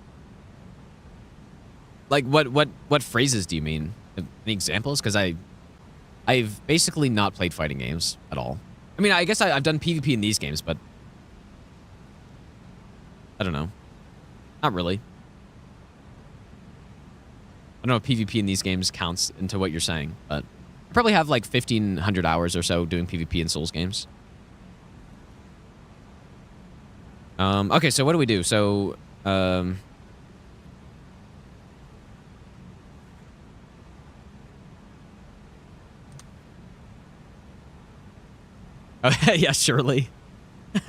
Like, what phrases do you mean? Any examples? Because I've basically not played fighting games at all. I mean, I guess I've done PvP in these games, but I don't know. Not really. I don't know if PvP in these games counts into what you're saying, but I probably have like 1,500 hours or so doing PvP in Souls games. Okay, so what do we do? So, oh, yeah, surely. They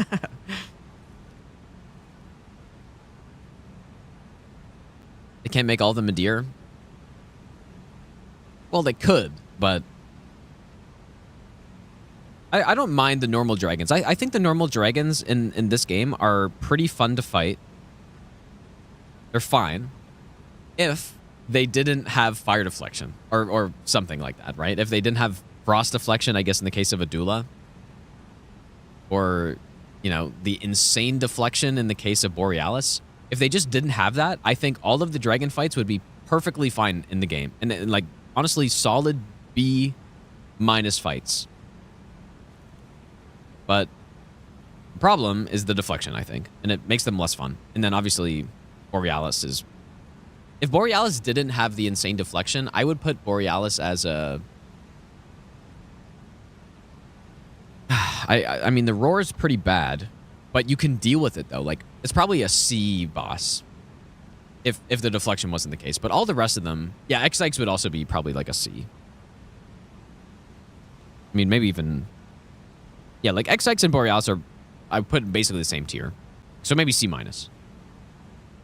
can't make all of them a deer? Well, they could, but I don't mind the normal dragons. I think the normal dragons in this game are pretty fun to fight. They're fine if they didn't have fire deflection or something like that, right? If they didn't have frost deflection, I guess in the case of Adula, or, you know, the insane deflection in the case of Borealis. If they just didn't have that, I think all of the dragon fights would be perfectly fine in the game. And like, honestly, solid B- fights. But the problem is the deflection, I think. And it makes them less fun. And then obviously, Borealis is... If Borealis didn't have the insane deflection, I would put Borealis as a... I mean, the roar is pretty bad, but you can deal with it, though. Like, it's probably a C boss if the deflection wasn't the case. But all the rest of them... Yeah, X-Ikes would also be probably like a C. I mean, maybe even... Yeah, like X-Ikes and Borealis are... I would put basically the same tier. So maybe C-. But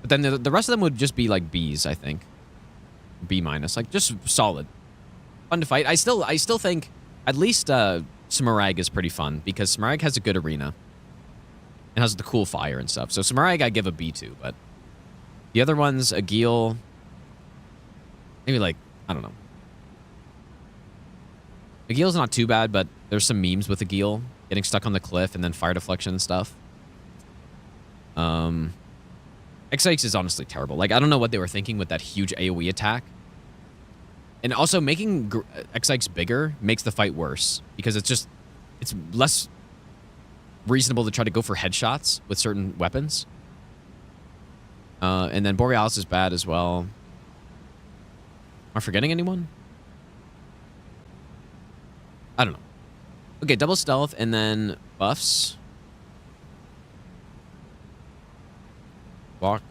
then the rest of them would just be like Bs, I think. B-. Like, just solid. Fun to fight. I still think at least... Smarag is pretty fun because Smarag has a good arena. It has the cool fire and stuff. So Smarag I give a B to, but the other ones, Agil, maybe like, I don't know. Agil's not too bad, but there's some memes with Agil getting stuck on the cliff and then fire deflection and stuff. X-Ikes is honestly terrible. Like, I don't know what they were thinking with that huge AoE attack. And also, making X-Ikes bigger makes the fight worse because it's less reasonable to try to go for headshots with certain weapons. And then Borealis is bad as well. Am I forgetting anyone? I don't know. Okay, double stealth and then buffs. Walk.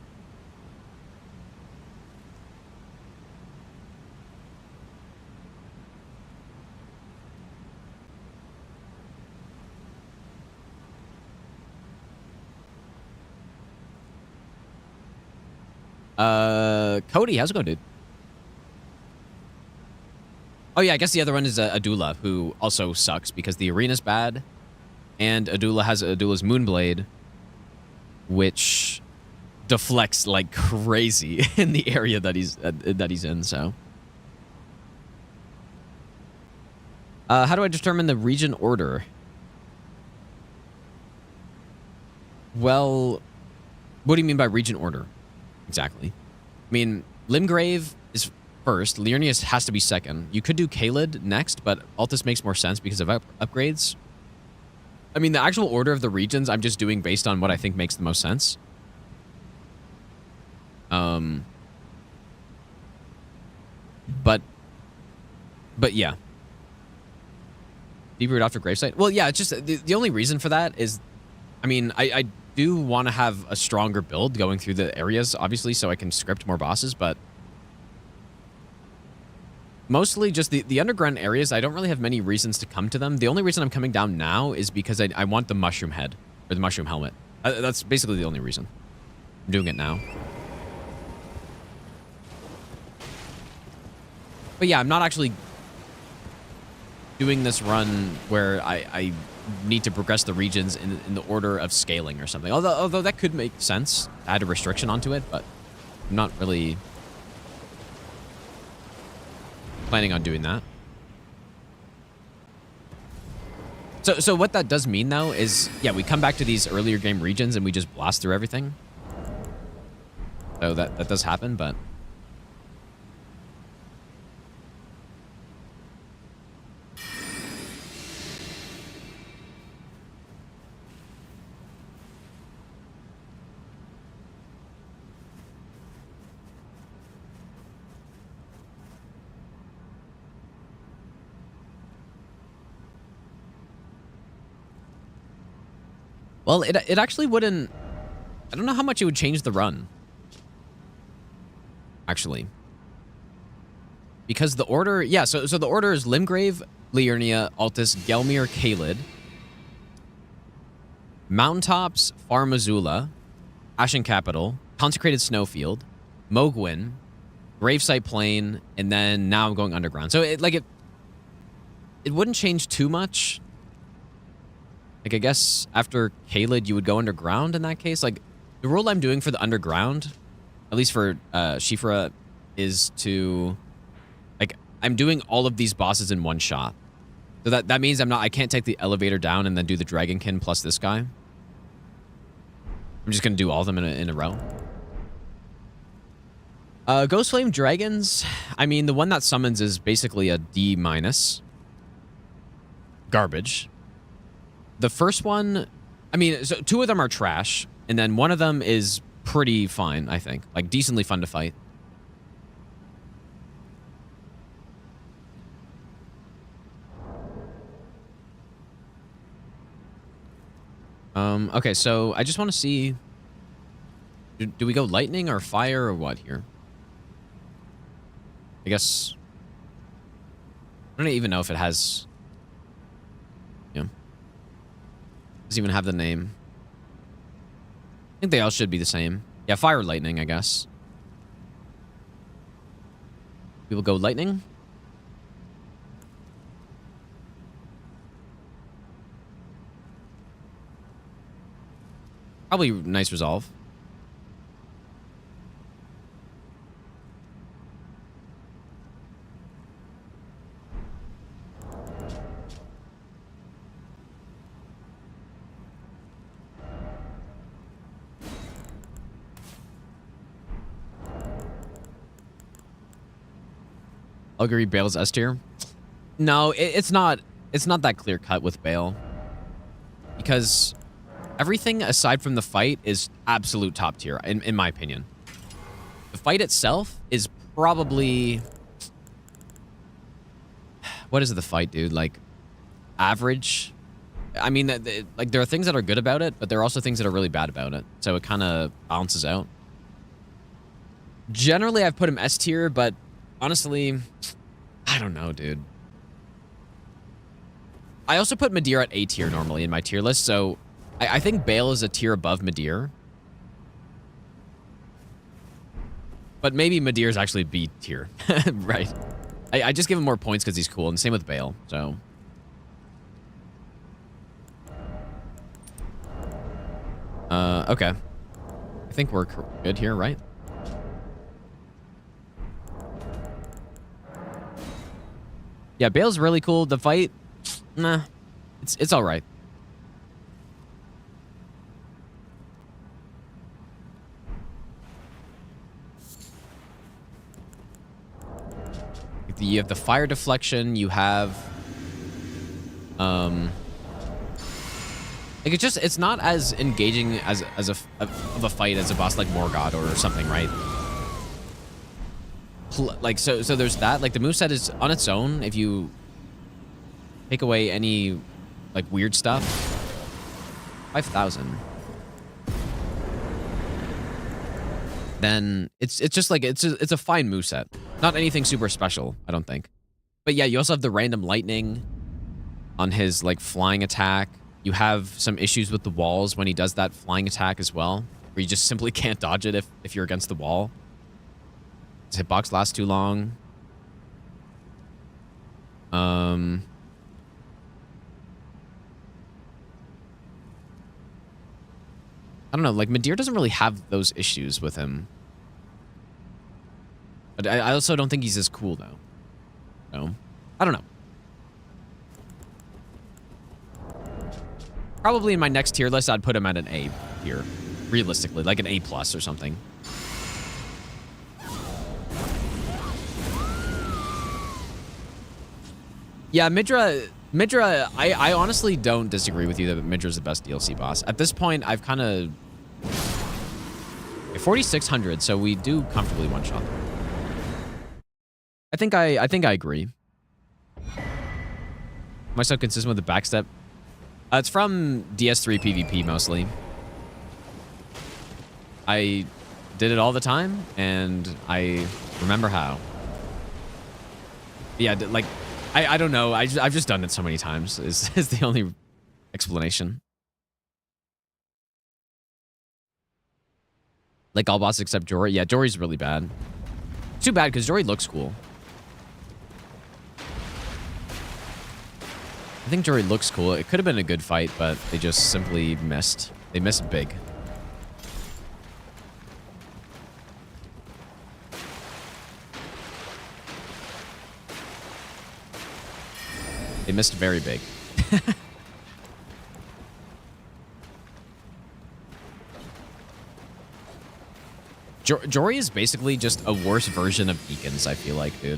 Cody, how's it going, dude? Oh, yeah, I guess the other one is Adula, who also sucks because the arena's bad, and Adula has Adula's Moonblade, which deflects like crazy in the area that he's in, so. How do I determine the region order? Well, what do you mean by region order? Exactly. I mean, Limgrave is first. Liurnius has to be second. You could do Kaled next, but Altus makes more sense because of upgrades. I mean, the actual order of the regions I'm just doing based on what I think makes the most sense. But yeah. Deep root after Gravesite? Well, yeah, it's just the only reason for that is I mean, I do want to have a stronger build going through the areas, obviously, so I can script more bosses, but mostly just the underground areas, I don't really have many reasons to come to them. The only reason I'm coming down now is because I want the mushroom head, or the mushroom helmet. That's basically the only reason I'm doing it now. But yeah, I'm not actually doing this run where I need to progress the regions in the order of scaling or something. Although that could make sense, add a restriction onto it, but I'm not really planning on doing that. So what that does mean, though, is, yeah, we come back to these earlier game regions and we just blast through everything. So that does happen, but... Well, it actually wouldn't... I don't know how much it would change the run. Actually. Because the order... Yeah, so the order is Limgrave, Liurnia, Altus, Gelmir, Kaled, Mountaintops, Far Missoula, Ashen Capital, Consecrated Snowfield, Mogwin, Gravesite Plain, and then now I'm going underground. So it wouldn't change too much. Like, I guess after Kaled, you would go underground in that case. Like, the rule I'm doing for the underground, at least for Shifra, is to... Like, I'm doing all of these bosses in one shot. So that means I can't take the elevator down and then do the Dragonkin plus this guy. I'm just going to do all of them in a row. Ghost Flame Dragons, I mean, the one that summons is basically a D-. Garbage. The first one, I mean, so 2 of them are trash, and then 1 of them is pretty fine, I think. Like, decently fun to fight. Okay, so I just want to see... Do we go lightning or fire or what here? I guess... I don't even know if it has... Doesn't even have the name. I think they all should be the same. Yeah, fire, lightning, I guess. We will go lightning. Probably nice resolve. I'll agree, Bale's S tier. No, it's not that clear cut with Bale. Because everything aside from the fight is absolute top tier, in my opinion. The fight itself is probably... What is the fight, dude? Like, average? I mean, like, there are things that are good about it, but there are also things that are really bad about it. So it kind of balances out. Generally, I've put him S tier, but honestly, I don't know, dude. I also put Midir at A tier normally in my tier list, so I think Bale is a tier above Midir. But maybe Midir is actually B tier. Right. I just give him more points because he's cool, and same with Bale, so... Okay. I think we're good here, right? Yeah, Bale's really cool. The fight, nah, it's all right. You have the fire deflection. You have, like, it's not as engaging as of a fight as a boss like Morgott or something, right? Like, so there's that. Like, the moveset is on its own. If you take away any, like, weird stuff, 5,000. Then it's just like it's a fine moveset. Not anything super special, I don't think. But yeah, you also have the random lightning on his like flying attack. You have some issues with the walls when he does that flying attack as well, where you just simply can't dodge it if you're against the wall. His hitbox lasts too long. I don't know, like Midir doesn't really have those issues with him. But I also don't think he's as cool though. So, I don't know. Probably in my next tier list, I'd put him at an A tier. Realistically, like an A+ or something. Yeah, Midra, I honestly don't disagree with you that Midra's the best DLC boss. At this point, I've kind of... 4,600, so we do comfortably one-shot them. I think I agree. Am I so consistent with the backstep? It's from DS3 PvP mostly. I did it all the time, and I remember how. Yeah, like, I don't know. I've just done it so many times is the only explanation. Like all bosses except Jory. Yeah, Jory's really bad. Too bad, because Jory looks cool. I think Jory looks cool. It could have been a good fight, but they just simply missed. They missed big. They missed very big. Jory is basically just a worse version of Deacons, I feel like, dude.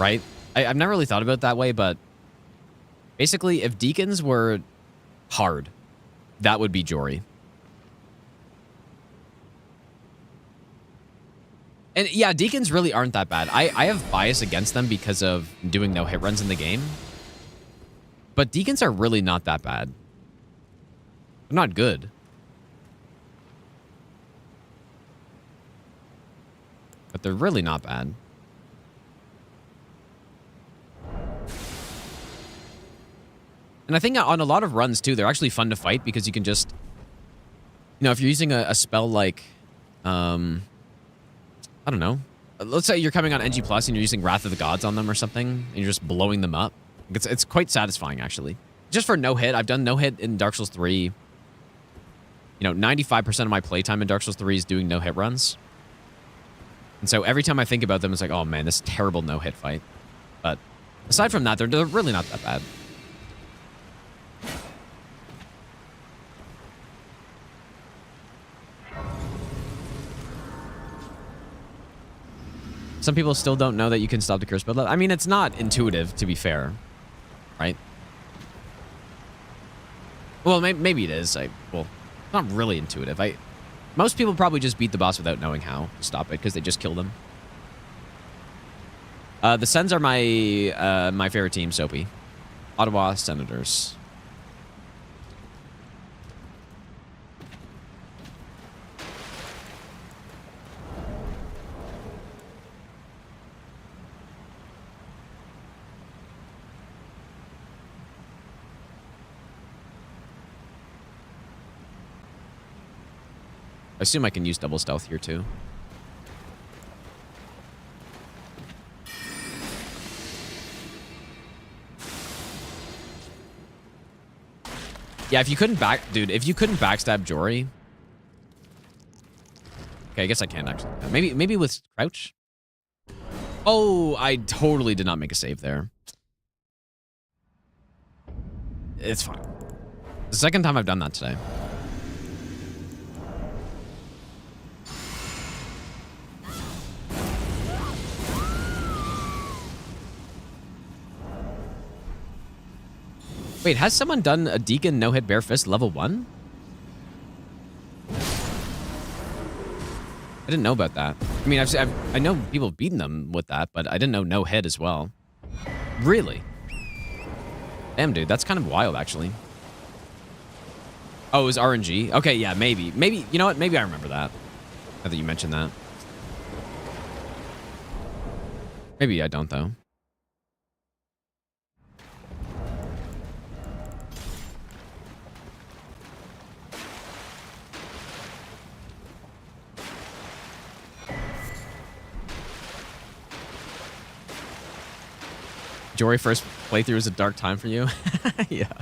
Right? I've never really thought about it that way, but basically, if Deacons were hard, that would be Jory. And yeah, Deacons really aren't that bad. I have bias against them because of doing no hit runs in the game. But Deacons are really not that bad. They're not good. But they're really not bad. And I think on a lot of runs, too, they're actually fun to fight because you can just... You know, if you're using a spell like... I don't know. Let's say you're coming on NG Plus and you're using Wrath of the Gods on them or something, and you're just blowing them up. It's quite satisfying, actually. Just for no hit, I've done no hit in Dark Souls 3. You know, 95% of my playtime in Dark Souls 3 is doing no hit runs. And so every time I think about them, it's like, oh man, this terrible no hit fight. But aside from that, they're really not that bad. Some people still don't know that you can stop the curse build-up. I mean, it's not intuitive, to be fair. Right? Well, maybe it is. Well, it's not really intuitive. Most people probably just beat the boss without knowing how to stop it, because they just kill them. The Sens are my favorite team, Soapy. Ottawa Senators. I assume I can use double stealth here, too. Yeah, if you couldn't backstab Jory. Okay, I guess I can actually. Maybe with crouch. Oh, I totally did not make a save there. It's fine. The second time I've done that today. Wait, has someone done a Deacon no-hit bare fist level 1? I didn't know about that. I mean, I know people have beaten them with that, but I didn't know no-hit as well. Really? Damn, dude, that's kind of wild, actually. Oh, it was RNG? Okay, yeah, maybe. Maybe, you know what? Maybe I remember that. Now that you mentioned that. Maybe I don't, though. Jory first playthrough was a dark time for you? Yeah.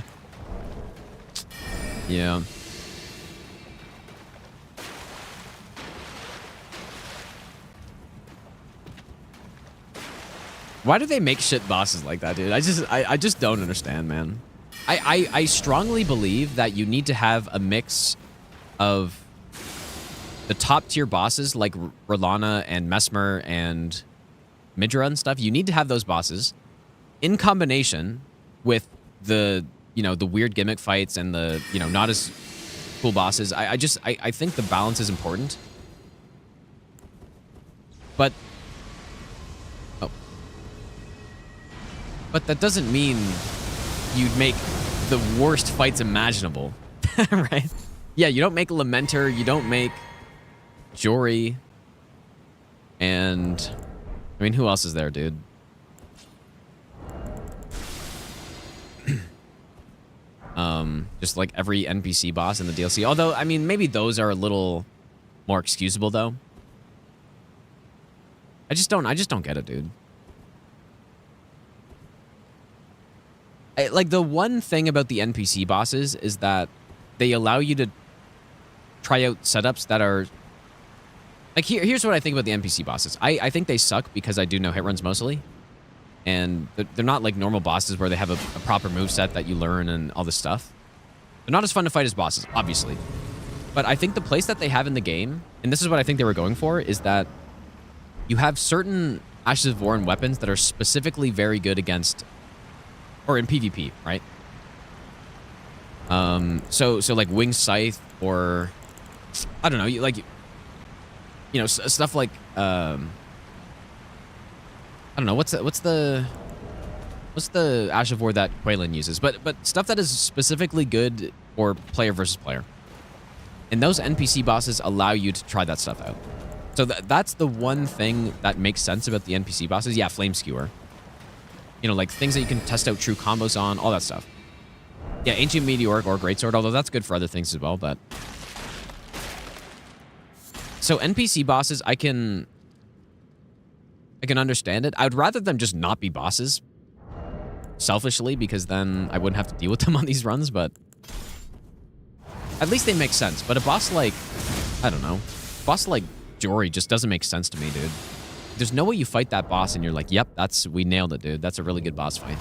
Yeah. Why do they make shit bosses like that, dude? I just don't understand, man. I strongly believe that you need to have a mix of the top tier bosses like Rolana and Mesmer and Midra and stuff. You need to have those bosses in combination with the, you know, the weird gimmick fights and the, you know, not as cool bosses. I think the balance is important. But But that doesn't mean you'd make the worst fights imaginable, right? Yeah, you don't make Lamenter, you don't make Jory, and I mean, who else is there, dude? Just like every NPC boss in the DLC. Although, I mean, maybe those are a little more excusable, though. I just don't get it, dude. Like, the one thing about the NPC bosses is that they allow you to try out setups that are... Like, here's what I think about the NPC bosses. I think they suck because I do know hit runs mostly. And they're not like normal bosses where they have a proper moveset that you learn and all this stuff. They're not as fun to fight as bosses, obviously. But I think the place that they have in the game, and this is what I think they were going for, is that you have certain Ashes of War and weapons that are specifically very good against... Or in PvP, right? So like Winged Scythe or... I don't know, like... You know, stuff like... I don't know, what's the Ash of War that Quaylen uses? But stuff that is specifically good for player versus player. And those NPC bosses allow you to try that stuff out. So that's the one thing that makes sense about the NPC bosses. Yeah, Flame Skewer. You know, like things that you can test out true combos on, all that stuff. Yeah, Ancient Meteoric or Greatsword, although that's good for other things as well, but... So NPC bosses, I can understand it. I would rather them just not be bosses. Selfishly, because then I wouldn't have to deal with them on these runs, but... At least they make sense. But a boss like... I don't know. A boss like Jory just doesn't make sense to me, dude. There's no way you fight that boss and you're like, yep, we nailed it, dude. That's a really good boss fight.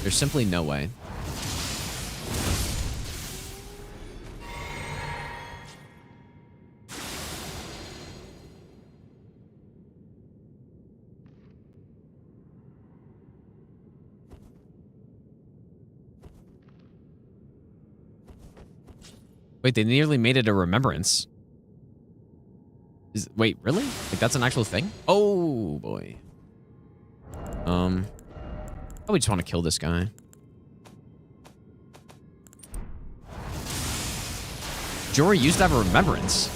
There's simply no way. Wait, they nearly made it a remembrance. Wait, really? Like, that's an actual thing? Oh, boy. Oh, we just want to kill this guy. Jory used to have a remembrance.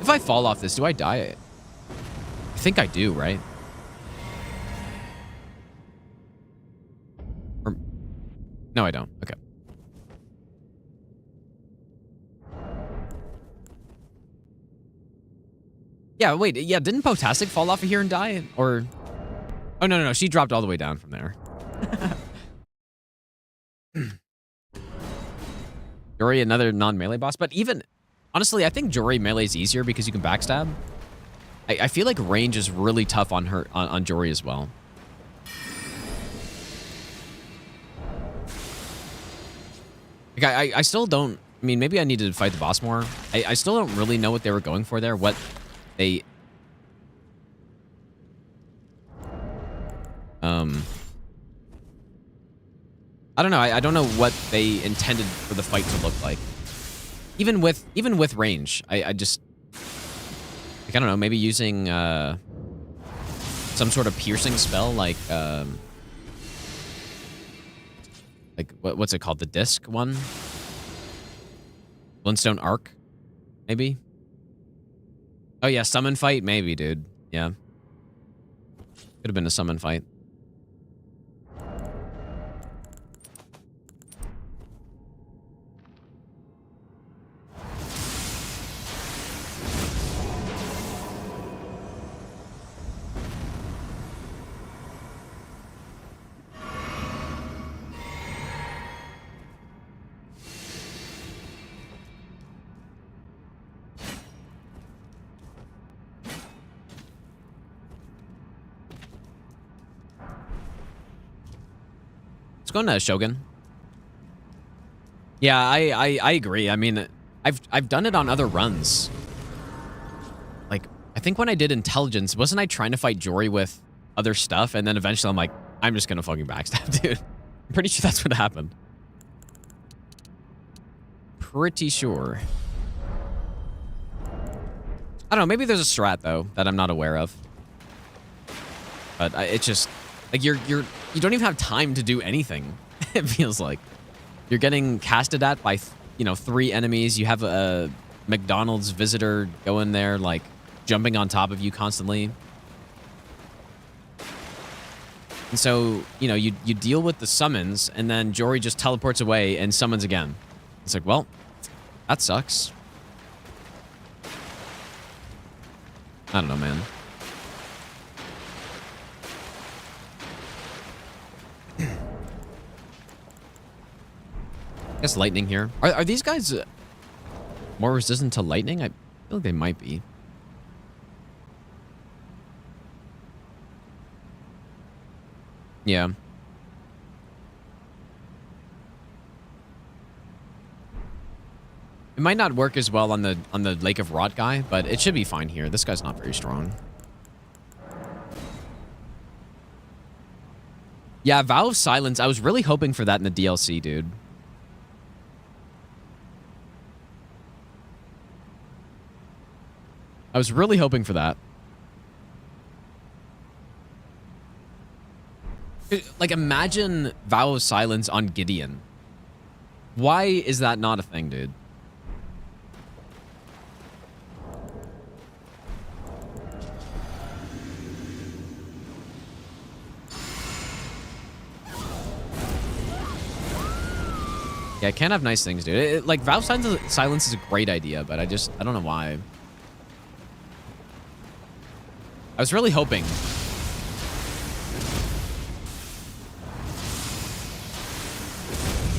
If I fall off this, do I die? I think I do, right? Or... No, I don't. Okay. Yeah, wait. Yeah, didn't Potastic fall off of here and die? Or... Oh, no. She dropped all the way down from there. Jory, another non-melee boss. But even... Honestly, I think Jory melee is easier because you can backstab. I feel like range is really tough on her on Jory as well. Like, I still don't... I mean, maybe I need to fight the boss more. I still don't really know what they were going for there. What... They... I don't know. I don't know what they intended for the fight to look like. Even with range, I just... Like, I don't know, maybe using some sort of piercing spell, like what's it called? The disc one? Glintstone Arc, maybe? Oh yeah, summon fight? Maybe, dude. Yeah. Could have been a summon fight. Let's go into Shogun. Yeah, I agree. I mean, I've done it on other runs. Like, I think when I did Intelligence, wasn't I trying to fight Jory with other stuff? And then eventually I'm like, I'm just gonna fucking backstab, dude. I'm pretty sure that's what happened. Pretty sure. I don't know, maybe there's a strat, though, that I'm not aware of. But it's just, like, you don't even have time to do anything, it feels like. You're getting casted at by, 3 enemies. You have a McDonald's visitor going there, like, jumping on top of you constantly. And so, you deal with the summons, and then Jory just teleports away and summons again. It's like, well, that sucks. I don't know, man. I guess lightning here. Are these guys more resistant to lightning? I feel like they might be. Yeah. It might not work as well on the Lake of Rot guy, but it should be fine here. This guy's not very strong. Yeah, Vow of Silence. I was really hoping for that in the DLC, dude. I was really hoping for that. Like, imagine Vow of Silence on Gideon. Why is that not a thing, dude? Yeah, it can have nice things, dude. Like, Vow of Silence is a great idea, but I don't know why. I was really hoping.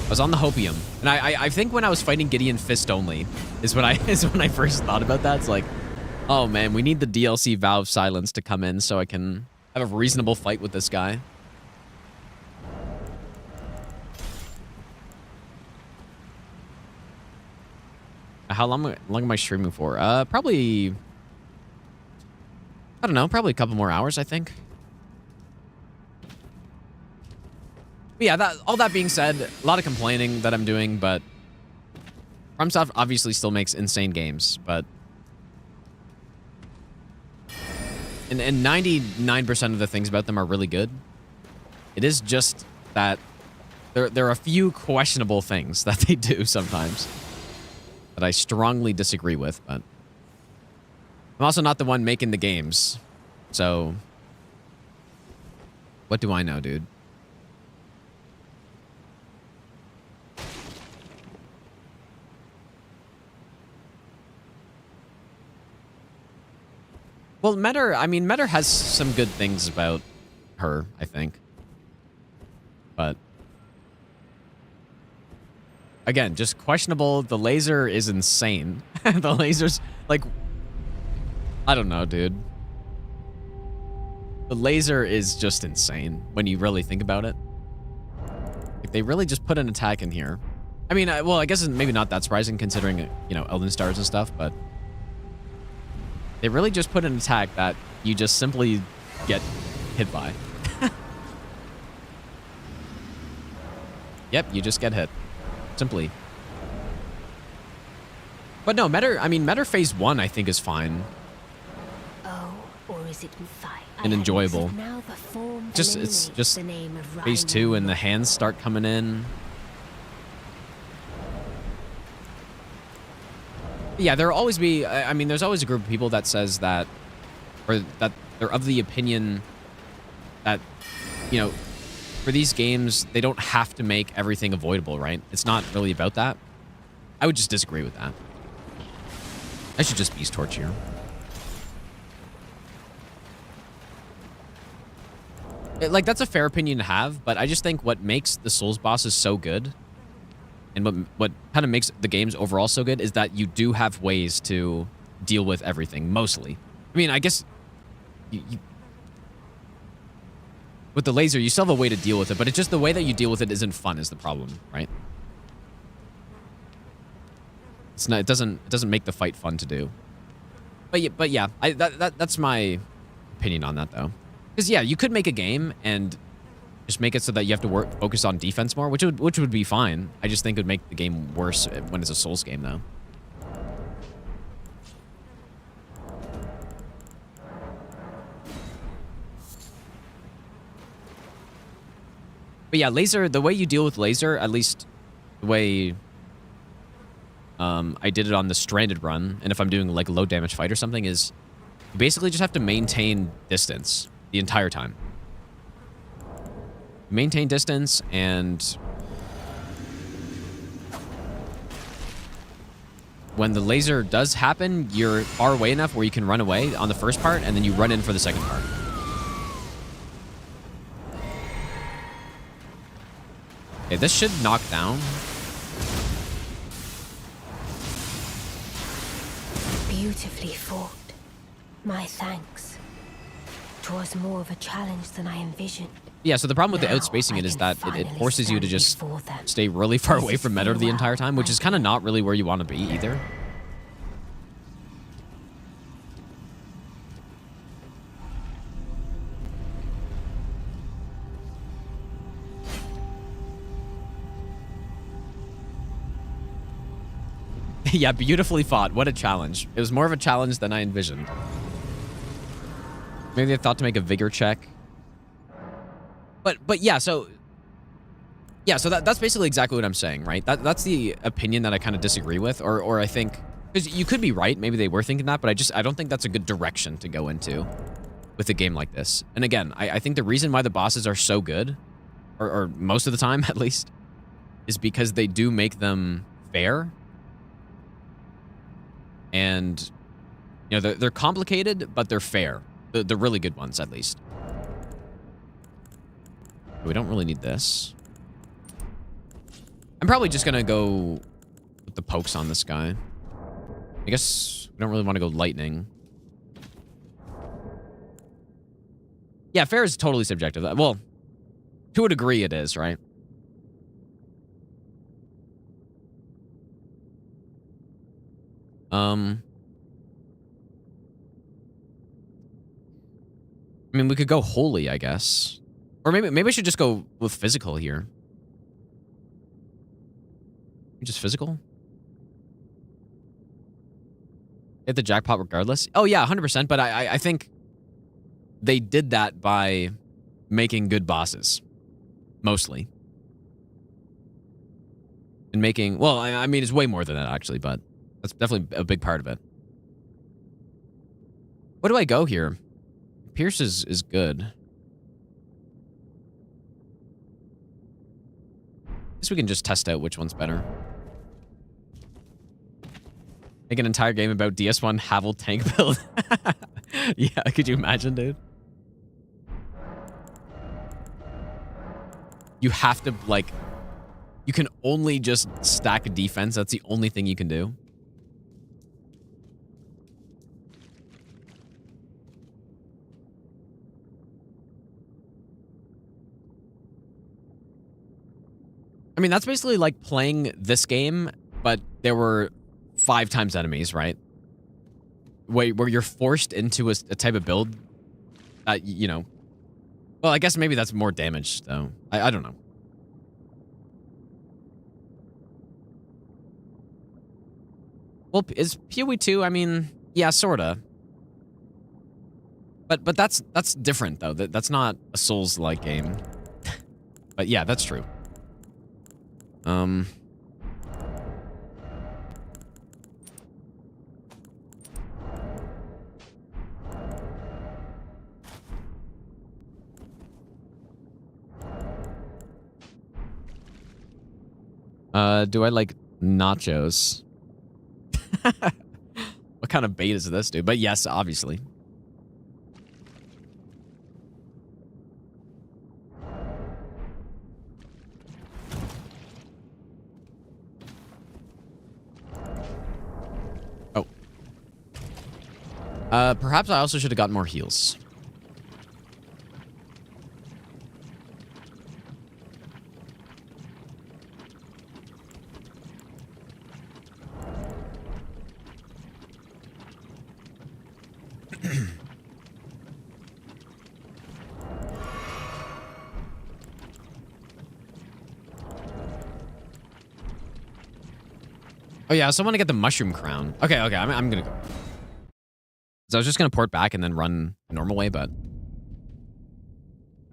I was on the hopium, and I think when I was fighting Gideon fist only is when I first thought about that. It's like, oh man, we need the DLC Vow of Silence to come in so I can have a reasonable fight with this guy. How long am I streaming for? Probably, I don't know, probably a couple more hours, I think. But yeah, all that being said, a lot of complaining that I'm doing, but FromSoft obviously still makes insane games, but and 99% of the things about them are really good. It is just that there are a few questionable things that they do sometimes that I strongly disagree with, but I'm also not the one making the games, so what do I know, dude? Well, Metter has some good things about her, I think. But again, just questionable. The laser is insane. The laser's like, I don't know, dude. The laser is just insane when you really think about it. Like, they really just put an attack in here. I mean, well, I guess it's maybe not that surprising considering, Elden Stars and stuff, but they really just put an attack that you just simply get hit by. Yep, you just get hit. Simply. But no, Metter Phase 1 I think is fine. Oh, or is it fine? And enjoyable. It's just Phase 2 and the hands start coming in. Yeah, there'll always be, I mean, there's always a group of people that says that, or that they're of the opinion that, you know, for these games, they don't have to make everything avoidable, right? It's not really about that. I would just disagree with that. I should just beast torch here. Like, that's a fair opinion to have, but I just think what makes the Souls bosses so good, and what kind of makes the games overall so good, is that you do have ways to deal with everything, mostly. I mean, I guess you with the laser, you still have a way to deal with it, but it's just the way that you deal with it isn't fun is the problem, right? It's not. It doesn't make the fight fun to do. But yeah, that's my opinion on that though. Because yeah, you could make a game and just make it so that you have to focus on defense more, which would be fine. I just think it would make the game worse when it's a Souls game though. But yeah, laser, the way you deal with laser, at least the way I did it on the Stranded run, and if I'm doing like a low damage fight or something, is you basically just have to maintain distance the entire time. Maintain distance, and when the laser does happen, you're far away enough where you can run away on the first part, and then you run in for the second part. Okay, this should knock down. Beautifully fought. My thanks. 'Twas more of a challenge than I envisioned. Yeah, so the problem with the Now outspacing I it is can that it finally forces you to stand just before them. stay really far This away is from Meadow the farewell, entire time, which my is kind of king. not really where you want to be either. Yeah, beautifully fought. What a challenge. It was more of a challenge than I envisioned. Maybe I thought to make a vigor check. But yeah, so that's basically exactly what I'm saying, right? That's the opinion that I kind of disagree with, or I think, because you could be right, maybe they were thinking that, but I don't think that's a good direction to go into with a game like this. And again, I think the reason why the bosses are so good, or most of the time at least, is because they do make them fair. And, you know, they're complicated, but they're fair. The really good ones, at least. We don't really need this. I'm probably just going to go with the pokes on this guy. I guess we don't really want to go lightning. Yeah, fair is totally subjective. Well, to a degree it is, right? I mean, we could go holy, I guess. Or maybe I should just go with physical here. Just physical? Hit the jackpot regardless? Oh, yeah, 100%. But I think they did that by making good bosses. Mostly. And making... Well, I mean, it's way more than that, actually, but that's definitely a big part of it. What do I go here? Pierce is good. I guess we can just test out which one's better. Make an entire game about DS1 Havel tank build. Yeah, could you imagine, dude? You have to, like... You can only just stack defense. That's the only thing you can do. I mean, that's basically like playing this game, but there were 5 times enemies, right? Where you're forced into a type of build that, you know... Well, I guess maybe that's more damage, though. I don't know. Well, is PoE 2, I mean, yeah, sorta. But that's different, though. That's not a Souls-like game. But yeah, that's true. Do I like nachos? What kind of bait is this, dude? But yes, obviously. Oh. Perhaps I also should have gotten more heals. Oh yeah, I also want to get the mushroom crown. Okay, I'm gonna go. So I was just gonna port back and then run a normal way, but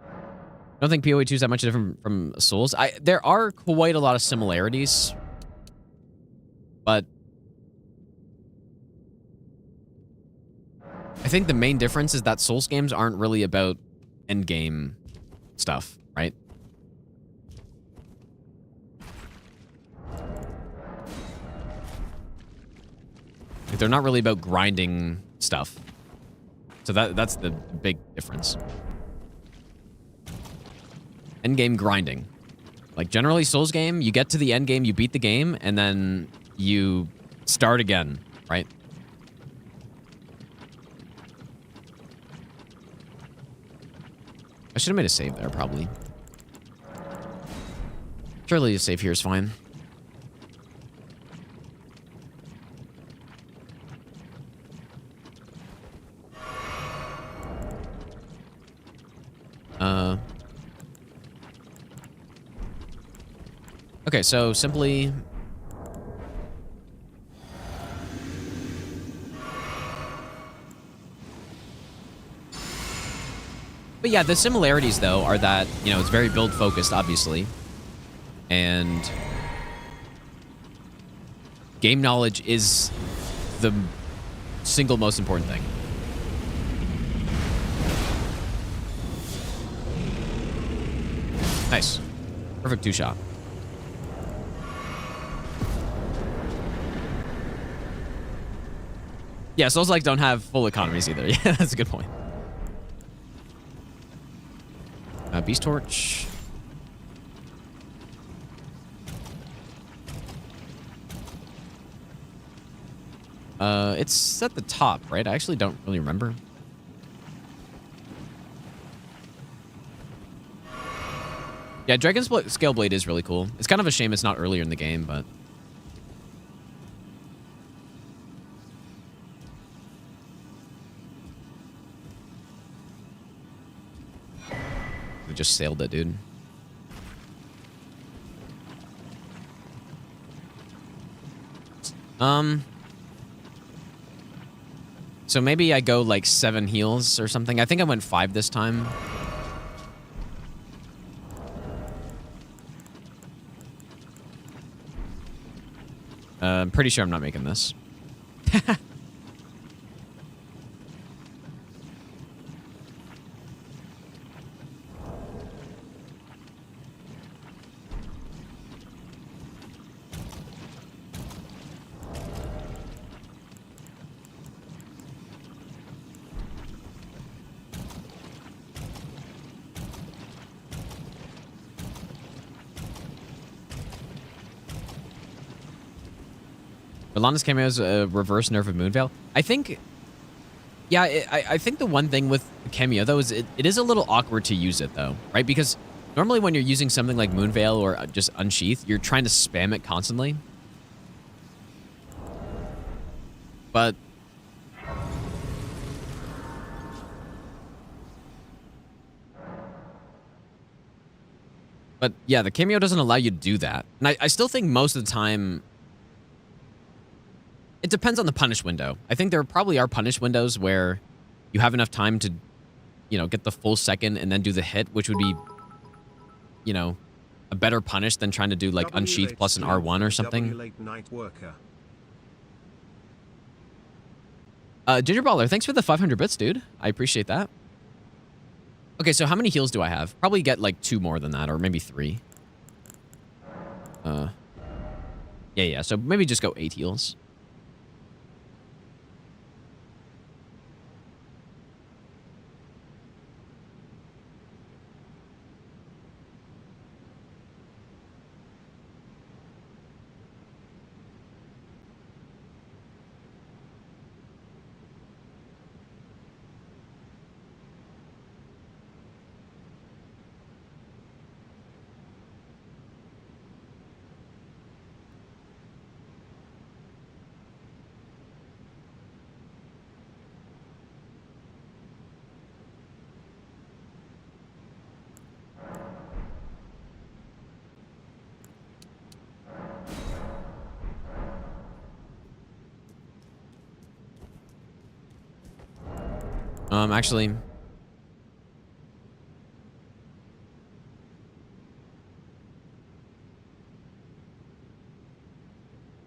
I don't think PoE 2 is that much different from Souls. There are quite a lot of similarities, but I think the main difference is that Souls games aren't really about end game stuff, right? Like, they're not really about grinding stuff. So that's the big difference. End game grinding. Like generally Souls game, you get to the end game, you beat the game, and then you start again, right? I should have made a save there, probably. Surely a save here is fine. Okay, so simply... But yeah, the similarities, though, are that, you know, it's very build-focused, obviously. And... game knowledge is the single most important thing. Nice. Perfect two-shot. Yeah, Souls like don't have full economies either. Yeah, that's a good point. Beast Torch. It's at the top, right? I actually don't really remember. Yeah, Dragon's Scale Blade is really cool. It's kind of a shame it's not earlier in the game, but... we just sailed it, dude. So maybe I go like 7 heals or something. I think I went 5 this time. I'm pretty sure I'm not making this. Alana's cameo is a reverse nerf of Moonveil. I think, yeah, I think the one thing with cameo, though, is it is a little awkward to use it, though, right? Because normally when you're using something like Moonveil or just Unsheath, you're trying to spam it constantly. But... but, yeah, the cameo doesn't allow you to do that. And I still think most of the time... it depends on the punish window. I think there probably are punish windows where you have enough time to, you know, get the full second and then do the hit, which would be, you know, a better punish than trying to do like Unsheath plus an R1 or something. Gingerballer, thanks for the 500 bits, dude. I appreciate that. Okay, so how many heals do I have? Probably get like 2 more than that, or maybe 3. Yeah. So maybe just go 8 heals. Actually,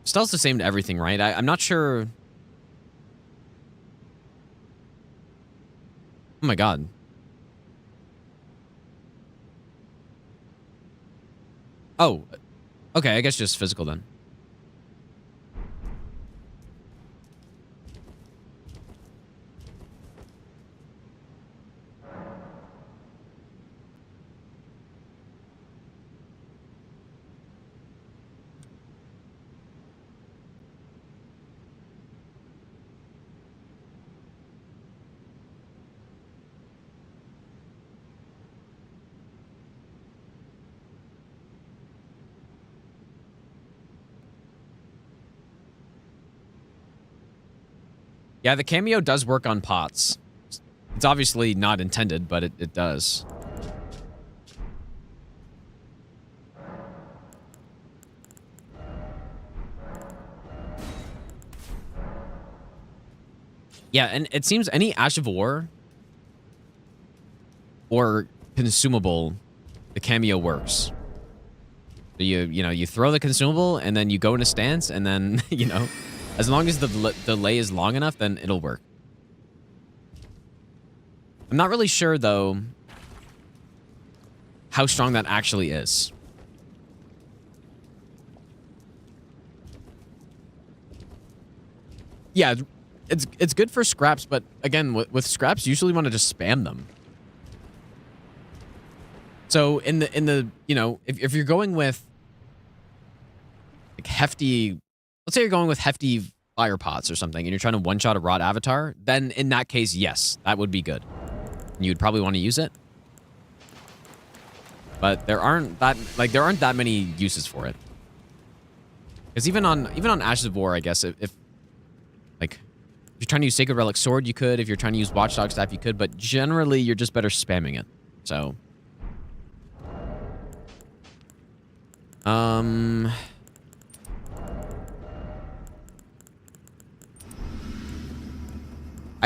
stealth's the same to everything, right? I'm not sure. Oh my god. Oh, okay. I guess just physical then. Yeah, the cameo does work on pots. It's obviously not intended, but it does. Yeah, and it seems any Ash of War or consumable, the cameo works. So you throw the consumable and then you go in a stance and then, as long as the delay is long enough, then it'll work. I'm not really sure, though, how strong that actually is. Yeah, it's good for scraps, but again, with scraps, you usually want to just spam them. So in the if you're going with like hefty, let's say you're going with hefty fire pots or something, and you're trying to one-shot a rod avatar, then in that case, yes, that would be good. You'd probably want to use it. But there aren't that many uses for it. Because even on Ashes of War, I guess if you're trying to use Sacred Relic Sword, you could. If you're trying to use Watchdog Staff, you could. But generally, you're just better spamming it. So, I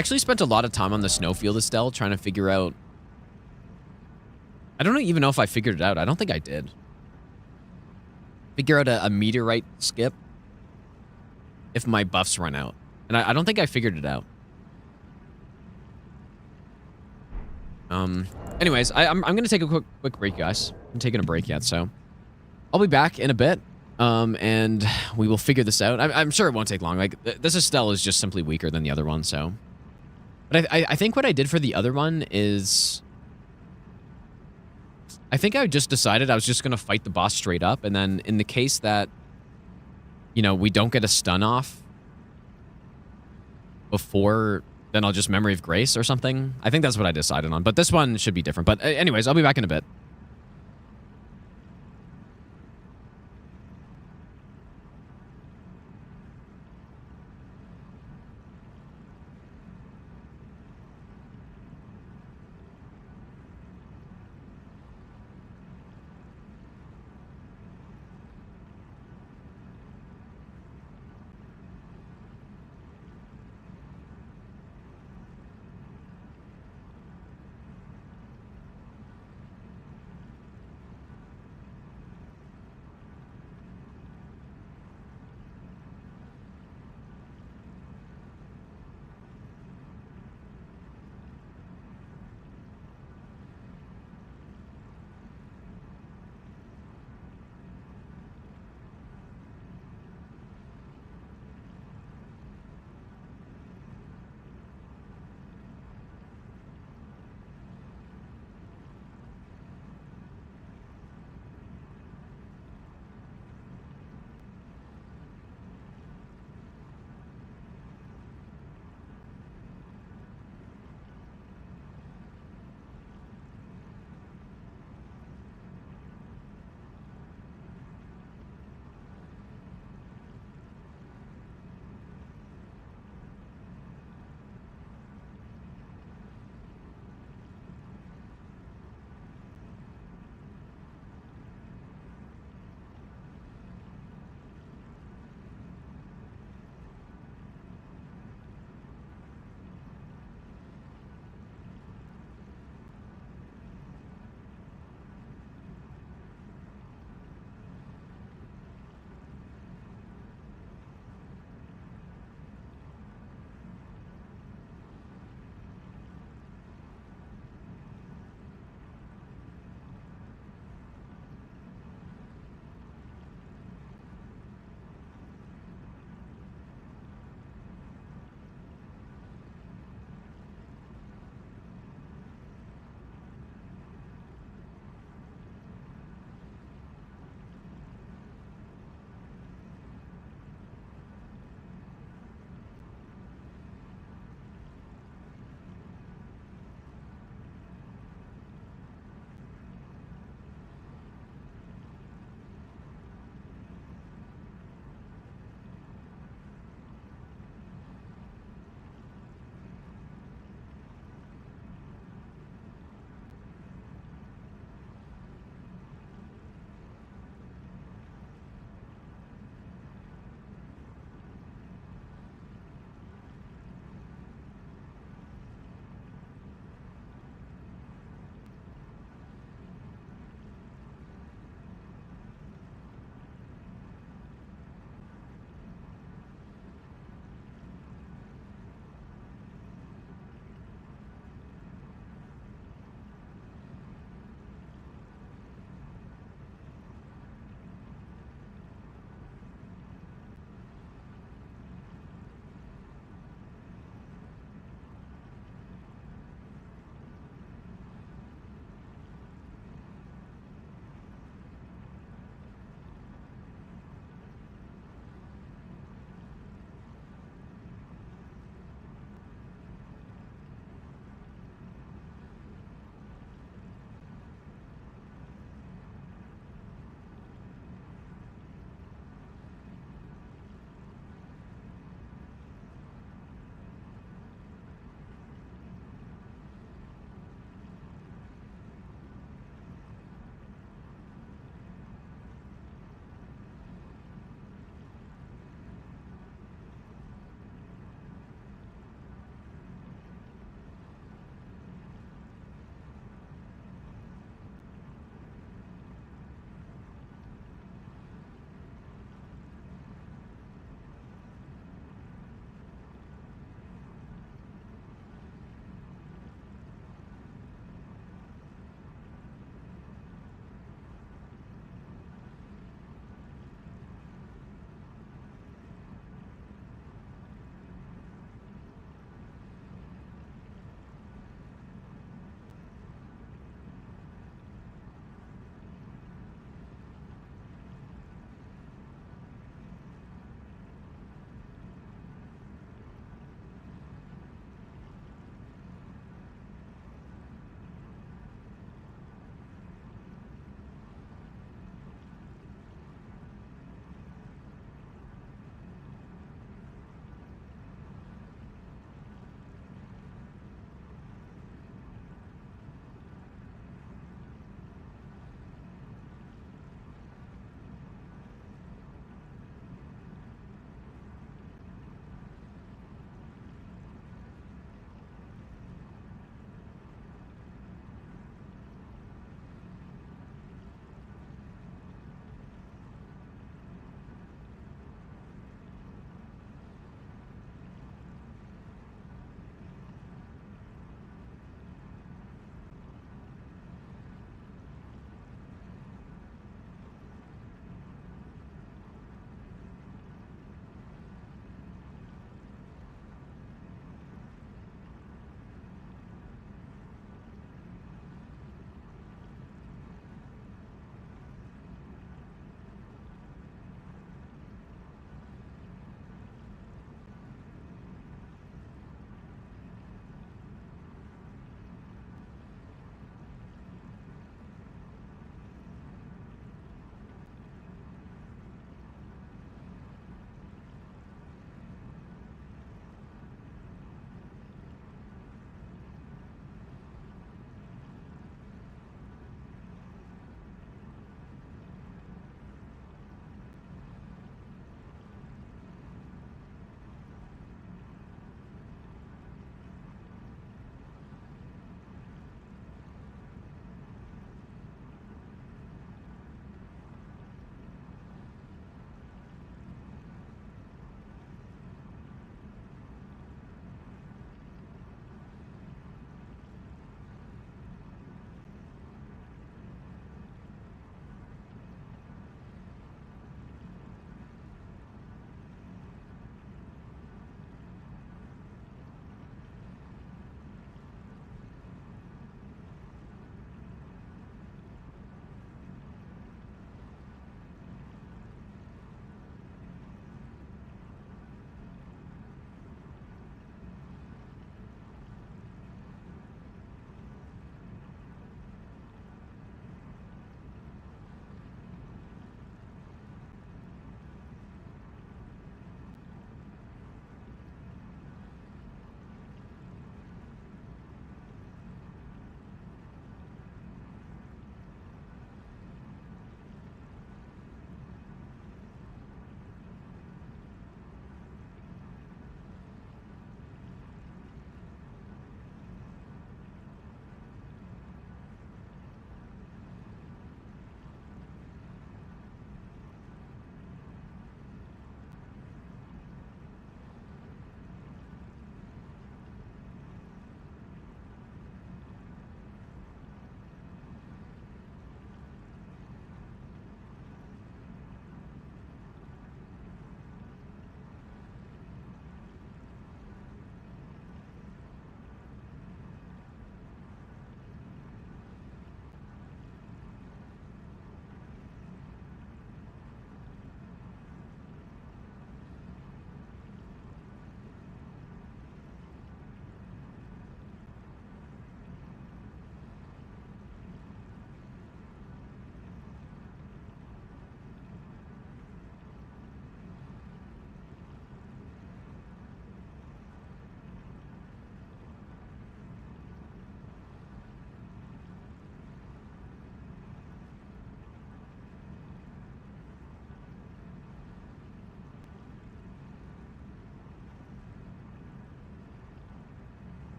actually spent a lot of time on the Snowfield Estelle trying to figure out. I don't even know if I figured it out. I don't think I did. Figure out a meteorite skip if my buffs run out. And I don't think I figured it out. Anyways, I'm gonna take a quick break, guys. I'm taking a break yet, so I'll be back in a bit. And we will figure this out. I'm sure it won't take long. Like this Estelle is just simply weaker than the other one, so. But I think what I did for the other one is, I think I just decided I was just gonna fight the boss straight up, and then in the case that, we don't get a stun off before, then I'll just Memory of Grace or something. I think that's what I decided on. But this one should be different. But anyways, I'll be back in a bit.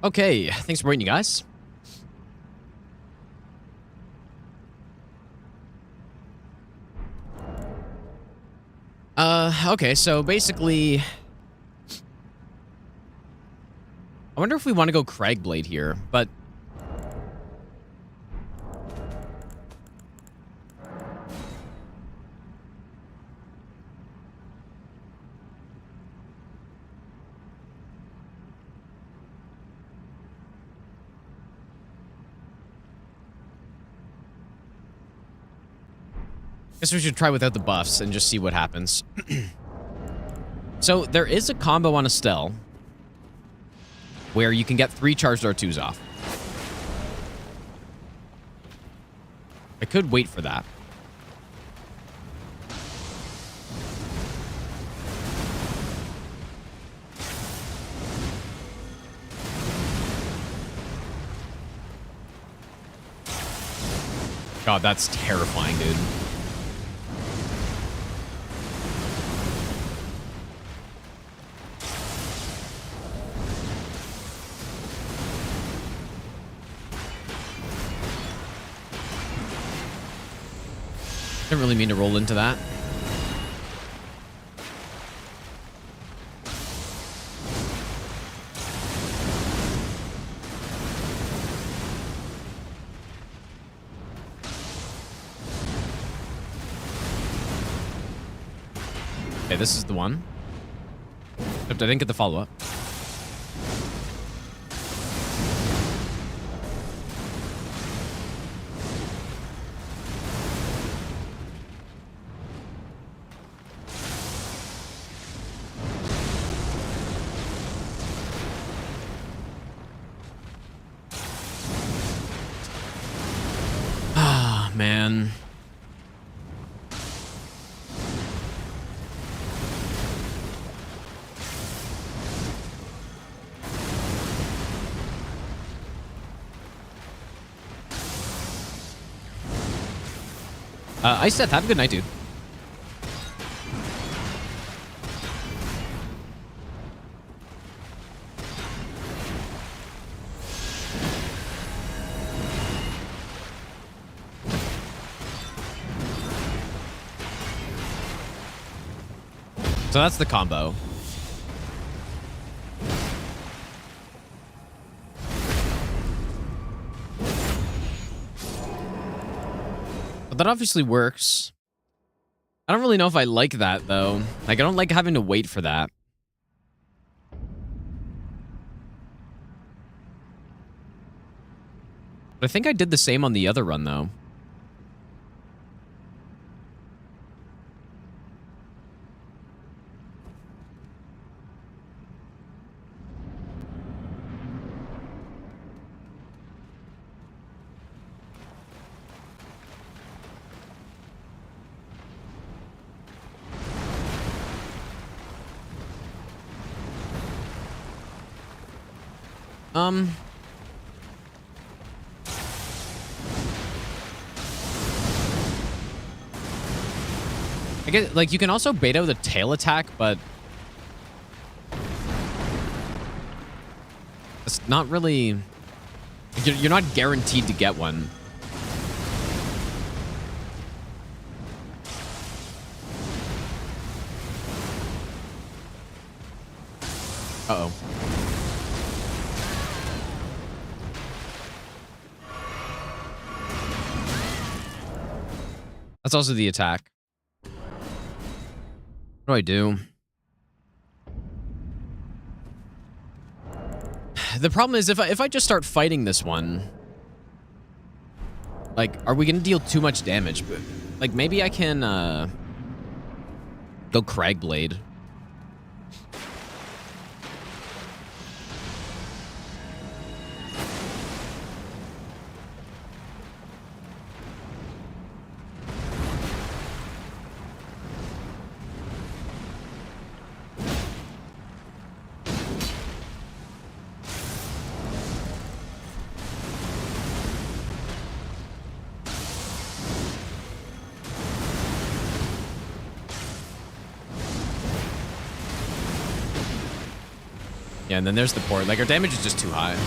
Okay, thanks for waiting, you guys. Okay, so basically... I wonder if we want to go Cragblade here, but... Guess we should try without the buffs and just see what happens. So, there is a combo on Estelle where you can get 3 charged R2s off. I could wait for that. God, that's terrifying, dude. Didn't really mean to roll into that. Okay, this is the one. Except I didn't get the follow-up. Ah, man. Ice Death, have a good night, dude. So that's the combo. But that obviously works. I don't really know if I like that, though. Like, I don't like having to wait for that. But I think I did the same on the other run, though. I guess, like, you can also bait out the tail attack, but it's not really... You're not guaranteed to get one. Uh-oh. That's also the attack. What do I do? The problem is if I just start fighting this one, like, are we gonna deal too much damage? Like, maybe I can go Cragblade. Yeah, and then there's the port. Like, our damage is just too high.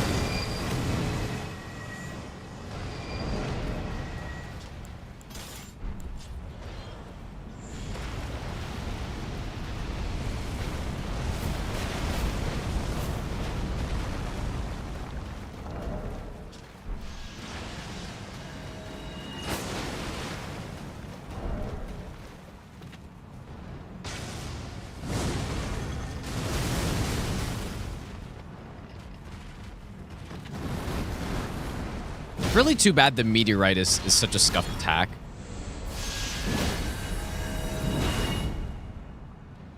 Really too bad the meteorite is such a scuffed attack.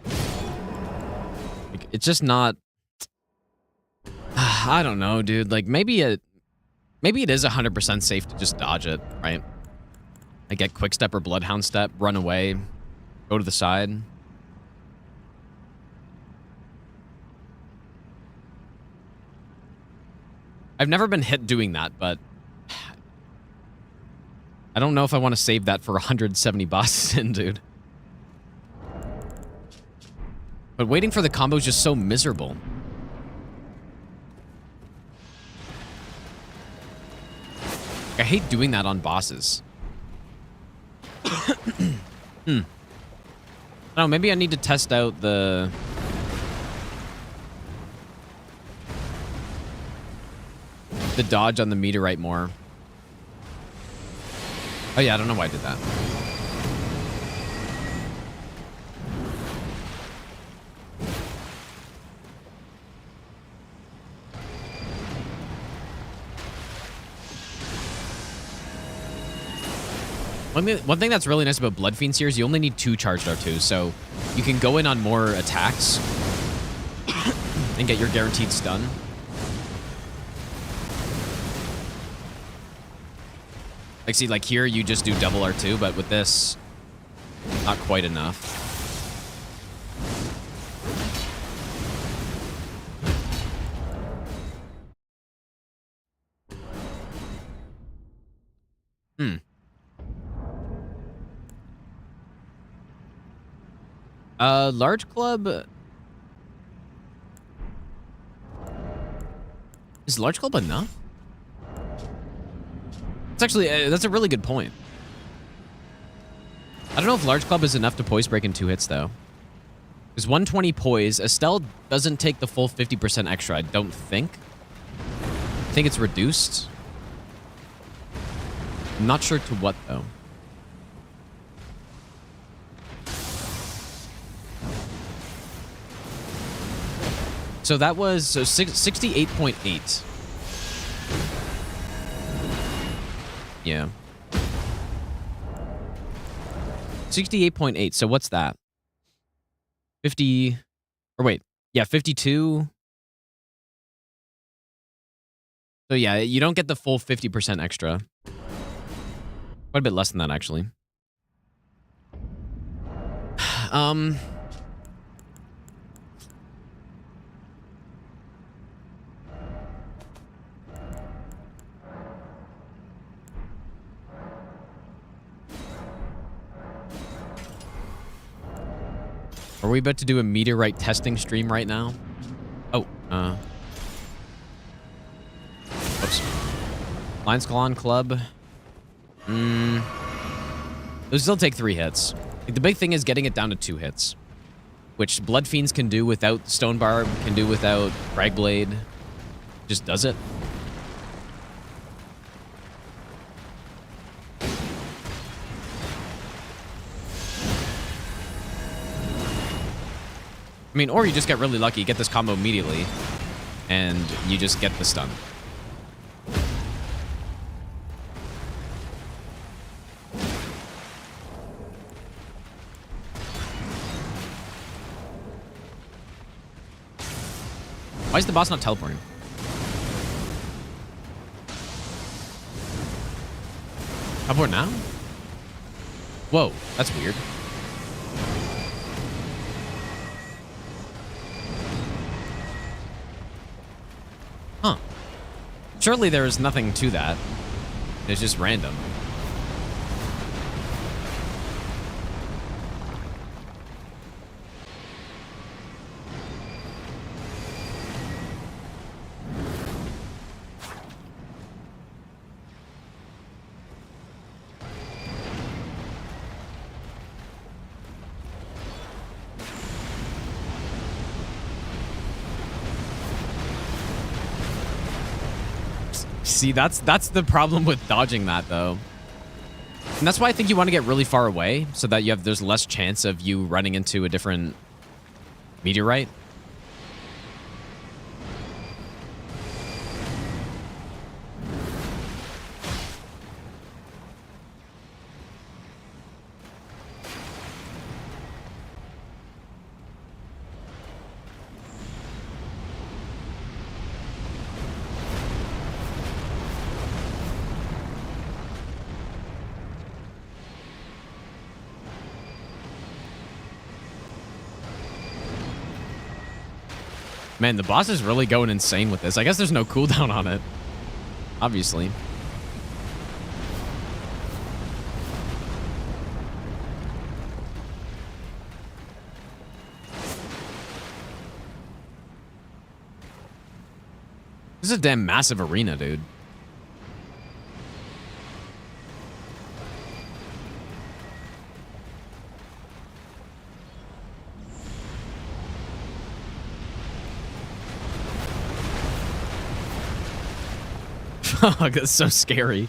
Like, it's just not. I don't know, dude. Like maybe it is 100% safe to just dodge it, right? Like get quick step or bloodhound step, run away, go to the side. I've never been hit doing that, but I don't know if I want to save that for 170 bosses in, dude. But waiting for the combo is just so miserable. I hate doing that on bosses. I don't know, maybe I need to test out the dodge on the meteorite more. Oh yeah, I don't know why I did that. One thing that's really nice about Blood Fiends here is you only need 2 charged R2, so you can go in on more attacks and get your guaranteed stun. Like, see, like here, you just do double R2, but with this, not quite enough. Large club. Is large club enough? It's actually, that's a really good point. I don't know if large club is enough to poise break in 2 hits, though. Because 120 poise, Estelle doesn't take the full 50% extra, I don't think. I think it's reduced. I'm not sure to what, though. So that was 68.8. Yeah. 68.8. So what's that? 50. Or wait. Yeah, 52. So yeah, you don't get the full 50% extra. Quite a bit less than that, actually. Are we about to do a meteorite testing stream right now? Oh, oops. Lion Skull Club. Those still take 3 hits. Like, the big thing is getting it down to 2 hits. Which Blood Fiends can do without Stone Barb, can do without Crag Blade. Just does it. I mean, or you just get really lucky, get this combo immediately, and you just get the stun. Why is the boss not teleporting? Teleport now? Whoa, that's weird. Huh. Surely there is nothing to that. It's just random. See, that's the problem with dodging that, though. And that's why I think you want to get really far away so that there's less chance of you running into a different meteorite. Man, the boss is really going insane with this. I guess there's no cooldown on it. Obviously. This is a damn massive arena, dude. Fuck, that's so scary.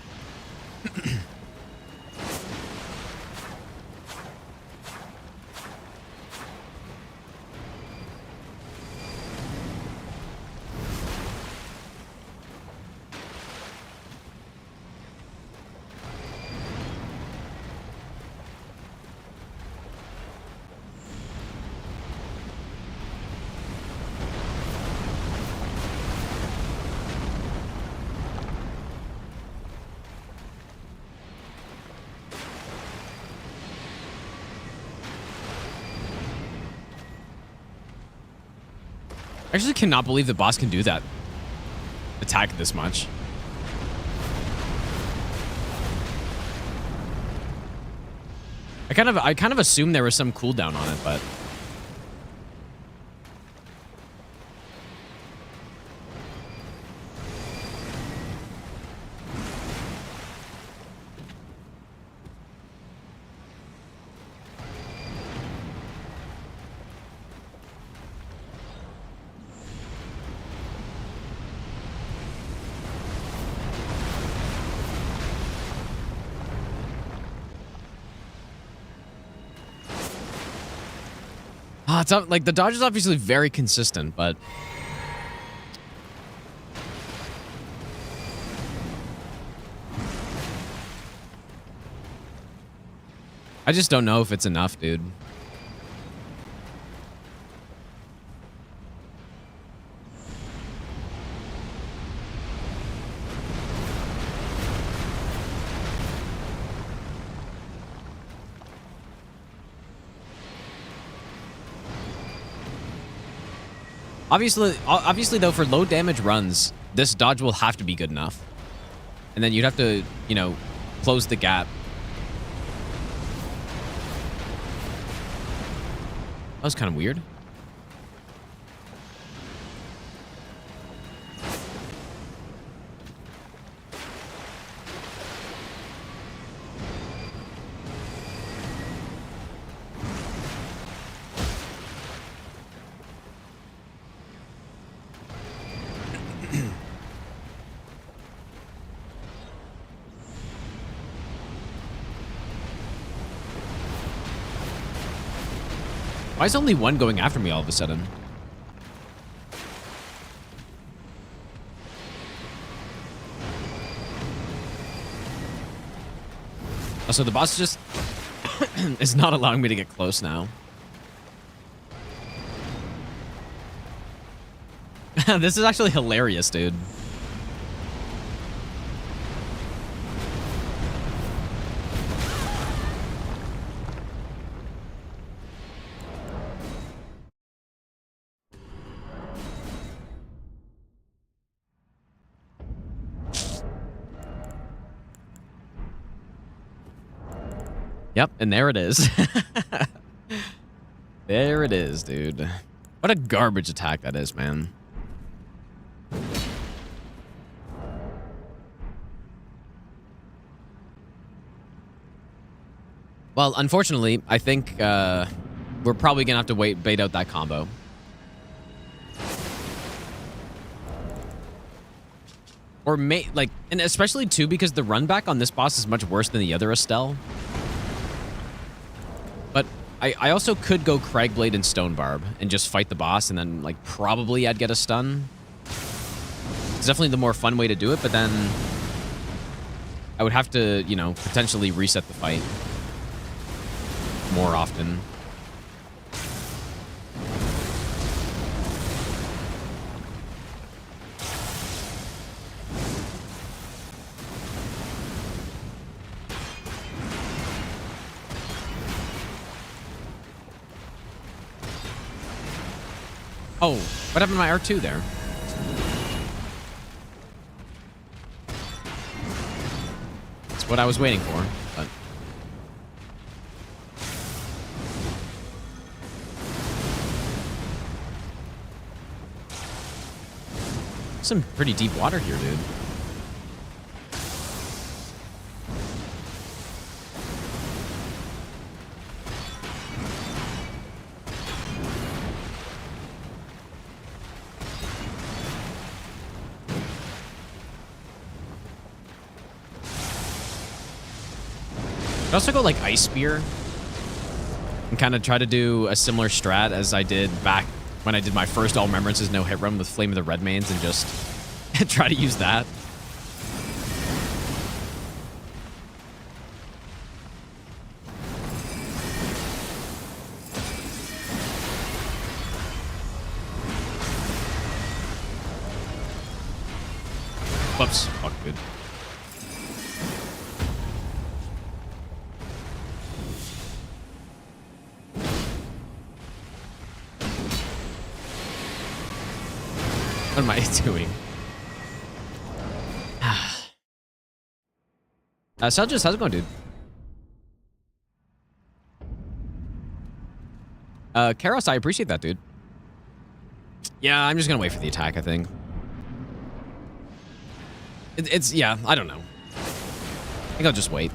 I actually cannot believe the boss can do that. Attack this much. I kind of assumed there was some cooldown on it, but it's like the dodge is obviously very consistent, but I just don't know if it's enough, dude. Obviously, though, for low damage runs, this dodge will have to be good enough. And then you'd have to, you know, close the gap. That was kind of weird. Why is only one going after me all of a sudden? Oh, so the boss just is not allowing me to get close now. This is actually hilarious, dude. Yep, and there it is. There it is, dude. What a garbage attack that is, man. Well, unfortunately, I think we're probably going to have to bait out that combo. Or and especially too because the run back on this boss is much worse than the other Estelle. But I also could go Cragblade and Stone Barb and just fight the boss, and then like probably I'd get a stun. It's definitely the more fun way to do it, but then I would have to, you know, potentially reset the fight more often. Oh, what happened to my R2 there? That's what I was waiting for, but... Some pretty deep water here, dude. I'd also go like Ice Spear and kind of try to do a similar strat as I did back when I did my first All Remembrances no hit run with Flame of the Red Mains and just try to use that. Whoops. Fuck, dude. What am I doing? Seljas, how's it going, dude? Karos, I appreciate that, dude. Yeah, I'm just gonna wait for the attack, I think. Yeah, I don't know. I think I'll just wait.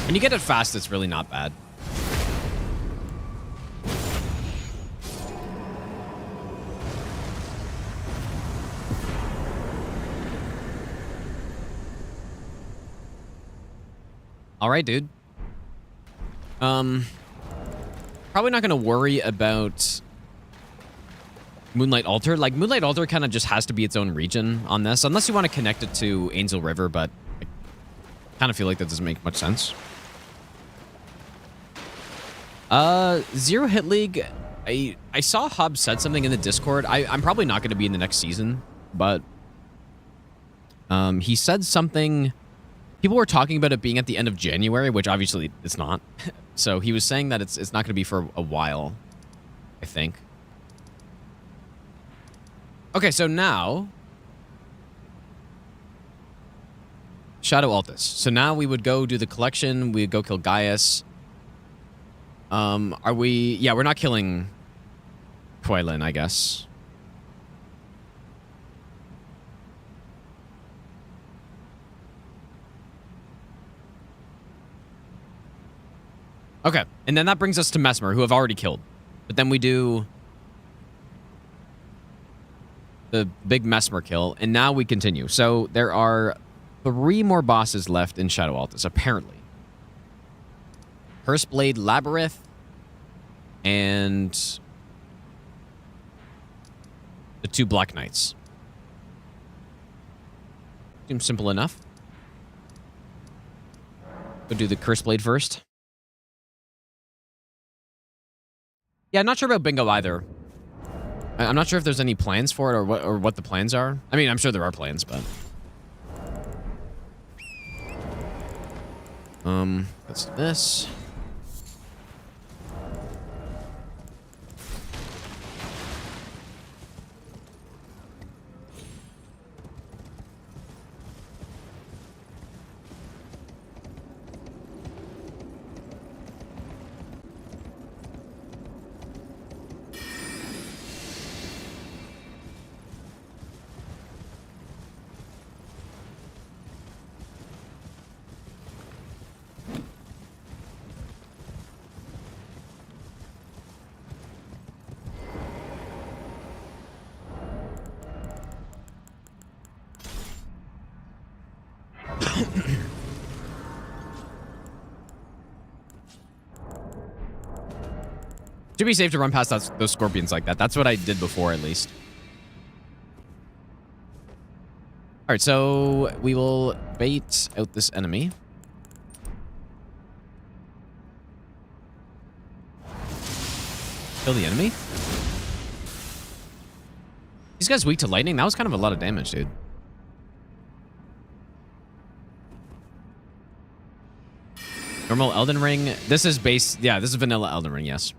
When you get it fast, it's really not bad. All right, dude. Probably not going to worry about Moonlight Altar. Like, Moonlight Altar kind of just has to be its own region on this, unless you want to connect it to Angel River, but I kind of feel like that doesn't make much sense. Zero Hit League, I saw Hub said something in the Discord. I'm probably not going to be in the next season, but he said something. People were talking about it being at the end of January, which obviously it's not. So he was saying that it's not going to be for a while, I think. Okay, so now Shadow Altus. So now we would go do the collection. We'd go kill Gaius. Are we... Yeah, we're not killing Quailin, I guess. Okay, and then that brings us to Mesmer, who I've already killed. But then we do the big Mesmer kill, and now we continue. So there are 3 more bosses left in Shadow Altus, apparently. Curseblade Labyrinth and the 2 Black Knights. Seems simple enough. Go do the Curseblade first. Yeah, I'm not sure about Bingo either. I'm not sure if there's any plans for it or what the plans are. I mean, I'm sure there are plans, but... let's do this. Should be safe to run past those scorpions like that. That's what I did before, at least. All right, so we will bait out this enemy. Kill the enemy. These guys weak to lightning. That was kind of a lot of damage, dude. Normal Elden Ring. This is base. Yeah, this is vanilla Elden Ring, yes.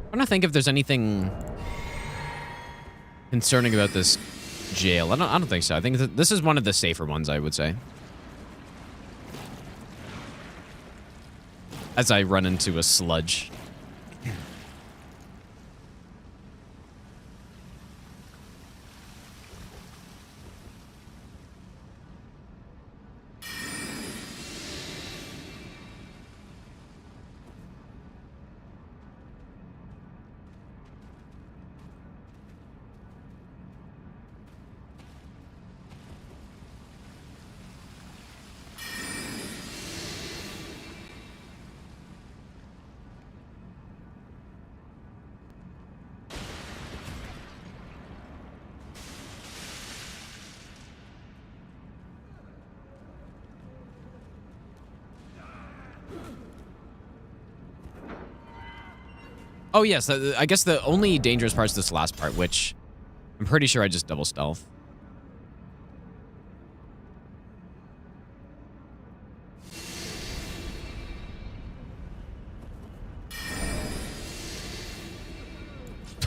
I'm trying to think if there's anything concerning about this jail. I don't think so. I think this is one of the safer ones, I would say. As I run into a sludge. Oh, yes. I guess the only dangerous part is this last part, which I'm pretty sure I just double stealth.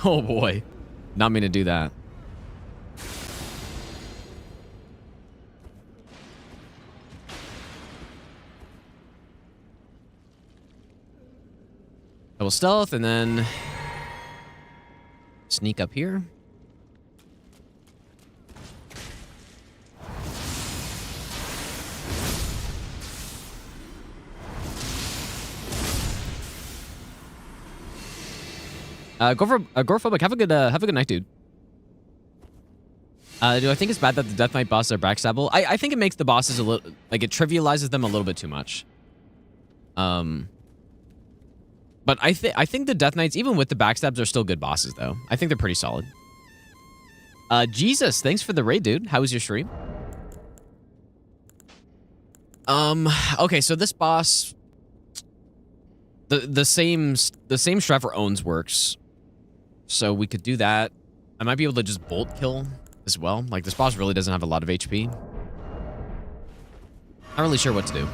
Oh, boy. Not mean to do that. Double stealth, and then sneak up here. Agoraphobic, have a good night, dude. Do I think it's bad that the Death Knight bosses are backstabbable? I think it makes the bosses a little, like, it trivializes them a little bit too much. But I think the Death Knights, even with the backstabs, are still good bosses, though. I think they're pretty solid. Jesus, thanks for the raid, dude. How was your stream? Okay, so this boss, the same strat for owns works, so we could do that. I might be able to just bolt kill as well. Like, this boss really doesn't have a lot of HP. Not really sure what to do.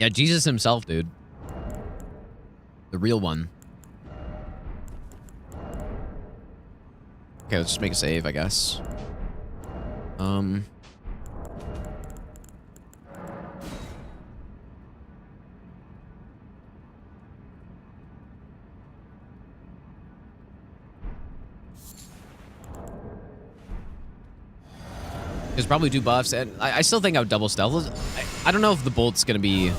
Yeah, Jesus himself, dude. The real one. Okay, let's just make a save, I guess. There's probably two buffs, and I still think I would double stealth. I don't know if the bolt's gonna be... I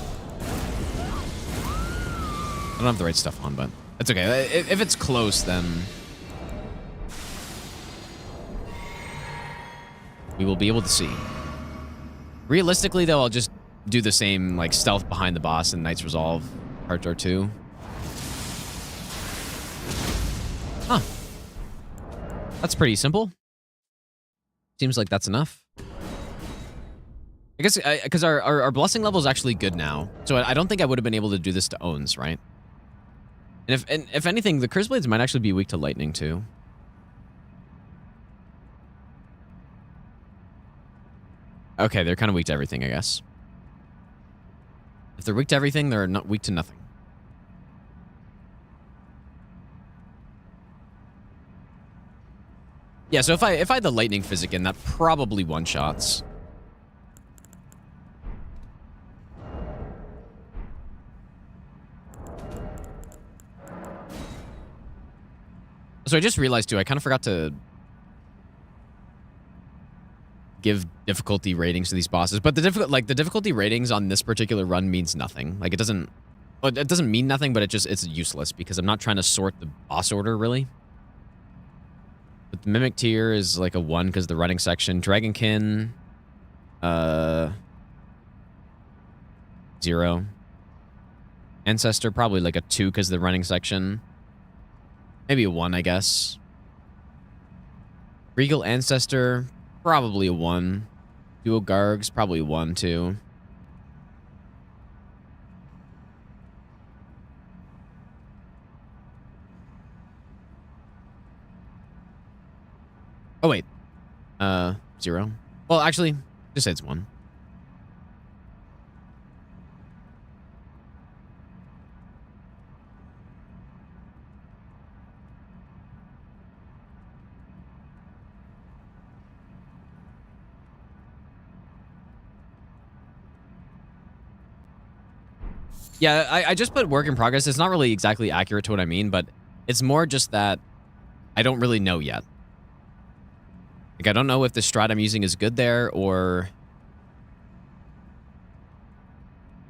don't have the right stuff on, but it's okay. If it's close, then we will be able to see. Realistically, though, I'll just do the same, like, stealth behind the boss in Knight's Resolve Part 2. Huh. That's pretty simple. Seems like that's enough. I guess because our blessing level is actually good now, so I don't think I would have been able to do this to owns, right? And if anything, the Curse Blades might actually be weak to lightning too. Okay, they're kind of weak to everything, I guess. If they're weak to everything, they're not weak to nothing. Yeah, so if I had the lightning physic in, that probably one-shots. So I just realized, too, I kind of forgot to give difficulty ratings to these bosses, but the difficulty ratings on this particular run means nothing. Like it doesn't mean nothing, but it's useless because I'm not trying to sort the boss order really. But the Mimic tier is like a 1 because the running section. Dragonkin, 0. Ancestor, probably like a 2 because the running section. Maybe a 1, I guess. Regal Ancestor, probably a 1. Duo Gargs, probably a 1, too. Oh, wait. 0. Well, actually, just say it's 1. Yeah, I just put work in progress. It's not really exactly accurate to what I mean, but it's more just that I don't really know yet. Like, I don't know if the strat I'm using is good there or...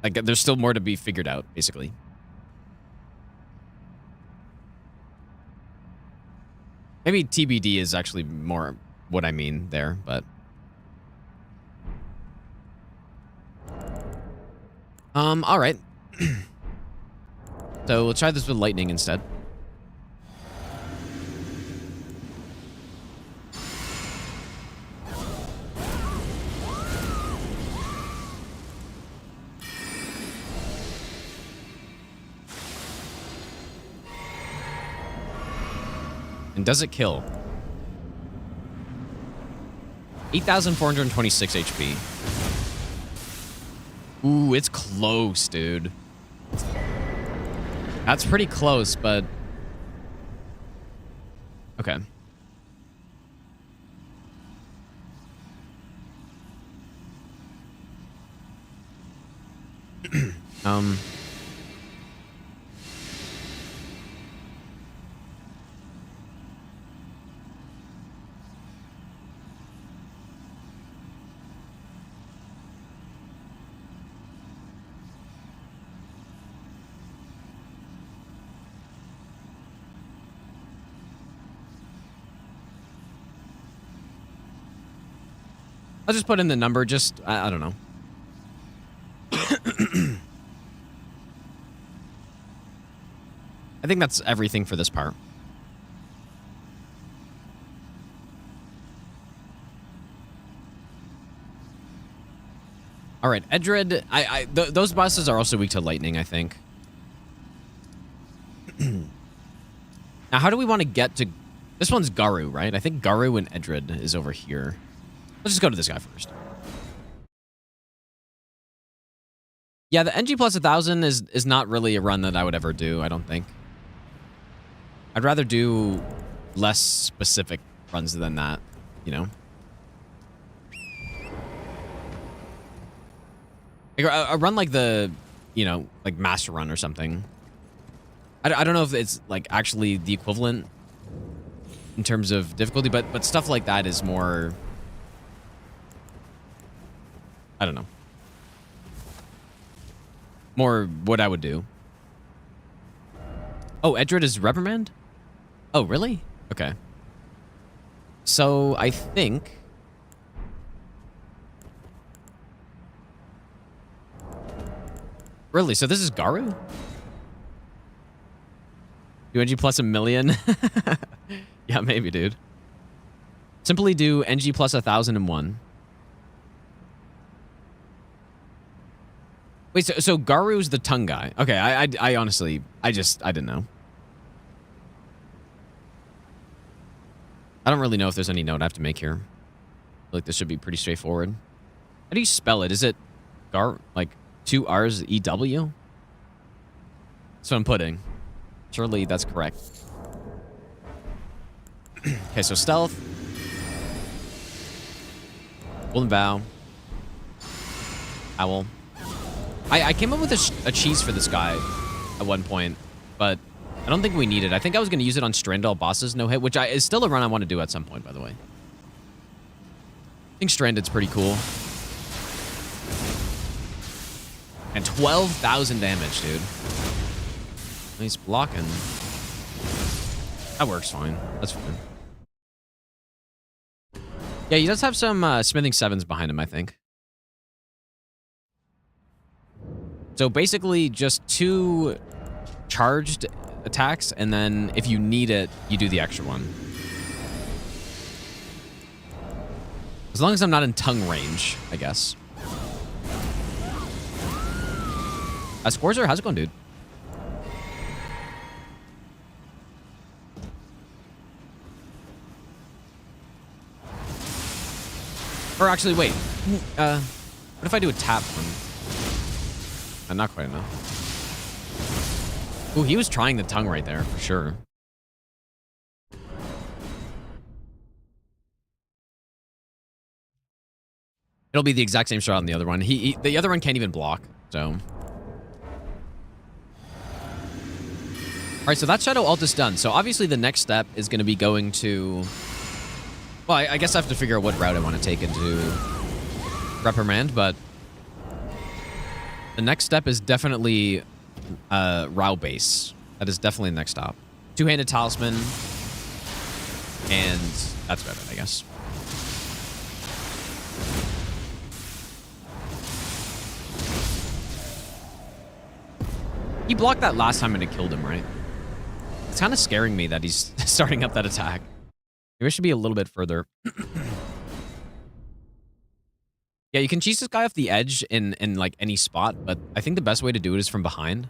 Like, there's still more to be figured out, basically. Maybe TBD is actually more what I mean there, but... all right. So we'll try this with lightning instead. And does it kill? 8,426 HP. Ooh, it's close, dude. That's pretty close, but... Okay. I'll just put in the number, just, I don't know. I think that's everything for this part. All right, Edred, those bosses are also weak to lightning, I think. Now, how do we want to get to... This one's Garu, right? I think Garu and Edred is over here. Let's just go to this guy first. Yeah, the NG plus 1,000 is not really a run that I would ever do, I don't think. I'd rather do less specific runs than that, you know? Like a run like the, you know, like Master Run or something. I don't know if it's like actually the equivalent in terms of difficulty, but stuff like that is more... I don't know. More what I would do. Oh, Edred is reprimand? Oh, really? Okay. So, I think... Really? So this is Garu? UNG plus 1,000,000? Yeah, maybe, dude. Simply do NG plus 1,001. Wait, so Garu's the tongue guy. Okay, I honestly, I didn't know. I don't really know if there's any note I have to make here. I feel like this should be pretty straightforward. How do you spell it? Is it like 2 R's EW? That's what I'm putting. Surely that's correct. Okay, so stealth. Golden Bow. Owl. I came up with a cheese for this guy at one point, but I don't think we need it. I think I was going to use it on Strandall bosses no hit, which is still a run I want to do at some point, by the way. I think Stranded's pretty cool. And 12,000 damage, dude. Nice blocking. That works fine. That's fine. Yeah, he does have some smithing 7s behind him, I think. So basically just 2 charged attacks, and then if you need it, you do the extra one. As long as I'm not in tongue range, I guess. Scorzer, how's it going, dude? Or actually, wait. What if I do a tap one? Not quite enough. Ooh, he was trying the tongue right there, for sure. It'll be the exact same shot on the other one. The other one can't even block, so. All right, so that Shadow ult is done. So obviously the next step is going to be going to... Well, I guess I have to figure out what route I want to take into Reprimand, but the next step is definitely Rao base. That is definitely the next stop. 2-handed Talisman, and that's about it, I guess. He blocked that last time and it killed him, right? It's kind of scaring me that he's starting up that attack. Maybe I should be a little bit further. Yeah, you can cheese this guy off the edge in like any spot, but I think the best way to do it is from behind.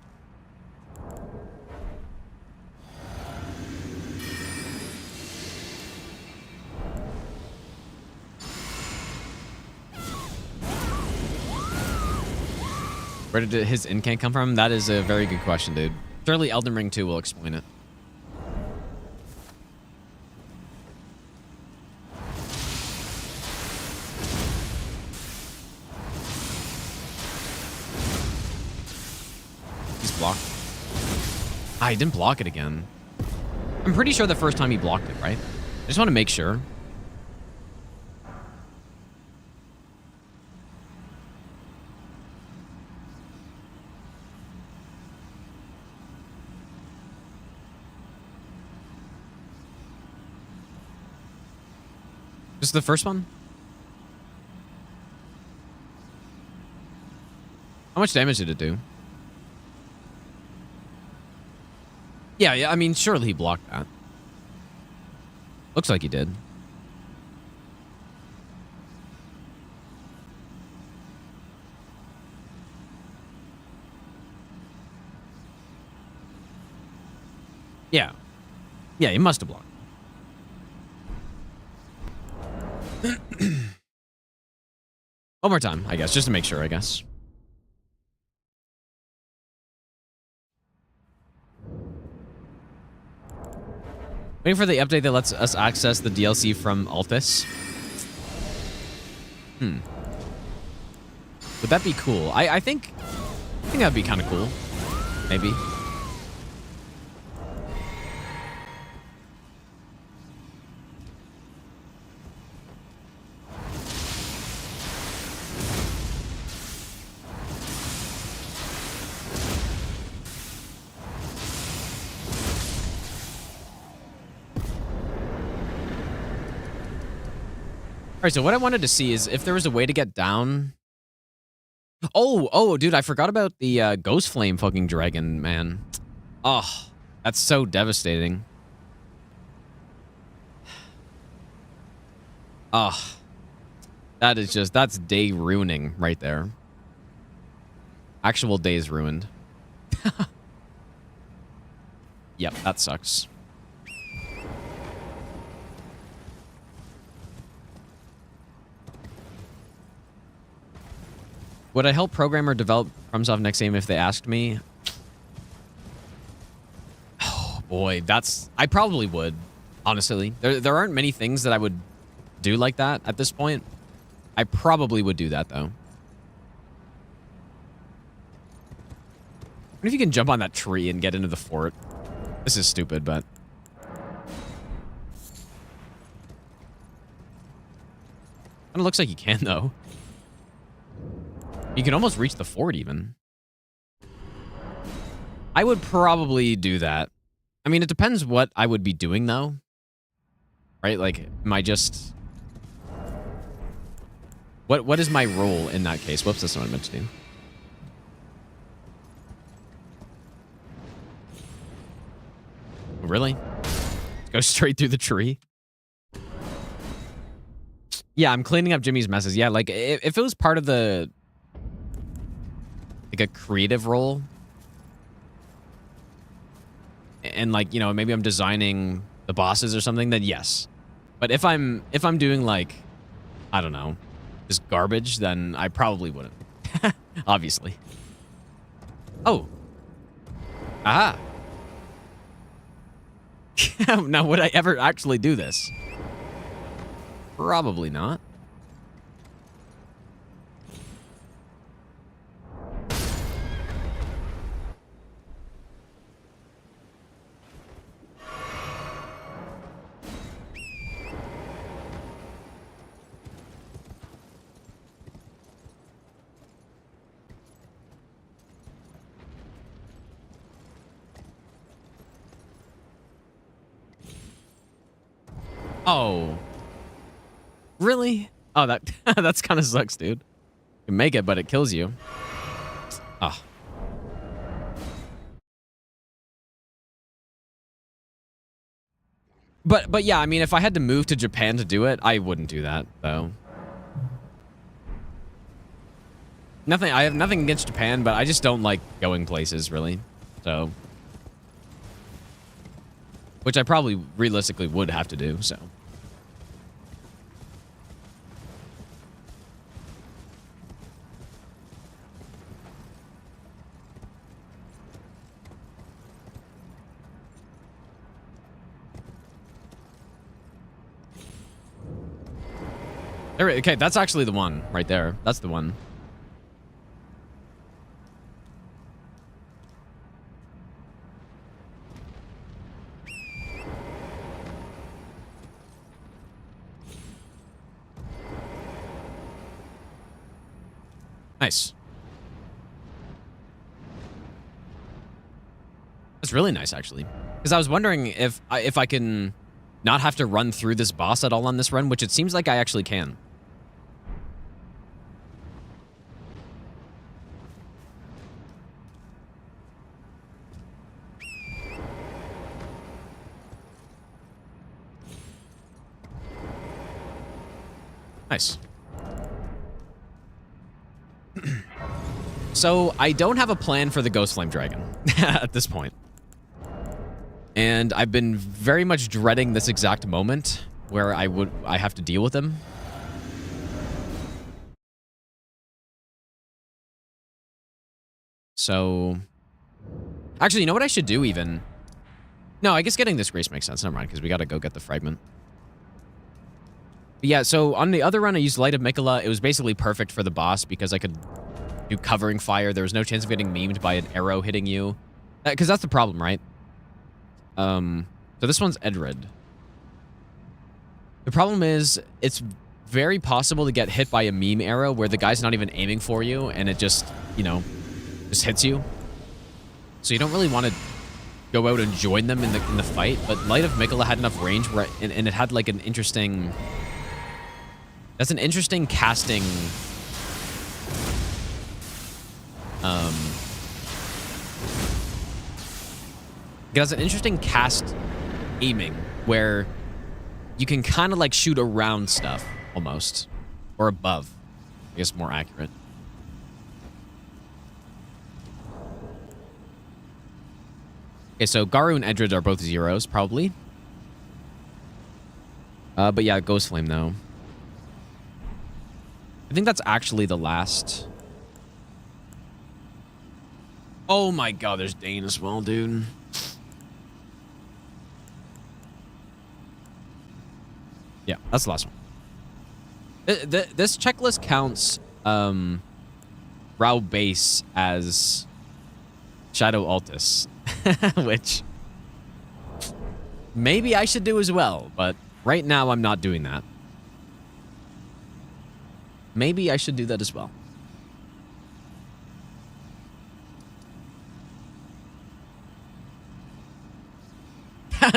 Where did his incant come from? That is a very good question, dude. Surely Elden Ring 2 will explain it. He's blocked. Ah, he didn't block it again. I'm pretty sure the first time he blocked it, right? I just want to make sure. This is the first one? How much damage did it do? Yeah, I mean, surely he blocked that. Looks like he did. Yeah. Yeah, he must have blocked. One more time, I guess, just to make sure, I guess. Waiting for the update that lets us access the DLC from Altus. Would that be cool? I think that'd be kind of cool. Maybe. All right, so what I wanted to see is if there was a way to get down. Oh, dude, I forgot about the Ghost Flame fucking dragon, man. Oh, that's so devastating. Oh, that's day ruining right there. Actual days ruined. Yep, that sucks. Would I help program or develop FromSoft next game if they asked me? Oh boy, I probably would, honestly. There aren't many things that I would do like that at this point. I probably would do that though. What if you can jump on that tree and get into the fort? This is stupid, but I don't know. Kind of looks like you can, though. You can almost reach the fort, even. I would probably do that. I mean, it depends what I would be doing, though. Right? Like, am I just... What is my role in that case? Whoops, that's not what I meant to do. Really? Go straight through the tree? Yeah, I'm cleaning up Jimmy's messes. Yeah, like, if it was part of the... like, a creative role... and, like, you know, maybe I'm designing the bosses or something, then yes. But if I'm doing, like, I don't know, just garbage, then I probably wouldn't. Obviously. Oh. Aha. Now, would I ever actually do this? Probably not. Oh. Really? Oh, that that's kind of sucks, dude. You can make it, but it kills you. Ah. But yeah, I mean, if I had to move to Japan to do it, I wouldn't do that, though. I have nothing against Japan, but I just don't like going places, really. So. Which I probably realistically would have to do, so. There, okay, that's actually the one right there. That's the one. Nice. That's really nice, actually. Because I was wondering if I can not have to run through this boss at all on this run, which it seems like I actually can. Nice. So, I don't have a plan for the Ghost Flame Dragon at this point. And I've been very much dreading this exact moment where I have to deal with him. So... Actually, you know what I should do, even? No, I guess getting this grace makes sense. Never mind, because we gotta go get the fragment. But yeah, so on the other run, I used Light of Mikola. It was basically perfect for the boss because I could do covering fire. There was no chance of getting memed by an arrow hitting you. Because that's the problem, right? So this one's Edred. The problem is, it's very possible to get hit by a meme arrow where the guy's not even aiming for you and it just, you know, just hits you. So you don't really want to go out and join them in the fight, but Light of Mikola had enough range where and it had like an interesting... That's an interesting casting... It has an interesting cast aiming where you can kind of like shoot around stuff almost, or above. I guess more accurate. Okay, so Garu and Edred are both zeros, probably. But yeah, Ghost Flame though. I think that's actually the last. Oh my god, there's Dane as well, dude. Yeah, that's the last one. This checklist counts Rao Base as Shadow Altus, which maybe I should do as well, but right now I'm not doing that. Maybe I should do that as well.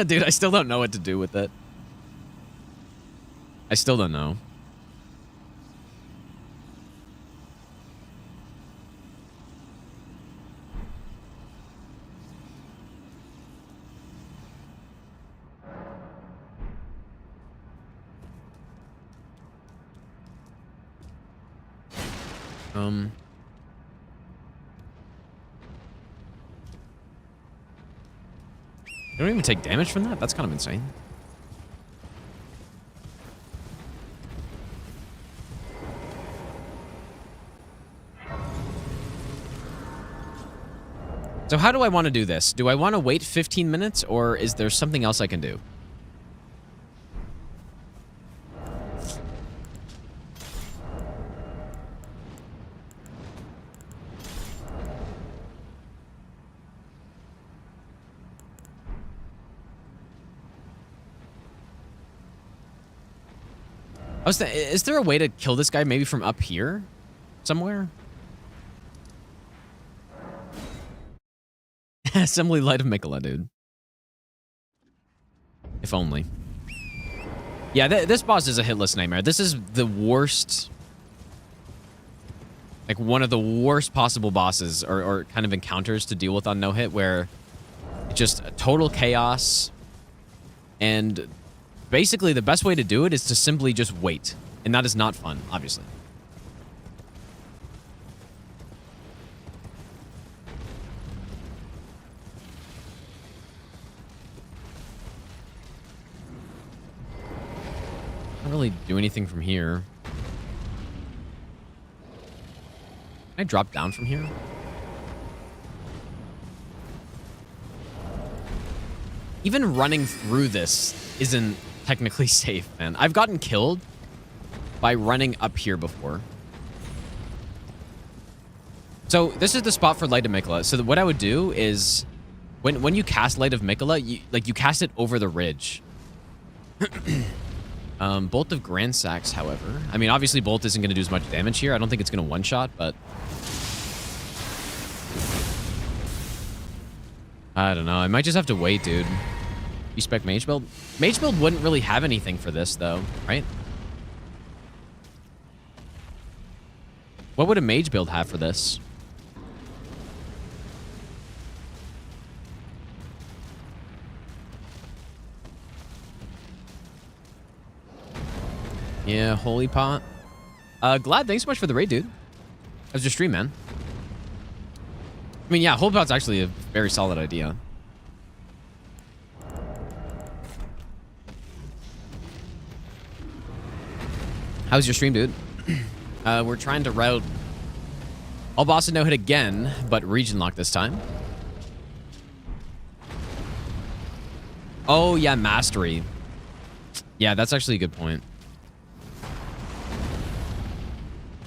Dude, I still don't know what to do with it. I still don't know. You don't even take damage from that? That's kind of insane. So how do I want to do this? Do I want to wait 15 minutes, or is there something else I can do? Is there a way to kill this guy maybe from up here? Somewhere? Assembly Light of Mikola, dude. If only. Yeah, this boss is a hitless nightmare. This is the worst... Like, one of the worst possible bosses or kind of encounters to deal with on no-hit, where it's just total chaos. And basically, the best way to do it is to simply just wait. And that is not fun, obviously. Can't really do anything from here. Can I drop down from here? Even running through this isn't technically safe, man. I've gotten killed by running up here before. So this is the spot for Light of Mikola. So what I would do is when you cast Light of Mikola, you cast it over the ridge. Bolt of Grand Sax, however. I mean, obviously Bolt isn't going to do as much damage here. I don't think it's going to one-shot, but... I don't know. I might just have to wait, dude. You spec Mage Build? Mage Build wouldn't really have anything for this, though, right? What would a Mage Build have for this? Yeah, Holy Pot. Glad, thanks so much for the raid, dude. How's your stream, man? I mean, yeah, Holy Pot's actually a very solid idea. How's your stream, dude? We're trying to route all boss and no-hit again, but region lock this time. Oh, yeah, mastery. Yeah, that's actually a good point.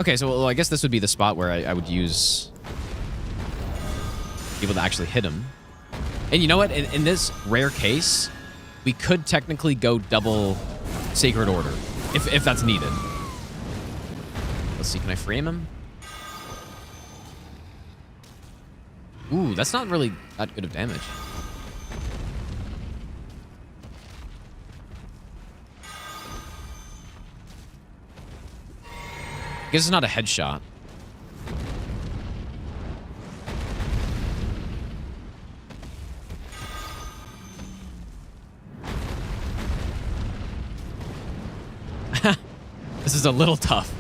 Okay, so well, I guess this would be the spot where I would use... able to actually hit him. And you know what? In this rare case, we could technically go double Sacred Order, if that's needed. Let's see, can I frame him? Ooh, that's not really that good of damage. I guess it's not a headshot. This is a little tough.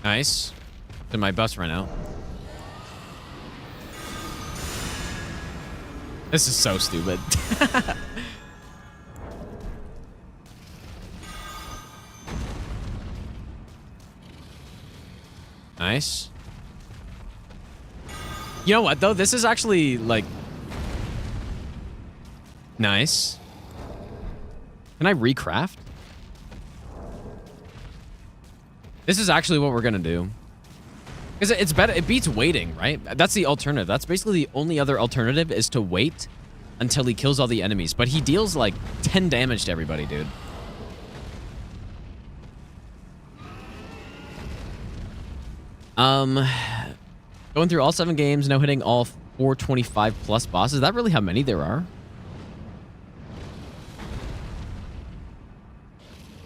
Nice. Did my bus run out? This is so stupid. Nice. You know what, though? This is actually, like... nice. Can I recraft? This is actually what we're gonna do. Because it's better. It beats waiting, right? That's the alternative. That's basically the only other alternative is to wait until he kills all the enemies. But he deals, like, 10 damage to everybody, dude. Going through all 7 games, no hitting all 425 plus bosses. Is that really how many there are?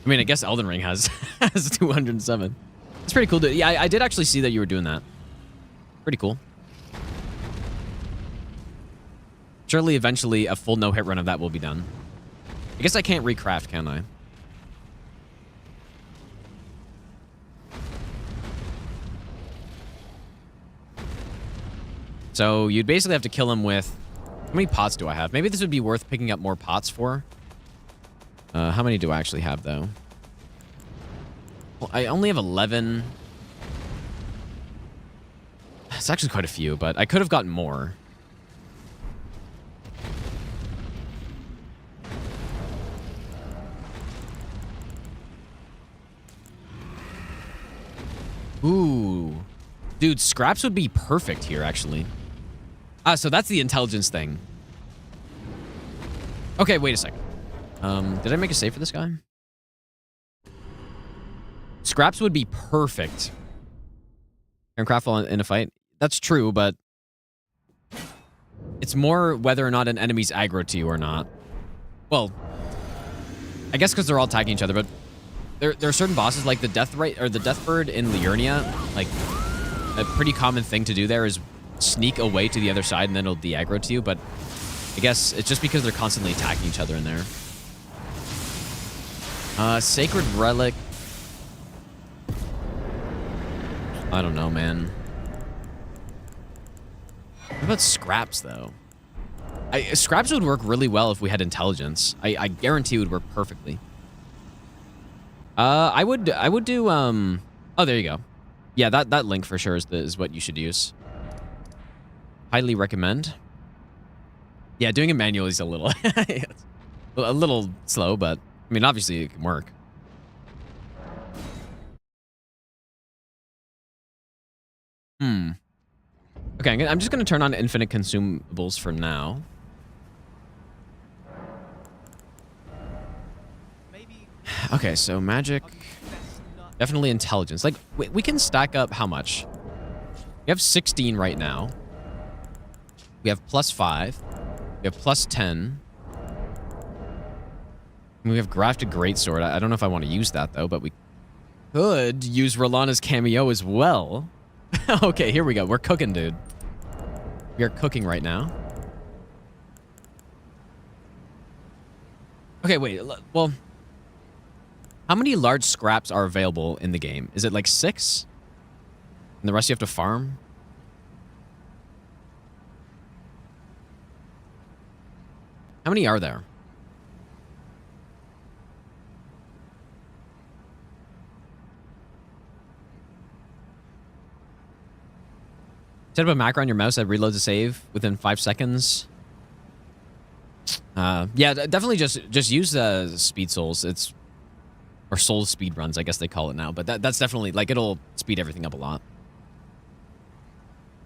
I mean, I guess Elden Ring has, has 207. It's pretty cool, dude. Yeah, I did actually see that you were doing that. Pretty cool. Surely, eventually, a full no-hit run of that will be done. I guess I can't recraft, can I? So you'd basically have to kill him with... How many pots do I have? Maybe this would be worth picking up more pots for. How many do I actually have, though? Well, I only have 11. It's actually quite a few, but I could have gotten more. Ooh. Dude, scraps would be perfect here, actually. Ah, so that's the intelligence thing. Okay, wait a second. Did I make a save for this guy? Scraps would be perfect. Can craft while in a fight. That's true, but it's more whether or not an enemy's aggro to you or not. Well, I guess because they're all attacking each other, but there are certain bosses like the Death Bird in Liurnia. Like, a pretty common thing to do there is sneak away to the other side and then it'll de-aggro to you, but I guess it's just because they're constantly attacking each other in there. Sacred Relic. I don't know, man. What about scraps, though? Scraps would work really well if we had intelligence. I guarantee it would work perfectly. I would do, oh, there you go. Yeah, that link for sure is what you should use. Highly recommend. Yeah, doing it manually is a little a little slow, but I mean, obviously it can work. Okay, I'm just gonna turn on infinite consumables for now. Okay, so magic, definitely intelligence. Like we can stack up how much? We have 16 right now. We have +5. We have +10. We have grafted greatsword. I don't know if I want to use that though, but we could use Rolana's cameo as well. Okay, here we go. We're cooking, dude. We are cooking right now. Okay, wait. Well, how many large scraps are available in the game? Is it like 6? And the rest you have to farm? How many are there? Set up a macro on your mouse that reloads a save within 5 seconds. Yeah, definitely just use speed souls. It's or soul speed runs, I guess they call it now. But that's definitely like it'll speed everything up a lot.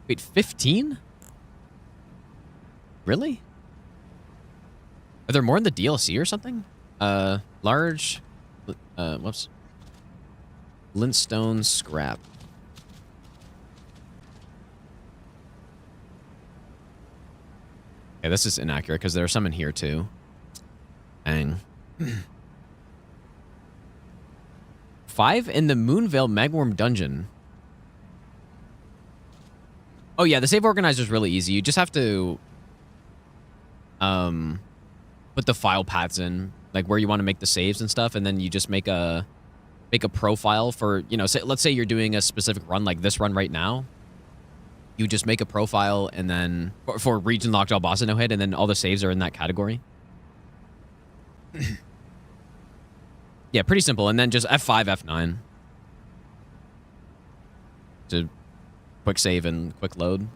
Wait, 15? Really? Are there more in the DLC or something? Large. Whoops. Glintstone scrap. Okay, this is inaccurate because there are some in here too. Dang. 5 in the Moonveil Magworm dungeon. Oh yeah, the save organizer is really easy. You just have to put the file paths in, like where you want to make the saves and stuff, and then you just make a profile for, you know, let's say you're doing a specific run like this run right now. You just make a profile and then for region locked all boss no hit, and then all the saves are in that category. Yeah, pretty simple. And then just F5, F9 to quick save and quick load.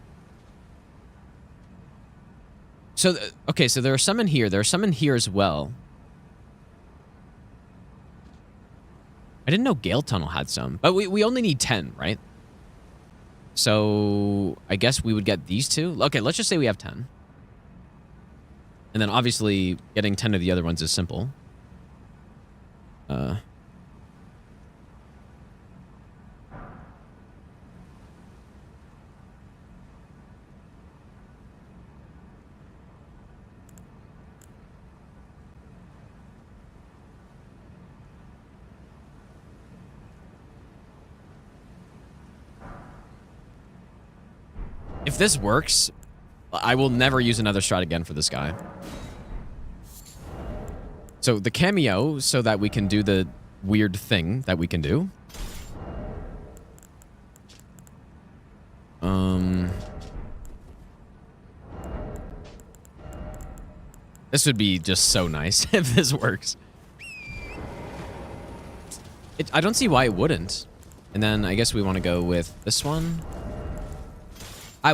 So, okay, so there are some in here. There are some in here as well. I didn't know Gale Tunnel had some. But we only need 10, right? So, I guess we would get these two. Okay, let's just say we have 10. And then, obviously, getting 10 of the other ones is simple. If this works, I will never use another strat again for this guy. So the cameo, so that we can do the weird thing that we can do. This would be just so nice if this works. I don't see why it wouldn't. And then I guess we want to go with this one.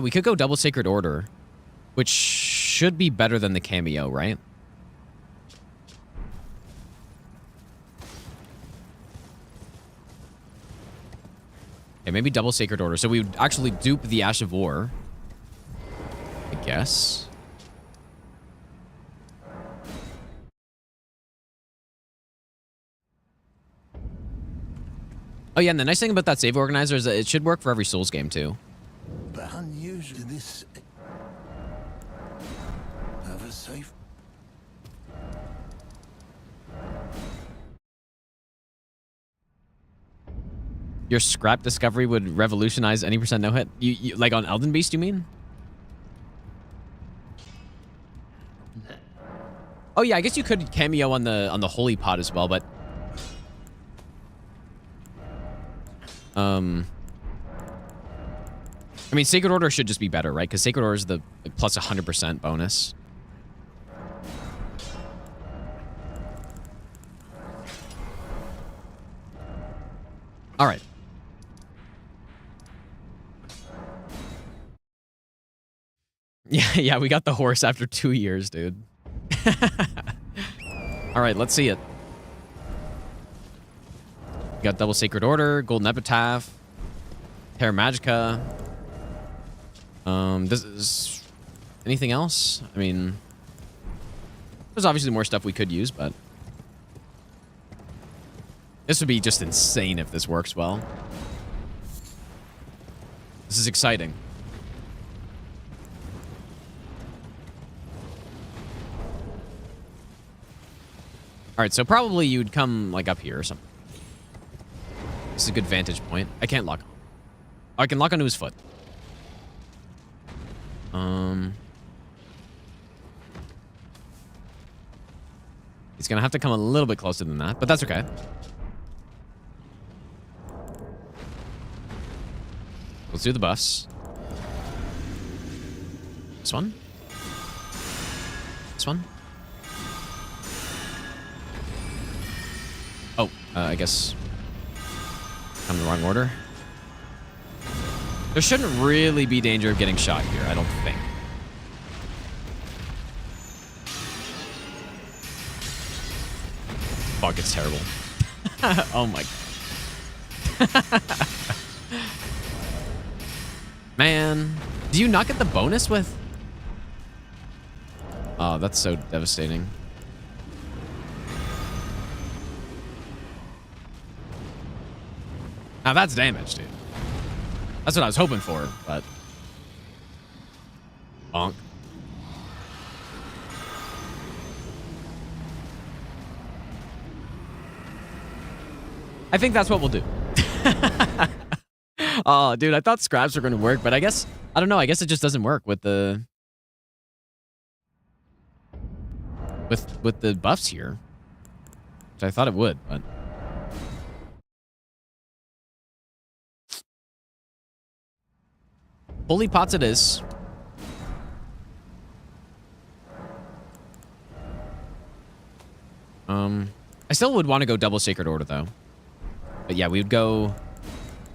We could go double Sacred Order, which should be better than the cameo, right? Okay, maybe double Sacred Order. So we would actually dupe the Ash of War, I guess. Oh yeah, and the nice thing about that save organizer is that it should work for every Souls game too. But unusual this have a safe. Your scrap discovery would revolutionize any % no hit. You like on Elden Beast, you mean? Oh yeah, I guess you could cameo on the holy pot as well, but I mean, Sacred Order should just be better, right? Because Sacred Order is the plus 100% bonus. All right. Yeah, we got the horse after 2 years, dude. All right, let's see it. We got double Sacred Order, Golden Epitaph, Terra Magica. This is anything else? I mean, there's obviously more stuff we could use, but this would be just insane if this works well. This is exciting. All right, so probably you'd come like up here or something. This is a good vantage point. I can't lock. Oh, I can lock onto his foot. He's gonna have to come a little bit closer than that, but that's okay. Let's do the buffs. This one. This one. Oh, I guess I'm in the wrong order. There shouldn't really be danger of getting shot here, I don't think. Fuck, it's terrible. Oh my god. Man, do you not get the bonus with? Oh, that's so devastating. Now that's damage, dude. That's what I was hoping for, but... Bonk. I think that's what we'll do. Oh, dude, I thought scraps were going to work, but I guess... I don't know, I guess it just doesn't work with the... With the buffs here. Which I thought it would, but... Holy pots it is. I still would want to go double Sacred Order, though. But yeah, we would go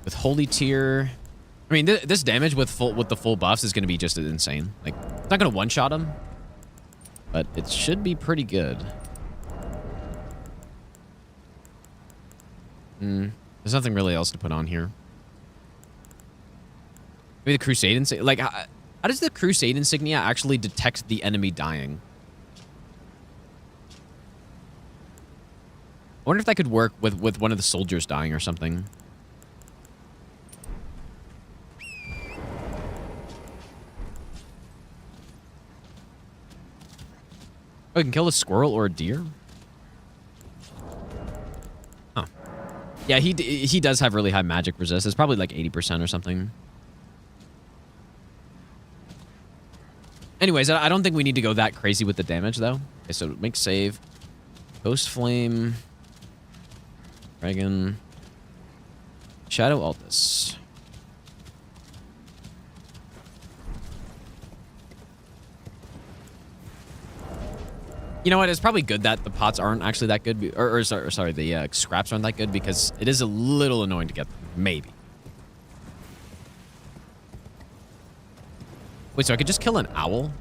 with Holy Tier. I mean, this damage with the full buffs is going to be just insane. Like, it's not going to one-shot him. but it should be pretty good. There's nothing really else to put on here. Maybe the Crusade insignia. Like, how does the Crusade insignia actually detect the enemy dying? I wonder if that could work with one of the soldiers dying or something. Oh, you can kill a squirrel or a deer? Huh. Yeah, he does have really high magic resist. It's probably like 80% or something. Anyways, I don't think we need to go that crazy with the damage, though. Okay, so make save. Ghost Flame. Dragon. Shadow Altus. You know what? It's probably good that the pots aren't actually that good. Or sorry, the scraps aren't that good because it is a little annoying to get them. Maybe. Wait, so I could just kill an owl?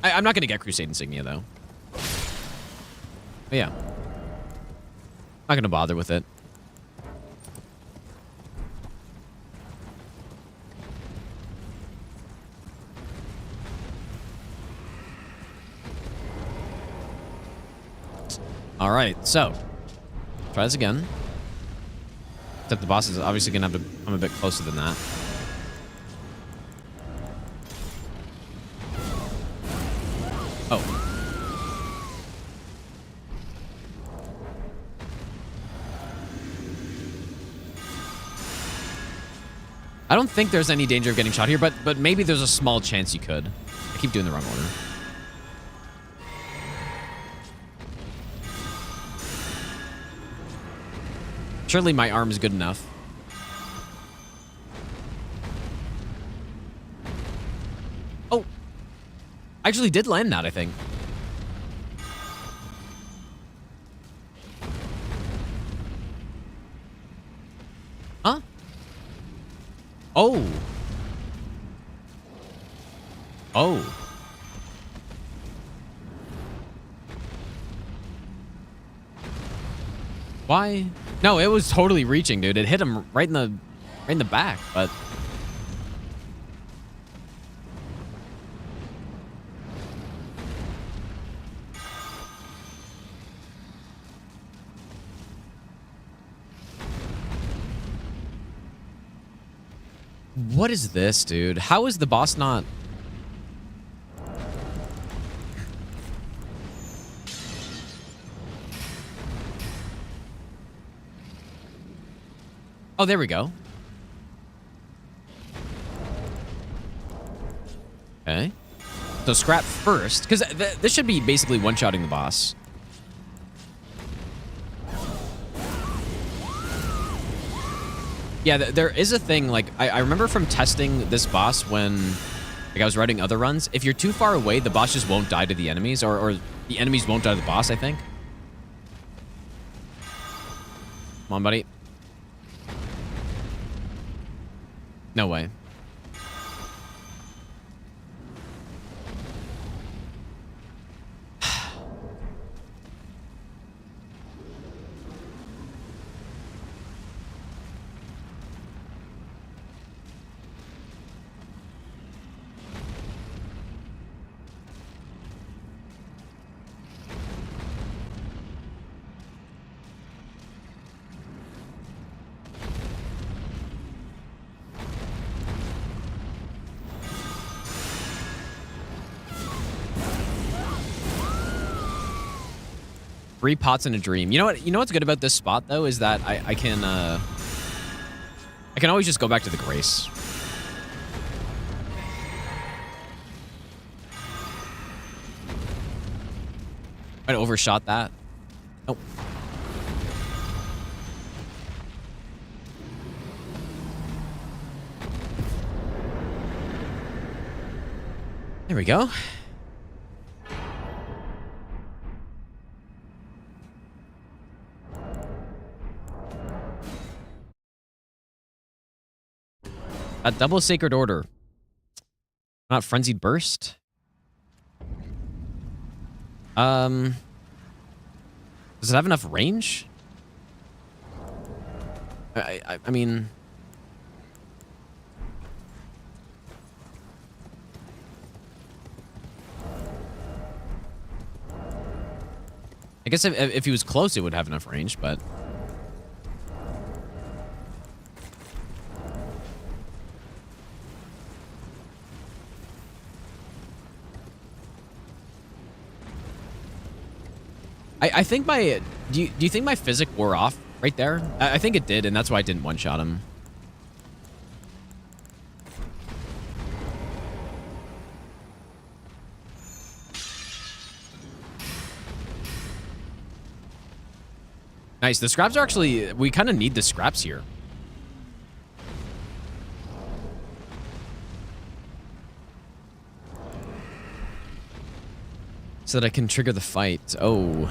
I'm not going to get Crusade Insignia, though. But yeah. Not going to bother with it. All right, so try this again. Except the boss is obviously going to have to come a bit closer than that. Oh. I don't think there's any danger of getting shot here, but maybe there's a small chance you could. I keep doing the wrong order. Surely my arm is good enough. Oh. I actually did land that, I think. Huh? Oh. Oh. Why? No, it was totally reaching, dude. It hit him right in the back, but what is this, dude? How is the boss not? Oh, there we go. Okay. So scrap first, because this should be basically one-shotting the boss. Yeah, there is a thing, like, I remember from testing this boss when like I was writing other runs. If you're too far away, the boss just won't die to the enemies, or the enemies won't die to the boss, I think. Come on, buddy. No way. Three pots in a dream. You know what? You know what's good about this spot though is that I can always just go back to the Grace. I overshot that. Oh. There we go. A double Sacred Order. Not Frenzied Burst. Does it have enough range? I mean... I guess if he was close, it would have enough range, but... I think my... Do you think my physic wore off right there? I think it did, and that's why I didn't one-shot him. Nice. The scraps are actually... We kind of need the scraps here. So that I can trigger the fight. Oh.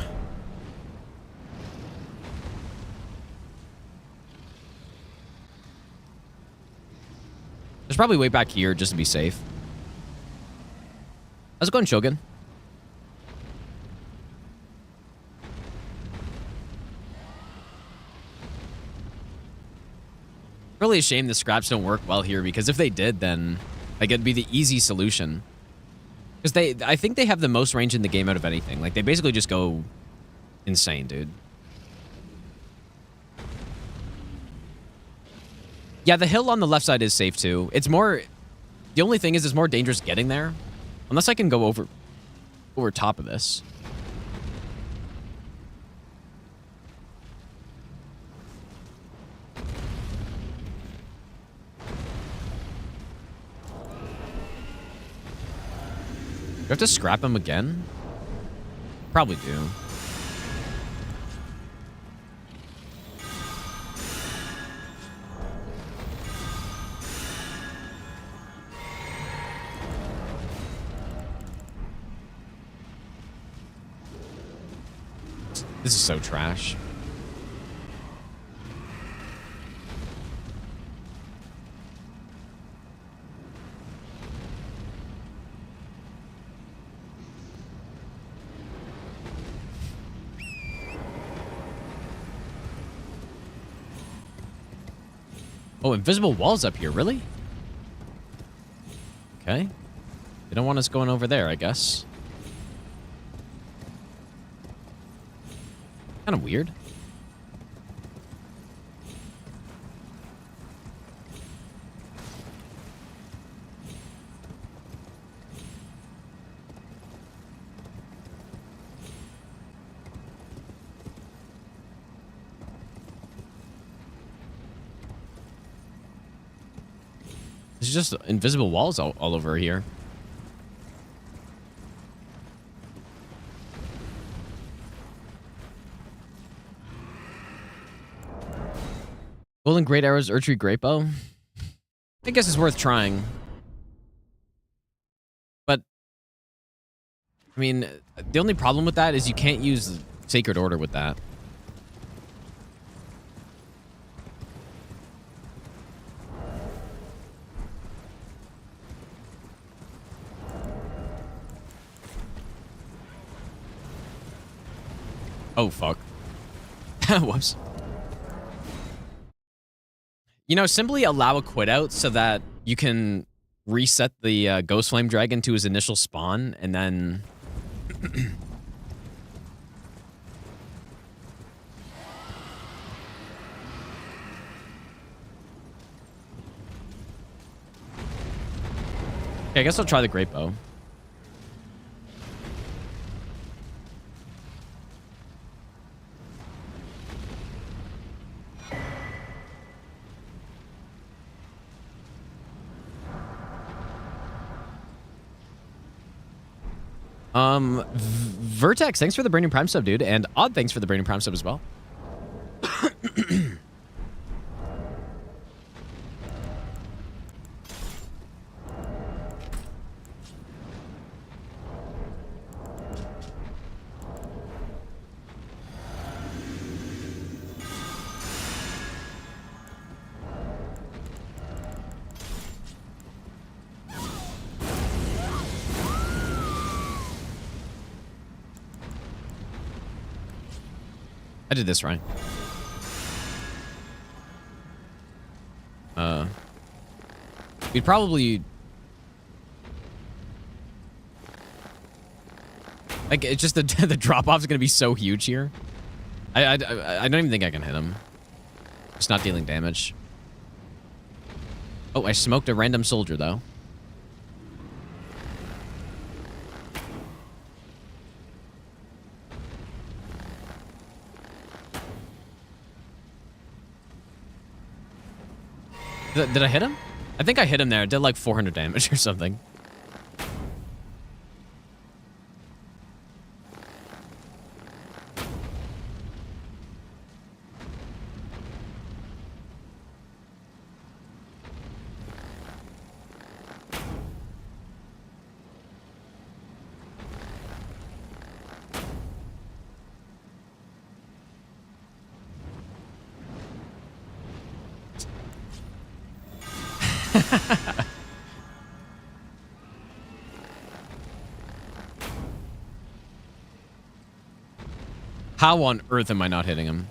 There's probably way back here just to be safe. How's it going, Shogun? Really a shame the scraps don't work well here, because if they did, then like it'd be the easy solution. Because I think they have the most range in the game out of anything. Like they basically just go insane, dude. Yeah, the hill on the left side is safe too. It's more... The only thing is it's more dangerous getting there. Unless I can go over top of this. Do I have to scrap him again? Probably do. This is so trash. Oh, invisible walls up here, really? Okay. They don't want us going over there, I guess. Kind of weird. There's just invisible walls all over here. Golden Great Arrows, Archery Great Bow. I guess it's worth trying. But, I mean, the only problem with that is you can't use Sacred Order with that. Oh, fuck. Whoops. You know, simply allow a quit out so that you can reset the Ghost Flame Dragon to his initial spawn, and then... Okay, I guess I'll try the Great Bow. Vertex, thanks for the Brandon Prime sub, dude. And Odd, thanks for the Brandon Prime sub as well. I did this right. We'd probably... Like, it's just the drop-off is going to be so huge here. I don't even think I can hit him. Just not dealing damage. Oh, I smoked a random soldier, though. Did I hit him? I think I hit him there. It did like 400 damage or something. How on earth am I not hitting him?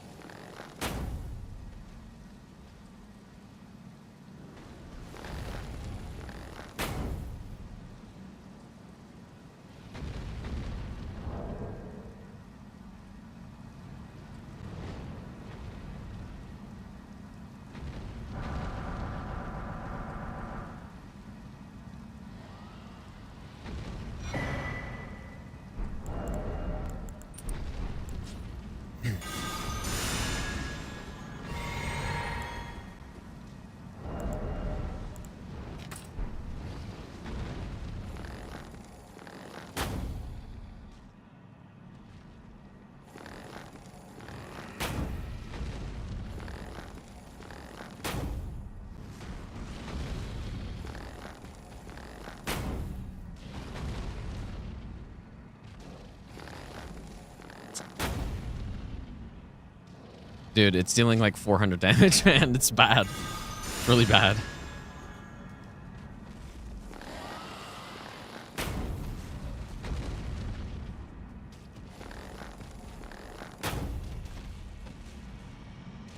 Dude, it's dealing like 400 damage, man. It's bad. It's really bad.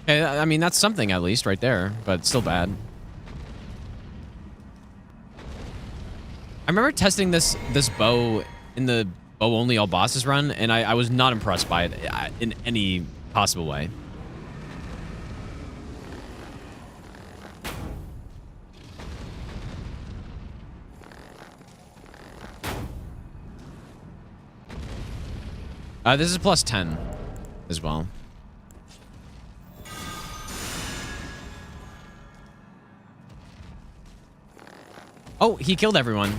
Okay, I mean, that's something at least right there, but it's still bad. I remember testing this bow in the bow only all bosses run, and I was not impressed by it in any possible way. This is plus 10 as well. Oh, he killed everyone.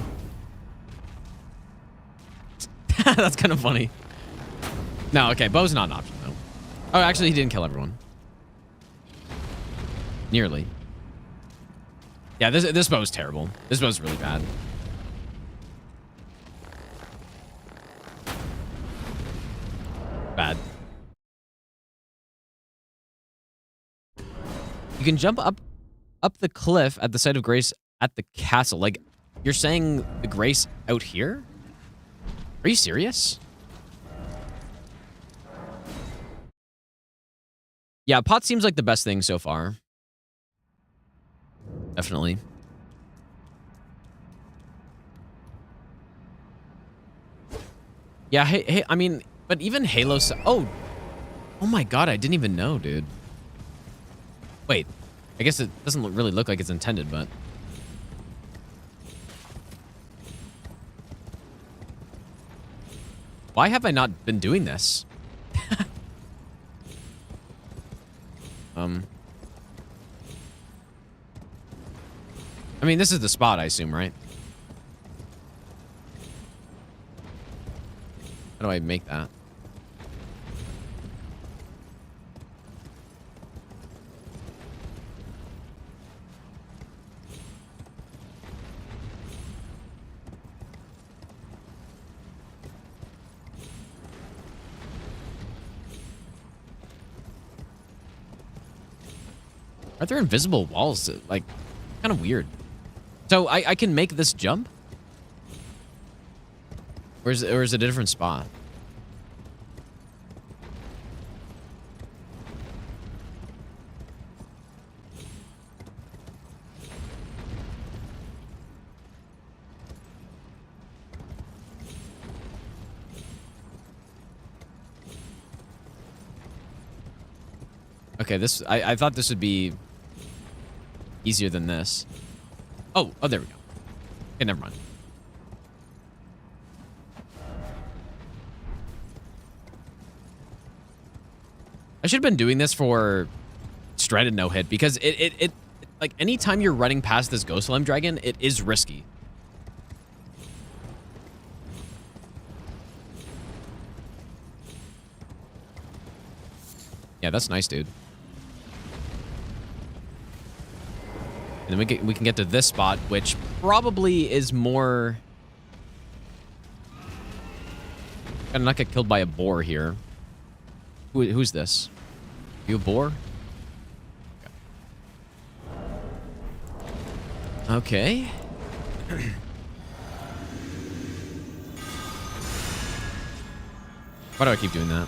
That's kind of funny. No, okay, bow's not an option, though. Oh, actually, he didn't kill everyone. Nearly. Yeah, this bow's terrible. This bow's really bad. Bad. You can jump up the cliff at the site of Grace at the castle. Like, you're saying the Grace out here? Are you serious? Yeah, pot seems like the best thing so far. Definitely. Yeah, hey, I mean, but even Halo... Oh my god, I didn't even know, dude. Wait, I guess it doesn't really look like it's intended, but... Why have I not been doing this? I mean, this is the spot, I assume, right? How do I make that? Are there invisible walls? Like, kind of weird. So I can make this jump? Or is it a different spot? Okay, I thought this would be easier than this. Oh, there we go. Okay, never mind. I should have been doing this for Shredded no hit because it like anytime you're running past this Ghost Slime Dragon, it is risky. Yeah, that's nice, dude. And then we can get to this spot, which probably is more... Gotta not get killed by a boar here. Who's this? You a boar? Okay. Why do I keep doing that?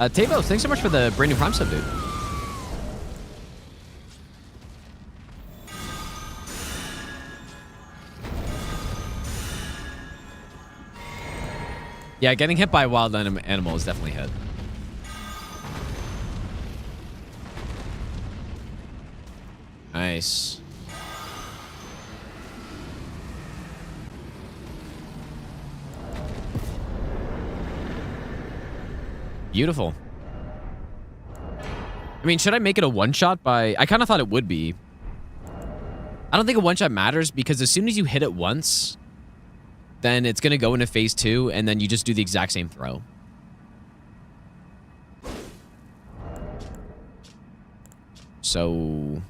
Tavos, thanks so much for the brand new Prime sub, dude. Yeah, getting hit by a wild animal is definitely hit. Nice. Beautiful. I mean, should I make it a one-shot by... I kind of thought it would be. I don't think a one-shot matters because as soon as you hit it once, then it's going to go into phase 2, and then you just do the exact same throw. So...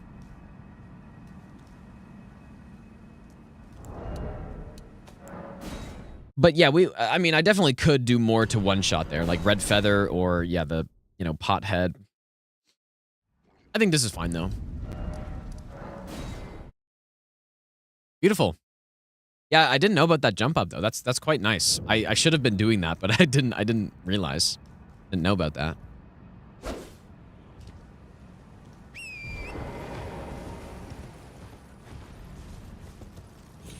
But yeah, I mean, I definitely could do more to one-shot there, like Red Feather or, yeah, the, you know, Pot Head. I think this is fine, though. Beautiful. Yeah, I didn't know about that jump up, though. That's quite nice. I should have been doing that, but I didn't realize. Didn't know about that.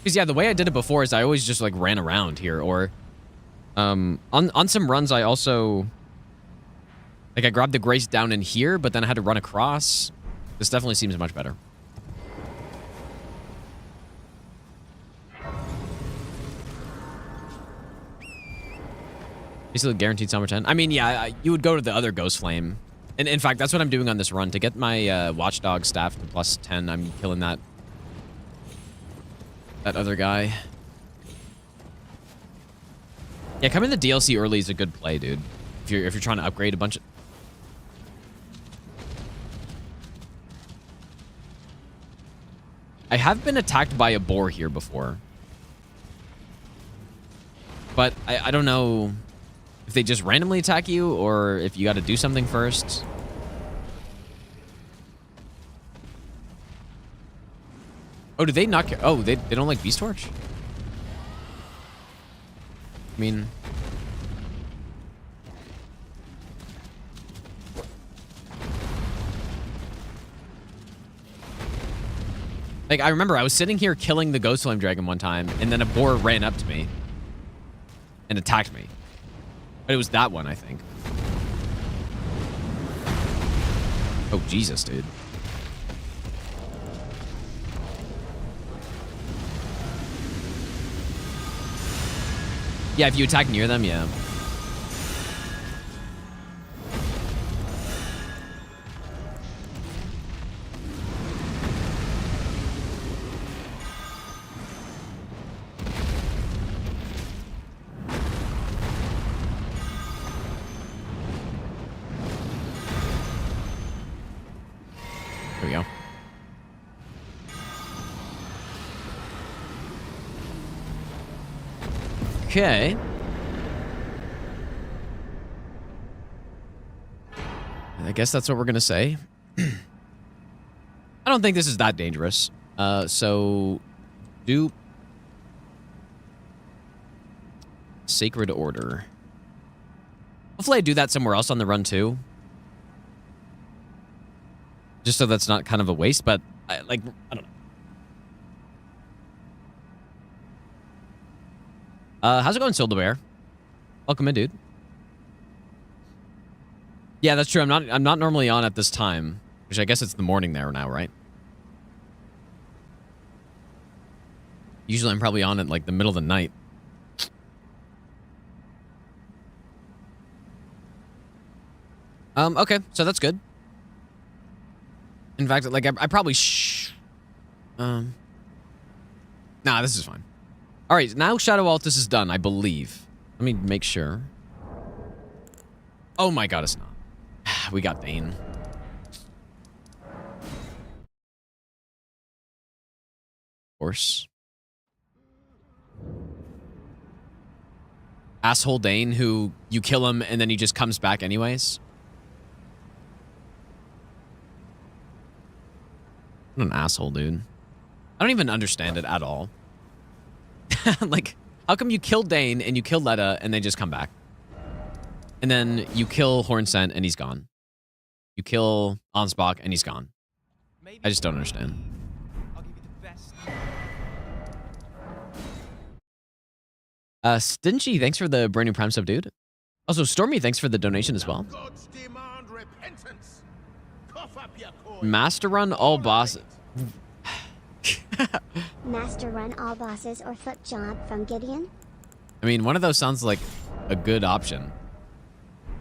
Because, yeah, the way I did it before is I always just, like, ran around here. Or, on some runs, I also... Like, I grabbed the Grace down in here, but then I had to run across. This definitely seems much better. Basically guaranteed summer 10. I mean, yeah, you would go to the other Ghost Flame. And, in fact, that's what I'm doing on this run. To get my Watchdog staff to plus 10, I'm killing that other guy. Yeah, coming to the DLC early is a good play, dude. If you're trying to upgrade a bunch of... I have been attacked by a boar here before. But I don't know if they just randomly attack you or if you got to do something first. Oh, do they not care? Oh, they don't like Beast Torch? I mean... Like, I remember I was sitting here killing the Ghost Flame Dragon one time, and then a boar ran up to me and attacked me. But it was that one, I think. Oh, Jesus, dude. Yeah, if you attack near them, yeah. There we go. Okay. I guess that's what we're gonna say. I don't think this is that dangerous. So dupe Sacred Order. Hopefully I do that somewhere else on the run too. Just so that's not kind of a waste, but I don't know. How's it going, Silderbear? Welcome in, dude. Yeah, that's true. I'm not normally on at this time, which I guess it's the morning there now, right? Usually I'm probably on at like the middle of the night. Okay, so that's good. In fact, like I probably nah, this is fine. All right, now Shadow Altus is done, I believe. Let me make sure. Oh my god, it's not. We got Dane. Of course. Asshole Dane, who you kill him and then he just comes back anyways. What an asshole, dude. I don't even understand it at all. Like, how come you kill Dane and you kill Letta and they just come back? And then you kill Hornsent and he's gone. You kill Ansbach and he's gone. I just don't understand. I'll give you the best. Stingy, thanks for the brand new Prime sub, dude. Also, Stormy, thanks for the donation as well. Gods demand repentance. Cough up your coin. Master run all boss. Master run all bosses or foot job from Gideon? I mean, one of those sounds like a good option.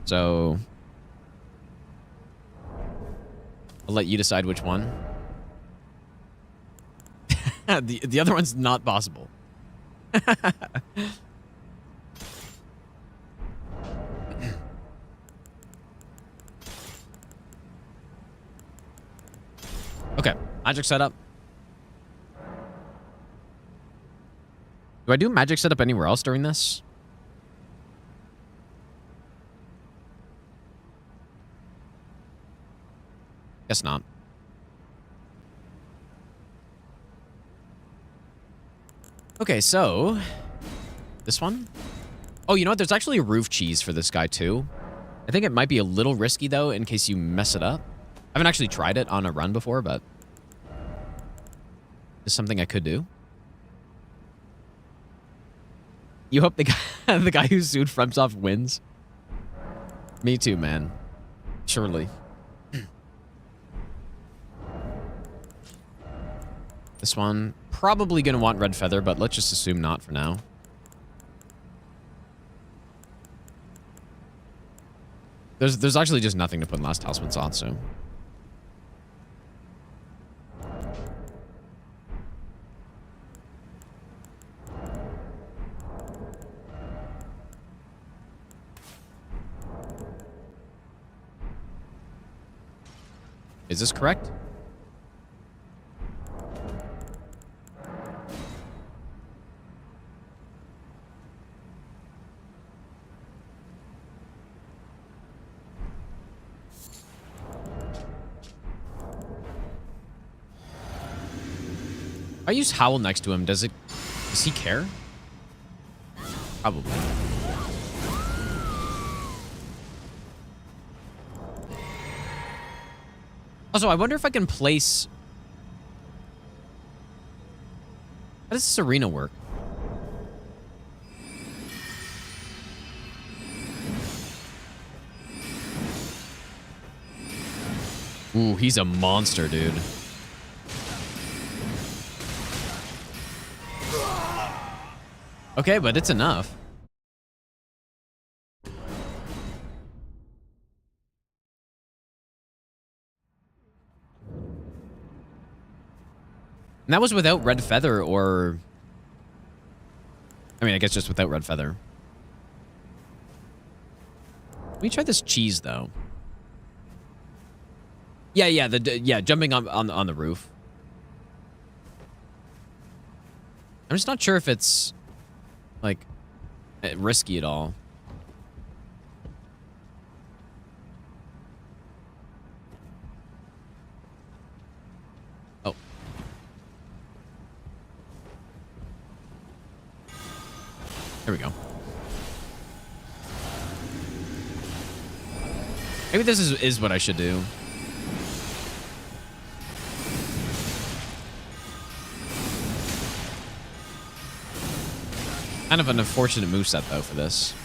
So I'll let you decide which one. The other one's not possible. Okay, magic setup. Do I do magic setup anywhere else during this? Guess not. Okay, so this one. Oh, you know what? There's actually a roof cheese for this guy too. I think it might be a little risky though, in case you mess it up. I haven't actually tried it on a run before, but it's something I could do. You hope the guy, the guy who sued FromSoft wins? Me too, man. Surely. This one, probably gonna want red feather, but let's just assume not for now. There's actually just nothing to put in last Talisman Sod, so. Is this correct? I use Howl next to him. Does he care? Probably. Also, I wonder if I can place... How does this arena work? Ooh, he's a monster, dude. Okay, but it's enough. And that was without red feather or... I mean, I guess just without red feather. Let me try this cheese, though. Yeah, jumping on the roof. I'm just not sure if it's, like, risky at all. Oh. There we go. Maybe this is what I should do. Kind of an unfortunate moveset, though, for this.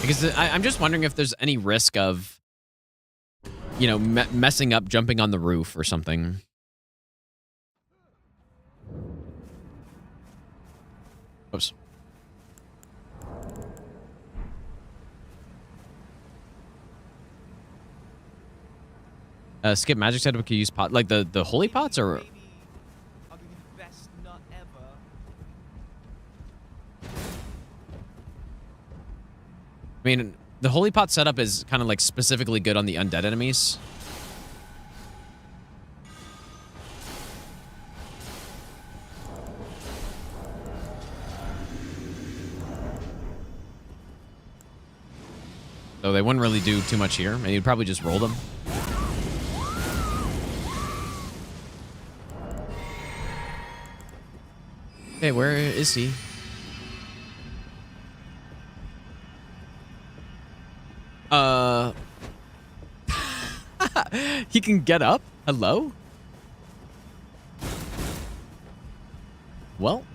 Because I'm just wondering if there's any risk of, you know, messing up jumping on the roof or something. Oops. Skip magic said we could use pot, like the holy pots, or Maybe I'll give you the best nut ever. I mean, the holy pot setup is kind of like specifically good on the undead enemies. So they wouldn't really do too much here, and you'd probably just roll them. Okay, where is he? He can get up? Hello? Well.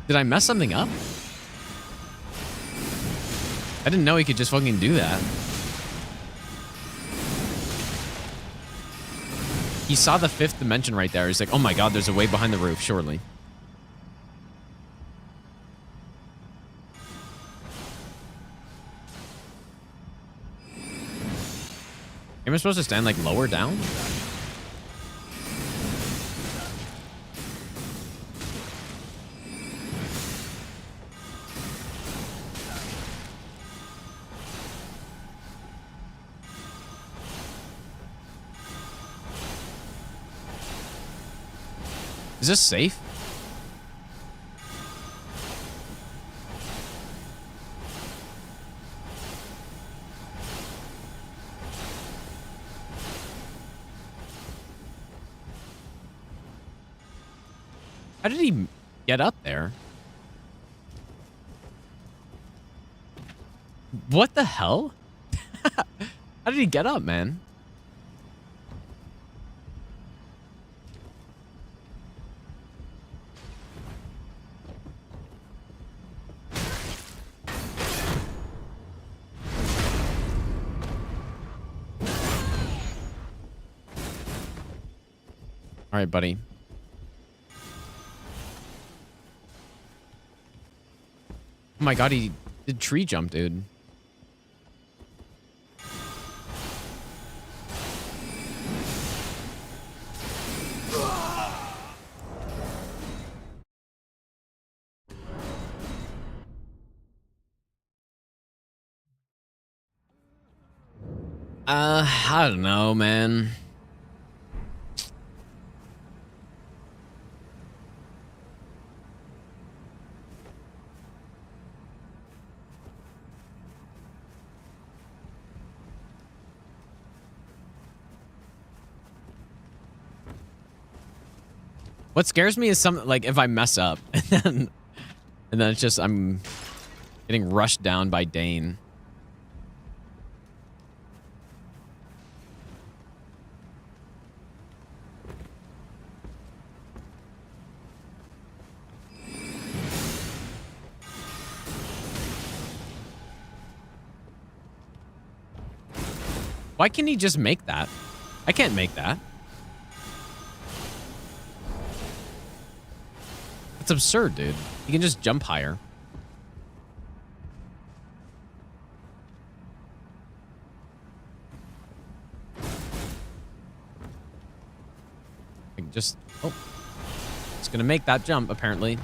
Did I mess something up? I didn't know he could just fucking do that. He saw the 5th dimension right there. He's like, oh my god, there's a way behind the roof, surely. Am I supposed to stand like lower down? Is this safe? How did he get up there? What the hell? How did he get up, man? All right, buddy. Oh my god, he did tree jump, dude. I don't know, man. What scares me is some, like, if I mess up and then it's just I'm getting rushed down by Dane. Why can't he just make that? I can't make that. It's absurd, dude. You can just jump higher. I can just... Oh. It's gonna make that jump, apparently.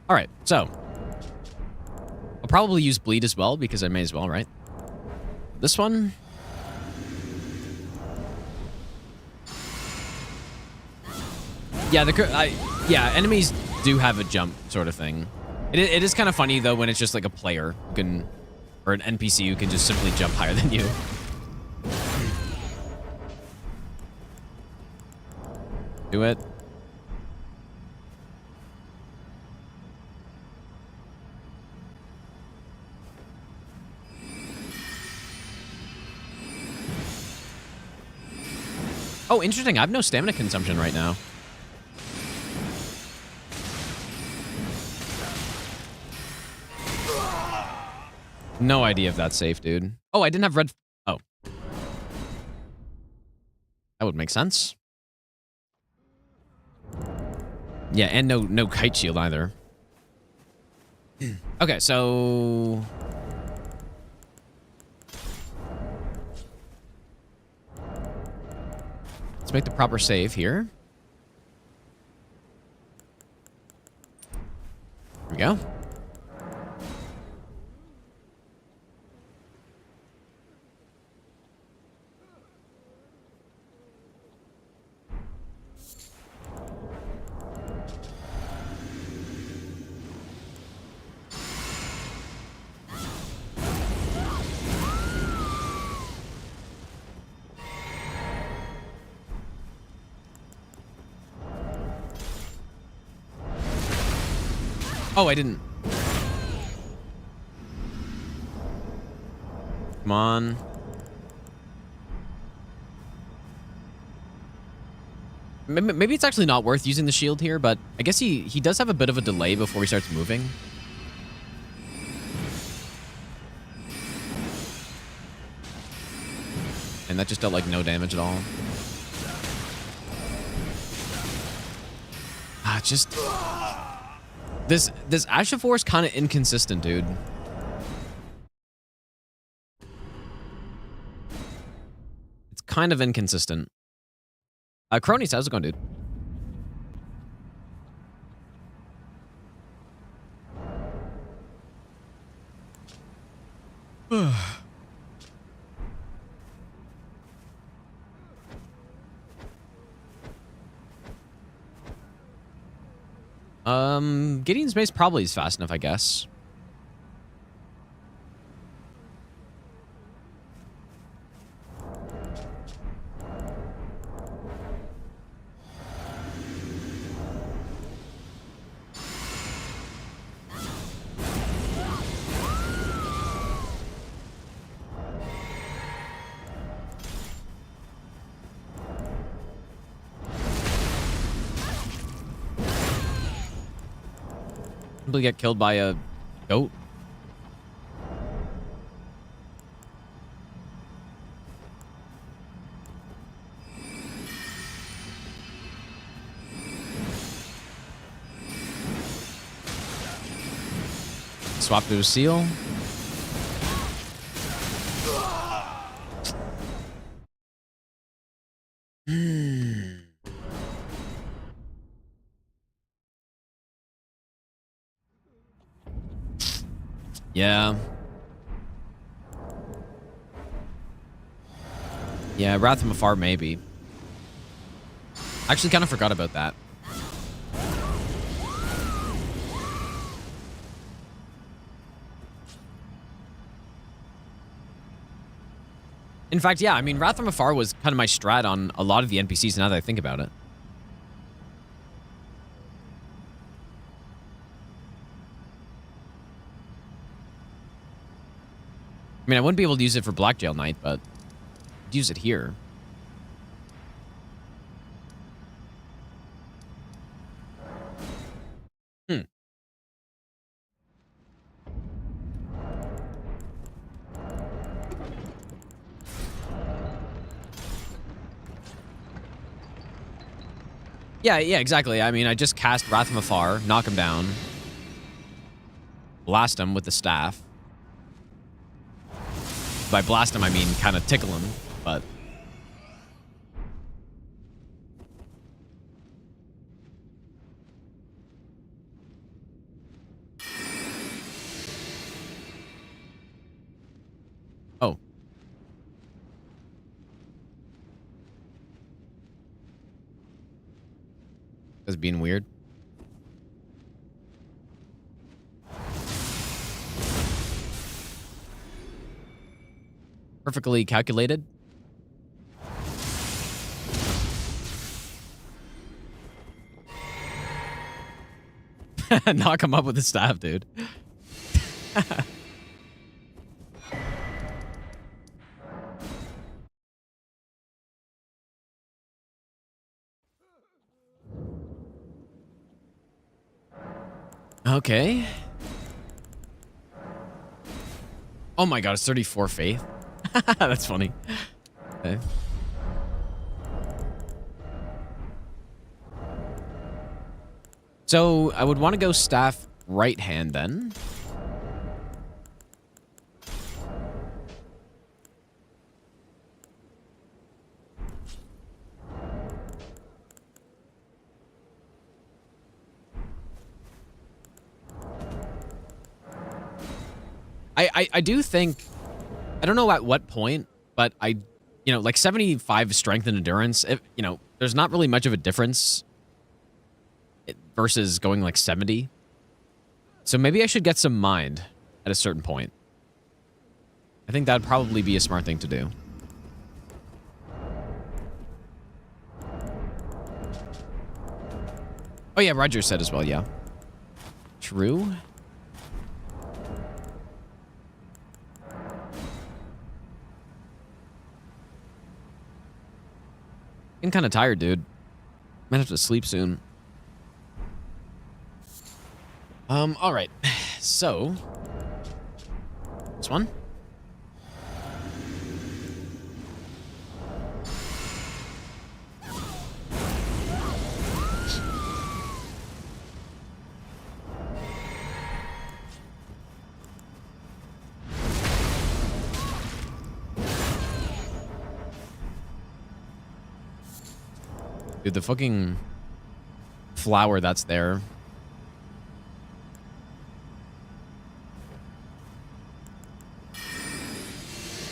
All right, so probably use bleed as well because I may as well, right? This one. Yeah, enemies do have a jump sort of thing. It is kind of funny though when it's just like a player who can, or an NPC who can just simply jump higher than you. Do it. Oh, interesting. I have no stamina consumption right now. No idea if that's safe, dude. Oh, I didn't have red... Oh. That would make sense. Yeah, and no kite shield either. Okay, so... Let's make the proper save here. Here we go. Oh, I didn't. Come on. Maybe it's actually not worth using the shield here, but I guess he does have a bit of a delay before he starts moving. And that just dealt like no damage at all. Just... This Ashifor is kind of inconsistent, dude. It's kind of inconsistent. Cronies, how's it going, dude? Gideon's Mace probably is fast enough, I guess. Probably get killed by a goat. Swap to a seal. Yeah. Yeah, Wrath from Afar, maybe. Actually, kind of forgot about that. In fact, yeah, I mean, Wrath from Afar was kind of my strat on a lot of the NPCs now that I think about it. I mean, I wouldn't be able to use it for Blackjail Knight, but I'd use it here. Yeah, exactly. I mean, I just cast Wrath from Afar, knock him down, blast him with the staff. By blast him, I mean kind of tickle him, but... That's being weird. Perfectly calculated. Knock him up with a staff, dude. Okay. Oh my god, it's 34 faith. That's funny. Okay. So I would want to go staff right hand then. I do think, I don't know at what point, but like 75 strength and endurance, there's not really much of a difference versus going like 70. So maybe I should get some mind at a certain point. I think that'd probably be a smart thing to do. Oh yeah, Roger said as well, yeah. True. I'm kind of tired, dude. Might have to sleep soon. All right. So, this one. Dude, the fucking flower that's there.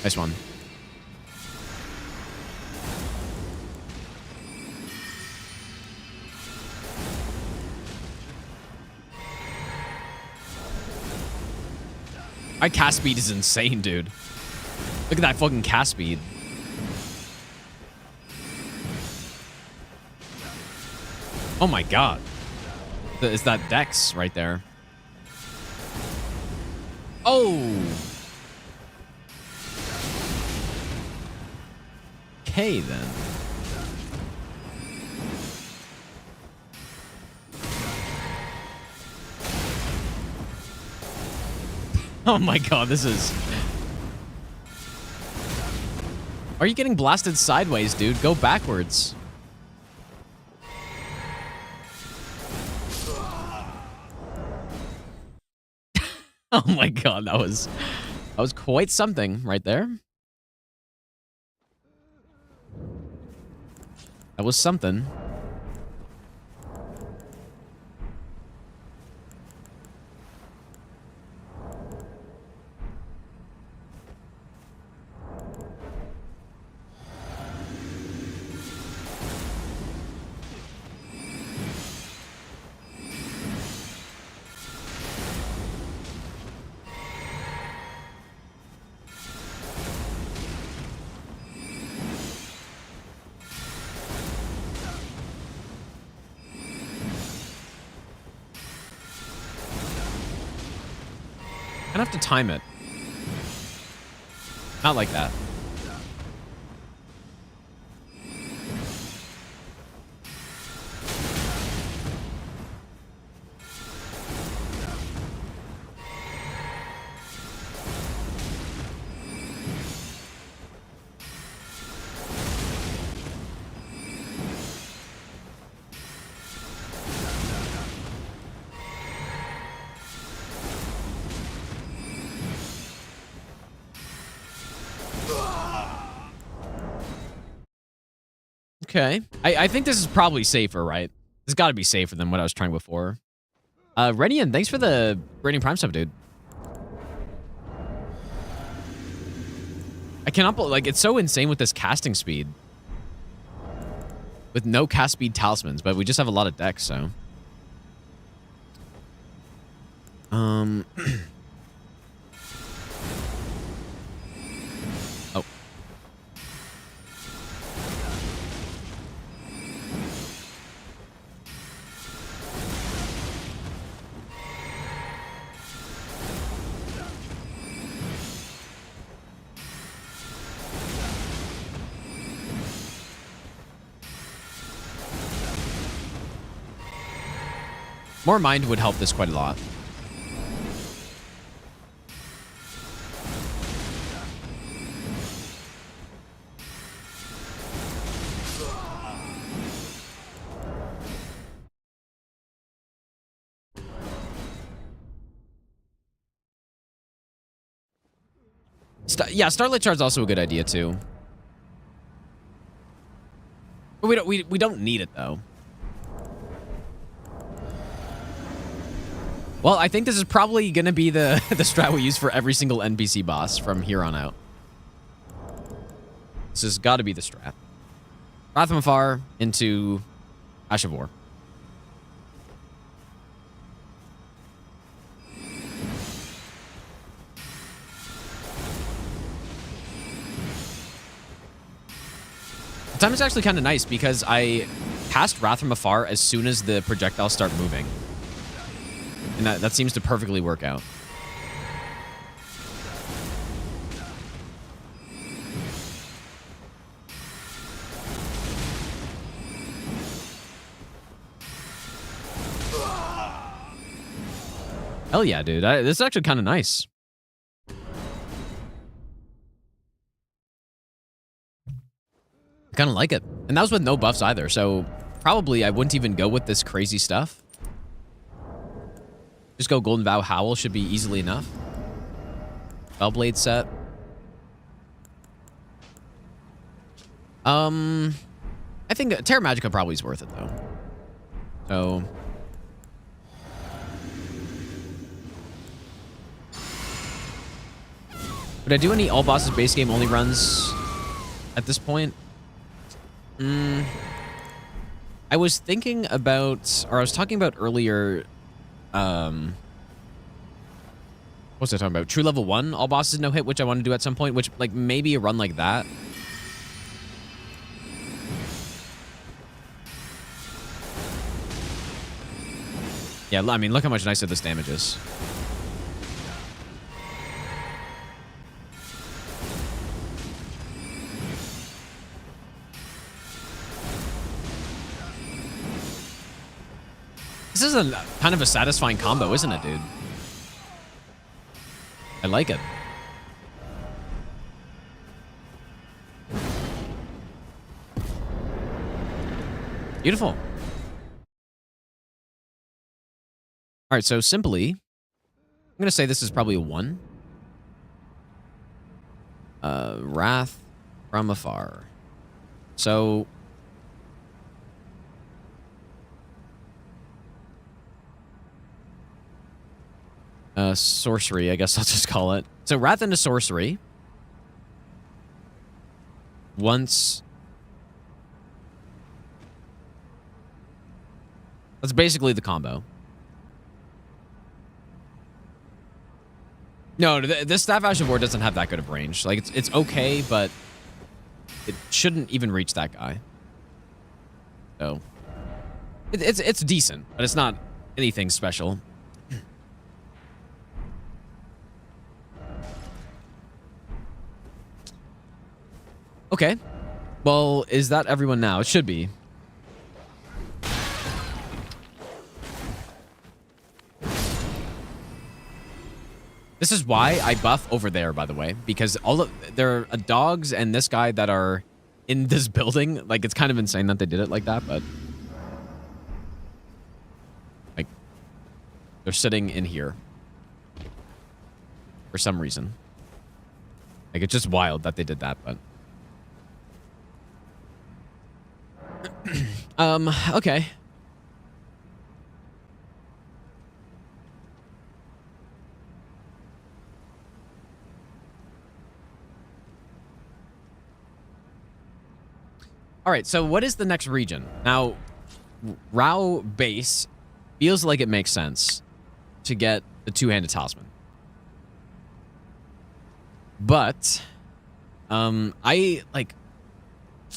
Nice one. My cast speed is insane, dude. Look at that fucking cast speed. Oh my god. Is that Dex right there? Oh! Okay, then. Oh my god, this is... Are you getting blasted sideways, dude? Go backwards. Oh my god, that was quite something right there. That was something. I have to time it. Not like that. Okay. I think this is probably safer, right? This has got to be safer than what I was trying before. Renian, thanks for the Rating Prime sub, dude. I cannot believe, like, it's so insane with this casting speed. with no cast speed talismans, but we just have a lot of decks, so. Oh. More mind would help this quite a lot. Yeah, Starlight Shard's also a good idea too. But we don't need it though. Well, I think this is probably gonna be the the strat we use for every single NPC boss from here on out. This has got to be the strat. Wrath from Afar into Ash of War. The time is actually kind of nice because I cast Wrath from Afar as soon as the projectiles start moving. And that seems to perfectly work out. Hell yeah, dude. This is actually kind of nice. I kind of like it. And that was with no buffs either, so probably I wouldn't even go with this crazy stuff. Just go Golden Vow Howl should be easily enough. Bellblade set. I think Terra Magica probably is worth it though. So would I do any all bosses base game only runs at this point? I was thinking about, or I was talking about earlier, what was I talking about? True level 1, all bosses no hit, which I want to do at some point, which, like, maybe a run like that. Yeah, I mean, look how much nicer this damage is. This is a kind of a satisfying combo, isn't it, dude? I like it. Beautiful. All right, so simply, I'm going to say this is probably a 1. Wrath from Afar. So sorcery, I guess I'll just call it. So Wrath into sorcery. Once. That's basically the combo. No, this Staff Ash of War doesn't have that good of range. Like, it's okay, but it shouldn't even reach that guy. So it's decent, but it's not anything special. Okay. Well, is that everyone now? It should be. This is why I buff over there, by the way, because there are dogs and this guy that are in this building. Like, it's kind of insane that they did it like that, but like, they're sitting in here for some reason. Like, it's just wild that they did that, but okay. All All right, so what is the next region? Now, Rao base feels like it makes sense to get the two-handed talisman. But, I, like... I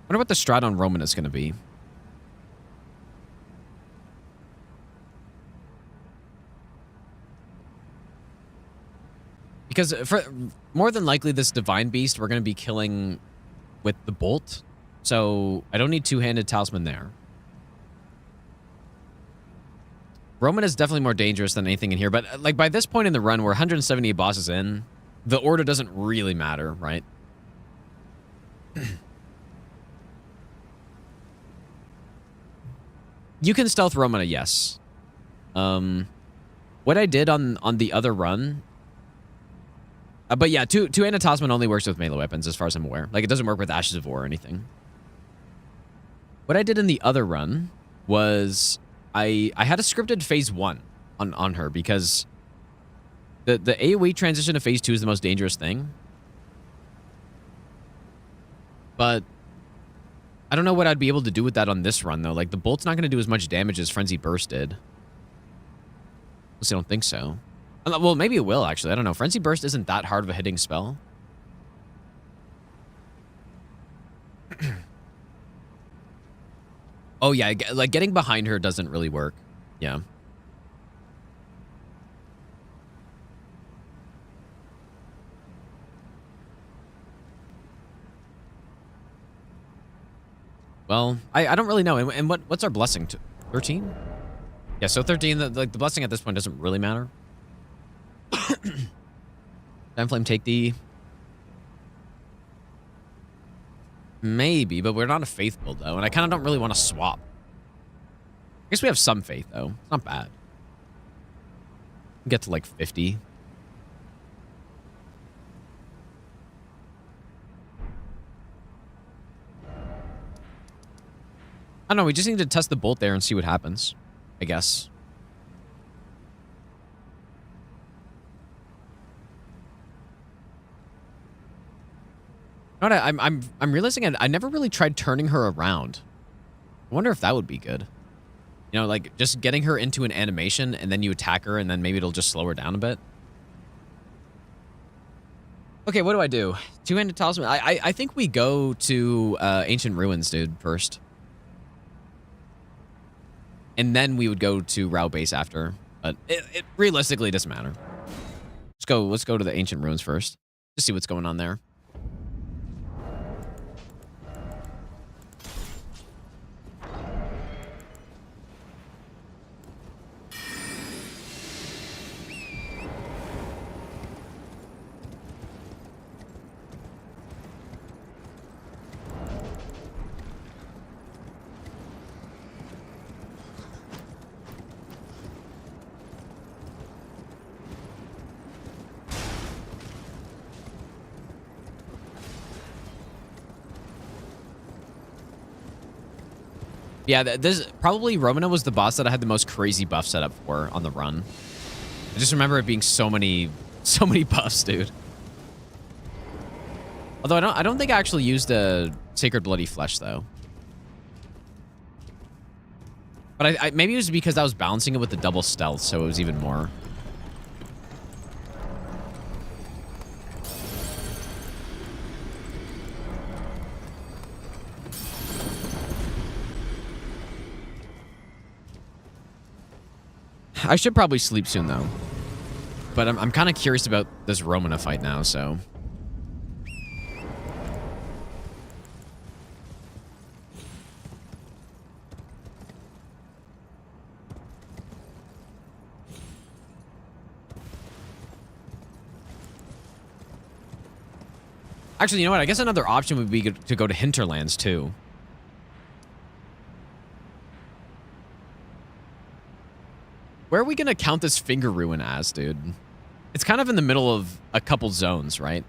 wonder what the strat on Roman is going to be. Because for more than likely this Divine Beast we're going to be killing with the Bolt. So I don't need two-handed talisman there. Roman is definitely more dangerous than anything in here. But like by this point in the run, we're 178 bosses in. The order doesn't really matter, right? You can stealth Roman, yes. What I did on the other run... but yeah, two-handed talisman only works with melee weapons as far as I'm aware. Like, it doesn't work with Ashes of War or anything. What I did in the other run was I had a scripted phase 1 on her because the AoE transition to phase 2 is the most dangerous thing. But I don't know what I'd be able to do with that on this run, though. Like, the Bolt's not going to do as much damage as Frenzy Burst did. At least I don't think so. Well, maybe it will, actually. I don't know. Frenzy Burst isn't that hard of a hitting spell. Oh, yeah. Like, getting behind her doesn't really work. Yeah. Well, I don't really know. And what's our blessing? 13? Yeah, so 13, the blessing at this point doesn't really matter. Time Flame take the... Maybe, but we're not a faith build, though. And I kind of don't really want to swap. I guess we have some faith, though. It's not bad. Get to, like, 50. I don't know. We just need to test the Bolt there and see what happens, I guess. You know what, I'm realizing I never really tried turning her around. I wonder if that would be good. You know, like just getting her into an animation and then you attack her and then maybe it'll just slow her down a bit. Okay, what do I do? Two-handed talisman. I think we go to Ancient Ruins, dude, first. And then we would go to Rao base after. But it realistically doesn't matter. Let's go to the Ancient Ruins first. Just see what's going on there. Yeah, this probably Romana was the boss that I had the most crazy buff set up for on the run. I just remember it being so many buffs, dude. Although I don't think I actually used a Sacred Bloody Flesh though. But I maybe it was because I was balancing it with the double stealth, so it was even more. I should probably sleep soon, though. But I'm kind of curious about this Romana fight now, so... Actually, you know what? I guess another option would be to go to Hinterlands, too. Where are we going to count this Finger Ruin as, dude? It's kind of in the middle of a couple zones, right?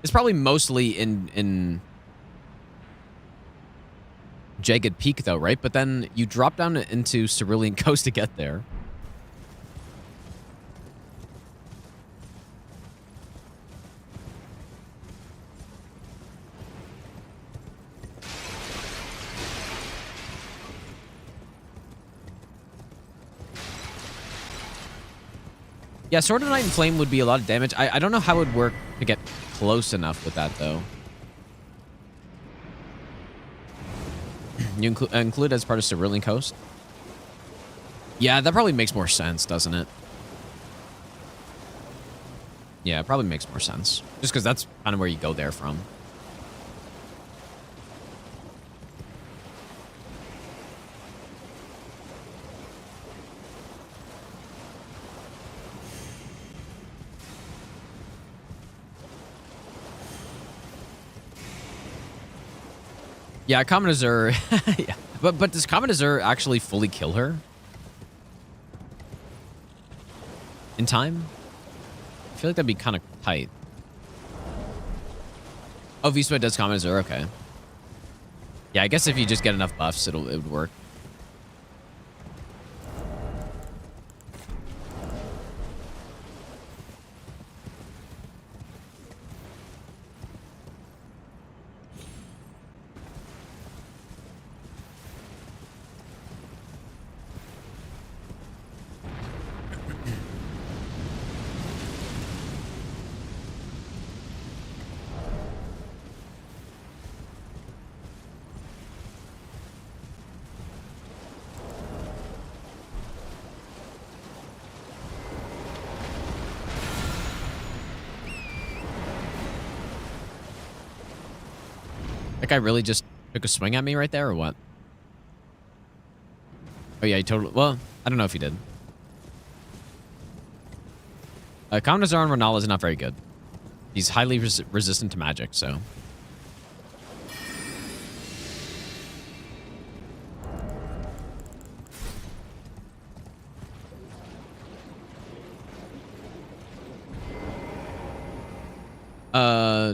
It's probably mostly in Jagged Peak, though, right? But then you drop down into Cerulean Coast to get there. Yeah, Sword of Night and Flame would be a lot of damage. I don't know how it would work to get close enough with that, though. You include as part of Cerulean Coast? Yeah, that probably makes more sense, doesn't it? Yeah, it probably makes more sense. Just because that's kind of where you go there from. Yeah, Common Azure. Yeah. But does Common Azure actually fully kill her? In time? I feel like that'd be kind of tight. Oh, V-Sweat does Common Azure, okay. Yeah, I guess if you just get enough buffs, it would work. That guy really just took a swing at me right there, or what? Oh, yeah, he totally... Well, I don't know if he did. Common Azure on Renala is not very good. He's highly resistant to magic, so...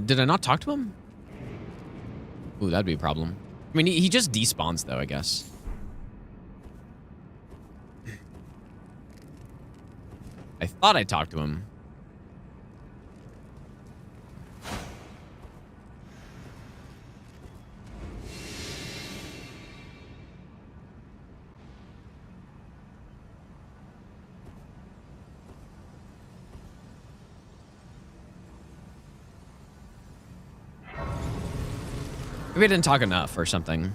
Did I not talk to him? Ooh, that'd be a problem. I mean, he just despawns, though, I guess. I thought I talked to him. Maybe I didn't talk enough or something.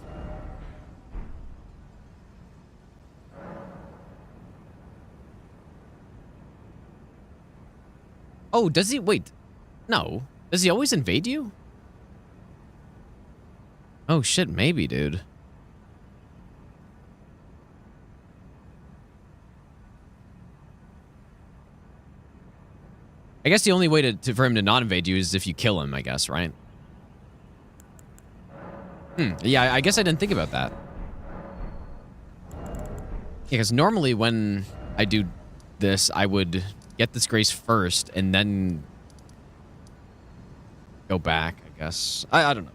Oh, does he? Wait. No. Does he always invade you? Oh, shit. Maybe, dude. I guess the only way for him to not invade you is if you kill him, I guess, right? Yeah, I guess I didn't think about that. Yeah, because normally when I do this, I would get this grace first and then go back, I guess. I don't know.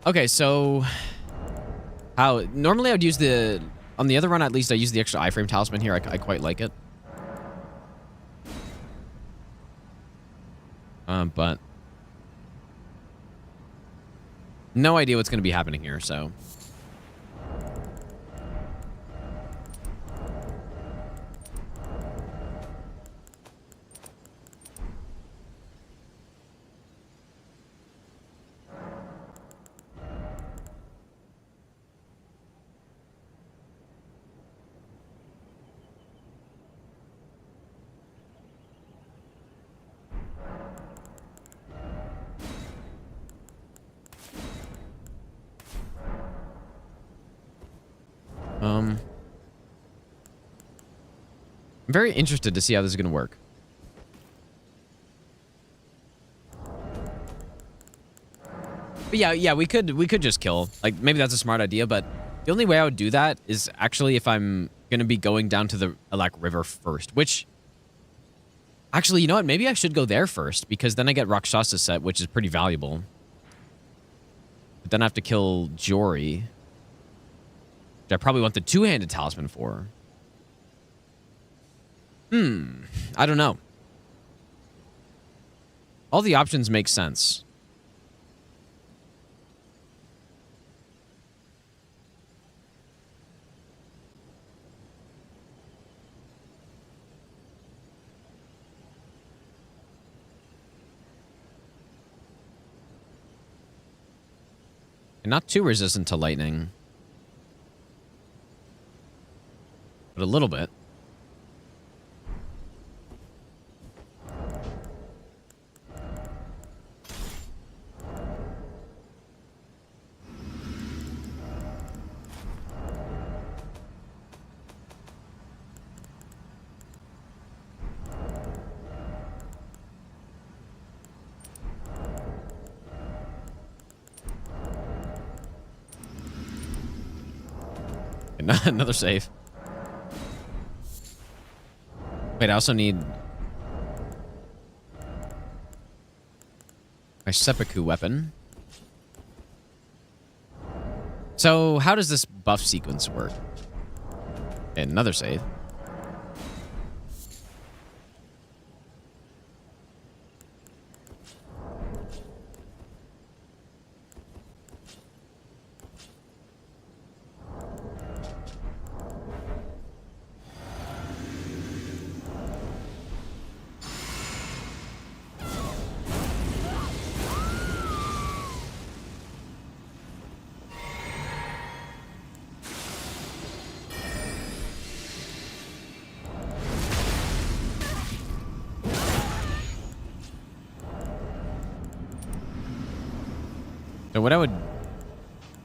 Okay, so how normally I would use on the other run at least I use the extra iframe talisman here. I quite like it. But no idea what's going to be happening here, so. I'm very interested to see how this is going to work. But yeah, we could just kill. Like, maybe that's a smart idea, but the only way I would do that is actually if I'm going to be going down to the Alak River first, which... Actually, you know what? Maybe I should go there first, because then I get Rakshasa set, which is pretty valuable. But then I have to kill Jory, which I probably want the two-handed talisman for. I don't know. All the options make sense. Not too resistant to lightning. But a little bit. Another save. Wait, I also need my seppuku weapon. So, how does this buff sequence work? Okay, another save. So what I would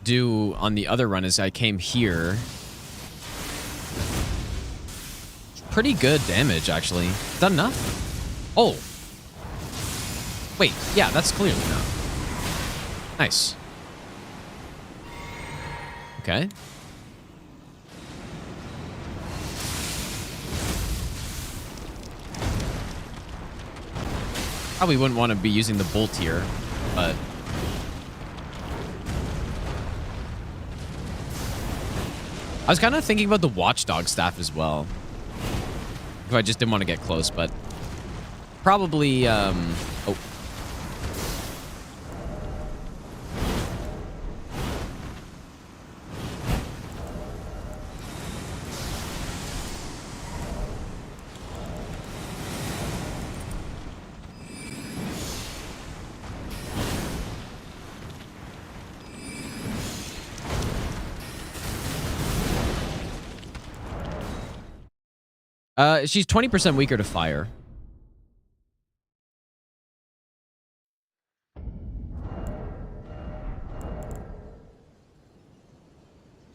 do on the other run is I came here. Pretty good damage, actually. Is that enough? Oh. Wait, yeah, that's clearly enough. Nice. Okay. Probably wouldn't want to be using the bolt here, but... I was kind of thinking about the watchdog staff as well. If I just didn't want to get close, but... Probably, oh. She's 20% weaker to fire.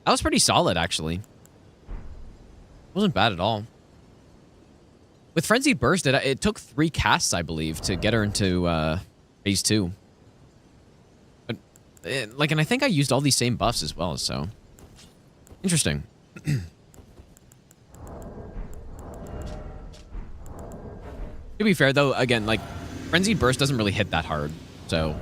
That was pretty solid, actually. Wasn't bad at all. With Frenzied Burst, it took 3 casts, I believe, to get her into phase 2. But, and I think I used all these same buffs as well, so... Interesting. To be fair, though, again, like, Frenzied Burst doesn't really hit that hard, so...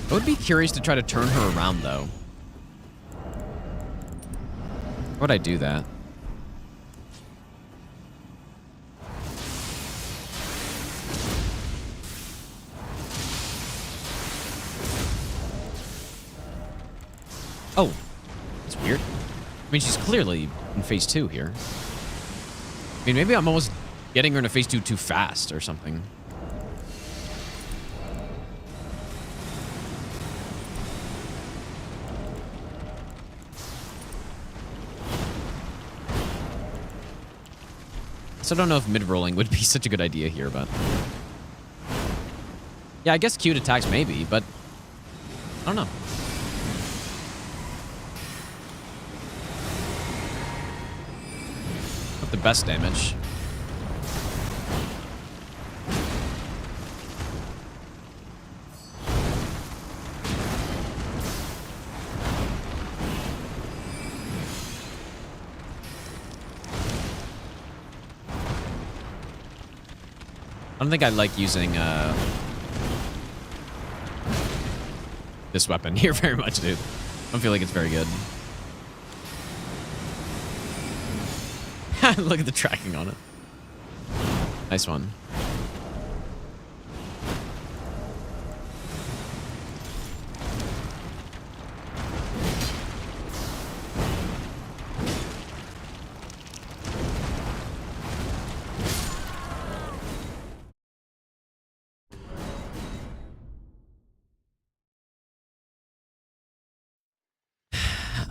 I would be curious to try to turn her around, though. How would I do that? Oh, that's weird. I mean, she's clearly in phase 2 here. I mean, maybe I'm almost getting her into phase 2 too fast or something. So I don't know if mid-rolling would be such a good idea here, but... Yeah, I guess queued attacks maybe, but... I don't know. Not the best damage. I don't think I like using this weapon here very much, dude. I don't feel like it's very good. Look at the tracking on it. Nice one.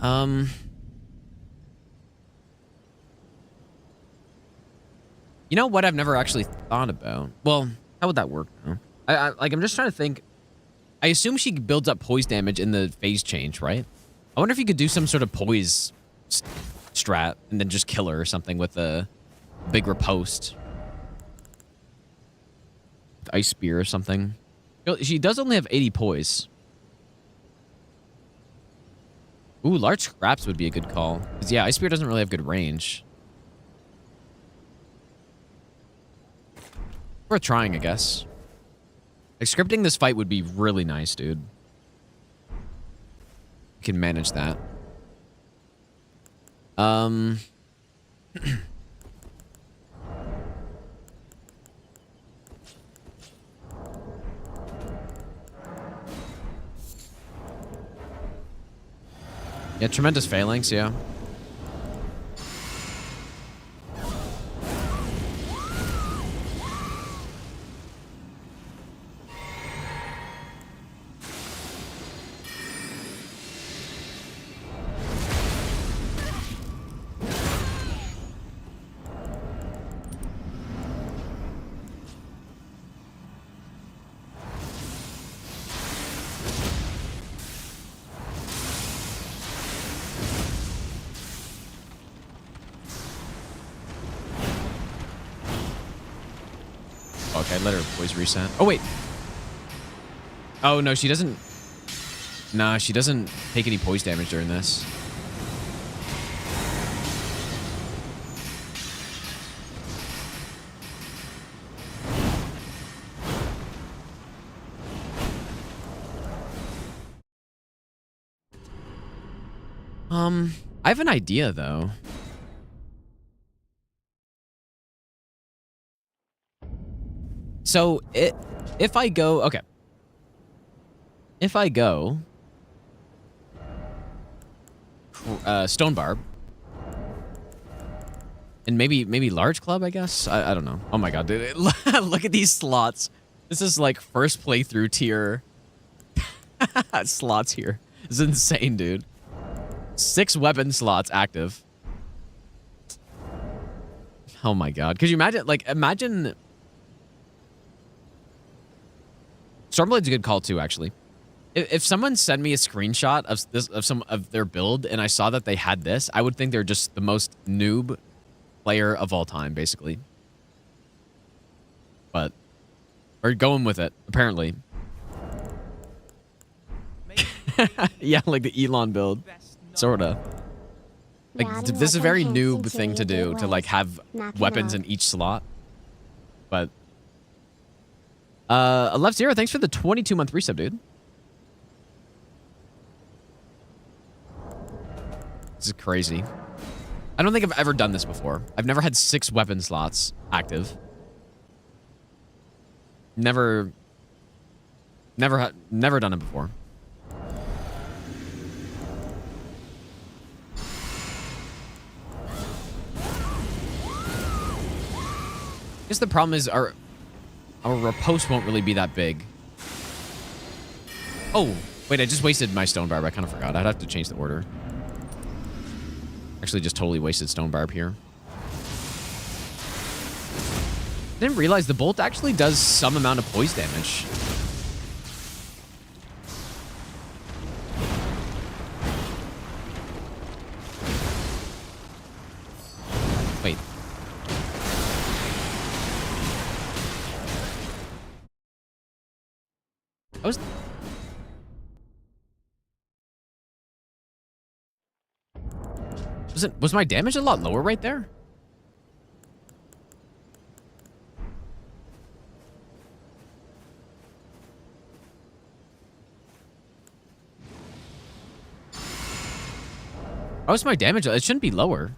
You know what I've never actually thought about? Well, how would that work though? I'm just trying to think. I assume she builds up poise damage in the phase change, right? I wonder if you could do some sort of poise strat and then just kill her or something with a big riposte. Ice spear or something. She does only have 80 poise. Ooh, large scraps would be a good call. Because, yeah, Ice Spear doesn't really have good range. Worth trying, I guess. Like, scripting this fight would be really nice, dude. You can manage that. Yeah, tremendous phalanx, yeah. Okay, let her poise reset. Oh, wait. Oh, no, she doesn't... Nah, she doesn't take any poise damage during this. I have an idea, though. So, if I go... Okay. If I go... Stone Barb. And maybe large club, I guess? I don't know. Oh my god, dude. Look at these slots. This is like first playthrough tier slots here. This is insane, dude. 6 weapon slots active. Oh my god. Could you imagine, like, imagine... Stormblade's a good call too, actually. If someone sent me a screenshot of their build and I saw that they had this, I would think they're just the most noob player of all time, basically. But we're going with it, apparently. Yeah, like the Elon build, sorta. Like this is a very noob thing to do, to like have weapons in each slot. But Left Zero, thanks for the 22-month resub, dude. This is crazy. I don't think I've ever done this before. I've never had 6 weapon slots active. Never done it before. I guess the problem is our riposte won't really be that big. Oh, wait, I just wasted my Stone Barb. I kind of forgot. I'd have to change the order. Actually, just totally wasted Stone Barb here. Didn't realize the bolt actually does some amount of poise damage. Wait. Was my damage a lot lower right there? How was my damage? It shouldn't be lower.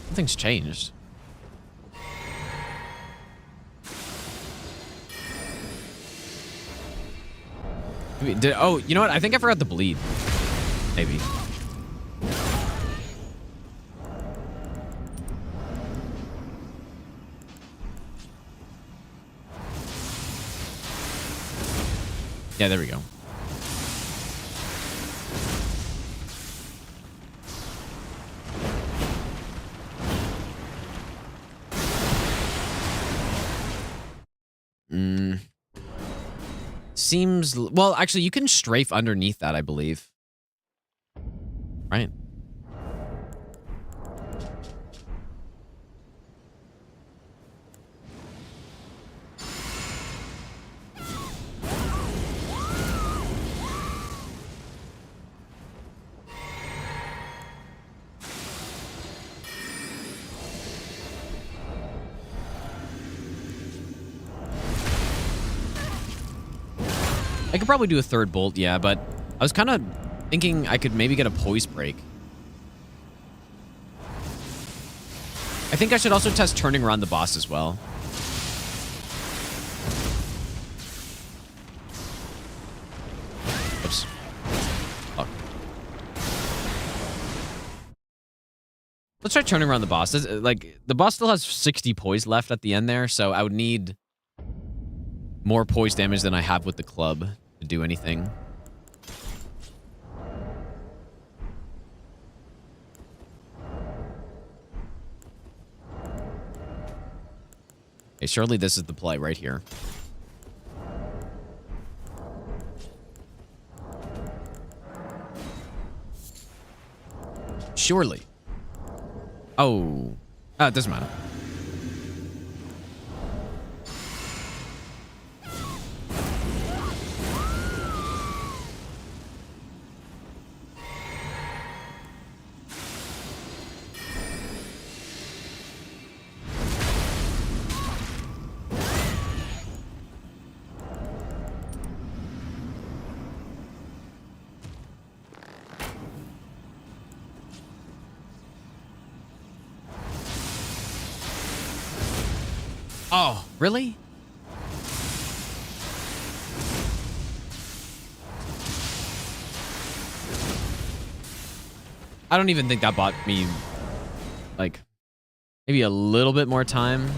Nothing's changed. Oh, you know what? I think I forgot the bleed. Maybe. Yeah, there we go. seems... Well, actually, you can strafe underneath that, I believe. Right. I could probably do a third bolt, yeah, but I was kind of thinking I could maybe get a poise break. I think I should also test turning around the boss as well. Oops. Oh. Let's try turning around the boss. Like, the boss still has 60 poise left at the end there, so I would need more poise damage than I have with the club to do anything. Okay, surely this is the play right here. Surely. Oh. It doesn't matter. Oh, really? I don't even think that bought me, like, maybe a little bit more time.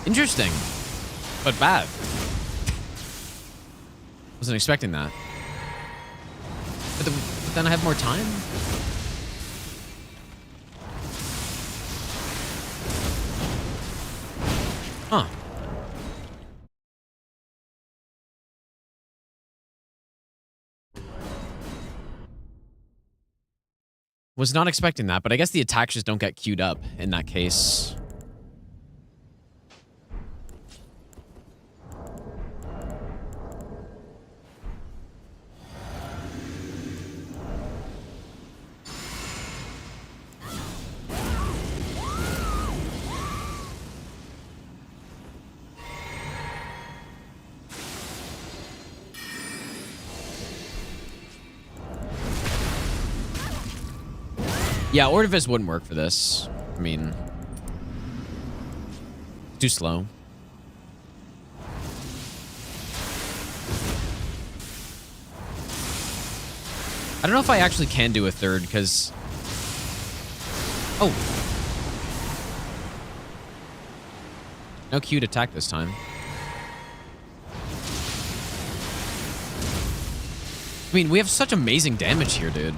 Interesting, but bad. Wasn't expecting that. But then I have more time? Huh. Was not expecting that, but I guess the attacks just don't get queued up in that case. Yeah, Ordivis wouldn't work for this. I mean, too slow. I don't know if I actually can do a third, because... Oh. No queued attack this time. I mean, we have such amazing damage here, dude.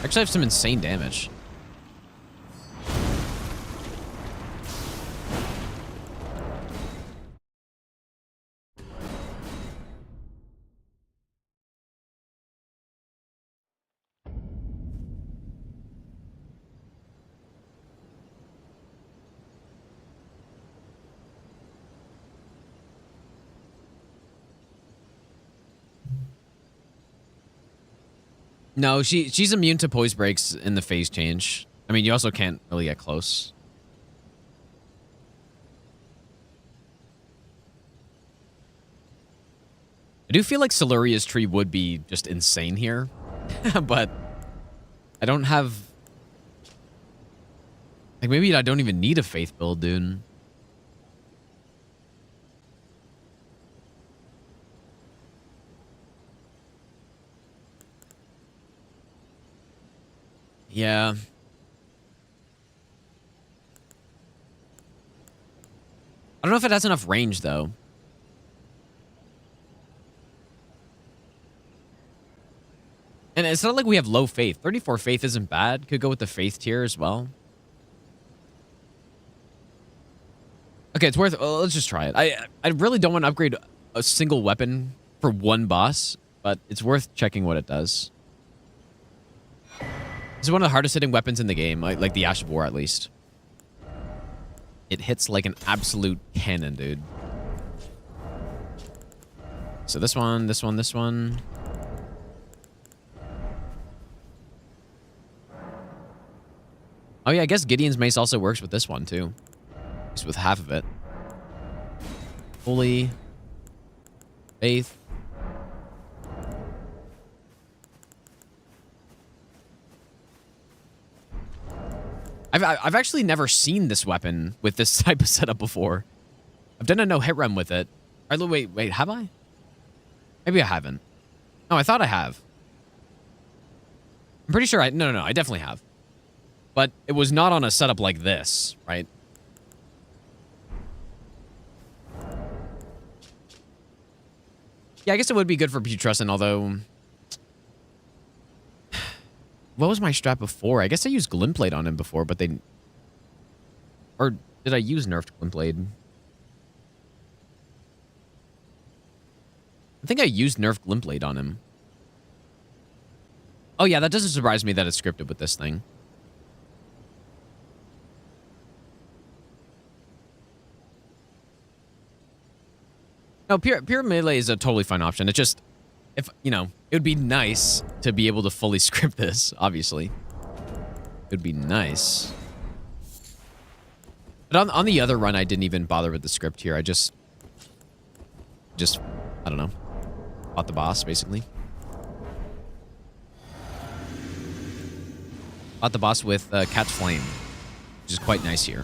Actually, I have some insane damage. No, she's immune to poise breaks in the phase change. I mean, you also can't really get close. I do feel like Siluria's tree would be just insane here, but I don't have... Like, maybe I don't even need a faith build, dude. Yeah. I don't know if it has enough range, though. And it's not like we have low faith. 34 faith isn't bad. Could go with the faith tier as well. Okay, it's worth... let's just try it. I really don't want to upgrade a single weapon for one boss, but it's worth checking what it does. This is one of the hardest hitting weapons in the game, like the Ash of War at least. It hits like an absolute cannon, dude. So this one, this one, this one. Oh yeah, I guess Gideon's Mace also works with this one too. Just with half of it. Holy faith. I've actually never seen this weapon with this type of setup before. I've done a no hit run with it. Wait, have I? Maybe I haven't. No, I thought I have. I'm pretty sure no, I definitely have. But it was not on a setup like this, right? Yeah, I guess it would be good for Putrescent, although... What was my strat before? I guess I used Glimplate on him before, but they... Or did I use nerfed Glimplate? I think I used nerfed Glimplate on him. Oh yeah, that doesn't surprise me that it's scripted with this thing. No, pure melee is a totally fine option. It's just, if, you know, it would be nice to be able to fully script this, obviously. It would be nice. But on the other run, I didn't even bother with the script here. I just, I don't know, fought the boss, basically. Fought the boss with Catch Flame, which is quite nice here.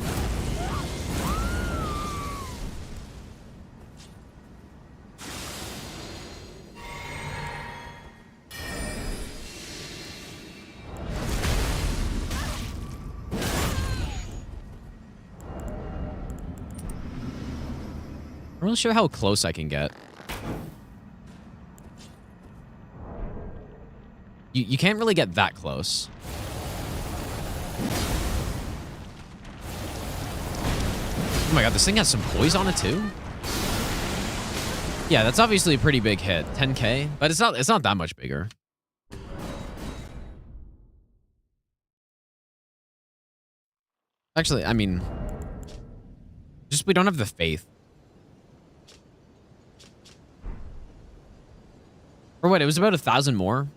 I'm not really sure how close I can get. You can't really get that close. Oh my god, this thing has some poise on it too? Yeah, that's obviously a pretty big hit. 10k, but it's not that much bigger. Actually, I mean, just we don't have the faith. Or what, it was about 1,000 more?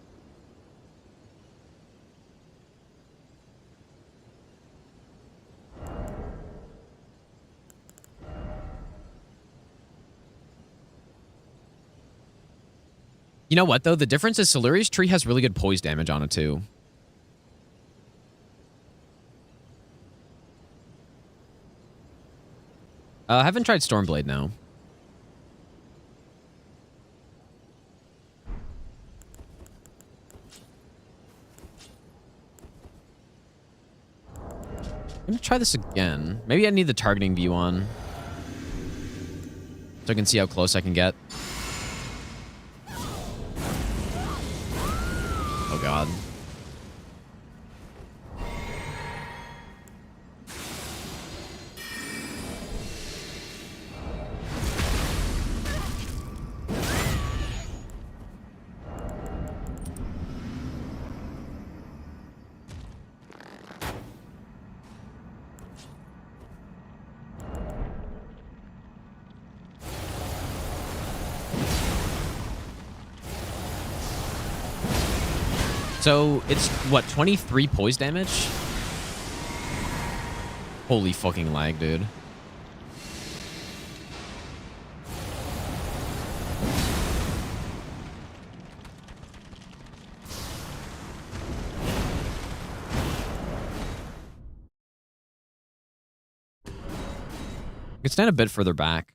You know what, though? The difference is Siluria's tree has really good poise damage on it, too. I haven't tried Stormblade now. I'm gonna try this again. Maybe I need the targeting view on, so I can see how close I can get. Oh god. So, it's, what, 23 poise damage? Holy fucking lag, dude. could stand a bit further back.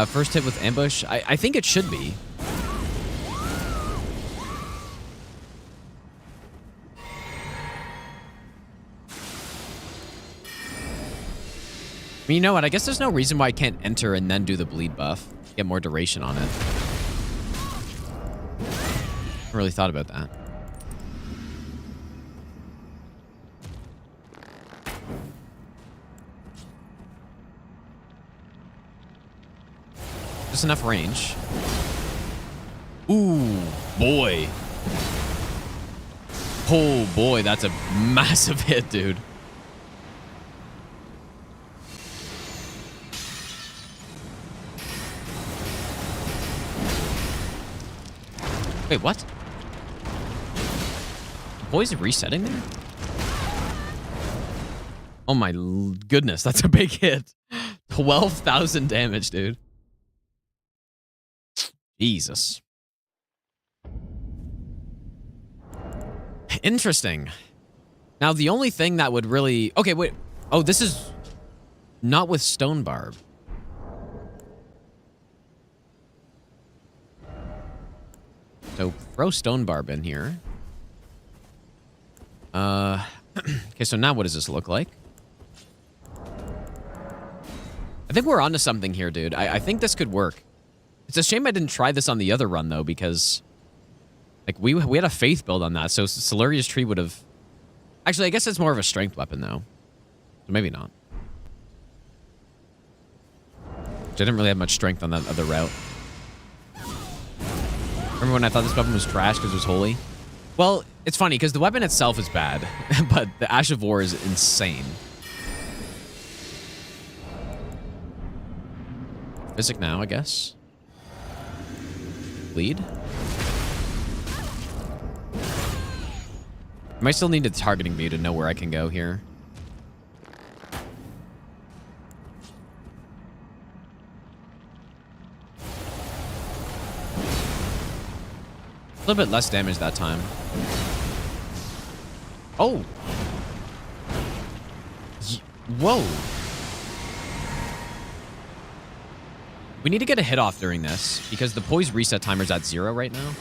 First hit with ambush. I think it should be. I mean, you know what? I guess there's no reason why I can't enter and then do the bleed buff. Get more duration on it. I really thought about that. Just enough range. Ooh, boy. Oh, boy. That's a massive hit, dude. Wait, what? Boys resetting there? Oh my goodness, that's a big hit. 12,000 damage, dude. Jesus. Interesting. Now, the only thing that would really... Okay, wait. Oh, this is not with Stone Barb. So, throw Stone Barb in here. Okay, so now what does this look like? I think we're onto something here, dude. I think this could work. It's a shame I didn't try this on the other run, though, because... Like, we had a faith build on that, so Solaria's Tree would have... Actually, I guess it's more of a strength weapon, though. So maybe not. I didn't really have much strength on that other route. Remember when I thought this weapon was trash because it was holy? Well, it's funny, because the weapon itself is bad, but the Ash of War is insane. Physic now, I guess. Bleed. I might still need a targeting view to know where I can go here. A little bit less damage that time. Oh! Whoa! We need to get a hit off during this, because the poise reset timer's at 0 right now.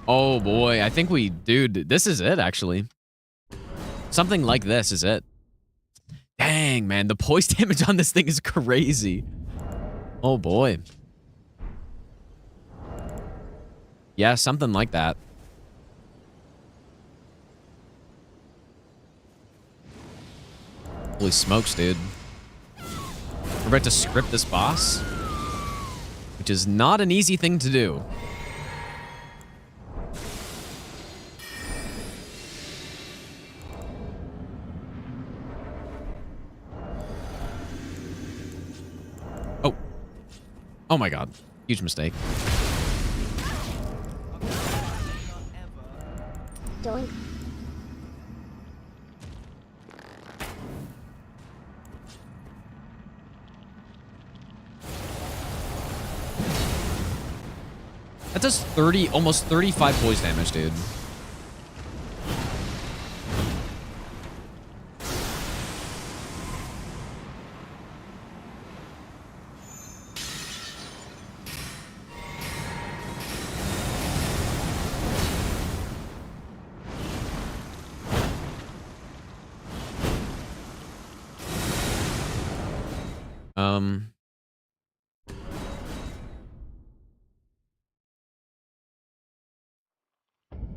Oh boy, I think we... Dude, this is it, actually. Something like this is it. Dang, man, the poise damage on this thing is crazy. Oh boy. Yeah, something like that. Holy smokes, dude. We're about to script this boss, which is not an easy thing to do. Oh. Oh my god. Huge mistake. Doink. That does 30, almost 35 poise damage, dude.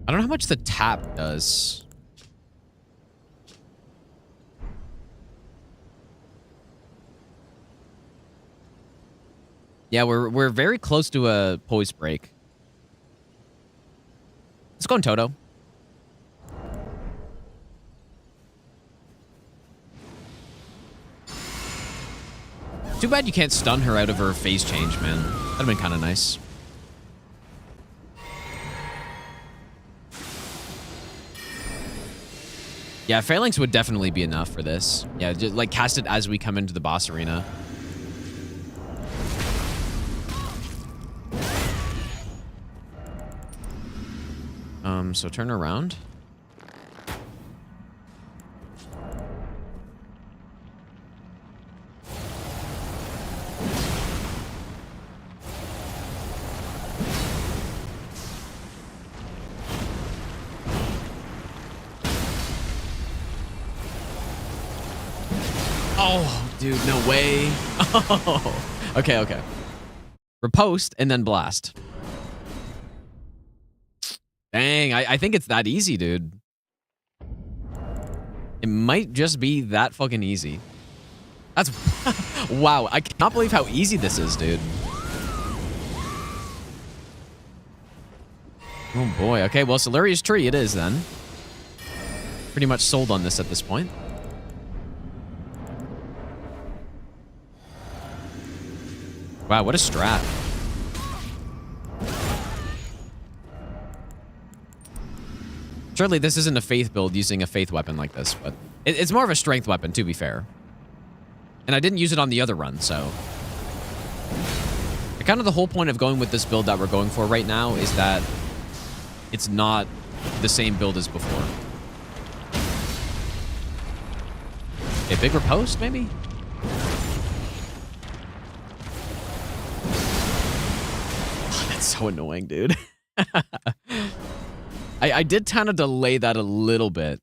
I don't know how much the tap does. Yeah, we're very close to a poise break. Let's go on Toto. Too bad you can't stun her out of her phase change, man. That'd have been kind of nice. Yeah, Phalanx would definitely be enough for this. Yeah, just like cast it as we come into the boss arena. So turn around. Oh, dude, no way. Oh, okay, okay. Riposte and then blast. Dang, I think it's that easy, dude. It might just be that fucking easy. That's... wow, I cannot believe how easy this is, dude. Oh boy, okay, well, Solarius Tree it is then. Pretty much sold on this at this point. Wow, what a strat. Surely this isn't a faith build using a faith weapon like this, but it's more of a strength weapon, to be fair. And I didn't use it on the other run, so... kind of the whole point of going with this build that we're going for right now is that it's not the same build as before. A big riposte, maybe? Oh, that's so annoying, dude. I did kind of delay that a little bit.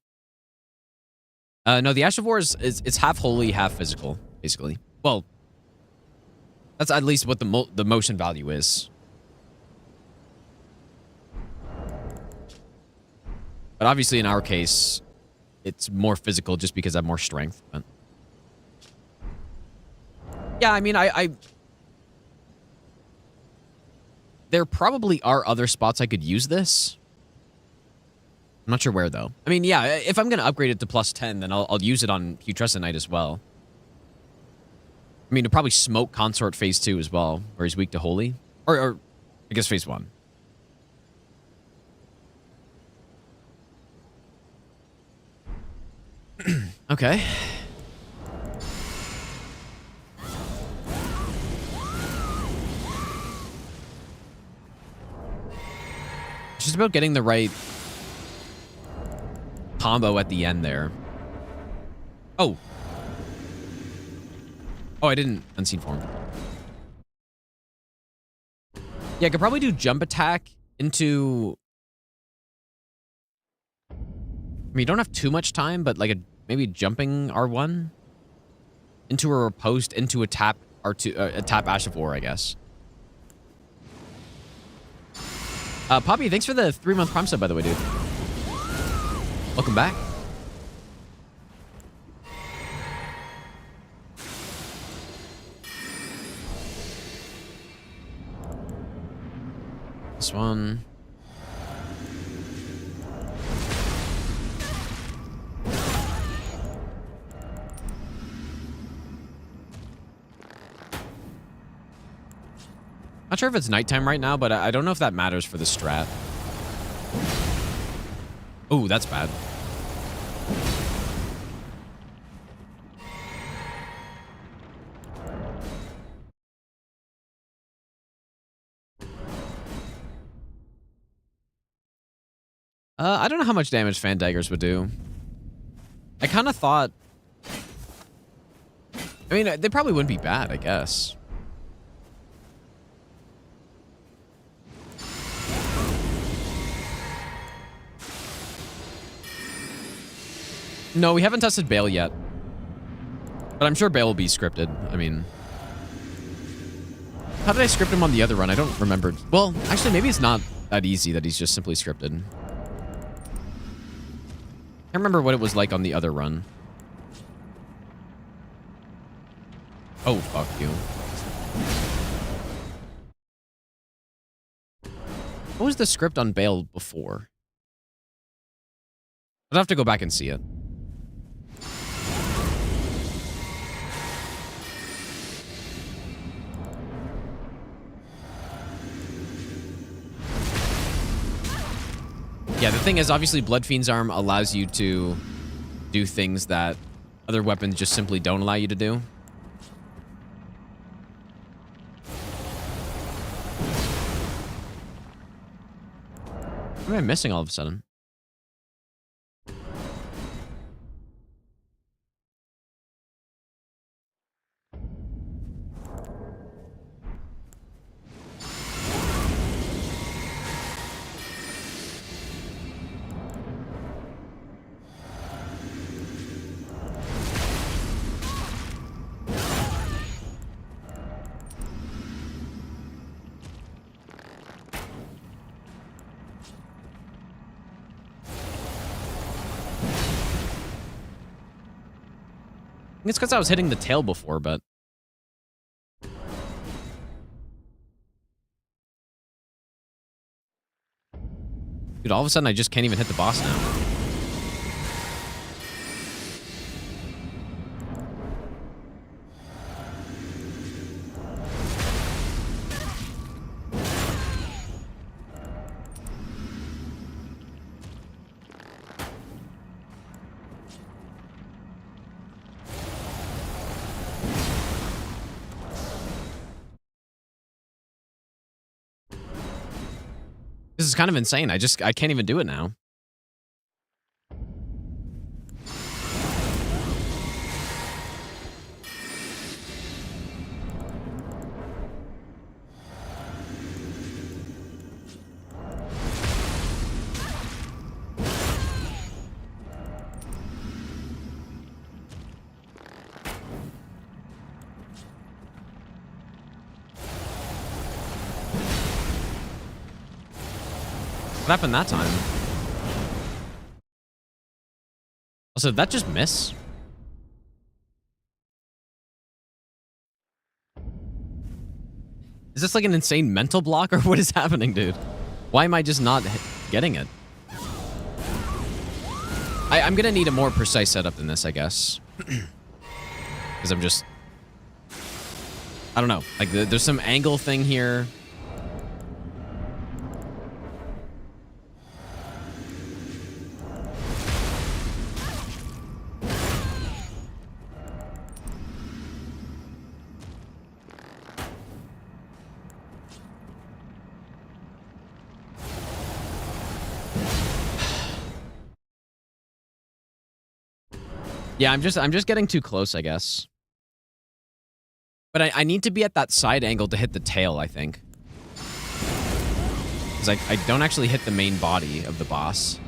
No, the Ash of War it's half holy, half physical, basically. Well, that's at least what the motion value is. But obviously, in our case, it's more physical just because I have more strength. But yeah, I mean, there probably are other spots I could use this. I'm not sure where, though. I mean, yeah, if I'm going to upgrade it to +10, then I'll use it on Putrescent Knight as well. I mean, to probably smoke Consort Phase 2 as well, where he's weak to Holy. Or I guess Phase 1. Okay. It's just about getting the right combo at the end there. Oh. Oh, I didn't unseen form. Yeah, I could probably do jump attack into... I mean, you don't have too much time, but like maybe jumping R1 into a riposte into a tap R2, a tap Ash of War, I guess. Poppy, thanks for the 3-month Prime sub, by the way, dude. Welcome back. This one. Not sure if it's nighttime right now, but I don't know if that matters for the strat. Oh, that's bad. I don't know how much damage fan daggers would do. I kind of thought... I mean, they probably wouldn't be bad, I guess. No, we haven't tested Bale yet. But I'm sure Bale will be scripted. I mean... How did I script him on the other run? I don't remember. Well, actually, maybe it's not that easy that he's just simply scripted. I can't remember what it was like on the other run. Oh, fuck you. What was the script on Bale before? I'd have to go back and see it. Yeah, the thing is, obviously, Blood Fiend's Arm allows you to do things that other weapons just simply don't allow you to do. What am I missing all of a sudden? It's because I was hitting the tail before, but... Dude, all of a sudden I just can't even hit the boss now. This is kind of insane. I can't even do it now. What happened that time? Also, did that just miss? Is this like an insane mental block or what is happening, dude? Why am I just not getting it? I'm gonna need a more precise setup than this, I guess. Because I'm just... I don't know. Like, there's some angle thing here. Yeah, I'm just getting too close, I guess. But I need to be at that side angle to hit the tail, I think. Because I don't actually hit the main body of the boss.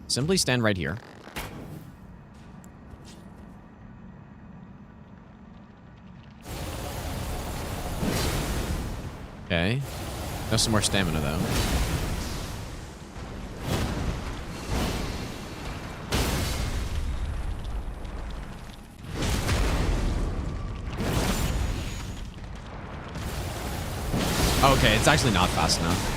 Simply stand right here. Okay. No some more stamina, though. Okay, it's actually not fast enough.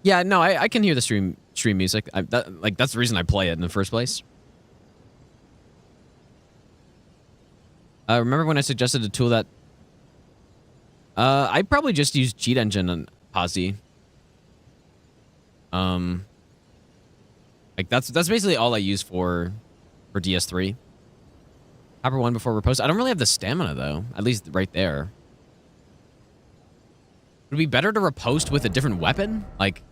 Yeah, no, I can hear the stream music. That's the reason I play it in the first place. Remember when I suggested a tool that... I probably just use Cheat Engine and Posi. Like that's basically all I use for DS3. Copper 1 before riposte. I don't really have the stamina though. At least right there. Would it be better to riposte with a different weapon? Like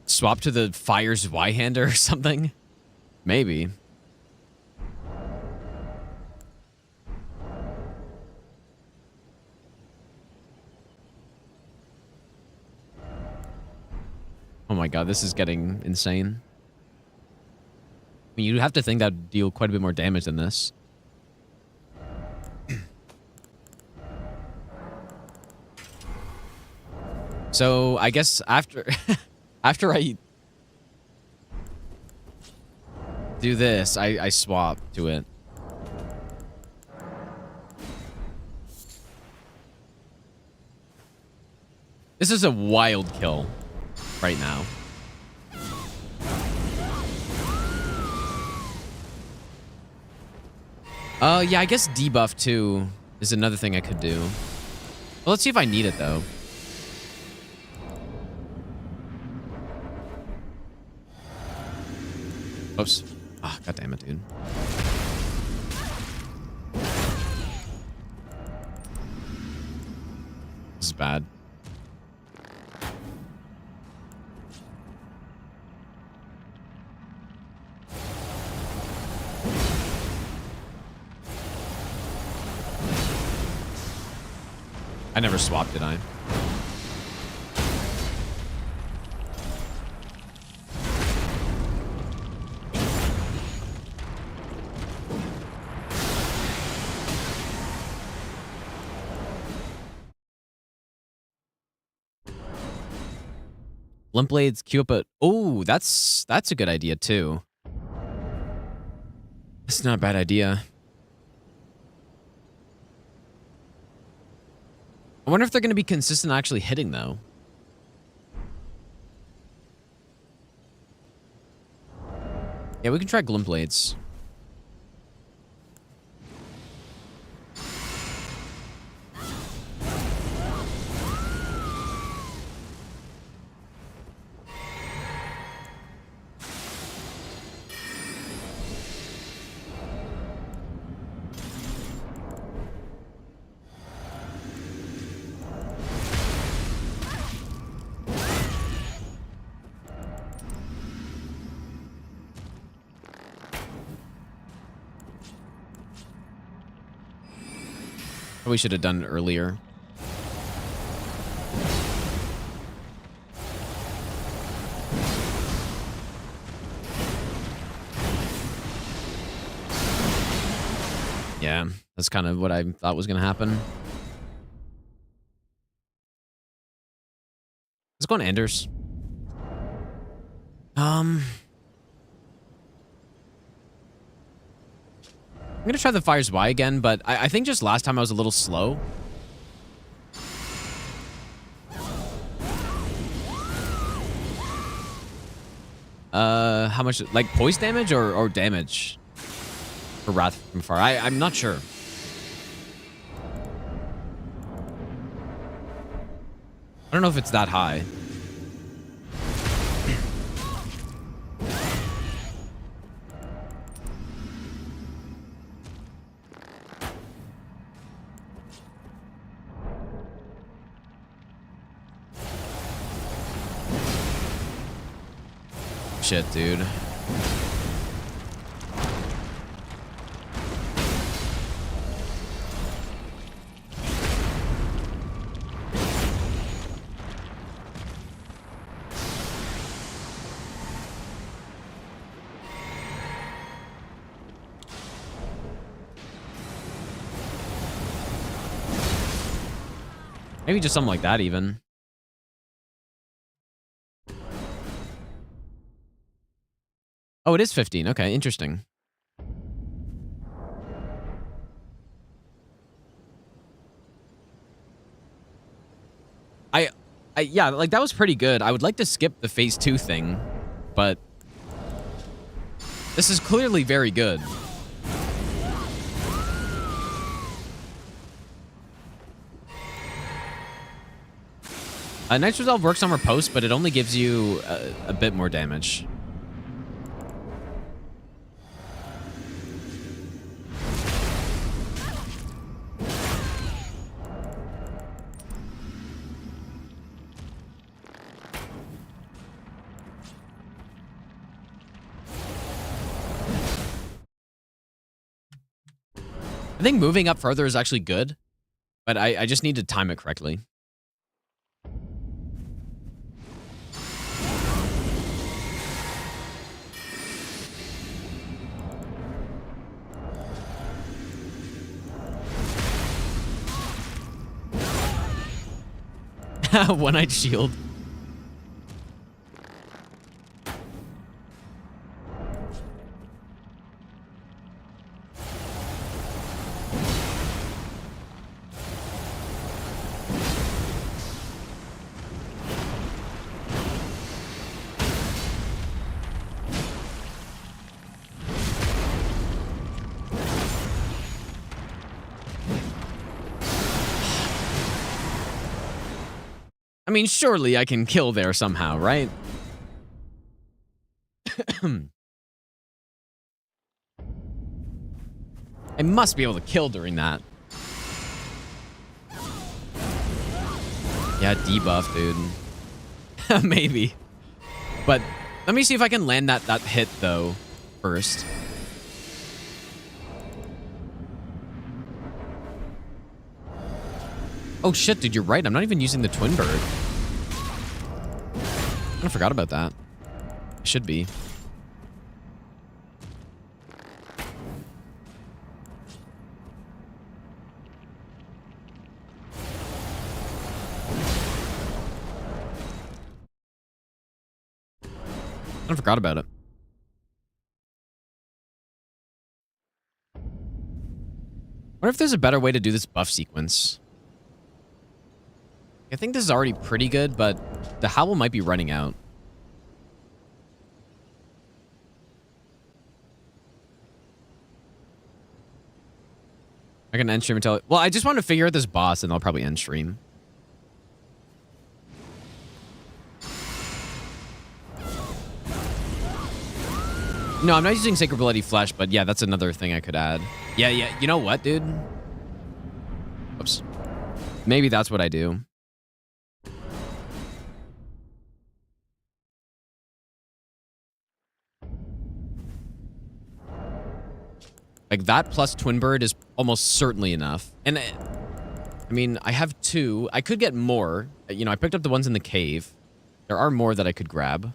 swap to the Fire's Y-hander or something? Maybe. Oh my god, this is getting insane. I mean, you'd have to think that would deal quite a bit more damage than this. So, I guess after... after I... do this, I swap to it. This is a wild kill right now. Yeah, I guess debuff too is another thing I could do. Well, let's see if I need it though. Oops. Ah, god damn it, dude. This is bad. I never swapped, did I? Limp blades queue up a... Oh, that's a good idea too. That's not a bad idea. I wonder if they're going to be consistent actually hitting, though. Yeah, we can try Glint Blades. We should have done it earlier. Yeah, that's kind of what I thought was going to happen. Let's go on Anders. I'm going to try the Fire's Y again, but I think just last time I was a little slow. How much, like poise damage or damage for Wrath from Fire? I'm not sure. I don't know if it's that high. Shit, dude. Maybe just something like that even. Oh, it is 15. Okay, interesting. Yeah, like that was pretty good. I would like to skip the phase 2 thing, but this is clearly very good. Night's Resolve works on riposte, but it only gives you a bit more damage. I think moving up further is actually good, but I just need to time it correctly. One-eyed shield. mean, surely I can kill there somehow, right? I must be able to kill during that. Yeah, debuff, dude. Maybe. But let me see if I can land that hit, though, first. Oh, shit, dude, you're right. I'm not even using the twin bird. I kind of forgot about that. I should be. I forgot about it. What if there's a better way to do this buff sequence? I think this is already pretty good, but the howl might be running out. I can end stream until... Well, I just want to figure out this boss, and I'll probably end stream. No, I'm not using Sacred Bloody Flesh, but yeah, that's another thing I could add. Yeah, you know what, dude? Oops. Maybe that's what I do. Like, that plus Twin Bird is almost certainly enough. And, I mean, I have 2. I could get more. You know, I picked up the ones in the cave. There are more that I could grab.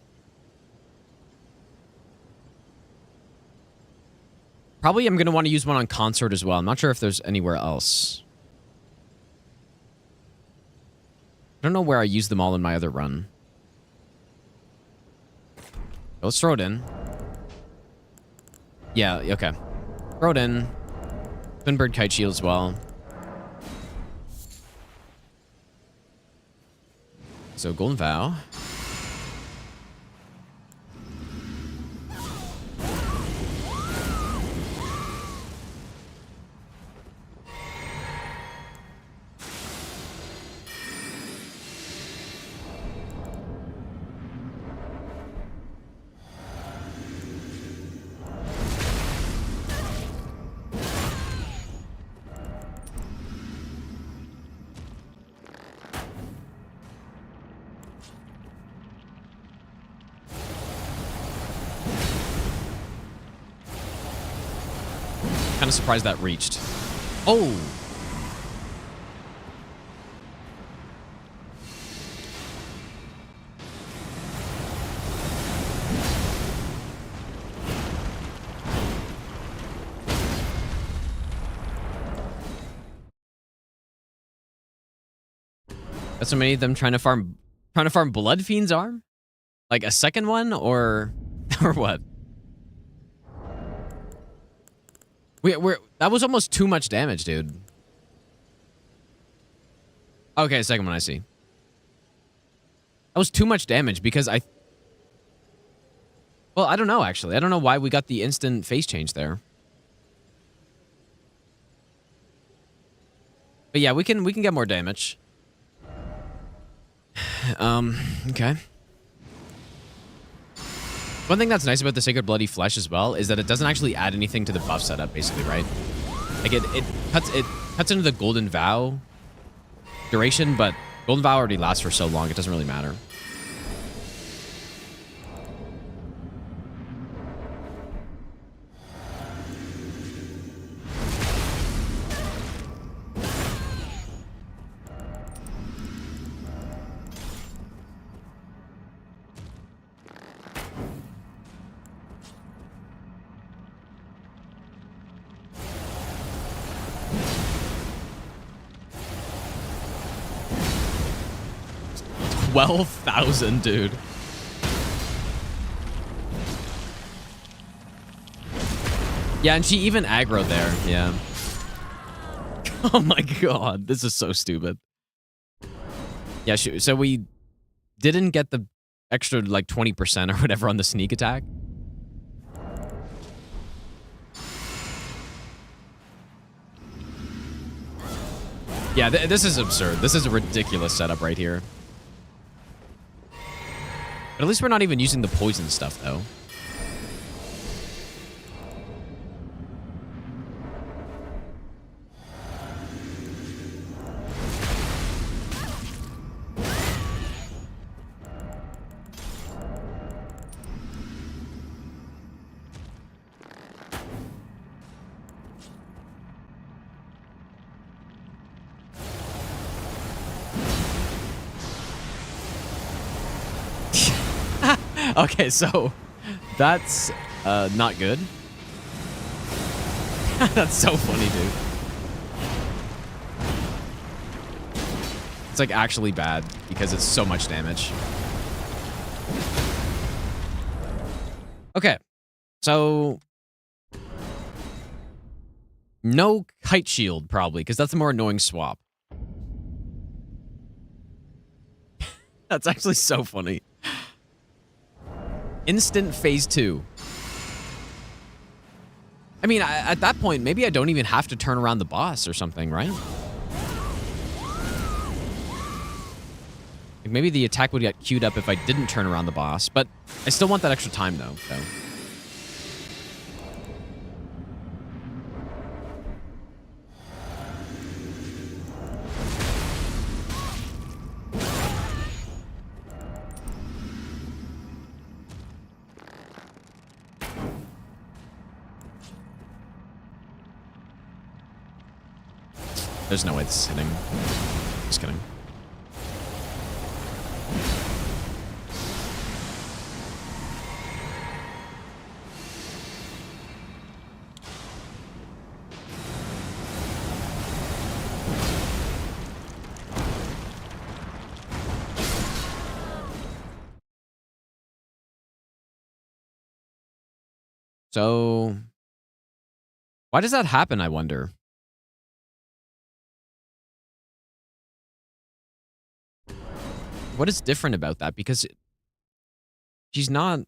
Probably I'm going to want to use one on Consort as well. I'm not sure if there's anywhere else. I don't know where I used them all in my other run. Let's throw it in. Yeah, okay. Throw it in. Twin Bird Kite Shield as well. So, Golden Vow. Kind of surprised that reached. Oh! That's so many of them trying to farm Blood Fiend's arm? Like a second one or what? That was almost too much damage, dude. Okay, second one I see. That was too much damage because well, I don't know actually. I don't know why we got the instant face change there. But yeah, we can get more damage. Okay. One thing that's nice about the Sacred Bloody Flesh as well is that it doesn't actually add anything to the buff setup, basically, right? Like it cuts into the Golden Vow duration, but Golden Vow already lasts for so long, it doesn't really matter. $12,000, dude. Yeah, and she even aggroed there. Yeah. Oh my god, this is so stupid. Yeah, so we didn't get the extra like 20% or whatever on the sneak attack. Yeah, this is absurd. This is a ridiculous setup right here. But at least we're not even using the poison stuff, though. Okay, so that's not good. That's so funny, dude. It's like actually bad because it's so much damage. Okay, so no kite shield probably because that's a more annoying swap. That's actually so funny. Instant phase 2. I mean, at that point, maybe I don't even have to turn around the boss or something, right? Like maybe the attack would get queued up if I didn't turn around the boss, but I still want that extra time, though. So. There's no way this is hitting. Just kidding. So, why does that happen, I wonder? What is different about that? Because she's not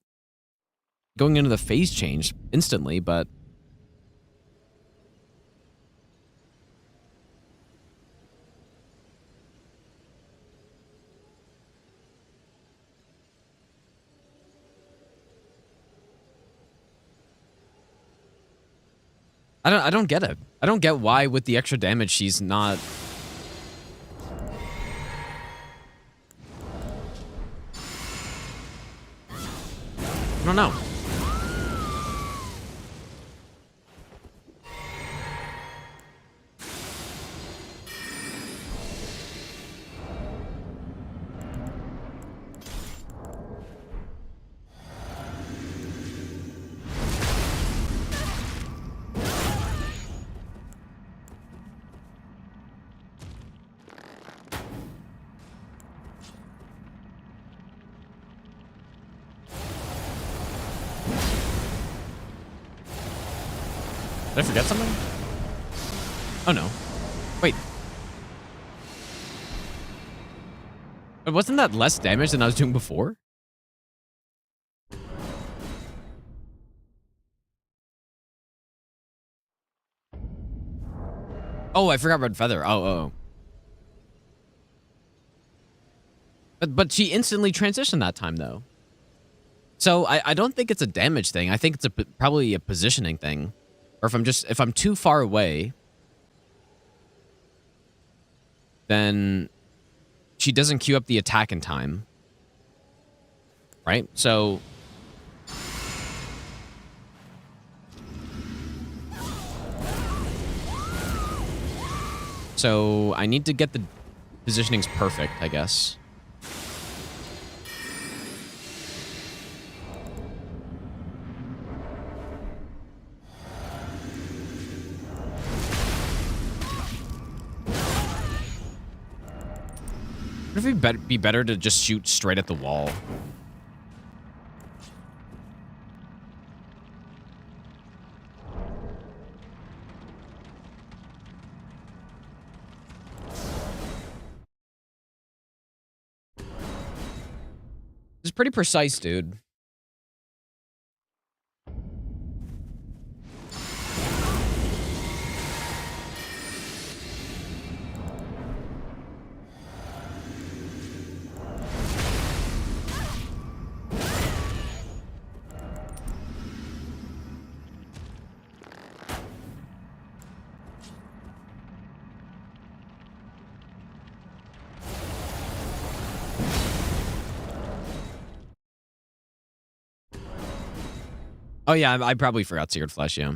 going into the phase change instantly, but I don't get it. I don't get why with the extra damage she's not. I don't know. Did I forget something? Oh no. Wait. But wasn't that less damage than I was doing before? Oh, I forgot Red Feather. Oh. But she instantly transitioned that time, though. So I don't think it's a damage thing. I think it's probably a positioning thing. Or if I'm too far away, then she doesn't queue up the attack in time. Right? So I need to get the positionings perfect, I guess. What if it'd be better to just shoot straight at the wall? It's pretty precise, dude. Oh, yeah, I probably forgot Seared Flesh, yeah.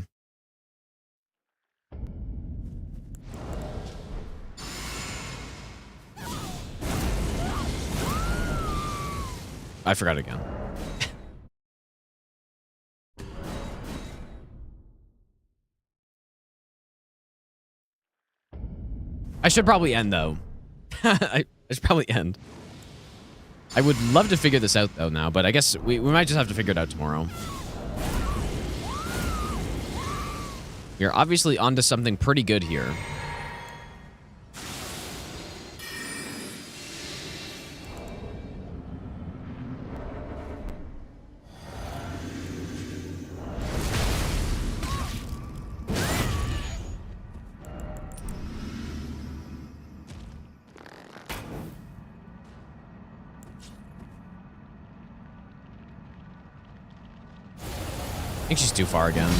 I forgot again. I should probably end, though. I should probably end. I would love to figure this out, though, now, but I guess we might just have to figure it out tomorrow. We're obviously onto something pretty good here. I think she's too far again.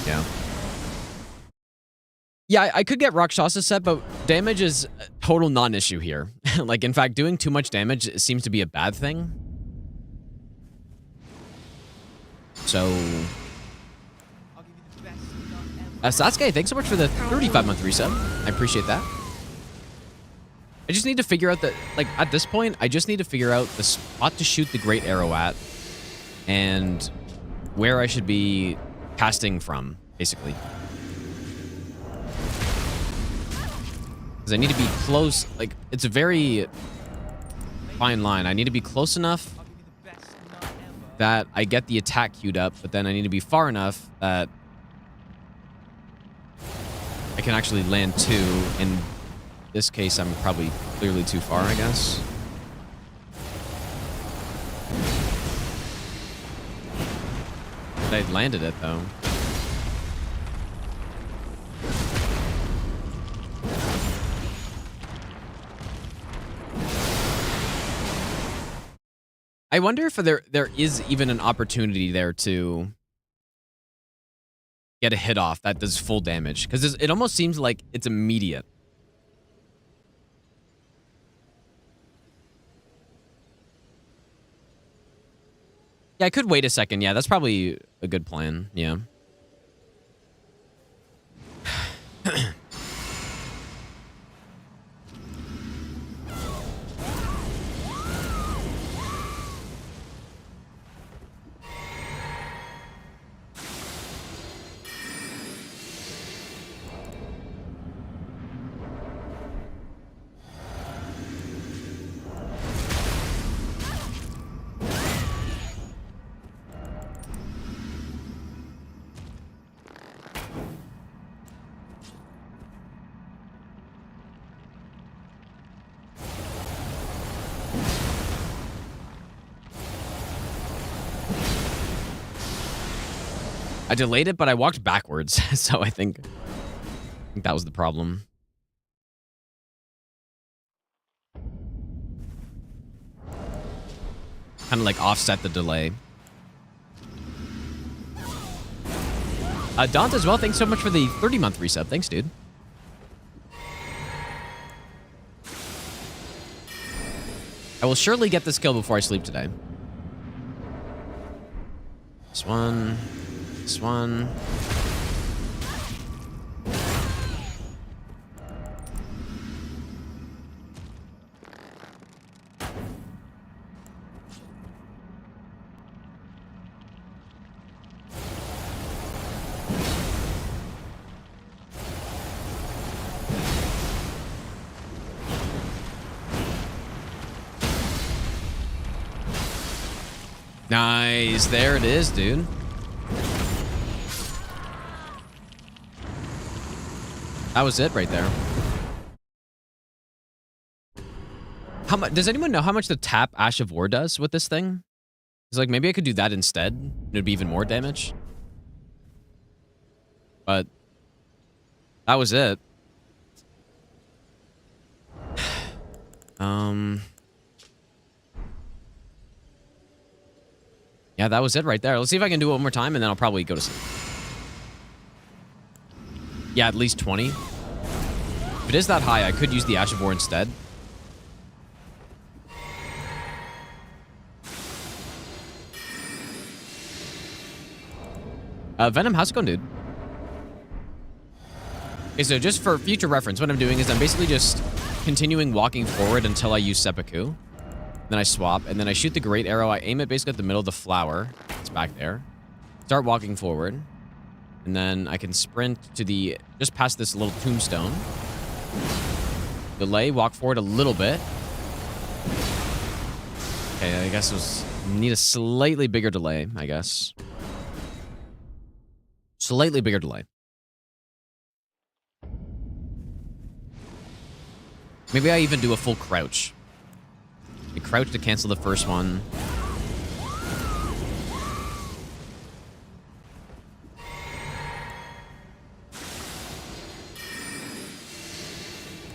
Yeah. Yeah, I could get Rakshasa set, but damage is a total non-issue here. Like, in fact, doing too much damage seems to be a bad thing. So... Sasuke, thanks so much for the 35-month resub. I appreciate that. I just need to figure out that, like, at this point, I just need to figure out the spot to shoot the Great Arrow at and where I should be casting from, basically. Because I need to be close, like, it's a very fine line. I need to be close enough that I get the attack queued up, but then I need to be far enough that I can actually land two. In this case, I'm probably clearly too far, I guess. But I landed it, though. I wonder if there is even an opportunity there to get a hit off that does full damage, because it almost seems like it's immediate. Yeah, I could wait a second. Yeah, that's probably a good plan. Yeah. I delayed it, but I walked backwards, so I think that was the problem. Kind of like offset the delay. Daunt as well, thanks so much for the 30-month resub. Thanks, dude. I will surely get this kill before I sleep today. This one. This one. Nice. There it is, dude. That was it right there. How much? Does anyone know how much the tap Ash of War does with this thing? It's like, maybe I could do that instead. It'd be even more damage. But that was it. Yeah, that was it right there. Let's see if I can do it one more time, and then I'll probably go to sleep. Yeah, at least 20. If it is that high, I could use the Ash of War instead. Venom, how's it going, dude? Okay, so just for future reference, what I'm doing is I'm basically just continuing walking forward until I use seppuku. Then I swap, and then I shoot the great arrow. I aim it basically at the middle of the flower. It's back there. Start walking forward. And then I can sprint to the... just past this little tombstone. Delay, walk forward a little bit. Okay, I guess it was... need a slightly bigger delay, I guess. Slightly bigger delay. Maybe I even do a full crouch. I crouch to cancel the first one.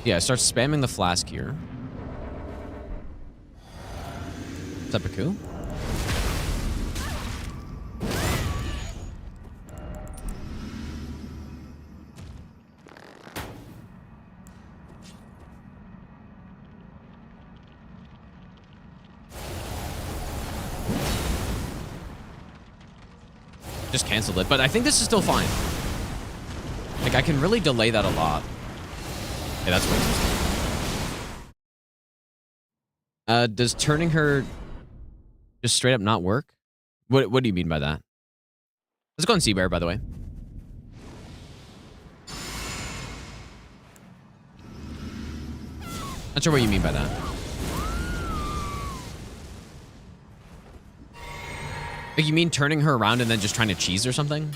Yeah, I start spamming the flask here. Seppuku. Just canceled it, but I think this is still fine. Like, I can really delay that a lot. Okay, that's what does turning her just straight up not work? What do you mean by that? Let's go on Sea Bear, by the way. Not sure what you mean by that. Like, you mean turning her around and then just trying to cheese or something?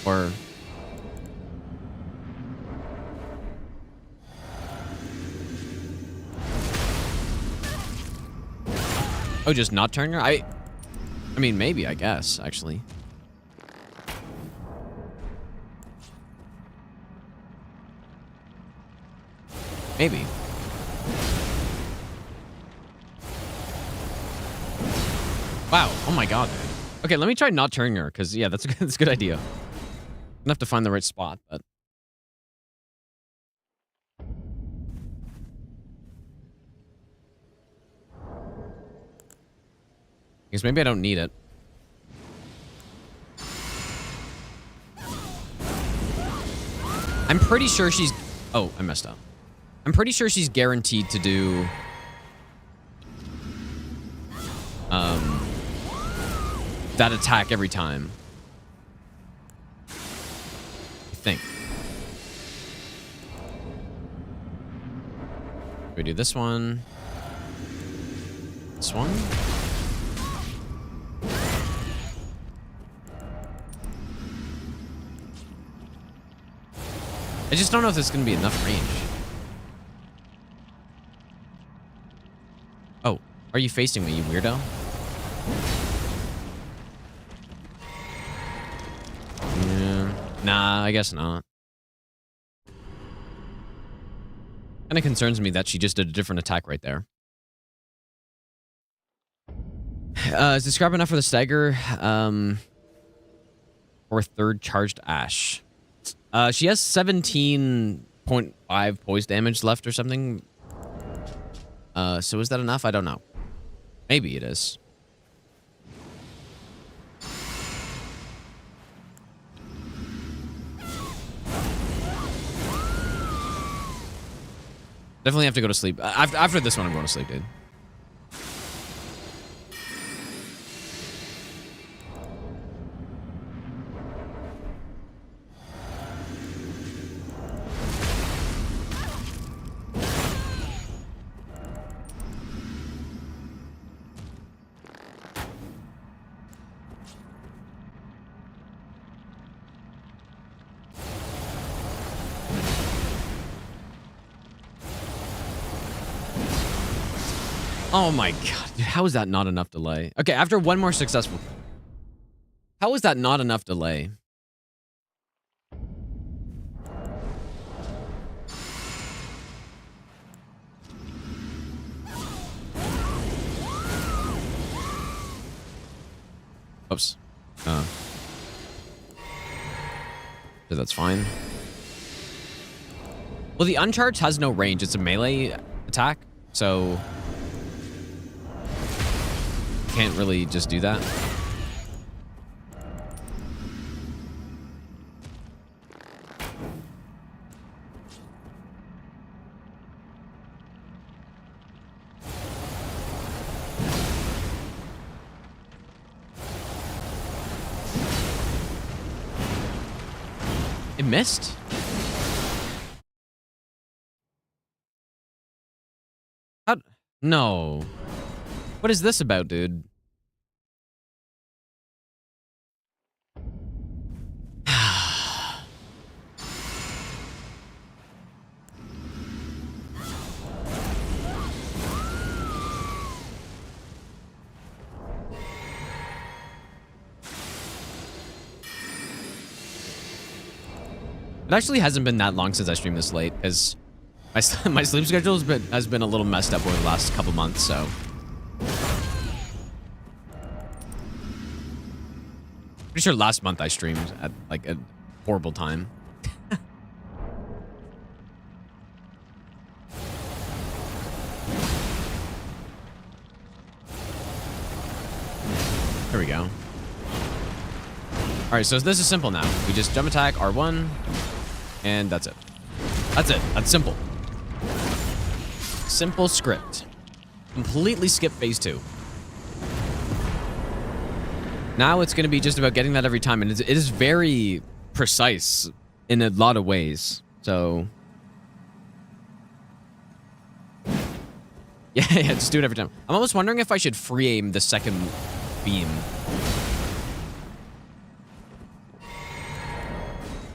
Or... oh, just not turning her? I mean, maybe, I guess, actually. Maybe. Wow. Oh my god, dude. Okay, let me try not turning her, because, yeah, that's a good idea. I'm gonna have to find the right spot, but... because maybe I don't need it. I'm pretty sure she's... oh, I messed up. I'm pretty sure she's guaranteed to do... that attack every time. I think. We do this one. This one. I just don't know if this is going to be enough range. Oh, are you facing me, you weirdo? Yeah. Nah, I guess not. Kind of concerns me that she just did a different attack right there. Is the scrap enough for the stagger? Or third charged ash. She has 17.5 poise damage left or something. So is that enough? I don't know. Maybe it is. Definitely have to go to sleep. After this one, I'm going to sleep, dude. Oh my god, dude, how is that not enough delay? Okay, after one more successful... how is that not enough delay? Oops. So that's fine. Well, the uncharged has no range. It's a melee attack, so... can't really just do that. It missed? How? No. What is this about, dude? It actually hasn't been that long since I streamed this late, because my sleep schedule has been a little messed up over the last couple months, so. Pretty sure last month I streamed at like a horrible time. There we go. All right, so this is simple now. We just jump attack R1, and that's it. That's it. That's simple. Simple script. Completely skip phase 2. Now it's going to be just about getting that every time, and it is very precise in a lot of ways. So, yeah, just do it every time. I'm almost wondering if I should free aim the second beam.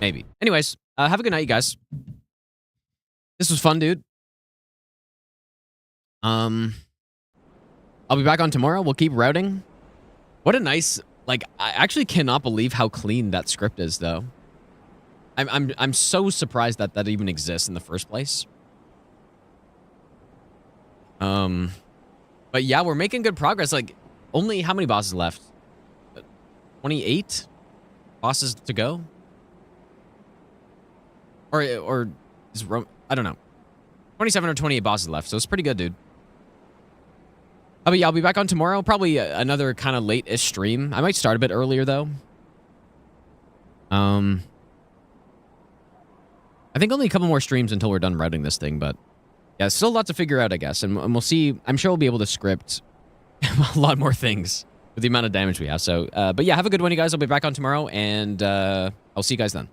Maybe. Anyways, have a good night, you guys. This was fun, dude. I'll be back on tomorrow. We'll keep routing. What a nice, like, I actually cannot believe how clean that script is, though. I'm so surprised that that even exists in the first place. But yeah, we're making good progress. Like, only how many bosses left? 28 bosses to go? Or is Rome, I don't know. 27 or 28 bosses left, so it's pretty good, dude. But yeah, I'll be back on tomorrow. Probably another kind of late-ish stream. I might start a bit earlier, though. I think only a couple more streams until we're done routing this thing, but yeah, still a lot to figure out, I guess. And we'll see. I'm sure we'll be able to script a lot more things with the amount of damage we have. So, but yeah, have a good one, you guys. I'll be back on tomorrow, and I'll see you guys then.